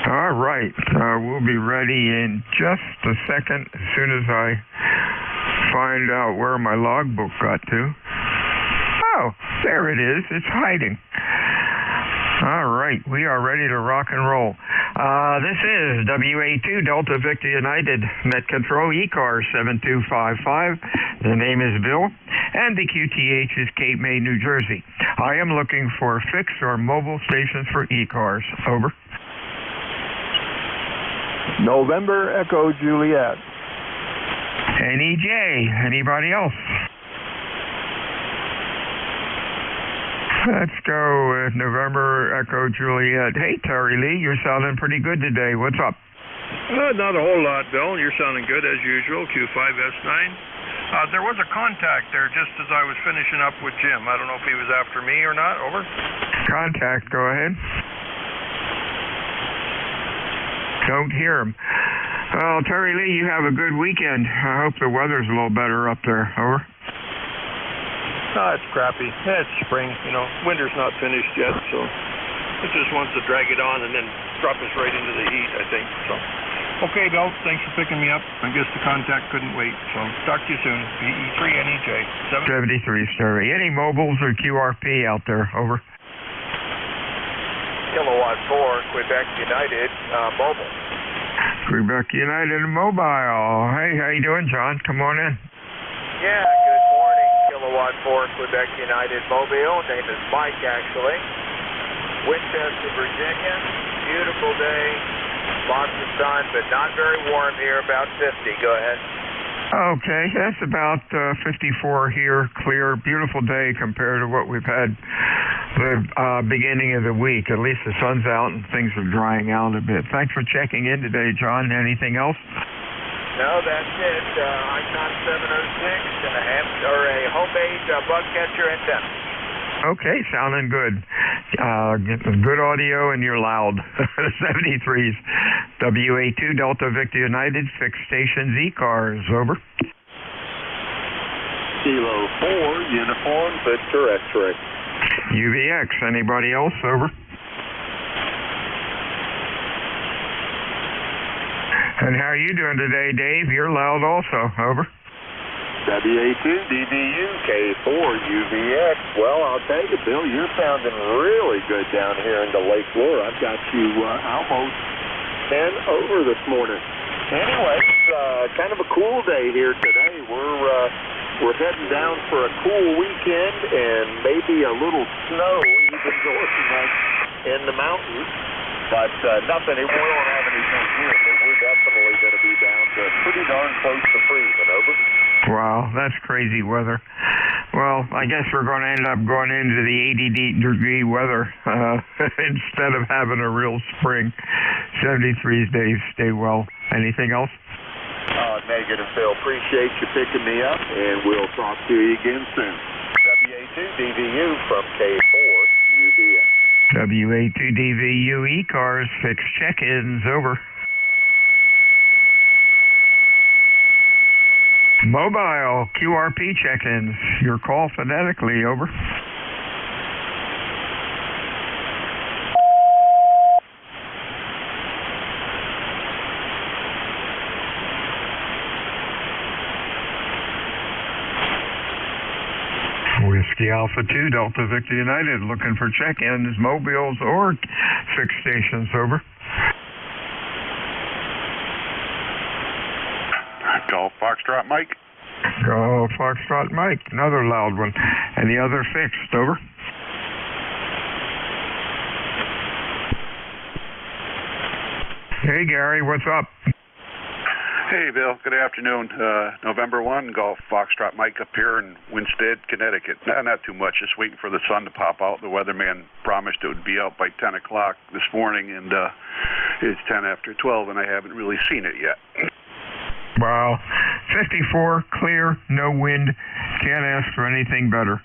All right. We'll be ready in just a second as soon as I find out where my logbook got to. Oh, there it is. It's hiding. All right. We are ready to rock and roll. This is WA2 Delta Victor United Net Control ECAR 7255. The name is Bill, and the QTH is Cape May, New Jersey. I am looking for fixed or mobile stations for ECARs. Over. November Echo Juliet. NEJ. Anybody else? Let's go with November Echo Juliet. Hey, Terry Lee, you're sounding pretty good today. What's up? Not a whole lot, Bill. You're sounding good as usual. Q5S9. There was a contact there just as I was finishing up with Jim. I don't know if he was after me or not. Over. Contact. Go ahead. Don't hear him. Well, Terry Lee, you have a good weekend. I hope the weather's a little better up there. Over. It's crappy. It's spring, Winter's not finished yet, so it just wants to drag it on and then drop us right into the heat, I think. So, okay, Bill, thanks for picking me up. I guess the contact couldn't wait, so talk to you soon. VE3 NEJ. 73 Terry. Any mobiles or QRP out there? Over. Kilowatt 4, Quebec United, mobile. Quebec United Mobile. Hey, how you doing, John? Come on in. Yeah, good morning. Kilowatt 4, Quebec United Mobile. Name is Mike, actually. Winchester, Virginia. Beautiful day. Lots of sun, but not very warm here. About 50. Go ahead. Okay, that's about 54 here. Clear, beautiful day compared to what we've had the beginning of the week. At least the sun's out and things are drying out a bit. Thanks for checking in today, John. Anything else? No, that's it. Icon 706 and a homemade bug catcher antenna. Okay, sounding good. Good audio and you're loud. 73s. WA2 Delta Victor United, fixed station Z-Cars. Over. Kilo 4, Uniform Victor X-Ray. UVX. Anybody else? Over. And how are you doing today, Dave? You're loud also. Over. WA2 DVU K4 UVX. Well, I'll tell you, Bill, you're sounding really good down here in the Lake Lure. I've got you almost 10 over this morning. Anyway, it's kind of a cool day here today. We're heading down for a cool weekend and maybe a little snow even north of us in the mountains. But nothing, we won't have anything here, but we're definitely going to be down to pretty darn close to freezing. Over. Wow, that's crazy weather. Well, I guess we're going to end up going into the 80-degree weather instead of having a real spring. 73 days, stay well. Anything else? Negative, Phil. Appreciate you picking me up, and we'll talk to you again soon. WA2 DVU from K4 UVX. WA2 DVU E-Cars, fixed check-ins. Over. Mobile QRP check-ins. Your call phonetically, over. Whiskey Alpha 2, Delta Victor United, looking for check-ins, mobiles, or fixed stations, over. Golf Foxtrot Mike. Golf Foxtrot Mike, another loud one. Any other fixed, over. Hey, Gary, what's up? Hey, Bill. Good afternoon. November 1, Golf Foxtrot Mike up here in Winstead, Connecticut. Not too much. Just waiting for the sun to pop out. The weatherman promised it would be out by 10 o'clock this morning, and it's 10 after 12, and I haven't really seen it yet. Wow. 54, clear, no wind. Can't ask for anything better.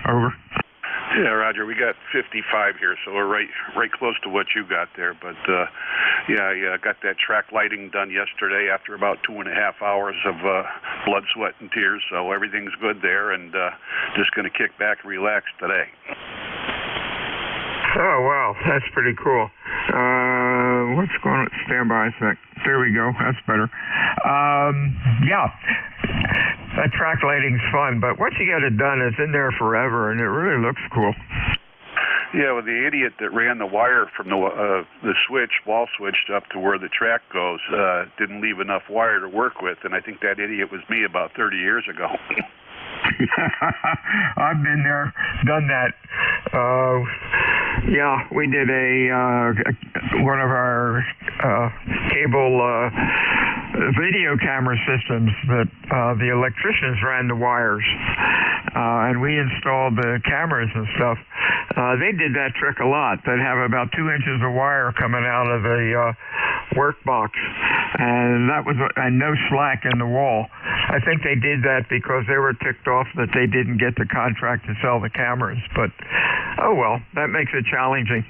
Over. Yeah, Roger, we got 55 here, so we're right close to what you got there. But, yeah, I got that track lighting done yesterday after about 2.5 hours of blood, sweat, and tears, so everything's good there, and just going to kick back and relax today. Oh, wow, that's pretty cool. What's going on? Stand by a sec. There we go. That's better. Yeah. That track lighting's fun, but once you get it done, it's in there forever, and it really looks cool. Yeah, well, the idiot that ran the wire from the switch, wall switch, up to where the track goes, didn't leave enough wire to work with, and I think that idiot was me about 30 years ago. I've been there, done that. Yeah, we did one of our cable video camera systems that the electricians ran the wires, and we installed the cameras and stuff. They did that trick a lot. They'd have about 2 inches of wire coming out of the work box, and no slack in the wall. I think they did that because they were ticked off that they didn't get the contract to sell the cameras, but oh well, that makes it challenging.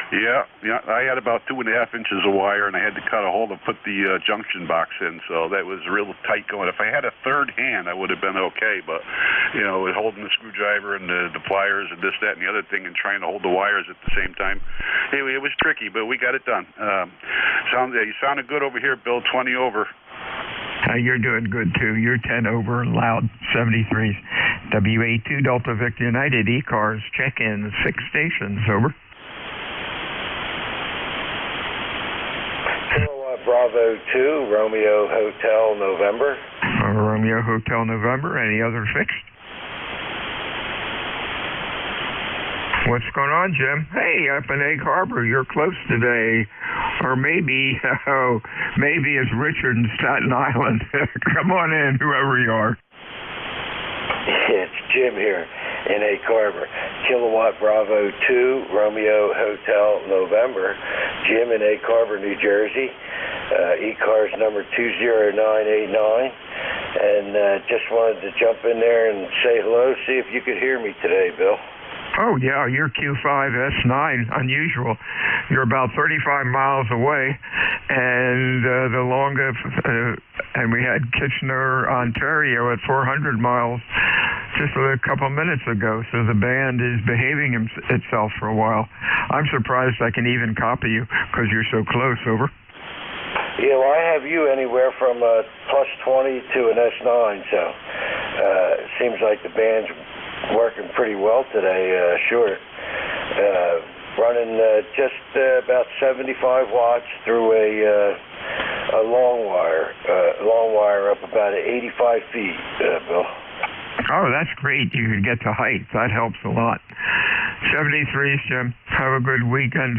Yeah, I had about 2.5 inches of wire, and I had to cut a hole to put the junction box in, so that was real tight going. If I had a third hand, I would have been okay, but, holding the screwdriver and the pliers and this, that, and the other thing and trying to hold the wires at the same time, anyway, it was tricky, but we got it done. You sounded good over here, Bill, 20 over. You're doing good, too. You're 10 over, loud, 73s. WA2 Delta Victor United, E-Cars, check-ins, 6 stations, over. Bravo 2, Romeo Hotel, November. Romeo Hotel, November. Any other fixed? What's going on, Jim? Hey, up in Egg Harbor, you're close today. Or maybe it's Richard in Staten Island. Come on in, whoever you are. It's Jim here in Egg Harbor. Kilowatt Bravo 2, Romeo Hotel, November. Jim in Egg Harbor, New Jersey. E-Cars number 20989. And just wanted to jump in there and say hello, see if you could hear me today, Bill. Oh, yeah, you're Q5S9, unusual. You're about 35 miles away, and the longest, and we had Kitchener, Ontario at 400 miles just a couple minutes ago, so the band is behaving itself for a while. I'm surprised I can even copy you, because you're so close, over. Yeah, well, I have you anywhere from +20 to an S9, so it seems like the band's working pretty well today, sure. Running just about 75 watts through a long wire up about 85 feet, Bill. Oh, that's great. You can get to height. That helps a lot. 73s, Jim. Have a good weekend.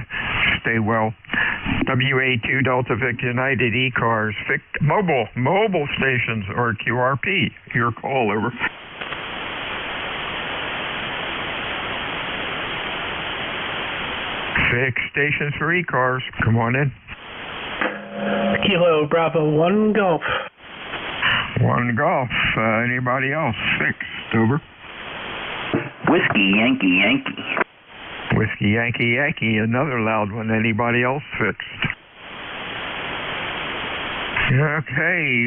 Stay well. WA2 Delta Victor United, E-Cars, mobile stations, or QRP. Your call, over. Fixed stations for E-Cars. Come on in. Kilo Bravo 1 Golf. 1 Golf. Anybody else? Fixed. Over. Whiskey Yankee Yankee. Whiskey Yankee Yankee. Another loud one. Anybody else? Fixed. Okay,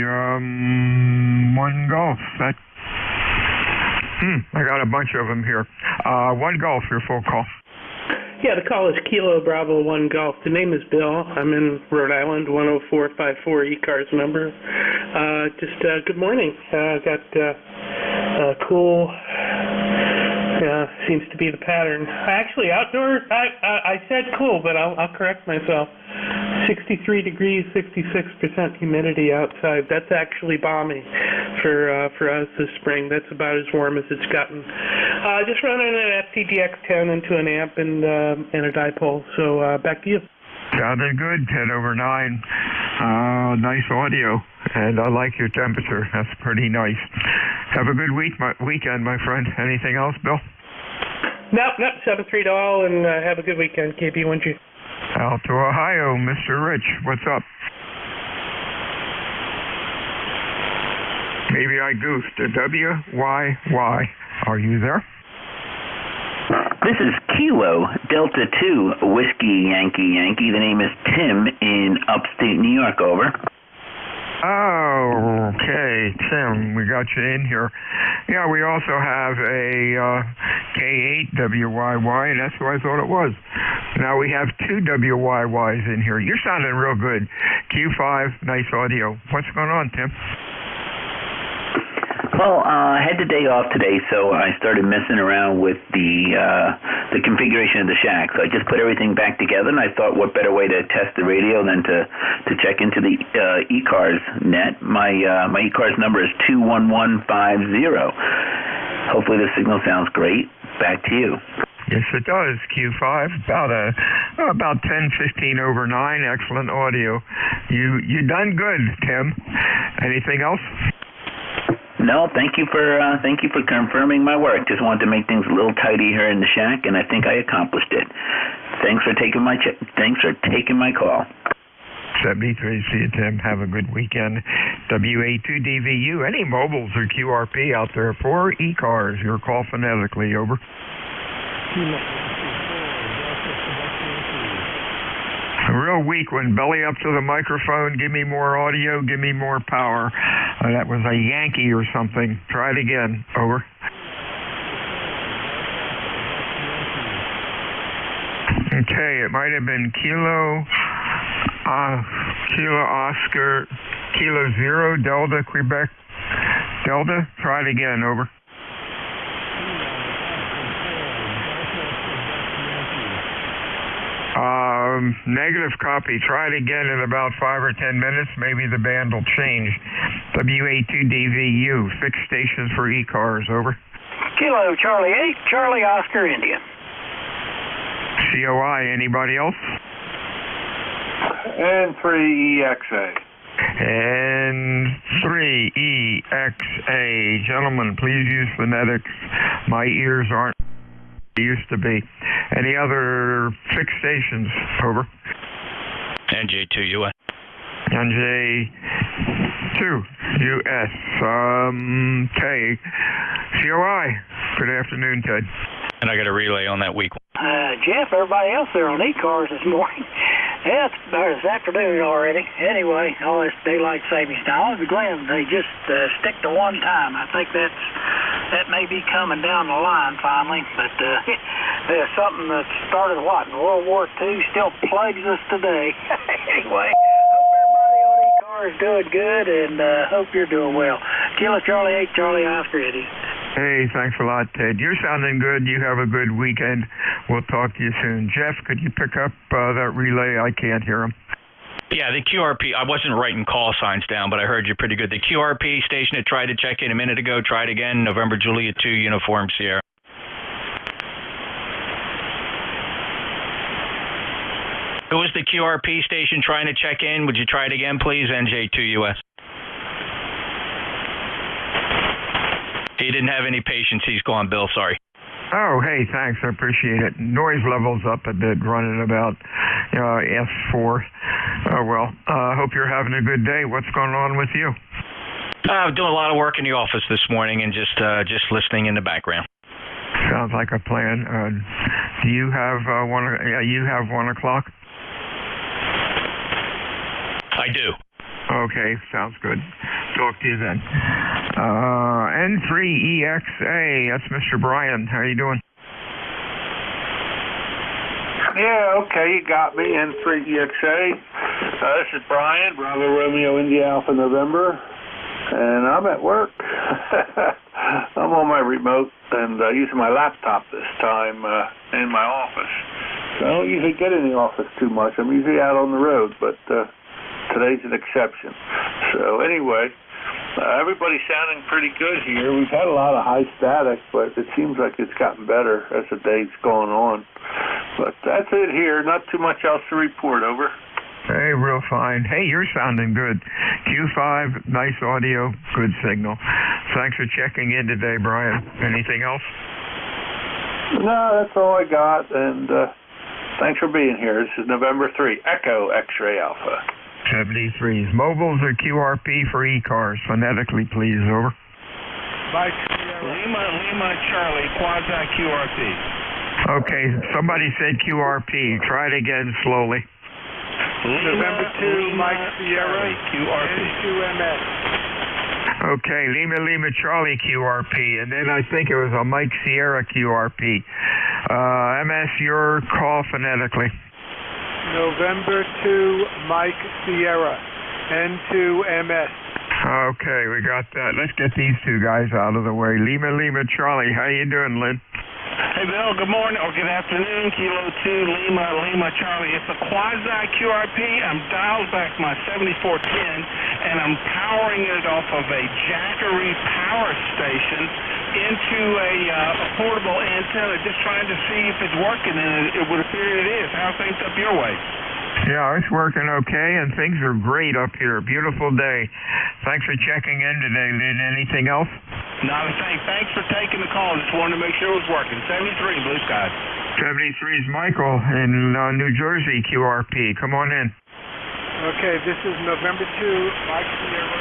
one golf. I got a bunch of them here. One golf, your full call. Yeah, the call is Kilo Bravo 1 Golf. The name is Bill. I'm in Rhode Island, 10454 E-Cars number. Good morning. Got cool, seems to be the pattern. Actually, outdoors, I said cool, but I'll correct myself. 63 degrees, 66% humidity outside. That's actually balmy for us this spring. That's about as warm as it's gotten. Just running an FTDX10 into an amp and a dipole. So back to you. Sounded good, 10 over 9. Nice audio, and I like your temperature. That's pretty nice. Have a good weekend, my friend. Anything else, Bill? Nope, 7-3 to all, and have a good weekend, KB1G. Out to Ohio, Mr. Rich. What's up? Maybe I goofed. WYY. Are you there? This is Kilo Delta 2 Whiskey Yankee Yankee. The name is Tim in upstate New York. Over. Oh, okay, Tim, we got you in here. Yeah, we also have a K8WYY, and that's who I thought it was. Now we have two WYYs in here. You're sounding real good. Q5, nice audio. What's going on, Tim? Well, I had the day off today, so I started messing around with the configuration of the shack. So I just put everything back together, and I thought, what better way to test the radio than to check into the eCars net. My eCars number is 21150. Hopefully the signal sounds great. Back to you. Yes, it does. Q5, about 10-15 over 9. Excellent audio. You done good, Tim. Anything else? No, thank you for confirming my work. Just wanted to make things a little tidy here in the shack, and I think I accomplished it. Thanks for taking my call. 73, see you, Tim. Have a good weekend. WA2DVU, any mobiles or QRP out there for E-Cars? Your call phonetically, over. A real weak one. Belly up to the microphone. Give me more audio. Give me more power. That was a Yankee or something. Try it again. Over. Okay, it might have been Kilo Oscar, Kilo Zero, Delta, Quebec. Delta, try it again. Over. Negative copy. Try it again in about 5 or 10 minutes. Maybe the band will change. WA2DVU, fixed stations for E-Cars. Over. Kilo Charlie 8, Charlie Oscar India. COI, anybody else? N3EXA. N3EXA. Gentlemen, please use phonetics. My ears aren't used to be. Any other fixed stations? Over. NJ2US. NJ2US. Okay. COI. Good afternoon, Ted. And I got a relay on that week. Jeff, everybody else there on E-Cars this morning. Yeah, it's this afternoon already. Anyway, all this daylight savings time. I was glad they just stick to one time. I think that may be coming down the line finally. But there's something that started in World War II still plagues us today. Anyway, hope everybody on E-Cars doing good, and hope you're doing well. Kilo Charlie 8, Charlie Oscar Eddie. Hey, thanks a lot, Ted. You're sounding good. You have a good weekend. We'll talk to you soon. Jeff, could you pick up that relay? I can't hear him. Yeah, the QRP, I wasn't writing call signs down, but I heard you pretty good. The QRP station that tried to check in a minute ago, tried again, November Juliet 2, Uniform Sierra. Who was the QRP station trying to check in? Would you try it again, please? NJ2US. He didn't have any patience. He's gone, Bill. Sorry. Oh, hey, thanks. I appreciate it. Noise level's up a bit, running about S4. Hope you're having a good day. What's going on with you? Doing a lot of work in the office this morning and just listening in the background. Sounds like a plan. Do you have you have 1 o'clock? I do. Okay, sounds good. Talk to you then. N3EXA, that's Mr. Brian. How you doing? Yeah, okay, you got me. N3EXA. This is Brian, Bravo Romeo India Alpha November, and I'm at work. I'm on my remote and using my laptop this time in my office. So I don't usually get in the office too much. I'm usually out on the road, but today's an exception. So anyway, everybody's sounding pretty good here. We've had a lot of high static, but it seems like it's gotten better as the day's going on. But that's it here. Not too much else to report. Over. Hey, real fine. Hey, you're sounding good. Q5, nice audio, good signal. Thanks for checking in today, Brian. Anything else? No, that's all I got, and thanks for being here. This is November 3, Echo X-Ray Alpha. 73s. Mobiles or QRP for E-cars? Phonetically, please. Over. Mike. Lima, Charlie, Quasi QRP. Okay, somebody said QRP. Try it again slowly. November 2, Mike Sierra, QRP. N2MS. Okay, Lima, Charlie QRP, and then I think it was a Mike Sierra QRP. MS, your call phonetically. November 2, Mike Sierra, N2MS. Okay, we got that. Let's get these two guys out of the way. Lima, Charlie, how you doing, Lynn? Hey, Bill, good morning or good afternoon. Kilo 2, Lima, Charlie. It's a Quasi QRP. I'm dialed back my 7410, and I'm powering it off of a Jackery power station into a portable antenna, just trying to see if it's working, and it would appear it is. How are things up your way? Yeah, it's working okay, and things are great up here. Beautiful day. Thanks for checking in today, Lynn. Anything else? Not a thing. Thanks for taking the call. Just wanted to make sure it was working. 73, Blue Skies. 73 is Michael in New Jersey, QRP. Come on in. Okay, this is November 2, Mike Sierra,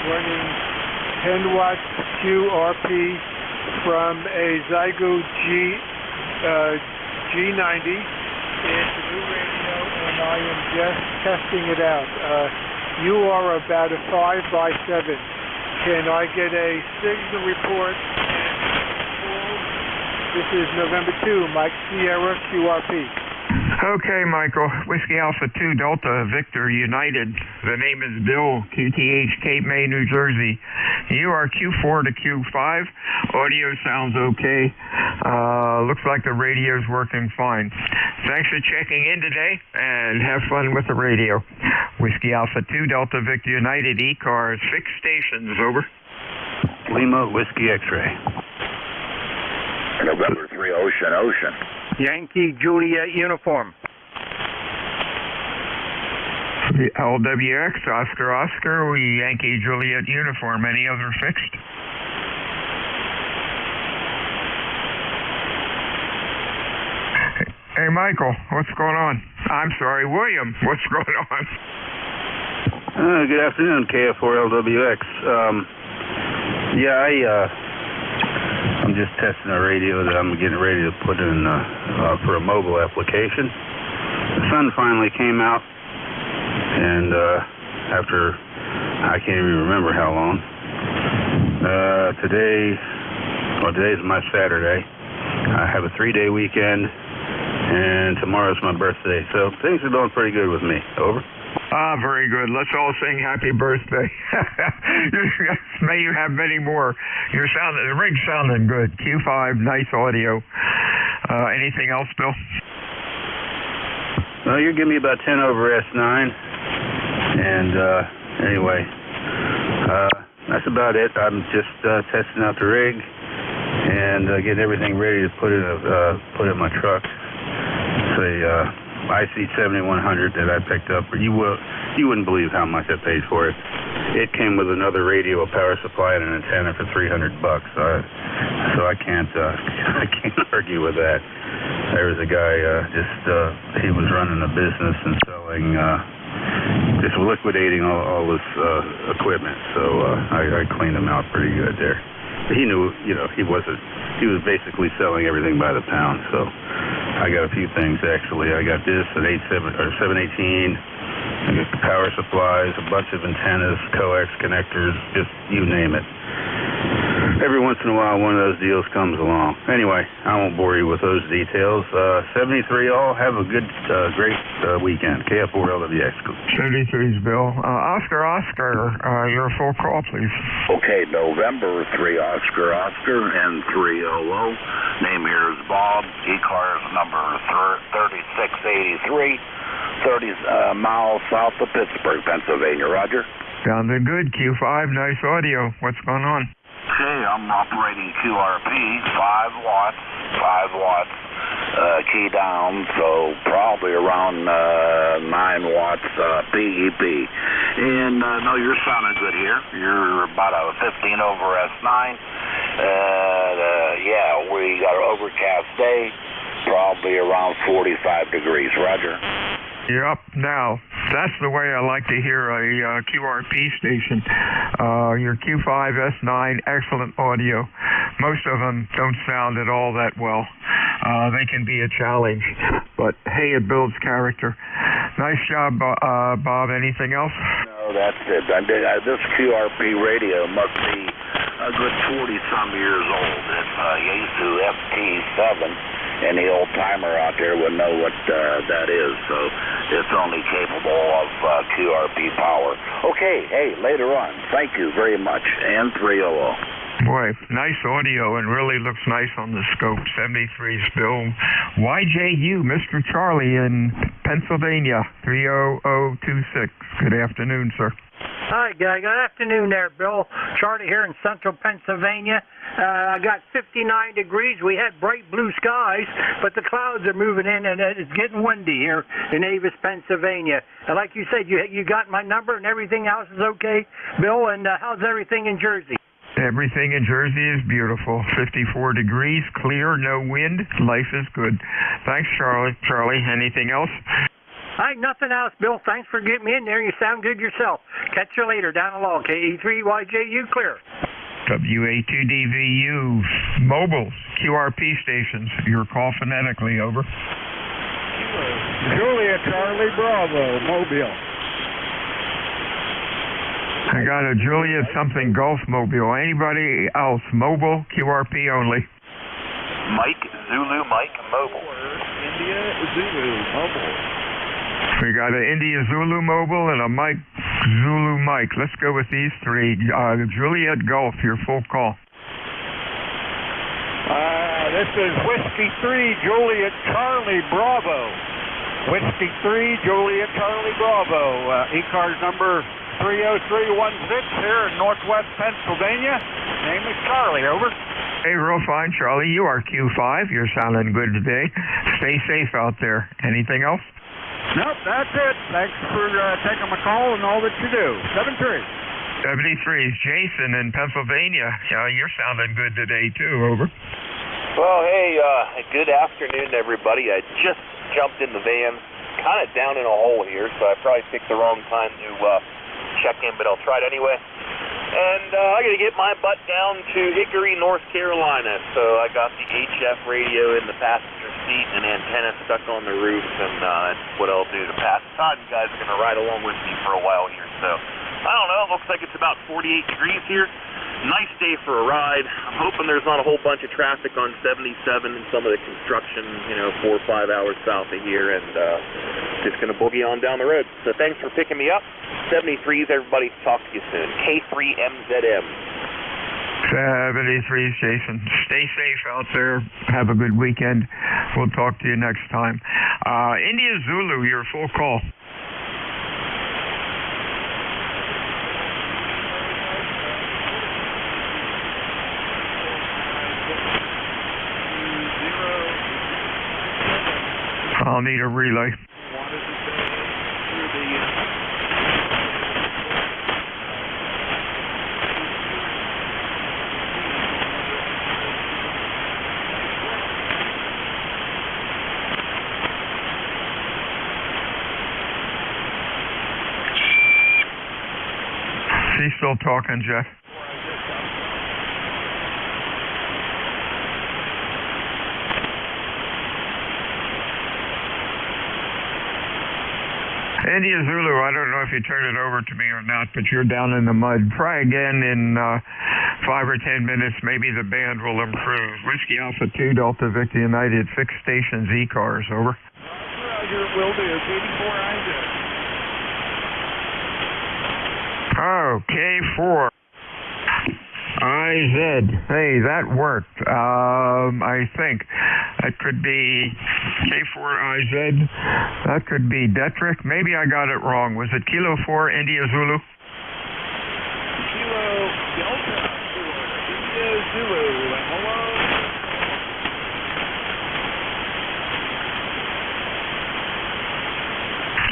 running 10 watts QRP from a Zygo G90. It's a new radio, and I am just testing it out. You are about a 5x7. Can I get a signal report? This is November 2, Mike Sierra, QRP. Okay, Michael. Whiskey Alpha 2, Delta, Victor, United. The name is Bill, QTH, Cape May, New Jersey. You are Q4 to Q5. Audio sounds okay. Looks like the radio's working fine. Thanks for checking in today, and have fun with the radio. Whiskey Alpha 2, Delta, Victor, United, E-cars, fixed stations, over. Lima, Whiskey X-ray. November 3, Ocean. Yankee Juliet uniform. LWX, Oscar, Yankee Juliet uniform. Any other fixed? Hey, Michael, what's going on? I'm sorry, William, what's going on? Good afternoon, KF4LWX. I'm just testing a radio that I'm getting ready to put in for a mobile application. The sun finally came out, and after I can't even remember how long. Today's my Saturday. I have a 3-day weekend, and tomorrow's my birthday, so things are going pretty good with me. Over. Very good. Let's all sing happy birthday. May you have many more. The rig's sounding good. Q5, nice audio. Anything else, Bill? Well, you're giving me about 10 over S9. And anyway, that's about it. I'm just testing out the rig and getting everything ready to put in my truck. It's a IC7100 that I picked up. You wouldn't believe how much I paid for it. It came with another radio, a power supply, and an antenna for $300. So I can't argue with that. There was a guy he was running a business and selling, just liquidating all this equipment. So I cleaned him out pretty good there. He knew, he was basically selling everything by the pound. So I got a few things actually. I got this, an 718 power supplies, a bunch of antennas, coax connectors, just you name it. Every once in a while, one of those deals comes along. Anyway, I won't bore you with those details. 73 all, have a good, great weekend. KF4LWX. 73's Bill. Oscar, your full call, please. Okay, November 3 Oscar and 300. Name here is Bob. E-car is number 3683, 30 miles south of Pittsburgh, Pennsylvania. Roger. Sounding good. Q5, nice audio. What's going on? Okay, I'm operating QRP, 5 watts, key down, so probably around 9 watts PEP. And no, you're sounding good here. You're about a 15 over S9. Yeah, we got an overcast day, probably around 45 degrees. Roger. Yep. Now, that's the way I like to hear a QRP station. Your Q5 S9, excellent audio. Most of them don't sound at all that well. They can be a challenge, but hey, it builds character. Nice job, Bob. Anything else? No, that's it. This QRP radio must be a good 40-some years old. It's a Yaesu FT7. Any old timer out there would know what that is, so it's only capable of QRP power. Okay, hey, later on. Thank you very much. And 300. Boy, nice audio and really looks nice on the scope. 73's Bill. YJU, Mr. Charlie in Pennsylvania, 30026. Good afternoon, sir. Hi, guy. Good afternoon there, Bill. Charlie here in central Pennsylvania. I got 59 degrees. We had bright blue skies, but the clouds are moving in, and it's getting windy here in Avis, Pennsylvania. And like you said, you got my number and everything else is okay, Bill, and how's everything in Jersey? Everything in Jersey is beautiful. 54 degrees, clear, no wind. Life is good. Thanks, Charlie. Charlie, anything else? Hi, nothing else, Bill. Thanks for getting me in there. You sound good yourself. Catch you later down the long. KE3YJU clear. WA2DVU mobiles, QRP stations. Your call phonetically, over. Julia Charlie Bravo, Mobile. I got a Juliet something Gulf Mobile. Anybody else? Mobile, QRP only. Mike Zulu Mike Mobile. India Zulu Mobile. We got an India Zulu Mobile and a Mike Zulu Mike. Let's go with these three. Juliet Gulf, your full call. This is Whiskey 3 Juliet Charlie Bravo. Whiskey 3 Juliet Charlie Bravo. E-car's number 30316 here in northwest Pennsylvania. Name is Charlie, over. Hey, real fine, Charlie. You are Q5. You're sounding good today. Stay safe out there. Anything else? Nope, that's it. Thanks for taking my call and all that you do. 73. 73 is Jason in Pennsylvania. You're sounding good today, too, over. Well, hey, good afternoon, everybody. I just jumped in the van, kind of down in a hole here, so I probably picked the wrong time to check in, but I'll try it anyway. And I got to get my butt down to Hickory, North Carolina. So I got the HF radio in the passenger seat and antenna stuck on the roof, and that's what I'll do to pass the time. You guys are going to ride along with me for a while here. So I don't know. It looks like it's about 48 degrees here. Nice day for a ride. I'm hoping there's not a whole bunch of traffic on 77 and some of the construction, 4 or 5 hours south of here, and just going to boogie on down the road. So thanks for picking me up. 73s, everybody. Talk to you soon. K3MZM. 73s, Jason. Stay safe out there. Have a good weekend. We'll talk to you next time. India Zulu, your full call. I'll need a relay. She's still talking, Jeff. India Zulu, I don't know if you turned it over to me or not, but you're down in the mud. Try again in 5 or 10 minutes. Maybe the band will improve. Whiskey Alpha 2, Delta Victor United, fixed station Z-Cars, over. Roger, will do. 84 IZ. Oh, K4. IZ. Hey, that worked. I think that could be K4IZ. That could be Detrick. Maybe I got it wrong. Was it Kilo 4 India Zulu? Kilo Delta 4 India Zulu. Hello.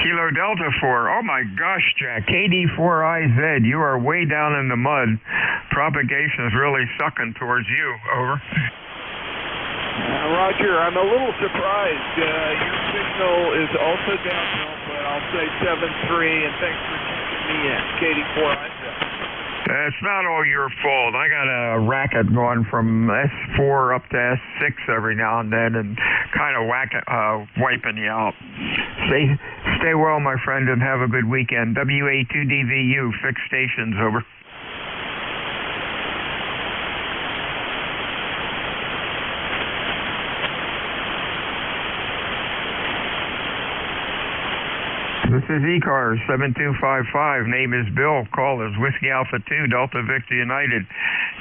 Kilo Delta 4. Oh my gosh, Jack. KD4IZ. You are way down in the mud. Propagation is really sucking towards you. Over. Roger, I'm a little surprised. Your signal is also downhill, but I'll say 7-3, and thanks for checking me in. KD4IZ. It's not all your fault. I got a racket going from S4 up to S6 every now and then, and kind of wiping you out. Stay well, my friend, and have a good weekend. WA2DVU, fixed stations, over. This is E-Cars 7255. Name is Bill. Call is Whiskey Alpha 2, Delta Victor United.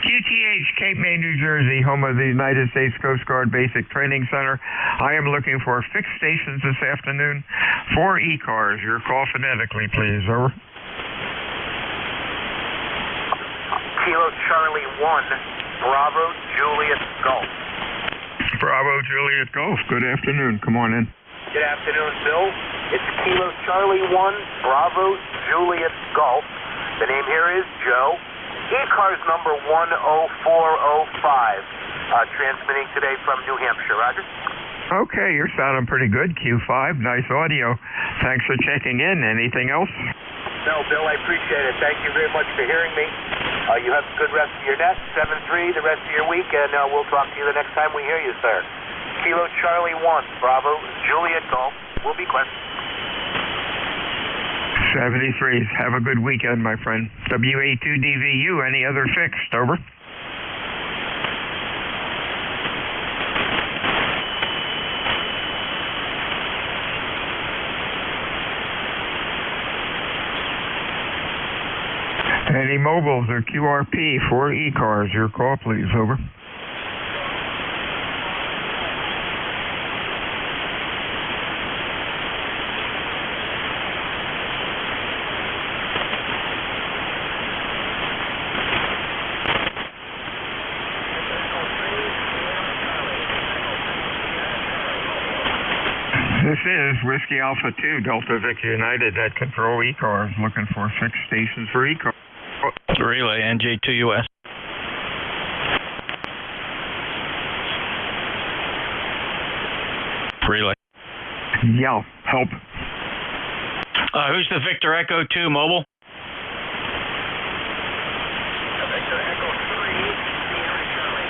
QTH, Cape May, New Jersey, home of the United States Coast Guard Basic Training Center. I am looking for fixed stations this afternoon for E-Cars. Your call phonetically, please. Over. Kilo Charlie 1, Bravo Juliet Golf. Bravo Juliet Golf. Good afternoon. Come on in. Good afternoon, Bill. It's Kilo Charlie 1, Bravo Juliet Golf. The name here is Joe. E-Cars number 10405. Transmitting today from New Hampshire. Roger. Okay, you're sounding pretty good, Q5. Nice audio. Thanks for checking in. Anything else? No, Bill, I appreciate it. Thank you very much for hearing me. You have a good rest of your net, 7-3 the rest of your week, and we'll talk to you the next time we hear you, sir. Kilo Charlie 1, Bravo Juliet Golf. Will be quick. 73s. Have a good weekend, my friend. WA2DVU, any other fixed? Over. Any mobiles or QRP for E-Cars? Your call, please. Over. This is Whiskey Alpha 2, Delta Victor United at Control E-Cars, looking for fixed stations for E-Cars. Relay, NJ2US. Relay. Yeah, help. Who's the Victor Echo 2 mobile? Victor Echo 3, Sierra Charlie.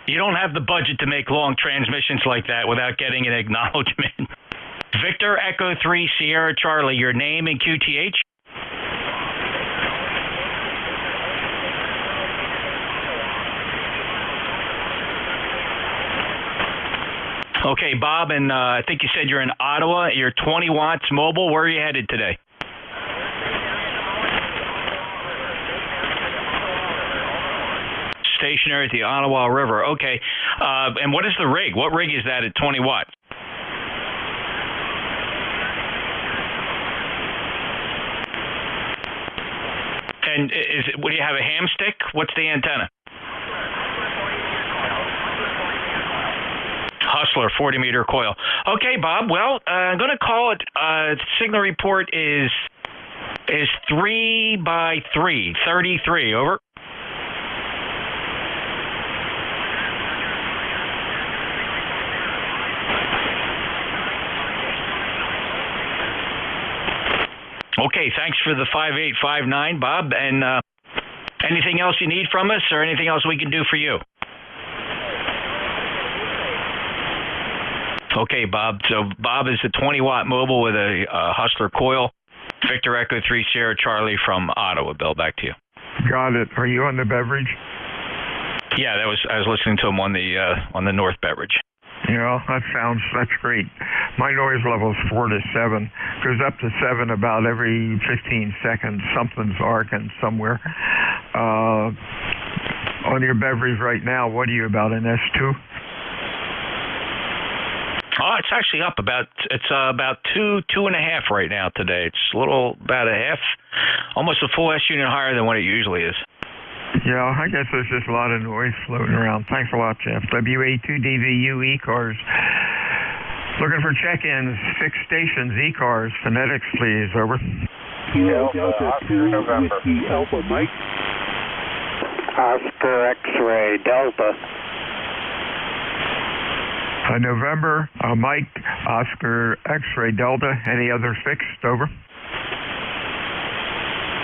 You don't have the budget to make long transmissions like that without getting an acknowledgement. Victor Echo 3 Sierra Charlie, your name and QTH? Okay, Bob, and I think you said you're in Ottawa. You're 20 watts mobile. Where are you headed today? Stationary at the Ottawa River. Okay. And what is the rig? What rig is that at 20 watts? And would you have a ham stick? What's the antenna? Hustler 40-meter coil. Okay, Bob. Well, I'm going to call it. Signal report is 3 by 3, 33. Over. Okay, thanks for the 5859, Bob. And anything else you need from us, or anything else we can do for you? Okay, Bob. So Bob is a 20-watt mobile with a Hustler coil. Victor Echo 3 Sierra Charlie from Ottawa. Bill, back to you. Got it. Are you on the beverage? Yeah, I was listening to him on the North beverage. Yeah, that's great. My noise level is 4 to 7. Goes up to 7 about every 15 seconds. Something's arcing somewhere. On your beverage right now, what are you, about an S2? Oh, it's actually up about 2.5 right now today. It's about a half, almost a full S unit higher than what it usually is. Yeah, I guess there's just a lot of noise floating around. Thanks a lot, Jeff. WA2DVU E-Cars. Looking for check-ins, 6 stations, E-Cars. Phonetics, please. Over. Delta 2, Whiskey Alpha Mike. Oscar X-Ray Delta. November, Mike, Oscar X-Ray Delta. Any other fixed? Over.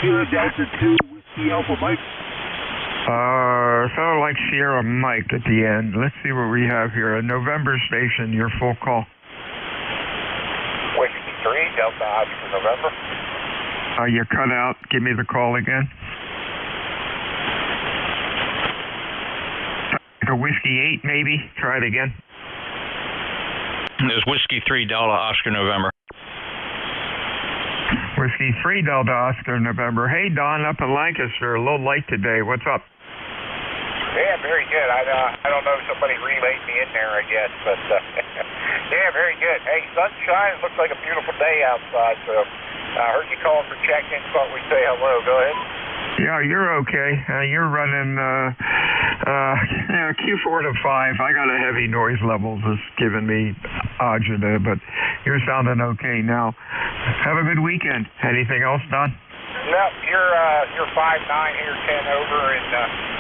Delta 2, Whiskey Alpha Mike. Sounded like Sierra Mike at the end. Let's see what we have here. A November station, your full call. Whiskey 3, Delta Oscar November. You cut out. Give me the call again. A Whiskey 8, maybe. Try it again. There's Whiskey 3 Delta Oscar November. Whiskey 3 Delta Oscar November. Hey, Don, up in Lancaster. A little light today. What's up? Yeah, very good. I don't know if somebody relayed me in there, I guess, but yeah, very good. Hey, sunshine. It looks like a beautiful day outside, so I heard you calling for check-in. Thought we'd say hello. Go ahead. Yeah, you're okay. You're running Q4 to 5. I got a heavy noise levels that's giving me agita, but you're sounding okay now. Have a good weekend. Anything else, Don? No, you're 5'9", here 10 over, and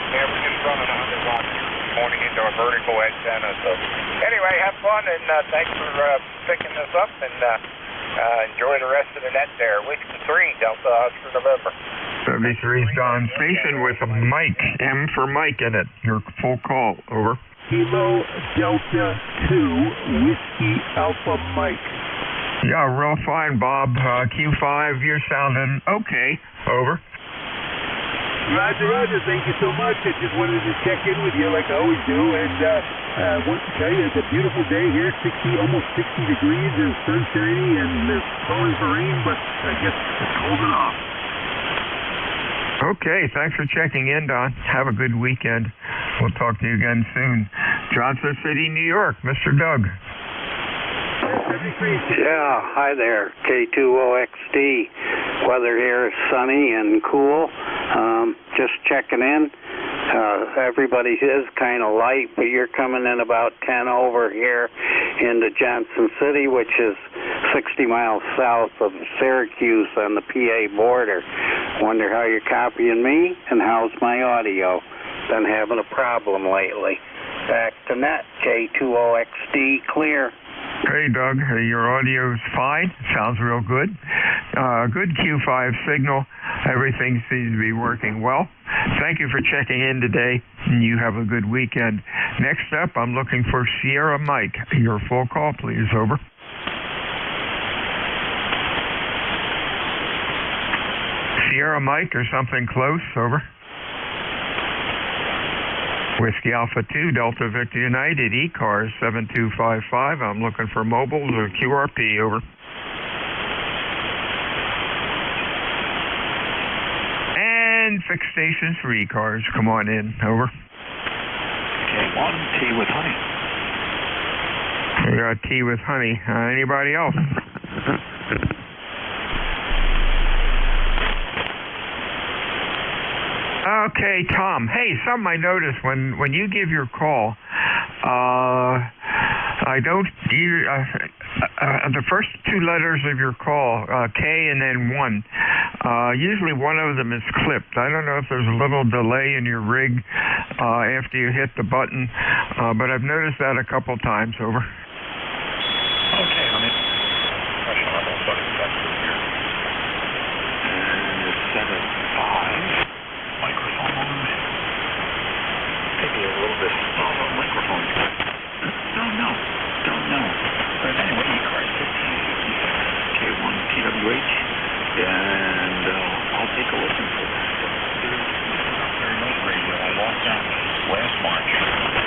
yeah, we're just running 100 watts this morning into a vertical antenna. So anyway, have fun, and thanks for picking this up, and enjoy the rest of the net there. Whiskey 3, Delta Oscar November. 73's Don Station with a Mike, M for Mike in it. Your full call. Over. Kilo Delta 2, Whiskey Alpha Mike. Yeah, real fine, Bob. Q5, you're sounding okay. Over. Roger, Roger. Thank you so much. I just wanted to check in with you like I always do, and want to tell you it's a beautiful day here, almost 60 degrees, and sun shiny, and there's calling for rain, but I guess it's holding off. Okay, thanks for checking in, Don. Have a good weekend. We'll talk to you again soon. Johnson City, New York, Mr. Doug. Yeah, hi there, K2OXD. Weather here is sunny and cool. Just checking in. Everybody is kind of light, but you're coming in about 10 over here into Johnson City, which is 60 miles south of Syracuse on the PA border. Wonder how you're copying me, and how's my audio? Been having a problem lately. Back to net, K2OXD, clear. Hey, Doug. Your audio's fine. Sounds real good. Good Q5 signal. Everything seems to be working well. Thank you for checking in today, and you have a good weekend. Next up, I'm looking for Sierra Mike. Your full call, please. Over. Sierra Mike or something close. Over. Whiskey Alpha 2, Delta Victor United, E-Cars 7255. I'm looking for mobiles or QRP. Over. And fixed stations for E-Cars. Come on in. Over. K1, tea with honey. We got tea with honey. Anybody else? Okay, Tom. Hey, something I noticed when you give your call, I don't the first two letters of your call, K and then 1. Usually one of them is clipped. I don't know if there's a little delay in your rig after you hit the button, but I've noticed that a couple times. Over. Okay, let me pressure level 30 here. WH, and I'll take a listen to that. There's not very much radio. I lost that last March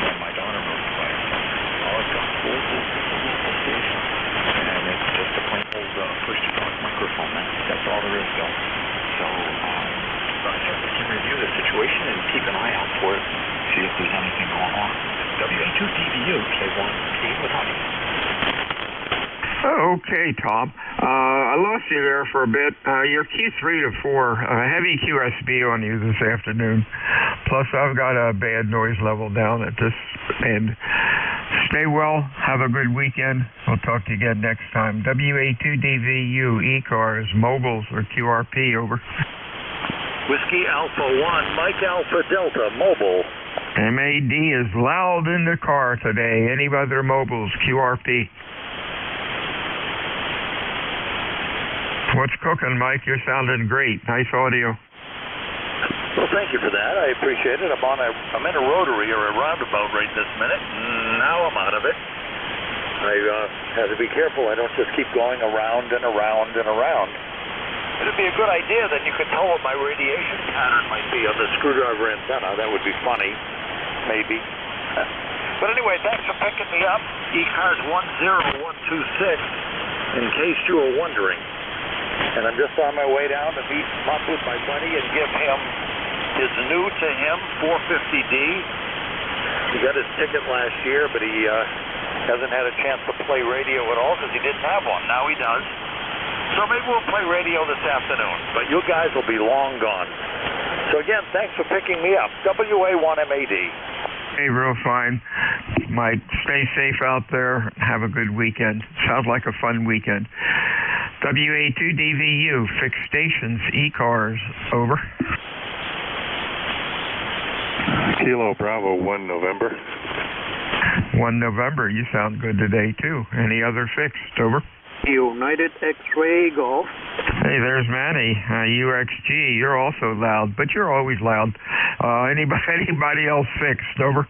when my daughter moved away. All I've got full is a local station, and it's just a plain old push-to-talk microphone. That's all there is, Bill. So I certainly can review the situation and keep an eye out for it, see if there's anything going on. WA2DVU, K1, Tea with Honey. Okay, Tom. I lost you there for a bit. You're Q3 to 4, heavy QSB on you this afternoon. Plus, I've got a bad noise level down at this end. Stay well. Have a good weekend. We'll talk to you again next time. WA2DVU, E-Cars, Mobiles, or QRP, over. Whiskey Alpha 1, Mike Alpha Delta, Mobile. MAD is loud in the car today. Any other mobiles, QRP? What's cooking, Mike? You're sounding great. Nice audio. Well, thank you for that. I appreciate it. I'm in a rotary or a roundabout right this minute. Now I'm out of it. I have to be careful. I don't just keep going around and around and around. It'd be a good idea, then you could tell what my radiation pattern might be on the screwdriver antenna. That would be funny, maybe. But anyway, thanks for picking me up. E-Cars 10126, in case you were wondering. And I'm just on my way down to meet up with my buddy and give him his new to him 450D. He got his ticket last year, but he hasn't had a chance to play radio at all because he didn't have one. Now he does. So maybe we'll play radio this afternoon, but you guys will be long gone. So again, thanks for picking me up. WA1MAD. Hey, real fine. Mike, stay safe out there. Have a good weekend. Sounds like a fun weekend. WA2DVU, fixed stations, E-Cars, over. Kilo Bravo 1 November. 1 November, you sound good today, too. Any other fixed, over? United X-Ray Golf. Hey, there's Manny, UXG. You're also loud, but you're always loud. Anybody else fixed, over?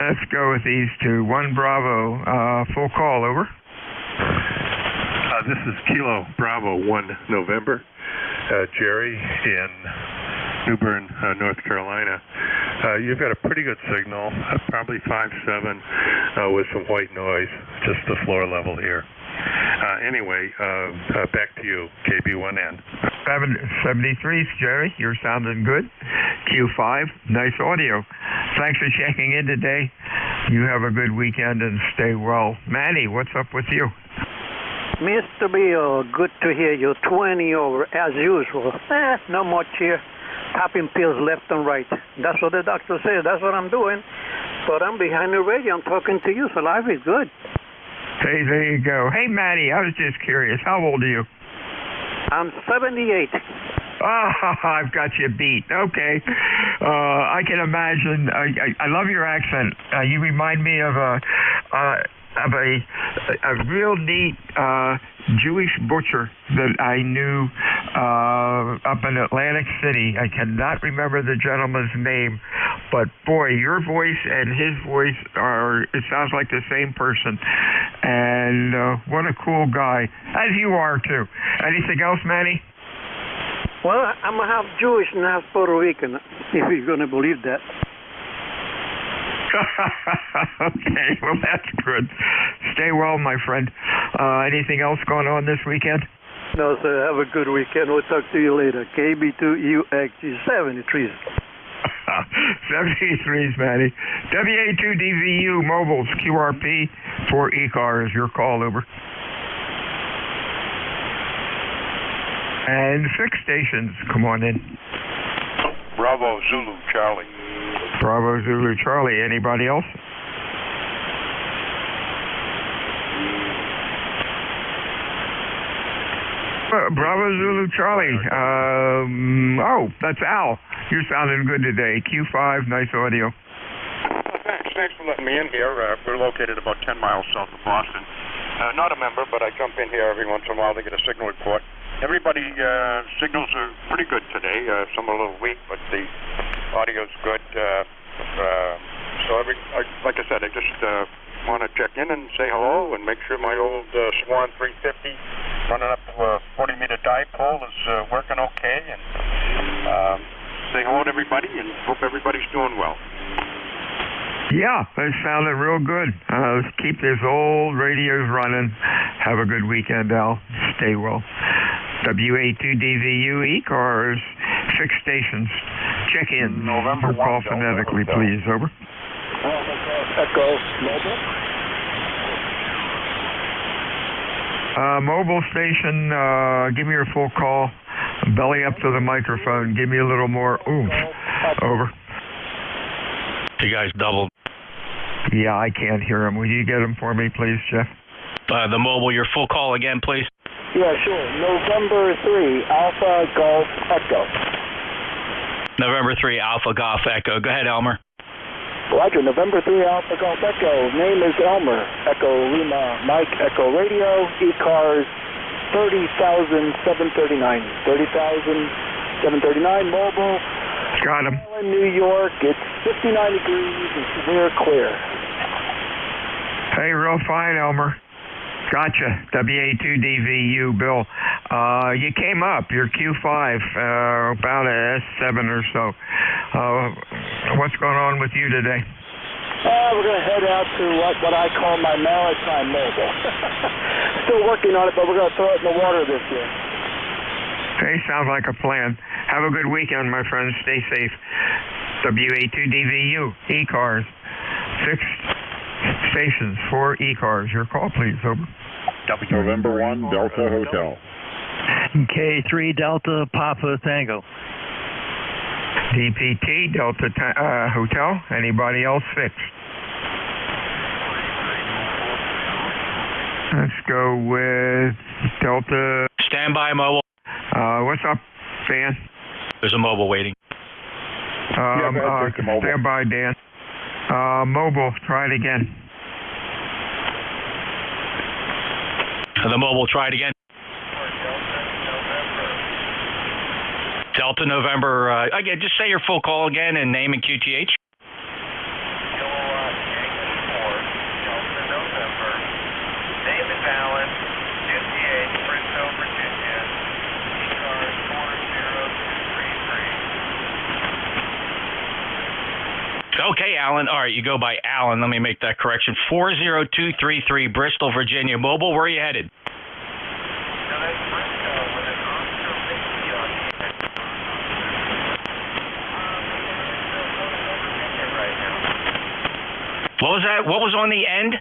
Let's go with these two. 1 Bravo, full call, over. This is Kilo Bravo 1 November. Jerry in New Bern, North Carolina. You've got a pretty good signal, probably 5.7 with some white noise, just the floor level here. Anyway, back to you, KB1N. 73s, Jerry. You're sounding good. Q5, nice audio. Thanks for checking in today. You have a good weekend and stay well. Manny, what's up with you? Mr. Bill, good to hear you. 20 over, as usual. Not much here. Popping pills left and right. That's what the doctor says. That's what I'm doing. But I'm behind the radio. I'm talking to you, so life is good. Hey, there you go. Hey, Manny, I was just curious. How old are you? I'm 78. Oh, I've got you beat. Okay. I can imagine. I love your accent. You remind me of a real neat Jewish butcher that I knew up in Atlantic City. I cannot remember the gentleman's name, but boy, your voice and his voice it sounds like the same person. And what a cool guy, as you are too. Anything else, Manny? Well, I'm half Jewish and half Puerto Rican, if you're going to believe that. Okay, well, that's good. Stay well, my friend. Anything else going on this weekend? No, sir. Have a good weekend. We'll talk to you later. KB2UXG 73s. 73s, Manny. WA2DVU Mobiles, QRP for E-Cars. Your call, over. And fixed stations, come on in. Bravo Zulu Charlie. Bravo Zulu Charlie. Anybody else? Bravo Zulu Charlie. Oh, that's Al. You're sounding good today. Q5, nice audio. Thanks for letting me in here. We're located about 10 miles south of Boston. Not a member, but I jump in here every once in a while to get a signal report. Everybody, signals are pretty good today. Some are a little weak, but the audio's good. So like I said, I just want to check in and say hello and make sure my old Swan 350 running up a 40-meter dipole is working okay, and say hello to everybody and hope everybody's doing well. Yeah, they sounded real good. Let's keep these old radios running. Have a good weekend, Al. Stay well. WA2DVU E-Cars, 6 stations. Check in. November 1, call phonetically, please. Over. Echo Mobile. Mobile station, give me your full call. Belly up to the microphone. Give me a little more oomph. Over. You guys doubled. Yeah, I can't hear him. Will you get him for me, please, Jeff? The mobile, your full call again, please. Yeah, sure. November 3, Alpha Golf Echo. November 3, Alpha Golf Echo. Go ahead, Elmer. Roger, November 3, Alpha Golf Echo. Name is Elmer. Echo Lima Mike Echo Radio. E-Cars 30,739. 30,739 mobile. Got him. New York. It's 59 degrees and severe clear. Hey, real fine, Elmer. Gotcha. WA2DVU, Bill. You came up. You're Q5, about a S7 or so. What's going on with you today? We're going to head out to what I call my maritime mobile. Still working on it, but we're going to throw it in the water this year. Hey, sounds like a plan. Have a good weekend, my friends. Stay safe. WA2DVU, E-Cars. 6 stations, 4 E-Cars. Your call, please. Over. November 1, Delta Hotel. K3 Delta Papa Tango. DPT Delta Hotel. Anybody else fixed? Let's go with Delta. Standby mobile. What's up, Dan? There's a mobile waiting. Stand by, Dan. Mobile, try it again. The mobile, try it again. Delta November. Again, just say your full call again and name and QTH. David Allen, 58, Bristol, Virginia. E-Cars 40233. Okay, Alan. All right, you go by Alan. Let me make that correction. 40233, Bristol, Virginia. Mobile, where are you headed? What was that? What was on the end?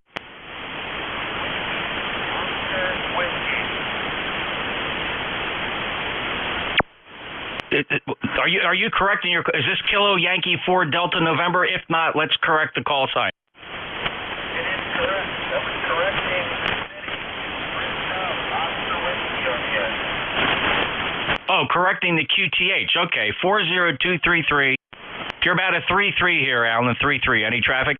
Are you correct in your? Is this Kilo Yankee 4 Delta November? If not, let's correct the call sign. It is correct. That was correcting the city. Oh, correcting the QTH. Okay, 40233. You're about a 33 here, Alan. 33. Any traffic?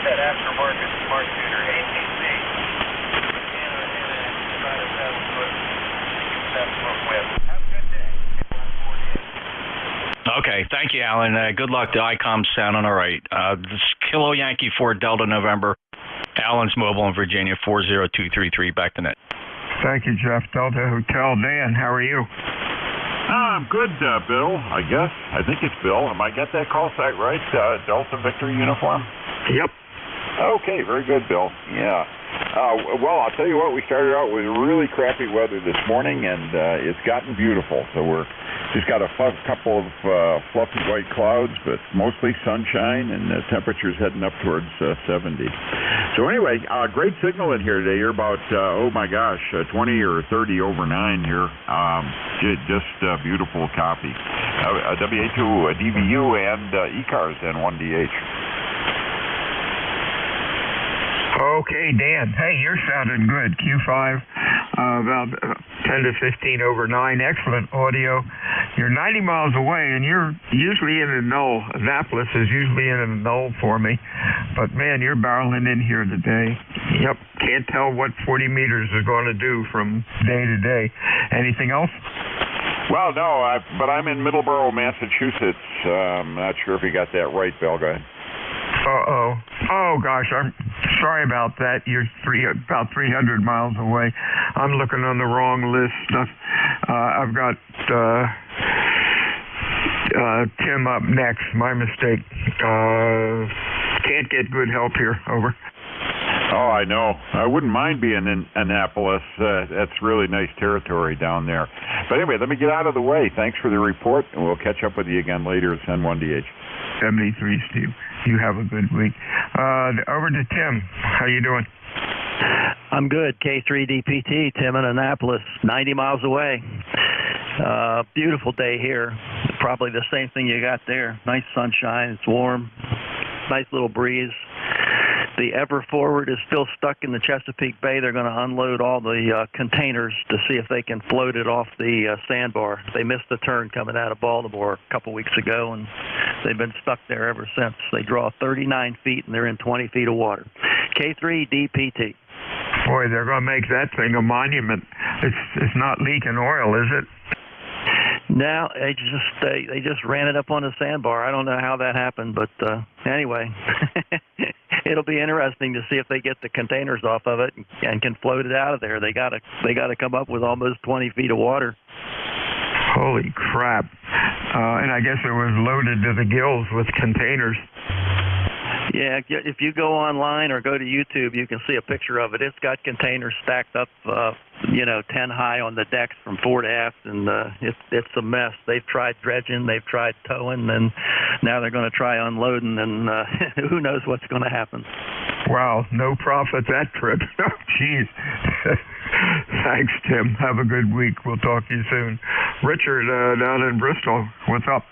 Aftermarket smart tuner ATC about a 7-foot width. Have a good day. Okay, thank you, Alan. Good luck. The ICOM's sounding all right. This is Kilo Yankee 4 Delta November. Alan's mobile in Virginia, 40233. Back to net. Thank you, Jeff. Delta Hotel. Dan, how are you? I'm good, Bill, I guess. I think it's Bill. Am I get that call site right? Delta Victor Uniform? Yep. Okay, very good, Bill. Yeah. Well, I'll tell you what, we started out with really crappy weather this morning, and it's gotten beautiful. So we're just got a couple of fluffy white clouds, but mostly sunshine, and the temperature's heading up towards 70. So anyway, great signal in here today. You're about, 20 or 30 over 9 here. Just beautiful copy. WA2 DVU and E-Cars N1DH. Okay, Dan. Hey, you're sounding good. Q5, about 10 to 15 over 9. Excellent audio. You're 90 miles away, and you're usually in a null. Annapolis is usually in a null for me. But, man, you're barreling in here today. Yep. Can't tell what 40 meters is going to do from day to day. Anything else? Well, no, but I'm in Middleborough, Massachusetts. I'm not sure if you got that right, Bill. Go ahead. Uh-oh. Oh, gosh, I'm sorry about that. You're about 300 miles away. I'm looking on the wrong list. I've got Tim up next. My mistake. Can't get good help here. Over. Oh, I know. I wouldn't mind being in Annapolis. That's really nice territory down there. But anyway, let me get out of the way. Thanks for the report, and we'll catch up with you again later. It's N1DH. 73, Steve. You have a good week. Over to Tim. How you doing? I'm good. K3DPT, Tim in Annapolis, 90 miles away. Beautiful day here. Probably the same thing you got there. Nice sunshine. It's warm. Nice little breeze. The Ever Forward is still stuck in the Chesapeake Bay. They're going to unload all the containers to see if they can float it off the sandbar. They missed the turn coming out of Baltimore a couple weeks ago, and they've been stuck there ever since. They draw 39 feet, and they're in 20 feet of water. K3DPT. Boy, they're going to make that thing a monument. It's not leaking oil, is it? No, they just ran it up on the sandbar. I don't know how that happened, but anyway, it'll be interesting to see if they get the containers off of it and can float it out of there. They got to come up with almost 20 feet of water. Holy crap! And I guess it was loaded to the gills with containers. Yeah, if you go online or go to YouTube, you can see a picture of it. It's got containers stacked up, 10 high on the decks from fore to aft, and it's a mess. They've tried dredging, they've tried towing, and now they're going to try unloading, and who knows what's going to happen. Wow, no profit that trip. Oh, jeez. Thanks, Tim. Have a good week. We'll talk to you soon. Richard, down in Bristol, what's up?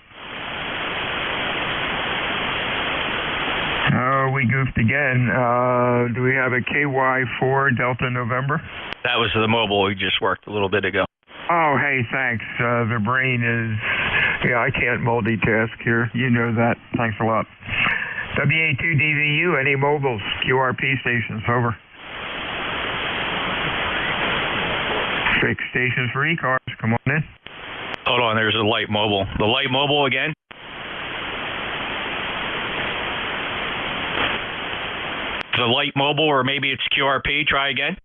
Oh, we goofed again. Do we have a KY4 Delta November? That was the mobile we just worked a little bit ago. Oh, hey, thanks. The brain is... Yeah, I can't multitask here. You know that. Thanks a lot. WA2DVU, any mobiles? QRP stations, over. Fixed stations for E-cars. Come on in. Hold on, there's a light mobile. The light mobile again? The light mobile, or maybe it's QRP. Try again.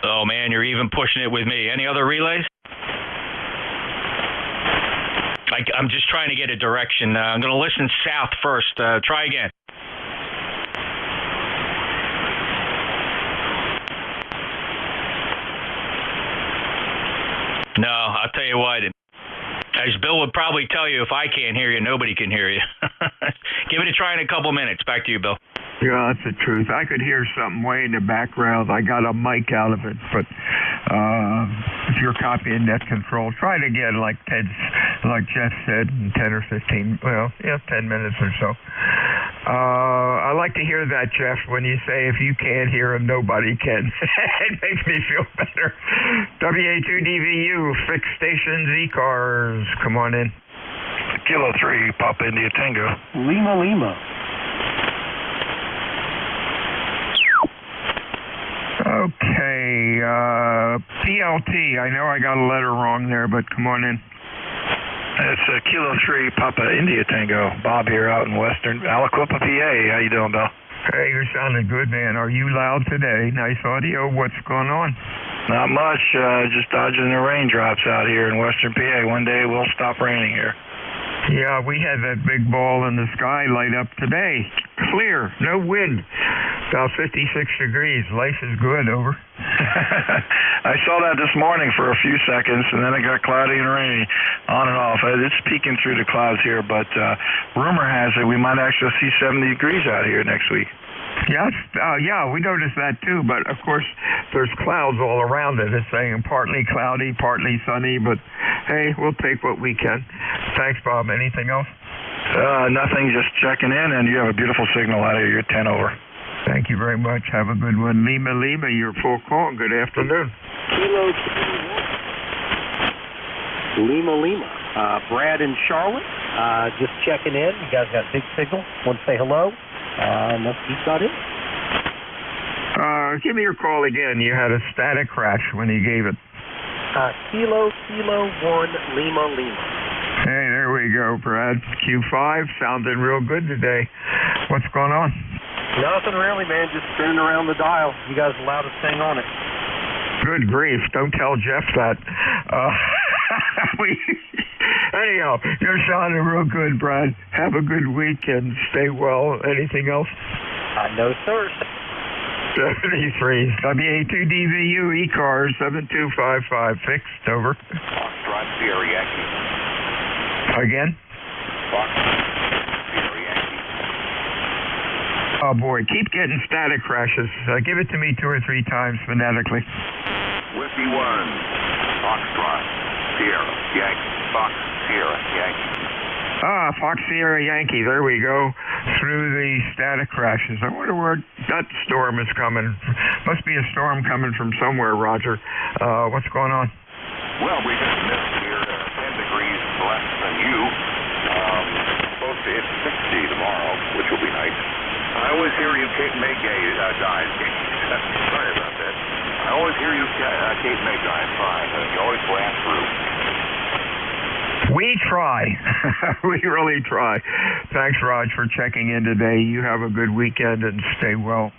Oh, man, you're even pushing it with me. Any other relays? I'm just trying to get a direction. I'm going to listen south first. Try again. No, I'll tell you what. As Bill would probably tell you, if I can't hear you, nobody can hear you. Give it a try in a couple minutes. Back to you, Bill. Yeah, that's the truth. I could hear something way in the background. I got a mic out of it, but if you're copying net control, try it again, like Jeff said, in 10 or 15, 10 minutes or so. I like to hear that, Jeff, when you say if you can't hear him, nobody can. It makes me feel better. WA2DVU, fixed stations, E-cars. Come on in. Kilo 3, Papa India Tango. Lima. Okay, PLT. I know I got a letter wrong there, but come on in. It's Kilo 3, Papa India Tango. Bob here out in western Aliquippa, PA. How you doing, Bill? Hey, you're sounding good, man. Are you loud today? Nice audio. What's going on? Not much. Just dodging the raindrops out here in western PA. One day we'll stop raining here. Yeah, we had that big ball in the sky light up today. Clear, no wind. About 56 degrees. Life is good, over. I saw that this morning for a few seconds, and then it got cloudy and rainy, on and off. It's peeking through the clouds here, but rumor has it we might actually see 70 degrees out here next week. Yes, we noticed that too, but of course there's clouds all around it. It's saying partly cloudy, partly sunny, but hey, we'll take what we can. Thanks, Bob. Anything else? Nothing, just checking in, and you have a beautiful signal out here. You're 10 over. Thank you very much. Have a good one. Lima, you're full call. Good afternoon. Kilo Lima. Brad in Charlotte, just checking in. You guys got a big signal. Want to say hello? Let's keep that in. Give me your call again. You had a static crash when you gave it. Kilo 1 Lima Lima. Hey, there we go, Brad. Q5 sounding real good today. What's going on? Nothing really, man. Just spinning around the dial. You guys the loudest thing on it. Good grief. Don't tell Jeff that. Anyhow, you're sounding real good, Brad. Have a good week and stay well. Anything else? No, sir. 73. WA2DVU E-Cars 7255. Fixed. Over. Foxtrot Sierra Yankee. Again? Sierra Yankee. Oh boy, keep getting static crashes. Give it to me 2 or 3 times phonetically. Whiskey 1. Foxtrot Sierra Yankee. Fox Sierra Yankee. Fox Sierra Yankee. There we go. Through the static crashes. I wonder where that storm is coming. Must be a storm coming from somewhere, Roger. What's going on? Well, we just missed here 10 degrees less than you. Supposed to hit 60 tomorrow, which will be nice. I always hear you Cape May dive. Sorry about that. I always hear you Cape May dive fine. You always blast through. We try. We really try. Thanks, Raj, for checking in today. You have a good weekend and stay well.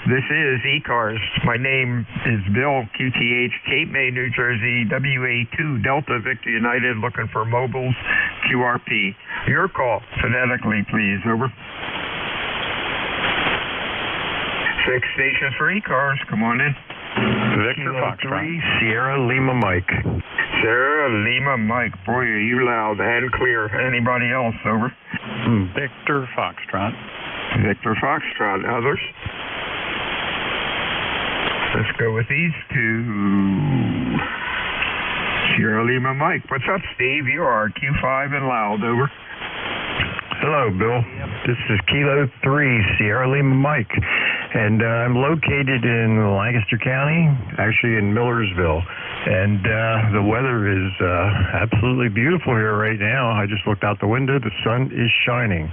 This is E-Cars. My name is Bill, QTH, Cape May, New Jersey, WA2 Delta Victor United, looking for mobiles, QRP. Your call, phonetically, please. Over. 6 stations for E-Cars. Come on in. Victor Foxtrot. 3 Sierra Lima Mike. Sierra Lima Mike. Boy, are you loud and clear. Anybody else? Over. Victor Foxtrot. Victor Foxtrot. Others? Let's go with these 2. Sierra Lima Mike. What's up, Steve? You are Q5 and loud. Over. Hello, Bill. This is Kilo 3 Sierra Lima Mike. And I'm located in Lancaster County, actually in Millersville. And the weather is absolutely beautiful here right now. I just looked out the window. The sun is shining.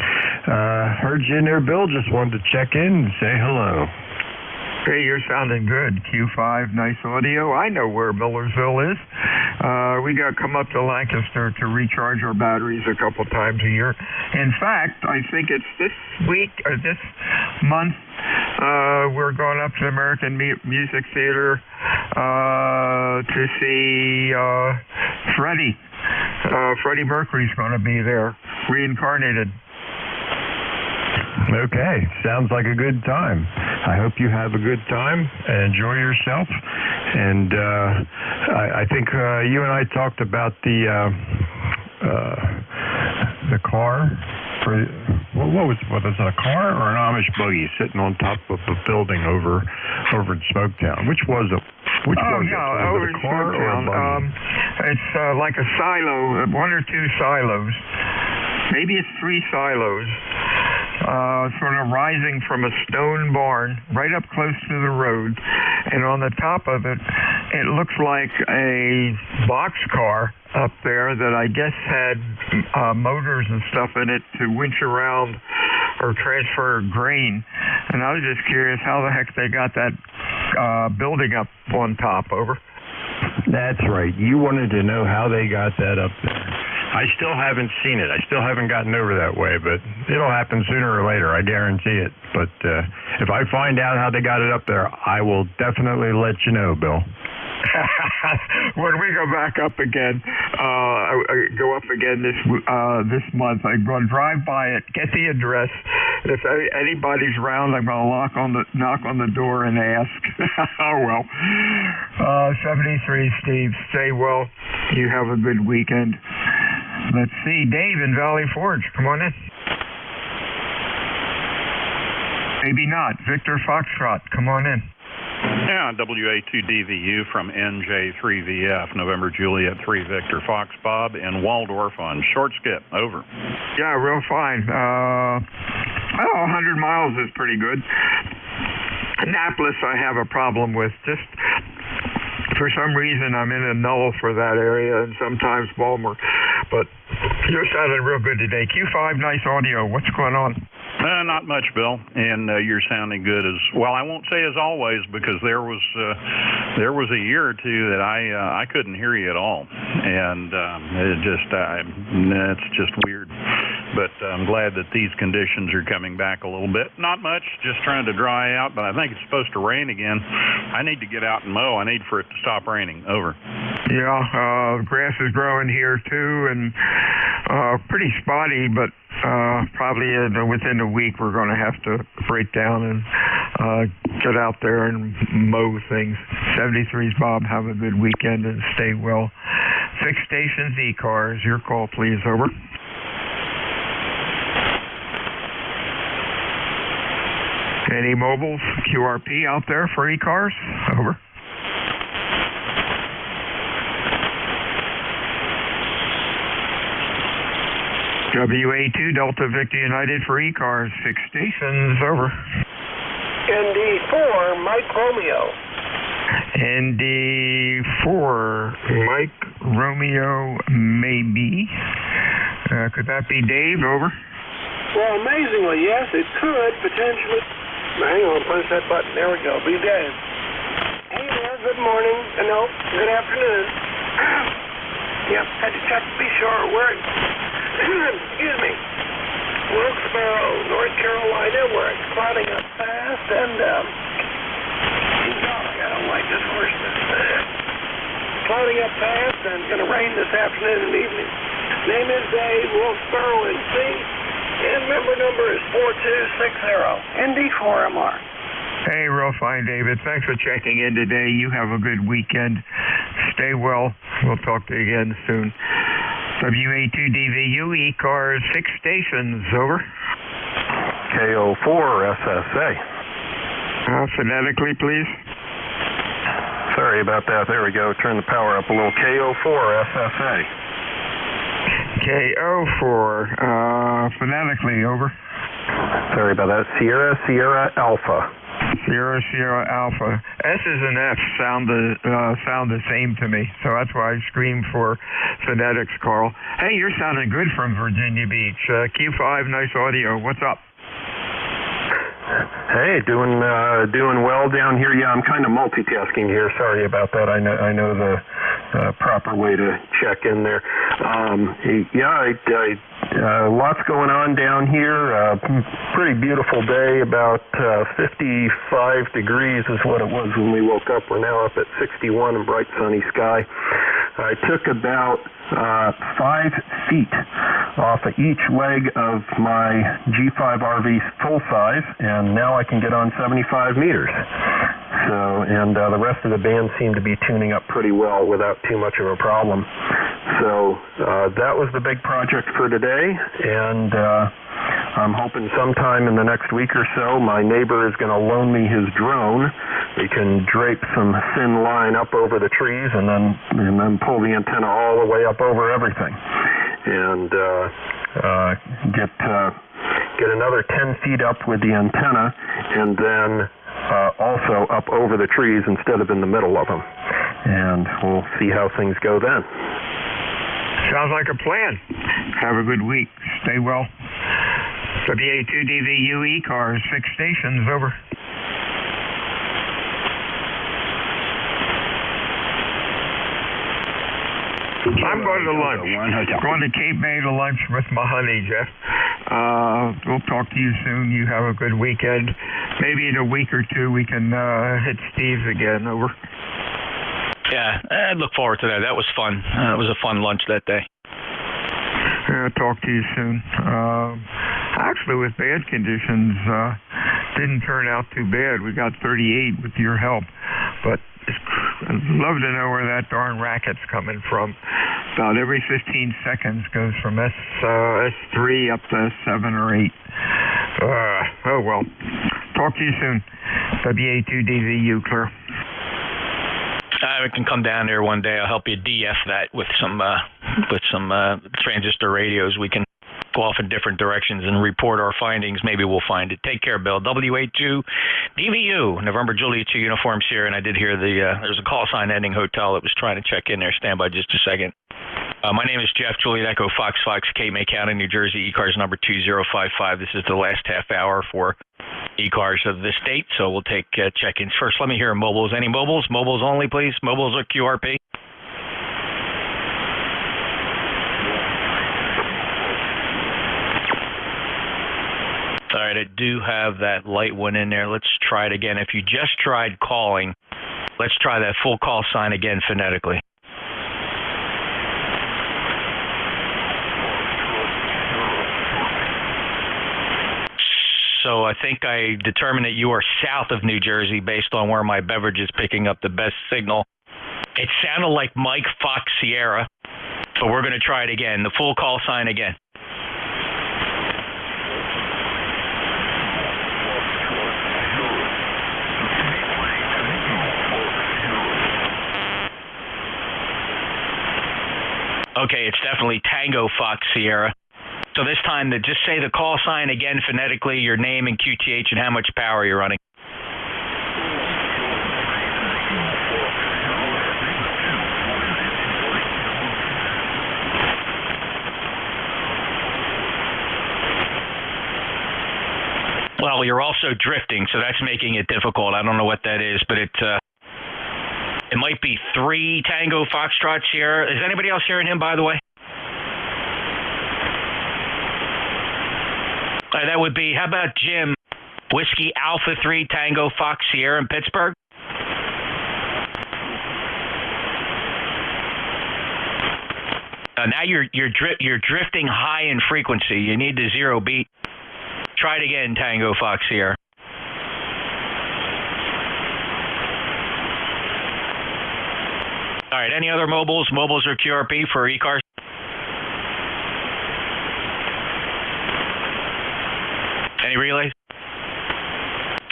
Heard you in there, Bill. Just wanted to check in and say hello. Hey, you're sounding good. Q5, nice audio. I know where Millersville is. We got to come up to Lancaster to recharge our batteries a couple times a year. In fact, I think it's this week or this month, we're going up to the American Music Theater to see Freddie. Freddie Mercury's going to be there, reincarnated. Okay, sounds like a good time. I hope you have a good time and enjoy yourself. And I think you and I talked about the car. For what was it, a car or an Amish buggy sitting on top of a building over in Smoketown? Which was it? Which was it? Was it a car or a buggy? It's like a silo, 1 or 2 silos. Maybe it's 3 silos. Sort of rising from a stone barn right up close to the road, and on the top of it, it looks like a box car up there that I guess had motors and stuff in it to winch around or transfer grain. And I was just curious how the heck they got that building up on top. Over. That's right. You wanted to know how they got that up there. I still haven't seen it. I still haven't gotten over that way, but it'll happen sooner or later. I guarantee it. But if I find out how they got it up there, I will definitely let you know, Bill. When we go back up again, go up again this month, I'm going to drive by it, get the address. If anybody's around, I'm going to knock on the door and ask. Oh well. 73, Steve. Stay well. You have a good weekend. Let's see, Dave in Valley Forge. Come on in. Maybe not. Victor Foxtrot. Come on in. Yeah, WA2DVU from NJ2US November Juliet 3 Victor Fox Bob in Waldorf on short skip. Over. Yeah, real fine. 100 miles is pretty good. Annapolis I have a problem with. Just for some reason I'm in a null for that area, and sometimes Baltimore. But you're sounding real good today. Q5, nice audio. What's going on? Not much, Bill, and you're sounding good as well. I won't say as always, because there was a year or two that I couldn't hear you at all, and it's just weird. But I'm glad that these conditions are coming back a little bit. Not much, just trying to dry out, but I think it's supposed to rain again. I need to get out and mow. I need for it to stop raining. Over. Yeah, grass is growing here too, and pretty spotty, but probably within a week we're going to have to break down and get out there and mow things. 73's Bob, have a good weekend and stay well. Fixed stations, E-Cars, your call please, over. Any mobiles, QRP out there for E-Cars, over. WA2 Delta Victor United for E-Cars, fixed stations, over. ND4 Mike Romeo. ND4 Mike Romeo, maybe. Could that be Dave, over? Well, amazingly, yes, it could potentially. Hang on, punch that button. There we go. Be Dave. Hey there, good morning. No, good afternoon. Yep, had to check to be sure where it... Excuse me. Wilkesboro, North Carolina, where it's clouding up fast, and, I don't like this hoarseness. Clouding up fast, and it's going to rain this afternoon and evening. Name is Dave, Wilkesboro, NC, and member number is 4260, ND4MR. Hey, real fine, David. Thanks for checking in today. You have a good weekend. Stay well. We'll talk to you again soon. WA2DVU, E-Cars, 6 stations, over. KO4 SSA. Phonetically, please. Sorry about that. There we go. Turn the power up a little. KO4 SSA. KO4, phonetically, over. Sorry about that. Sierra Alpha. Sierra Alpha. S's and F's sound the same to me, so that's why I screamed for phonetics, Carl. Hey, you're sounding good from Virginia Beach. Q5, nice audio. What's up? Hey, doing well down here. Yeah, I'm kind of multitasking here. Sorry about that. I know the proper way to check in there. Lots going on down here. Pretty beautiful day. About 55 degrees is what it was when we woke up. We're now up at 61 and bright sunny sky. I took about 5 feet off of each leg of my G5 RV full size, and now I can get on 75 meters. So, and the rest of the band seemed to be tuning up pretty well without too much of a problem. So that was the big project for today, and I'm hoping sometime in the next week or so my neighbor is going to loan me his drone. We can drape some thin line up over the trees and then pull the antenna all the way up over everything, and get another 10 feet up with the antenna, and then also up over the trees instead of in the middle of them. And we'll see how things go then. Sounds like a plan. Have a good week. Stay well. WA2DVU E-Cars, 6 stations, over. I'm going to lunch. Going to Cape May to lunch with my honey, Jeff. We'll talk to you soon. You have a good weekend. Maybe in a week or two we can hit Steve's again, over. Yeah, I look forward to that. That was fun. It was a fun lunch that day. Talk to you soon. Actually, with bad conditions, didn't turn out too bad. We got 38 with your help, but I'd love to know where that darn racket's coming from. About every 15 seconds goes from S3 up to S7 or 8. Oh well. Talk to you soon. WA2DVU, clear. I can come down there one day. I'll help you DF that with some transistor radios. We can go off in different directions and report our findings. Maybe we'll find it. Take care, Bill. WA2 DVU, November Juliet 2 uniforms here, and I did hear there's a call sign ending hotel that was trying to check in there. Stand by just a second. My name is Jeff, Juliet Echo, Fox, Cape May County, New Jersey, E-Cars number 2055. This is the last half hour for E-Cars of the state, so we'll take check-ins first. Let me hear mobiles. Any mobiles? Mobiles only, please. Mobiles or QRP? All right, I do have that light one in there. Let's try it again. If you just tried calling, let's try that full call sign again phonetically. So I think I determined that you are south of New Jersey based on where my beverage is picking up the best signal. It sounded like Mike Fox Sierra, but we're going to try it again. The full call sign again. Okay, it's definitely Tango Fox Sierra. So this time, just say the call sign again phonetically, your name and QTH, and how much power you're running. Well, you're also drifting, so that's making it difficult. I don't know what that is, but it might be 3 Tango Foxtrot Sierra. Is anybody else hearing him, by the way? That would be, how about Jim, Whiskey Alpha 3 Tango Fox Sierra in Pittsburgh? Now you're drifting high in frequency. You need the 0 beat. Try it again, Tango Fox Sierra. All right, any other mobiles? Mobiles or QRP for E-Cars? Any relays?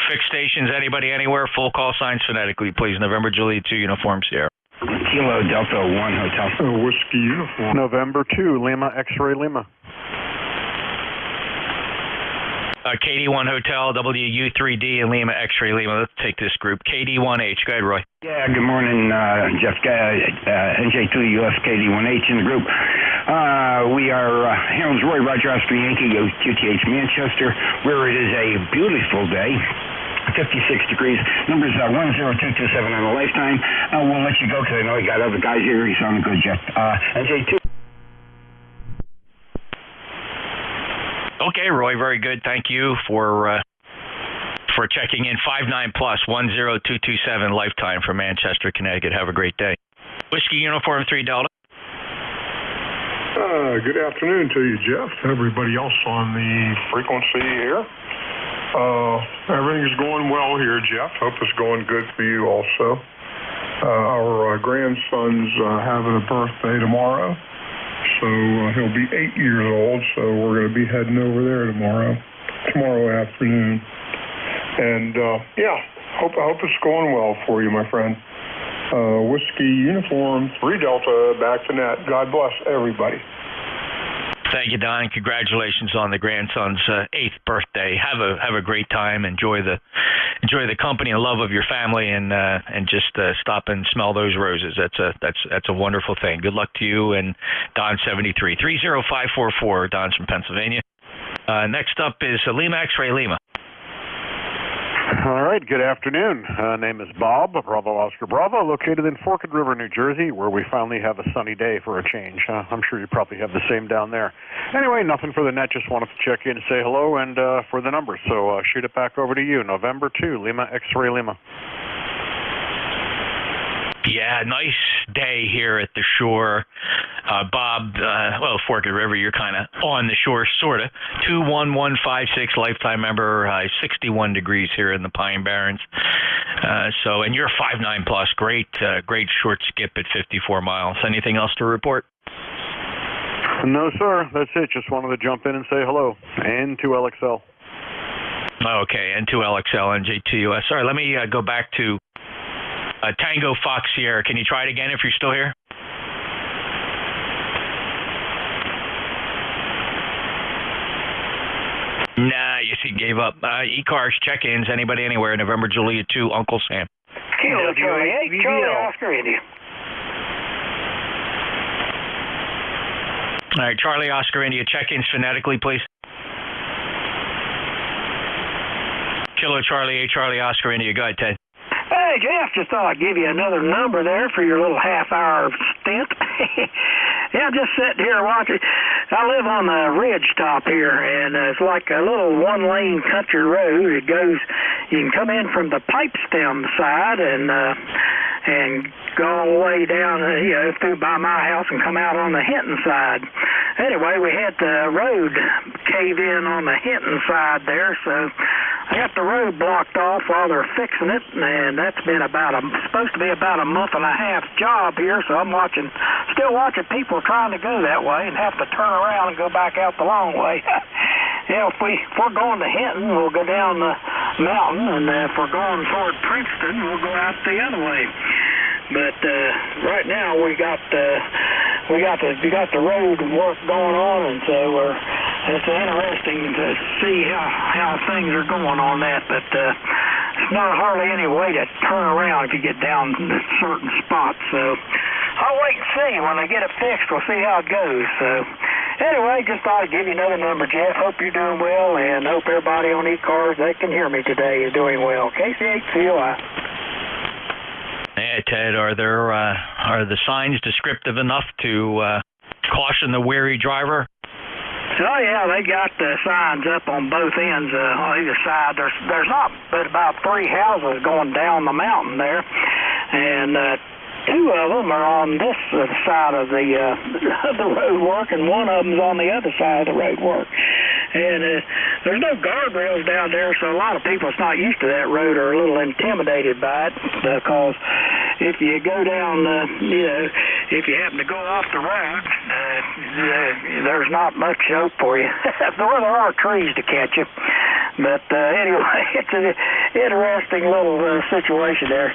Fixed stations, anybody, anywhere? Full call signs phonetically, please. November, Juliet 2, Uniform Sierra. Kilo Delta 1 Hotel. Whiskey Uniform. November 2, Lima X-Ray Lima. KD1 Hotel, WU3D, and Lima X-Ray Lima. Let's take this group. KD1H. Go ahead, Roy. Yeah, good morning, Jeff. NJ2US KD1H in the group. We are Harold's Roy, Roger Oscar Yankee, QTH Manchester, where it is a beautiful day. 56 degrees. Numbers 10227 on the lifetime. We'll let you go because I know you got other guys here. You sound good, Jeff. NJ2. Okay, Roy, very good. Thank you for checking in. 59 plus 10227 lifetime from Manchester, Connecticut. Have a great day. Whiskey Uniform 3 Delta. Good afternoon to you, Jeff. Everybody else on the frequency here. Everything's going well here, Jeff. Hope it's going good for you also. Our grandson's having a birthday tomorrow. So he'll be 8 years old, so we're going to be heading over there tomorrow afternoon. And, I hope it's going well for you, my friend. Whiskey Uniform 3 Delta, back to net. God bless everybody. Thank you, Don. Congratulations on the grandson's 8th birthday. Have a great time. Enjoy the company and love of your family, and just stop and smell those roses. That's a wonderful thing. Good luck to you and Don 73 30544. Don's from Pennsylvania. Next up is Lima X-Ray Lima. All right, good afternoon. Name is Bob, Bravo Oscar Bravo, located in Forked River, New Jersey, where we finally have a sunny day for a change. I'm sure you probably have the same down there. Anyway, nothing for the net, just wanted to check in and say hello and for the numbers. So shoot it back over to you. November 2, Lima X-Ray Lima. Yeah, nice day here at the shore. Bob, Forked River, you're kind of on the shore, sort of. 21156 lifetime member, 61 degrees here in the Pine Barrens. And you're 5'9 plus. Great short skip at 54 miles. Anything else to report? No, sir. That's it. Just wanted to jump in and say hello. N2LXL. Okay, N2LXL, NJ2US. Sorry, let me go back to Tango Fox Sierra. Can you try it again if you're still here? Nah, you see, gave up. E-Cars, check-ins, anybody, anywhere. November, Juliet 2, Uncle Sam. Kilo Charlie 8, Charlie Oscar India. All right, Charlie Oscar India, check-ins phonetically, please. Kilo Charlie, Charlie Oscar India. Go ahead, Ted. Hey, Jeff, just thought I'd give you another number there for your little half-hour stint. Yeah, just sitting here watching. I live on the ridge top here, and it's like a little one-lane country road. It goes, you can come in from the pipe stem side and go all the way down, through by my house and come out on the Hinton side. Anyway, we had the road cave in on the Hinton side there, so I got the road blocked off while they're fixing it, and that's been supposed to be about a month and a half job here, so I'm still watching people trying to go that way and have to turn around and go back out the long way. If we're going to Hinton, we'll go down the mountain, and if we're going toward Princeton, we'll go out the other way. But right now we got the road work going on, and so it's interesting to see how things are going on that. But it's not hardly any way to turn around if you get down certain spots. So I'll wait and see. When I get it fixed, we'll see how it goes. So anyway, just thought I'd give you another number, Jeff. Hope you're doing well, and hope everybody on E-Cars that can hear me today is doing well. KC8COI. Yeah, Ted, are the signs descriptive enough to caution the wary driver? Oh yeah, they got the signs up on both ends on either side. There's not but about 3 houses going down the mountain there, and 2 of them are on this side of the road work, and 1 of them's on the other side of the road work. And there's no guardrails down there, so a lot of people that's not used to that road are a little intimidated by it, because if you go down, if you happen to go off the road, there's not much hope for you. There are trees to catch you. But anyway, it's an interesting little situation there.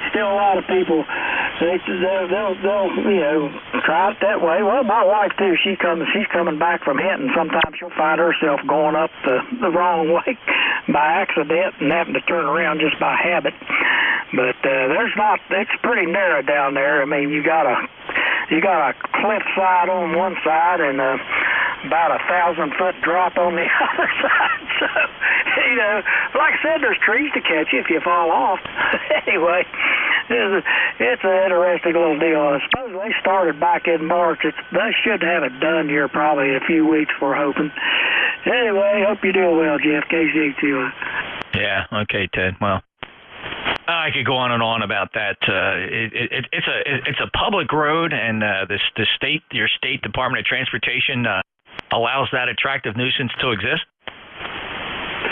Still a lot of people, they'll try it that way. Well, my wife too, she's coming back from Hinton. Sometimes she'll find herself going up the wrong way by accident and having to turn around just by habit. But it's pretty narrow down there. I mean, you got a cliff side on one side and about 1,000-foot drop on the other side. So, like I said, there's trees to catch you if you fall off. Anyway, it's an interesting little deal. I suppose they started back in March. They should have it done here probably in a few weeks, we're hoping. Anyway, hope you're doing well, Jeff. KC2. Yeah, okay, Ted. Well, I could go on and on about that. It's a public road, and your state Department of Transportation allows that attractive nuisance to exist.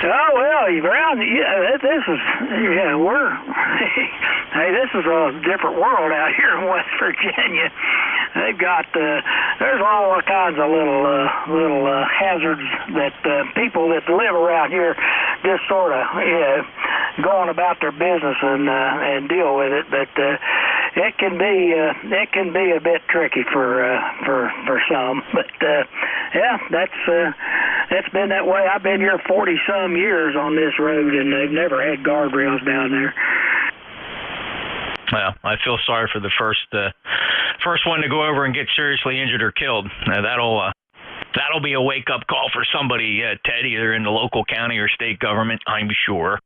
Oh well, this is this is a different world out here in West Virginia. They've got there's all kinds of little hazards that people that live around here just sort of going about their business and deal with it. But it can be a bit tricky for some. But yeah, that's been that way. I've been here 40-some years on this road, and they've never had guardrails down there. Well, I feel sorry for the first one to go over and get seriously injured or killed. That'll be a wake-up call for somebody, Ted, either in the local county or state government, I'm sure.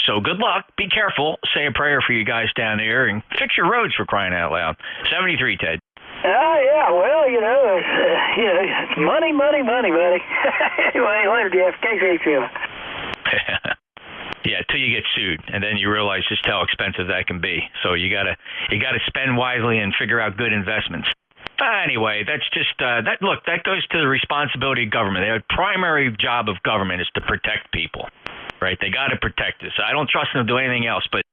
So good luck. Be careful. Say a prayer for you guys down there, and fix your roads, for crying out loud. 73, Ted. Yeah, well, it's money, buddy. Anyway, later, Jeff. KC2. Yeah, till you get sued, and then you realize just how expensive that can be. So you gotta spend wisely and figure out good investments. Anyway, that's just that. Look, that goes to the responsibility of government. The primary job of government is to protect people, right? They got to protect us. I don't trust them to do anything else, but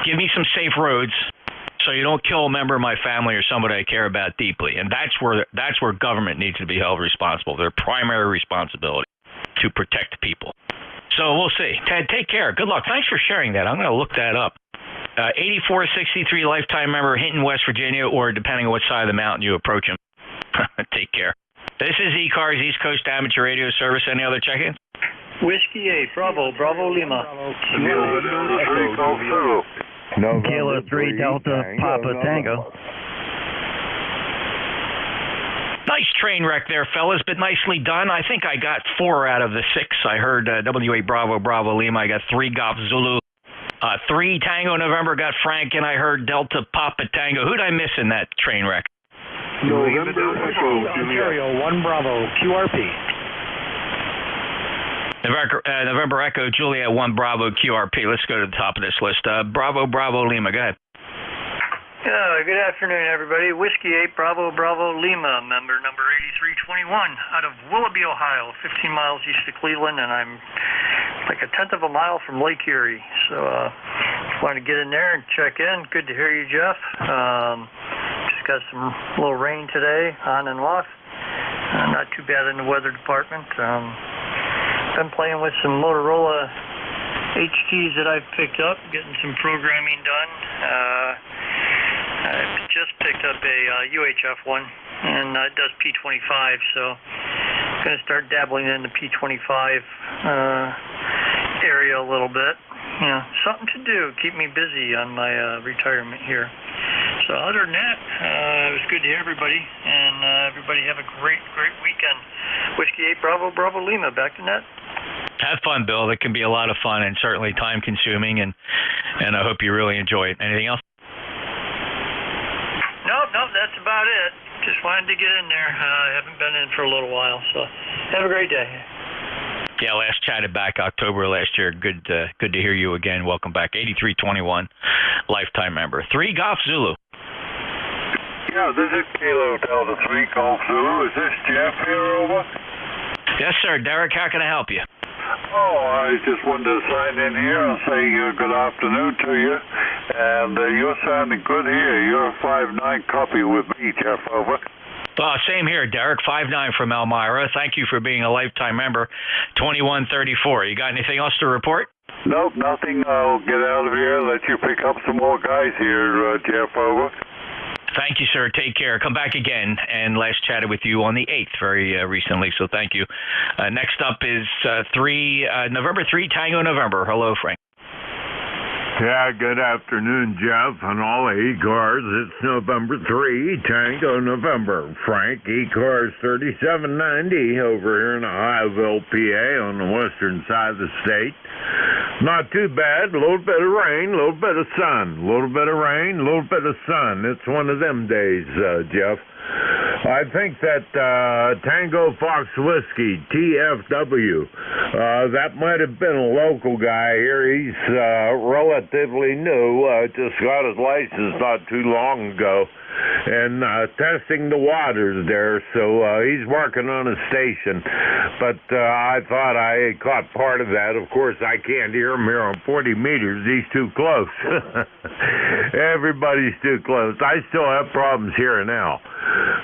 give me some safe roads so you don't kill a member of my family or somebody I care about deeply. And that's where government needs to be held responsible. Their primary responsibility to protect people. So we'll see. Ted, take care. Good luck. Thanks for sharing that. I'm going to look that up. 8463 lifetime member, Hinton, West Virginia, or depending on what side of the mountain you approach him. Take care. This is E-Cars East Coast Amateur Radio Service. Any other check-ins? Whiskey 8, Bravo Lima. Kilo 3 Delta Papa Tango. Nice train wreck there, fellas, but nicely done. I think I got 4 out of the 6. I heard W8 Bravo Bravo Lima. I got 3 Golf Zulu. 3 Tango November got Frank, and I heard Delta Papa Tango. Who'd I miss in that train wreck? November Echo, Ontario, 1 Bravo, QRP. November Echo, Juliet 1 Bravo QRP. Let's go to the top of this list. Bravo Bravo Lima, go ahead. Good afternoon, everybody. Whiskey 8 Bravo Bravo Lima, member number 8321, out of Willoughby, Ohio, 15 miles east of Cleveland, and I'm like a tenth of a mile from Lake Erie. So just wanted to get in there and check in. Good to hear you, Jeff. Just got some little rain today, on and off. Not too bad in the weather department. Been playing with some Motorola HTs that I've picked up, getting some programming done. I just picked up a UHF one, and it does P25, so I'm going to start dabbling in the P25 area a little bit. You know, something to do, keep me busy on my retirement here. So other than that, it was good to hear everybody, and everybody have a great weekend. Whiskey 8 Bravo Bravo Lima, back to net. Have fun, Bill. That can be a lot of fun and certainly time-consuming, and I hope you really enjoy it. Anything else? Nope, that's about it. Just wanted to get in there. I haven't been in for a little while, so have a great day. Yeah, last chatted back October last year. Good to hear you again. Welcome back. 8321, lifetime member. 3 Golf Zulu. Yeah, this is Kilo Delta 3 Golf Zulu. Is this Jeff here, over? Yes, sir. Derek, how can I help you? Oh, I just wanted to sign in here and say good afternoon to you. And you're sounding good here. You're a 5'9" copy with me, Jeff, over. Same here, Derek. 5'9" from Elmira. Thank you for being a lifetime member. 2134. You got anything else to report? Nope, nothing. I'll get out of here and let you pick up some more guys here, Jeff, over. Thank you, sir. Take care. Come back again. And last chatted with you on the 8th very recently, so thank you. Next up is November 3 Tango November. Hello, Frank. Yeah, good afternoon, Jeff, and all E-Cars. It's November 3, Tango November. Frank, E-Cars 3790 over here in Ohio, PA, on the western side of the state. Not too bad. A little bit of rain, a little bit of sun. A little bit of rain, a little bit of sun. It's one of them days, Jeff. I think that Tango Fox Whiskey, TFW, that might have been a local guy here. He's relatively new, just got his license not too long ago, and testing the waters there, so he's working on a station. But I thought I caught part of that. Of course, I can't hear him here on 40 meters. He's too close. Everybody's too close. I still have problems here now.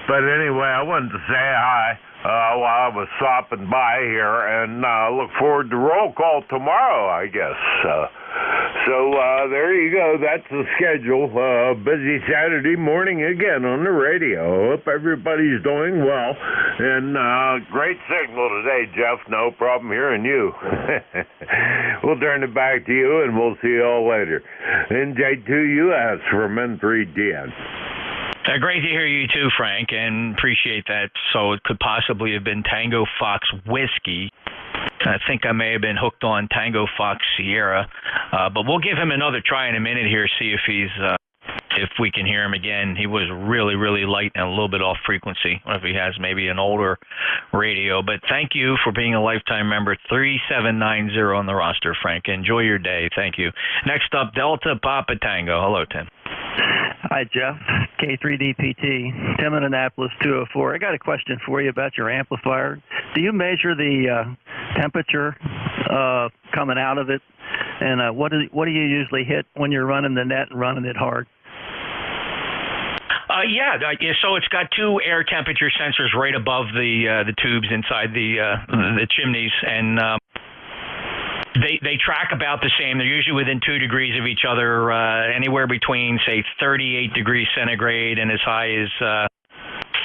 But anyway, I wanted to say hi while I was stopping by here, and look forward to roll call tomorrow, I guess. So there you go. That's the schedule. Busy Saturday morning again on the radio. Hope everybody's doing well. And great signal today, Jeff. No problem hearing you. We'll turn it back to you, and we'll see you all later. NJ2US from N3DN. Great to hear you too, Frank, and appreciate that. So it could possibly have been Tango Fox Whiskey. I think I may have been hooked on Tango Fox Sierra, but we'll give him another try in a minute here, see if he's if we can hear him again. He was really light and a little bit off frequency. I don't know if he has maybe an older radio, but thank you for being a lifetime member. 3790 on the roster, Frank. Enjoy your day. Thank you. Next up, Delta Papa Tango. Hello, Tim. Hi, Jeff. K3DPT, Tim in Annapolis, 204. I got a question for you about your amplifier. Do you measure the temperature coming out of it? And what do you usually hit when you're running the net and running it hard? Yeah, so it's got 2 air temperature sensors right above the tubes inside the chimneys, and they track about the same. They're usually within 2 degrees of each other, anywhere between, say, 38 degrees centigrade and as high as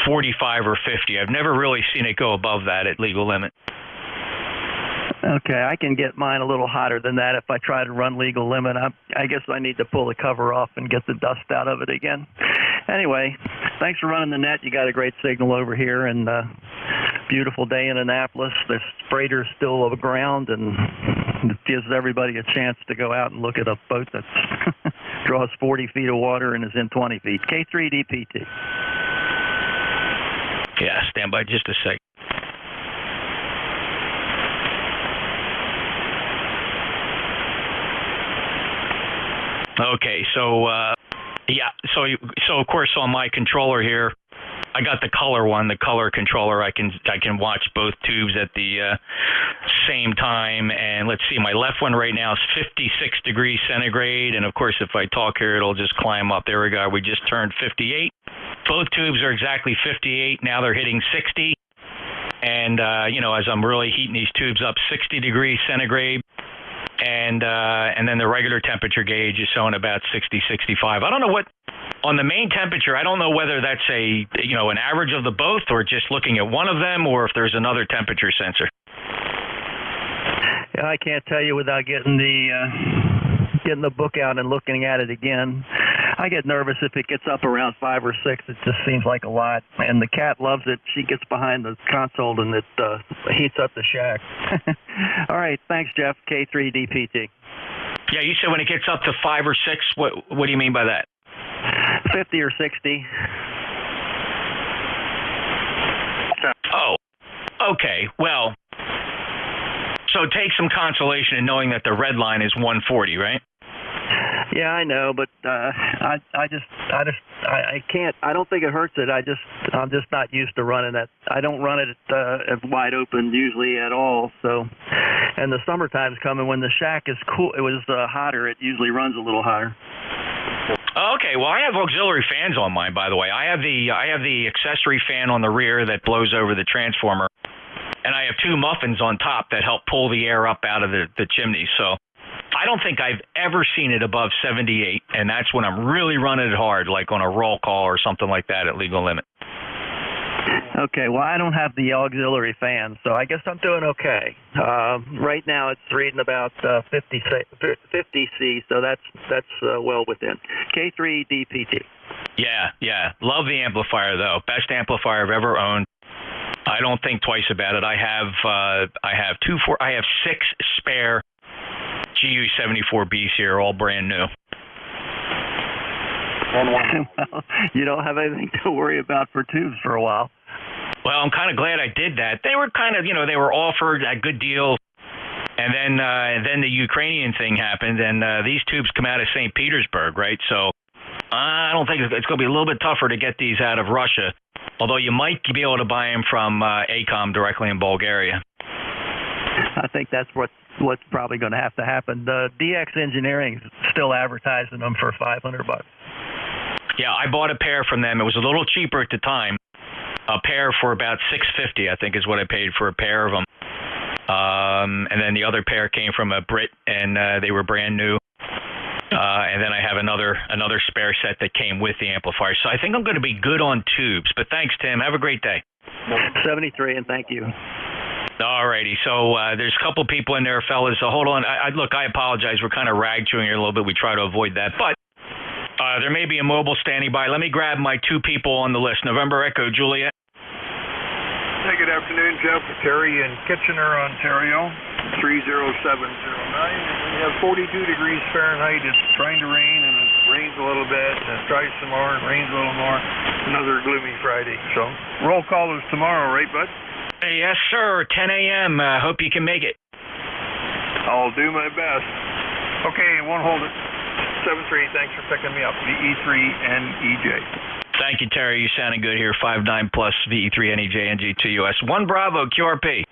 45 or 50. I've never really seen it go above that at legal limit. Okay, I can get mine a little hotter than that if I try to run legal limit. I guess I need to pull the cover off and get the dust out of it again. Anyway, thanks for running the net. You got a great signal over here, and beautiful day in Annapolis. The freighter's still above ground, and it gives everybody a chance to go out and look at a boat that draws 40 feet of water and is in 20 feet. K3DPT. Yeah, stand by just a sec. Okay, so so of course on my controller here, I got the color one, the color controller. I can watch both tubes at the same time. And let's see, my left one right now is 56 degrees centigrade. And of course, if I talk here, it'll just climb up. There we go. We just turned 58. Both tubes are exactly 58. Now they're hitting 60. And as I'm really heating these tubes up, 60 degrees centigrade. And then the regular temperature gauge is showing about 60, 65. I don't know what. On the main temperature, I don't know whether that's an average of the both, or just looking at one of them, or if there's another temperature sensor. Yeah, I can't tell you without getting the book out and looking at it again. I get nervous if it gets up around 5 or 6. It just seems like a lot. And the cat loves it. She gets behind the console and it heats up the shack. All right, thanks, Jeff. K3DPT. Yeah, you said when it gets up to 5 or 6. What do you mean by that? 50 or 60. Oh, okay. Well, so take some consolation in knowing that the red line is 140, right? Yeah, I know, but I can't. I don't think it hurts it. I'm just not used to running that. I don't run it wide open usually at all. So, and the summertime's coming when the shack is cool. It was hotter. It usually runs a little hotter. Okay, well, I have auxiliary fans on mine, by the way. I have the accessory fan on the rear that blows over the transformer, and I have 2 muffins on top that help pull the air up out of the chimney. So I don't think I've ever seen it above 78, and that's when I'm really running it hard, like on a roll call or something like that at legal limit. Okay, well, I don't have the auxiliary fan, so I guess I'm doing okay. Right now it's reading about 50 C, so that's well within. K3DPT. Yeah. Love the amplifier, though. Best amplifier I've ever owned. I don't think twice about it. I have 6 spare GU74Bs here, all brand new. Well, you don't have anything to worry about for tubes for a while. Well, I'm kind of glad I did that. They were kind of, they were offered a good deal, and then the Ukrainian thing happened, and these tubes come out of St. Petersburg, right? So I don't think it's going to be a little bit tougher to get these out of Russia, although you might be able to buy them from ACOM directly in Bulgaria. I think that's what's probably going to have to happen. The DX Engineering's still advertising them for $500. Yeah, I bought a pair from them. It was a little cheaper at the time. A pair for about $650, I think, is what I paid for a pair of them. And then the other pair came from a Brit, and they were brand new. And then I have another spare set that came with the amplifier. So I think I'm going to be good on tubes. But thanks, Tim. Have a great day. 73, and thank you. All righty. So there's a couple people in there, fellas. So hold on. Look, I apologize. We're kind of rag chewing here a little bit. We try to avoid that. But there may be a mobile standing by. Let me grab my 2 people on the list. November Echo, Juliet. Hey, good afternoon, Jeff. Terry in Kitchener, Ontario, 30709. We have 42 degrees Fahrenheit. It's trying to rain, and it rains a little bit, and it dries some more, and rains a little more. Another gloomy Friday. So roll call is tomorrow, right, bud? Yes, sir. 10 a.m. Hope you can make it. I'll do my best. Okay, won't hold it. 73, thanks for picking me up. VE3NEJ. Thank you, Terry. You sounding good here. 59 plus VE3NEJ NJ2US 1 Bravo QRP.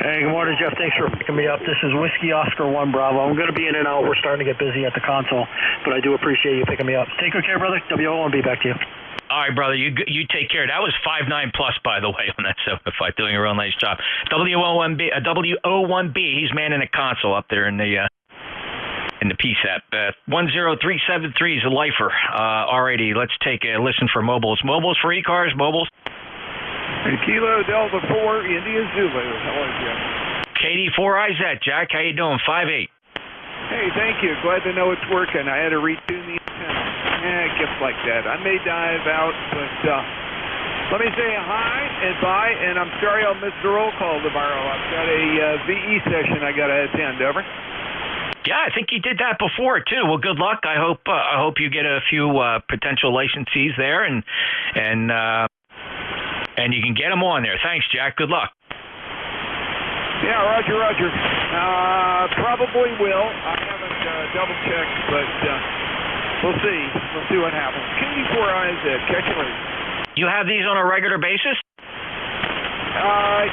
Hey, good morning, Jeff. Thanks for picking me up. This is Whiskey Oscar 1 Bravo. I'm going to be in and out. We're starting to get busy at the console, but I do appreciate you picking me up. Take good care, brother. WO1B, back to you. All right, brother. You take care. That was 59 plus, by the way, on that 705. Doing a real nice job. WO1B. He's manning a console up there in the PSAP. 10373 is a lifer. Alrighty, let's take a listen for mobiles. Mobiles for e-cars, mobiles. And Kilo Delta 4, India Zulu. How are you? KD4IZ, Jack. How you doing? 5'8". Hey, thank you. Glad to know it's working. I had to retune the antenna. Gifts like that. I may dive out, but let me say hi and bye, and I'm sorry I'll miss the roll call tomorrow. I've got a VE session I got to attend. Over. Yeah, I think you did that before too. Well, good luck. I hope you get a few potential licensees there, and you can get them on there. Thanks, Jack. Good luck. Yeah, Roger. Probably will. I haven't double checked, but we'll see. We'll see what happens. KD4IZ, catch you later. You have these on a regular basis?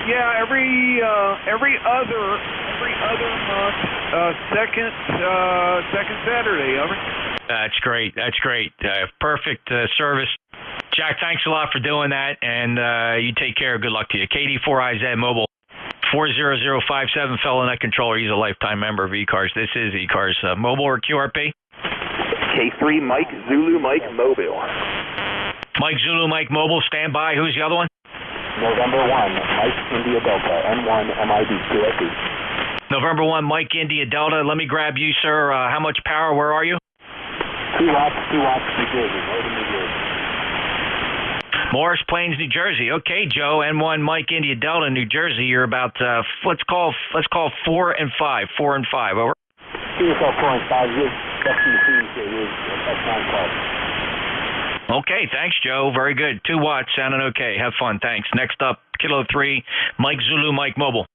Yeah, every other month, second Saturday. Over. That's great. Perfect service. Jack, thanks a lot for doing that, and you take care. Good luck to you. KD4IZ Mobile, 40057, fellow net controller. He's a lifetime member of eCars. This is eCars Mobile or QRP? K3 Mike Zulu Mike Mobile. Mike Zulu Mike Mobile, stand by. Who's the other one? November 1, Mike India Delta, N1 MID QRP. November 1, Mike India Delta. Let me grab you, sir. How much power? Where are you? 2 watts, New Jersey, Northern New Jersey. Morris Plains, New Jersey. Okay, Joe, N1 Mike India Delta, New Jersey. You're about let's call 4 and 5. 4 and 5. Over. QSL 4 and 5. That's 9 calls. Okay, thanks, Joe. Very good. 2 watts, sounding okay. Have fun. Thanks. Next up, Kilo 3, Mike Zulu Mike Mobile.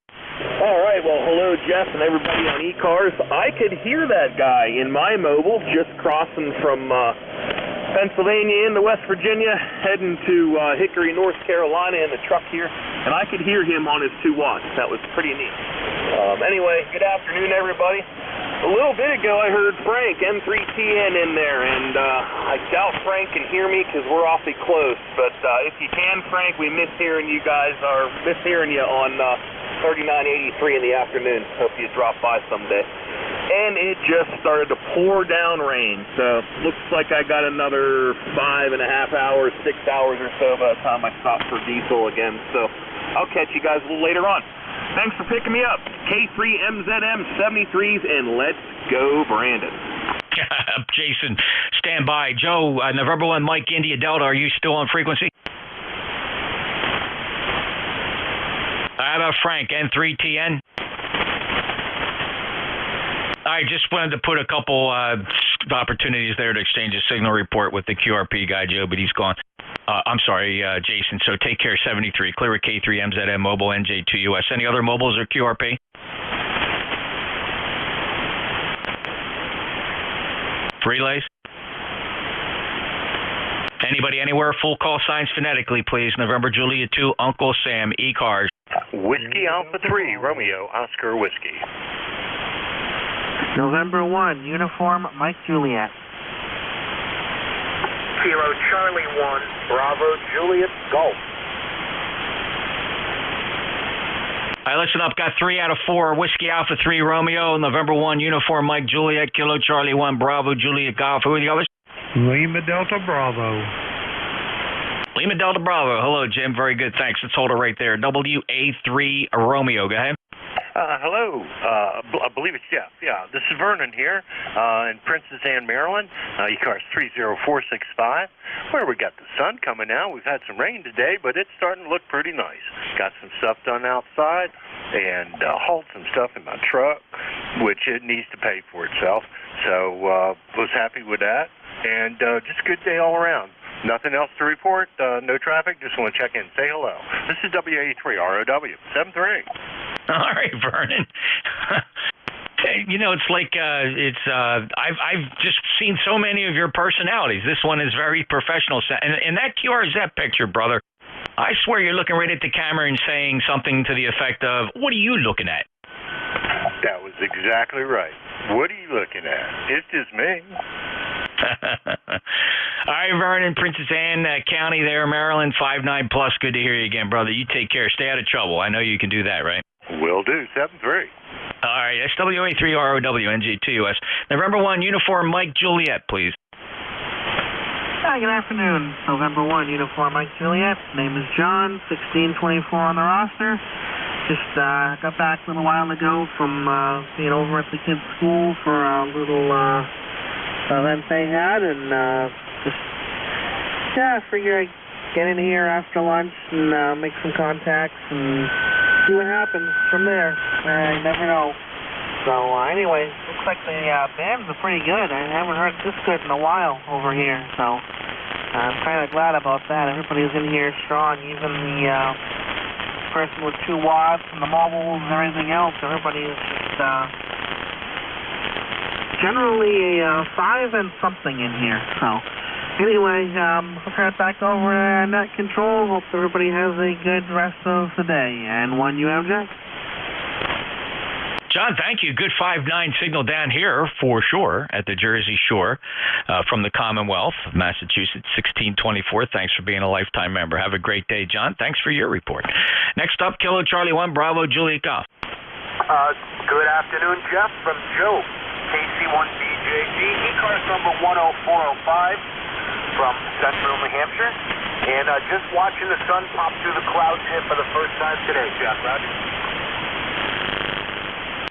All right, well, hello, Jeff and everybody on eCars. I could hear that guy in my mobile just crossing from Pennsylvania into West Virginia, heading to Hickory, North Carolina in the truck here, and I could hear him on his 2 watts. That was pretty neat. Anyway, good afternoon, everybody. A little bit ago, I heard Frank, M3TN, in there, and I doubt Frank can hear me because we're awfully close, but if you can, Frank, we miss hearing you on 3983 in the afternoon. Hope you drop by someday. And it just started to pour down rain, so looks like I got another 5.5 hours, 6 hours or so by the time I stop for diesel again, so I'll catch you guys a little later on. Thanks for picking me up. K3MZM 73s, and let's go, Brandon. Jason, stand by. Joe, November 1, Mike India Delta, are you still on frequency? How about Frank, N3TN? I just wanted to put a couple opportunities there to exchange a signal report with the QRP guy, Joe, but he's gone. I'm sorry, Jason. So take care, 73. Clear at K3 MZM Mobile, NJ2US. Any other mobiles or QRP? Relays? Anybody anywhere? Full call signs phonetically, please. November Juliet 2, Uncle Sam, eCars. Whiskey Alpha 3, Romeo, Oscar Whiskey. November 1, Uniform Mike Juliet. Kilo Charlie 1, Bravo Juliet Golf. All right, listen up. Got 3 out of 4. Whiskey Alpha 3, Romeo. November 1, Uniform Mike Juliet. Kilo Charlie 1, Bravo Juliet Golf. Who are the others? Lima Delta Bravo. Lima Delta Bravo. Hello, Jim. Very good. Thanks. Let's hold it right there. WA3 Romeo. Go ahead. Hello. I believe it's Jeff. Yeah, this is Vernon here in Princess Anne, Maryland. eCars 30465. Where we got the sun coming out. We've had some rain today, but it's starting to look pretty nice. Got some stuff done outside and hauled some stuff in my truck, which it needs to pay for itself. So was happy with that, and just a good day all around. Nothing else to report. No traffic. Just want to check in. Say hello. This is WA3 ROW 73. All right, Vernon. You know, it's like I've just seen so many of your personalities. This one is very professional, and that QRZ picture, brother. I swear you're looking right at the camera and saying something to the effect of, "What are you looking at?" That was exactly right. What are you looking at? It's just me. All right, Vernon, Princess Anne County there, Maryland, 59 plus. Good to hear you again, brother. You take care. Stay out of trouble. I know you can do that, right? Will do. 73. All right, SWA3 ROW, NJ2US. November 1, Uniform Mike Juliet, please. Hi, good afternoon. November 1, Uniform Mike Juliet. Name is John, 1624 on the roster. Just got back a little while ago from being over at the kids' school for a little event they had, and Yeah, I figure I'd get in here after lunch and make some contacts and see what happens from there. You never know. So anyway, looks like the bands are pretty good. I haven't heard this good in a while over here, so I'm kind of glad about that. Everybody's in here strong, even the person with 2 watts and the mobiles and everything else. Everybody is just generally a 5 and something in here. So anyway, I'll turn it back over to Net Control. Hope everybody has a good rest of the day. And one UMJ. John, thank you. Good 5-9 signal down here for sure at the Jersey Shore from the Commonwealth of Massachusetts, 1624. Thanks for being a lifetime member. Have a great day, John. Thanks for your report. Next up, Kilo Charlie 1, Bravo, Juliet Golf. Good afternoon, Jeff, from Joe, KC1BJG, E-Cars number 10405 from Central New Hampshire. And just watching the sun pop through the clouds here for the first time today, Jeff. Roger.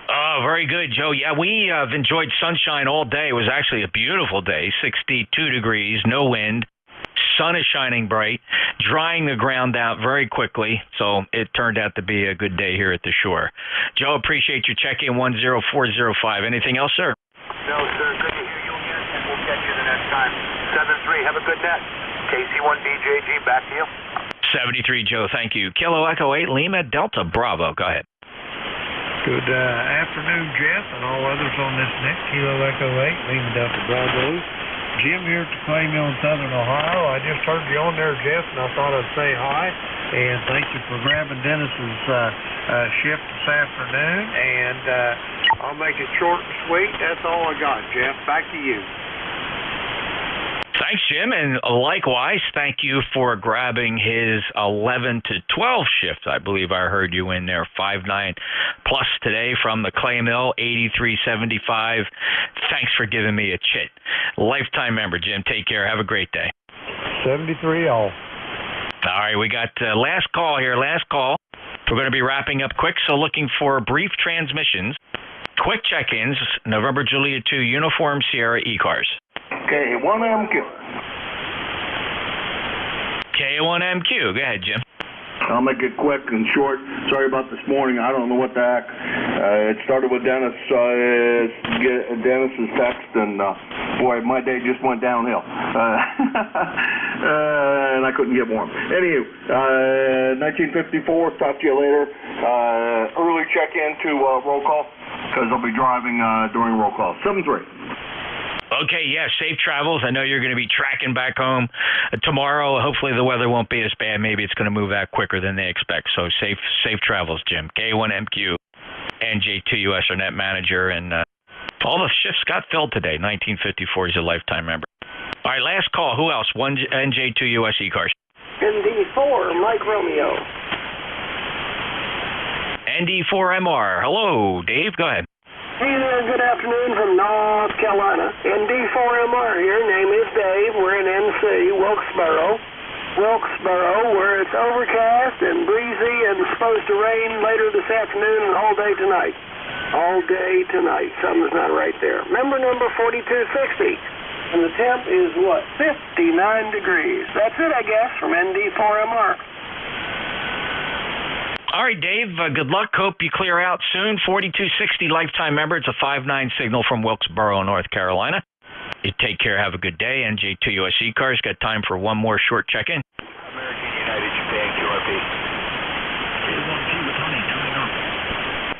Oh, very good, Joe. Yeah, we have enjoyed sunshine all day. It was actually a beautiful day, 62 degrees, no wind. Sun is shining bright, drying the ground out very quickly, so it turned out to be a good day here at the shore. Joe, appreciate your check-in, 10405. Anything else, sir? No, sir. Good to hear you again, and we'll catch you the next time. 7-3, have a good net. KC1BJG, back to you. 73, Joe, thank you. Kilo Echo 8, Lima Delta Bravo. Go ahead. Good afternoon, Jeff, and all others on this net. Kilo Echo 8, Lima Delta Bravo. Jim here at the clay mill in Southern Ohio. I just heard you on there, Jeff, and I thought I'd say hi. And thank you for grabbing Dennis's shift this afternoon. And I'll make it short and sweet. That's all I got, Jeff. Back to you. Thanks, Jim, and likewise, thank you for grabbing his 11 to 12 shift. I believe I heard you in there, 5-9 plus today from the clay mill, 8375. Thanks for giving me a chit. Lifetime member, Jim. Take care. Have a great day. 73 all. All right, we got last call here. Last call. We're going to be wrapping up quick, so looking for brief transmissions. Quick check-ins, November Juliet 2, Uniform Sierra E-Cars. K1MQ. K1MQ. Go ahead, Jim. I'll make it quick and short. Sorry about this morning. I don't know what the heck. It started with Dennis. Dennis's text, and boy, my day just went downhill. And I couldn't get warm. Anywho, 1954. Talk to you later. Early check-in to roll call because I'll be driving during roll call. 7-3. Okay, yeah, safe travels. I know you're going to be tracking back home tomorrow. Hopefully the weather won't be as bad. Maybe it's going to move out quicker than they expect. So safe travels, Jim. K1MQ, NJ2US, our net manager, and all the shifts got filled today. 1954, he's a lifetime member. All right, last call. Who else? One NJ2US E-Cars. ND4, Mike Romeo. ND4MR. Hello, Dave. Go ahead. Hey there, good afternoon from North Carolina. ND4MR here, name is Dave. We're in NC, Wilkesboro, where it's overcast and breezy and supposed to rain later this afternoon and all day tonight. All day tonight. Something's not right there. Member number 4260. And the temp is what? 59 degrees. That's it, I guess, from ND4MR. All right, Dave, good luck. Hope you clear out soon. 4260 lifetime member. It's a 5-9 signal from Wilkesboro, North Carolina. You take care. Have a good day. NJ2US E-Cars. Got time for one more short check-in. American United Japan QRP.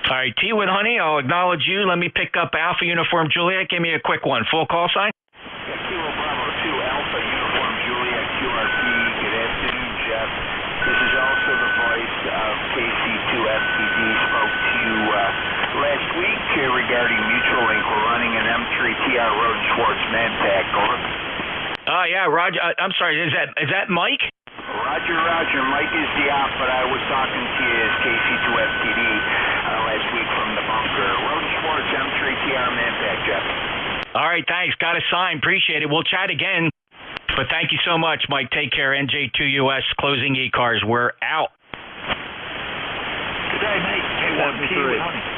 All right, T with Honey. I'll acknowledge you. Let me pick up Alpha Uniform Juliet. Give me a quick one. Full call sign. Kilo Bravo 2, Alpha Uniform Juliet QRP. Good afternoon, Jeff. This is also the voice of KC2FTD. Spoke to you last week regarding Mutual Link. We're running an M3TR Road Schwartz Manpack. Over. Oh, yeah, Roger. I'm sorry. Is that Mike? Roger. Mike is the op, but I was talking to you as KC2FTD last week from the bunker. Road Schwartz M3TR Manpack, Jeff. All right, thanks. Got a sign. Appreciate it. We'll chat again. But thank you so much, Mike. Take care. NJ2US closing E-Cars. We're out. Good day, mate. K1Q.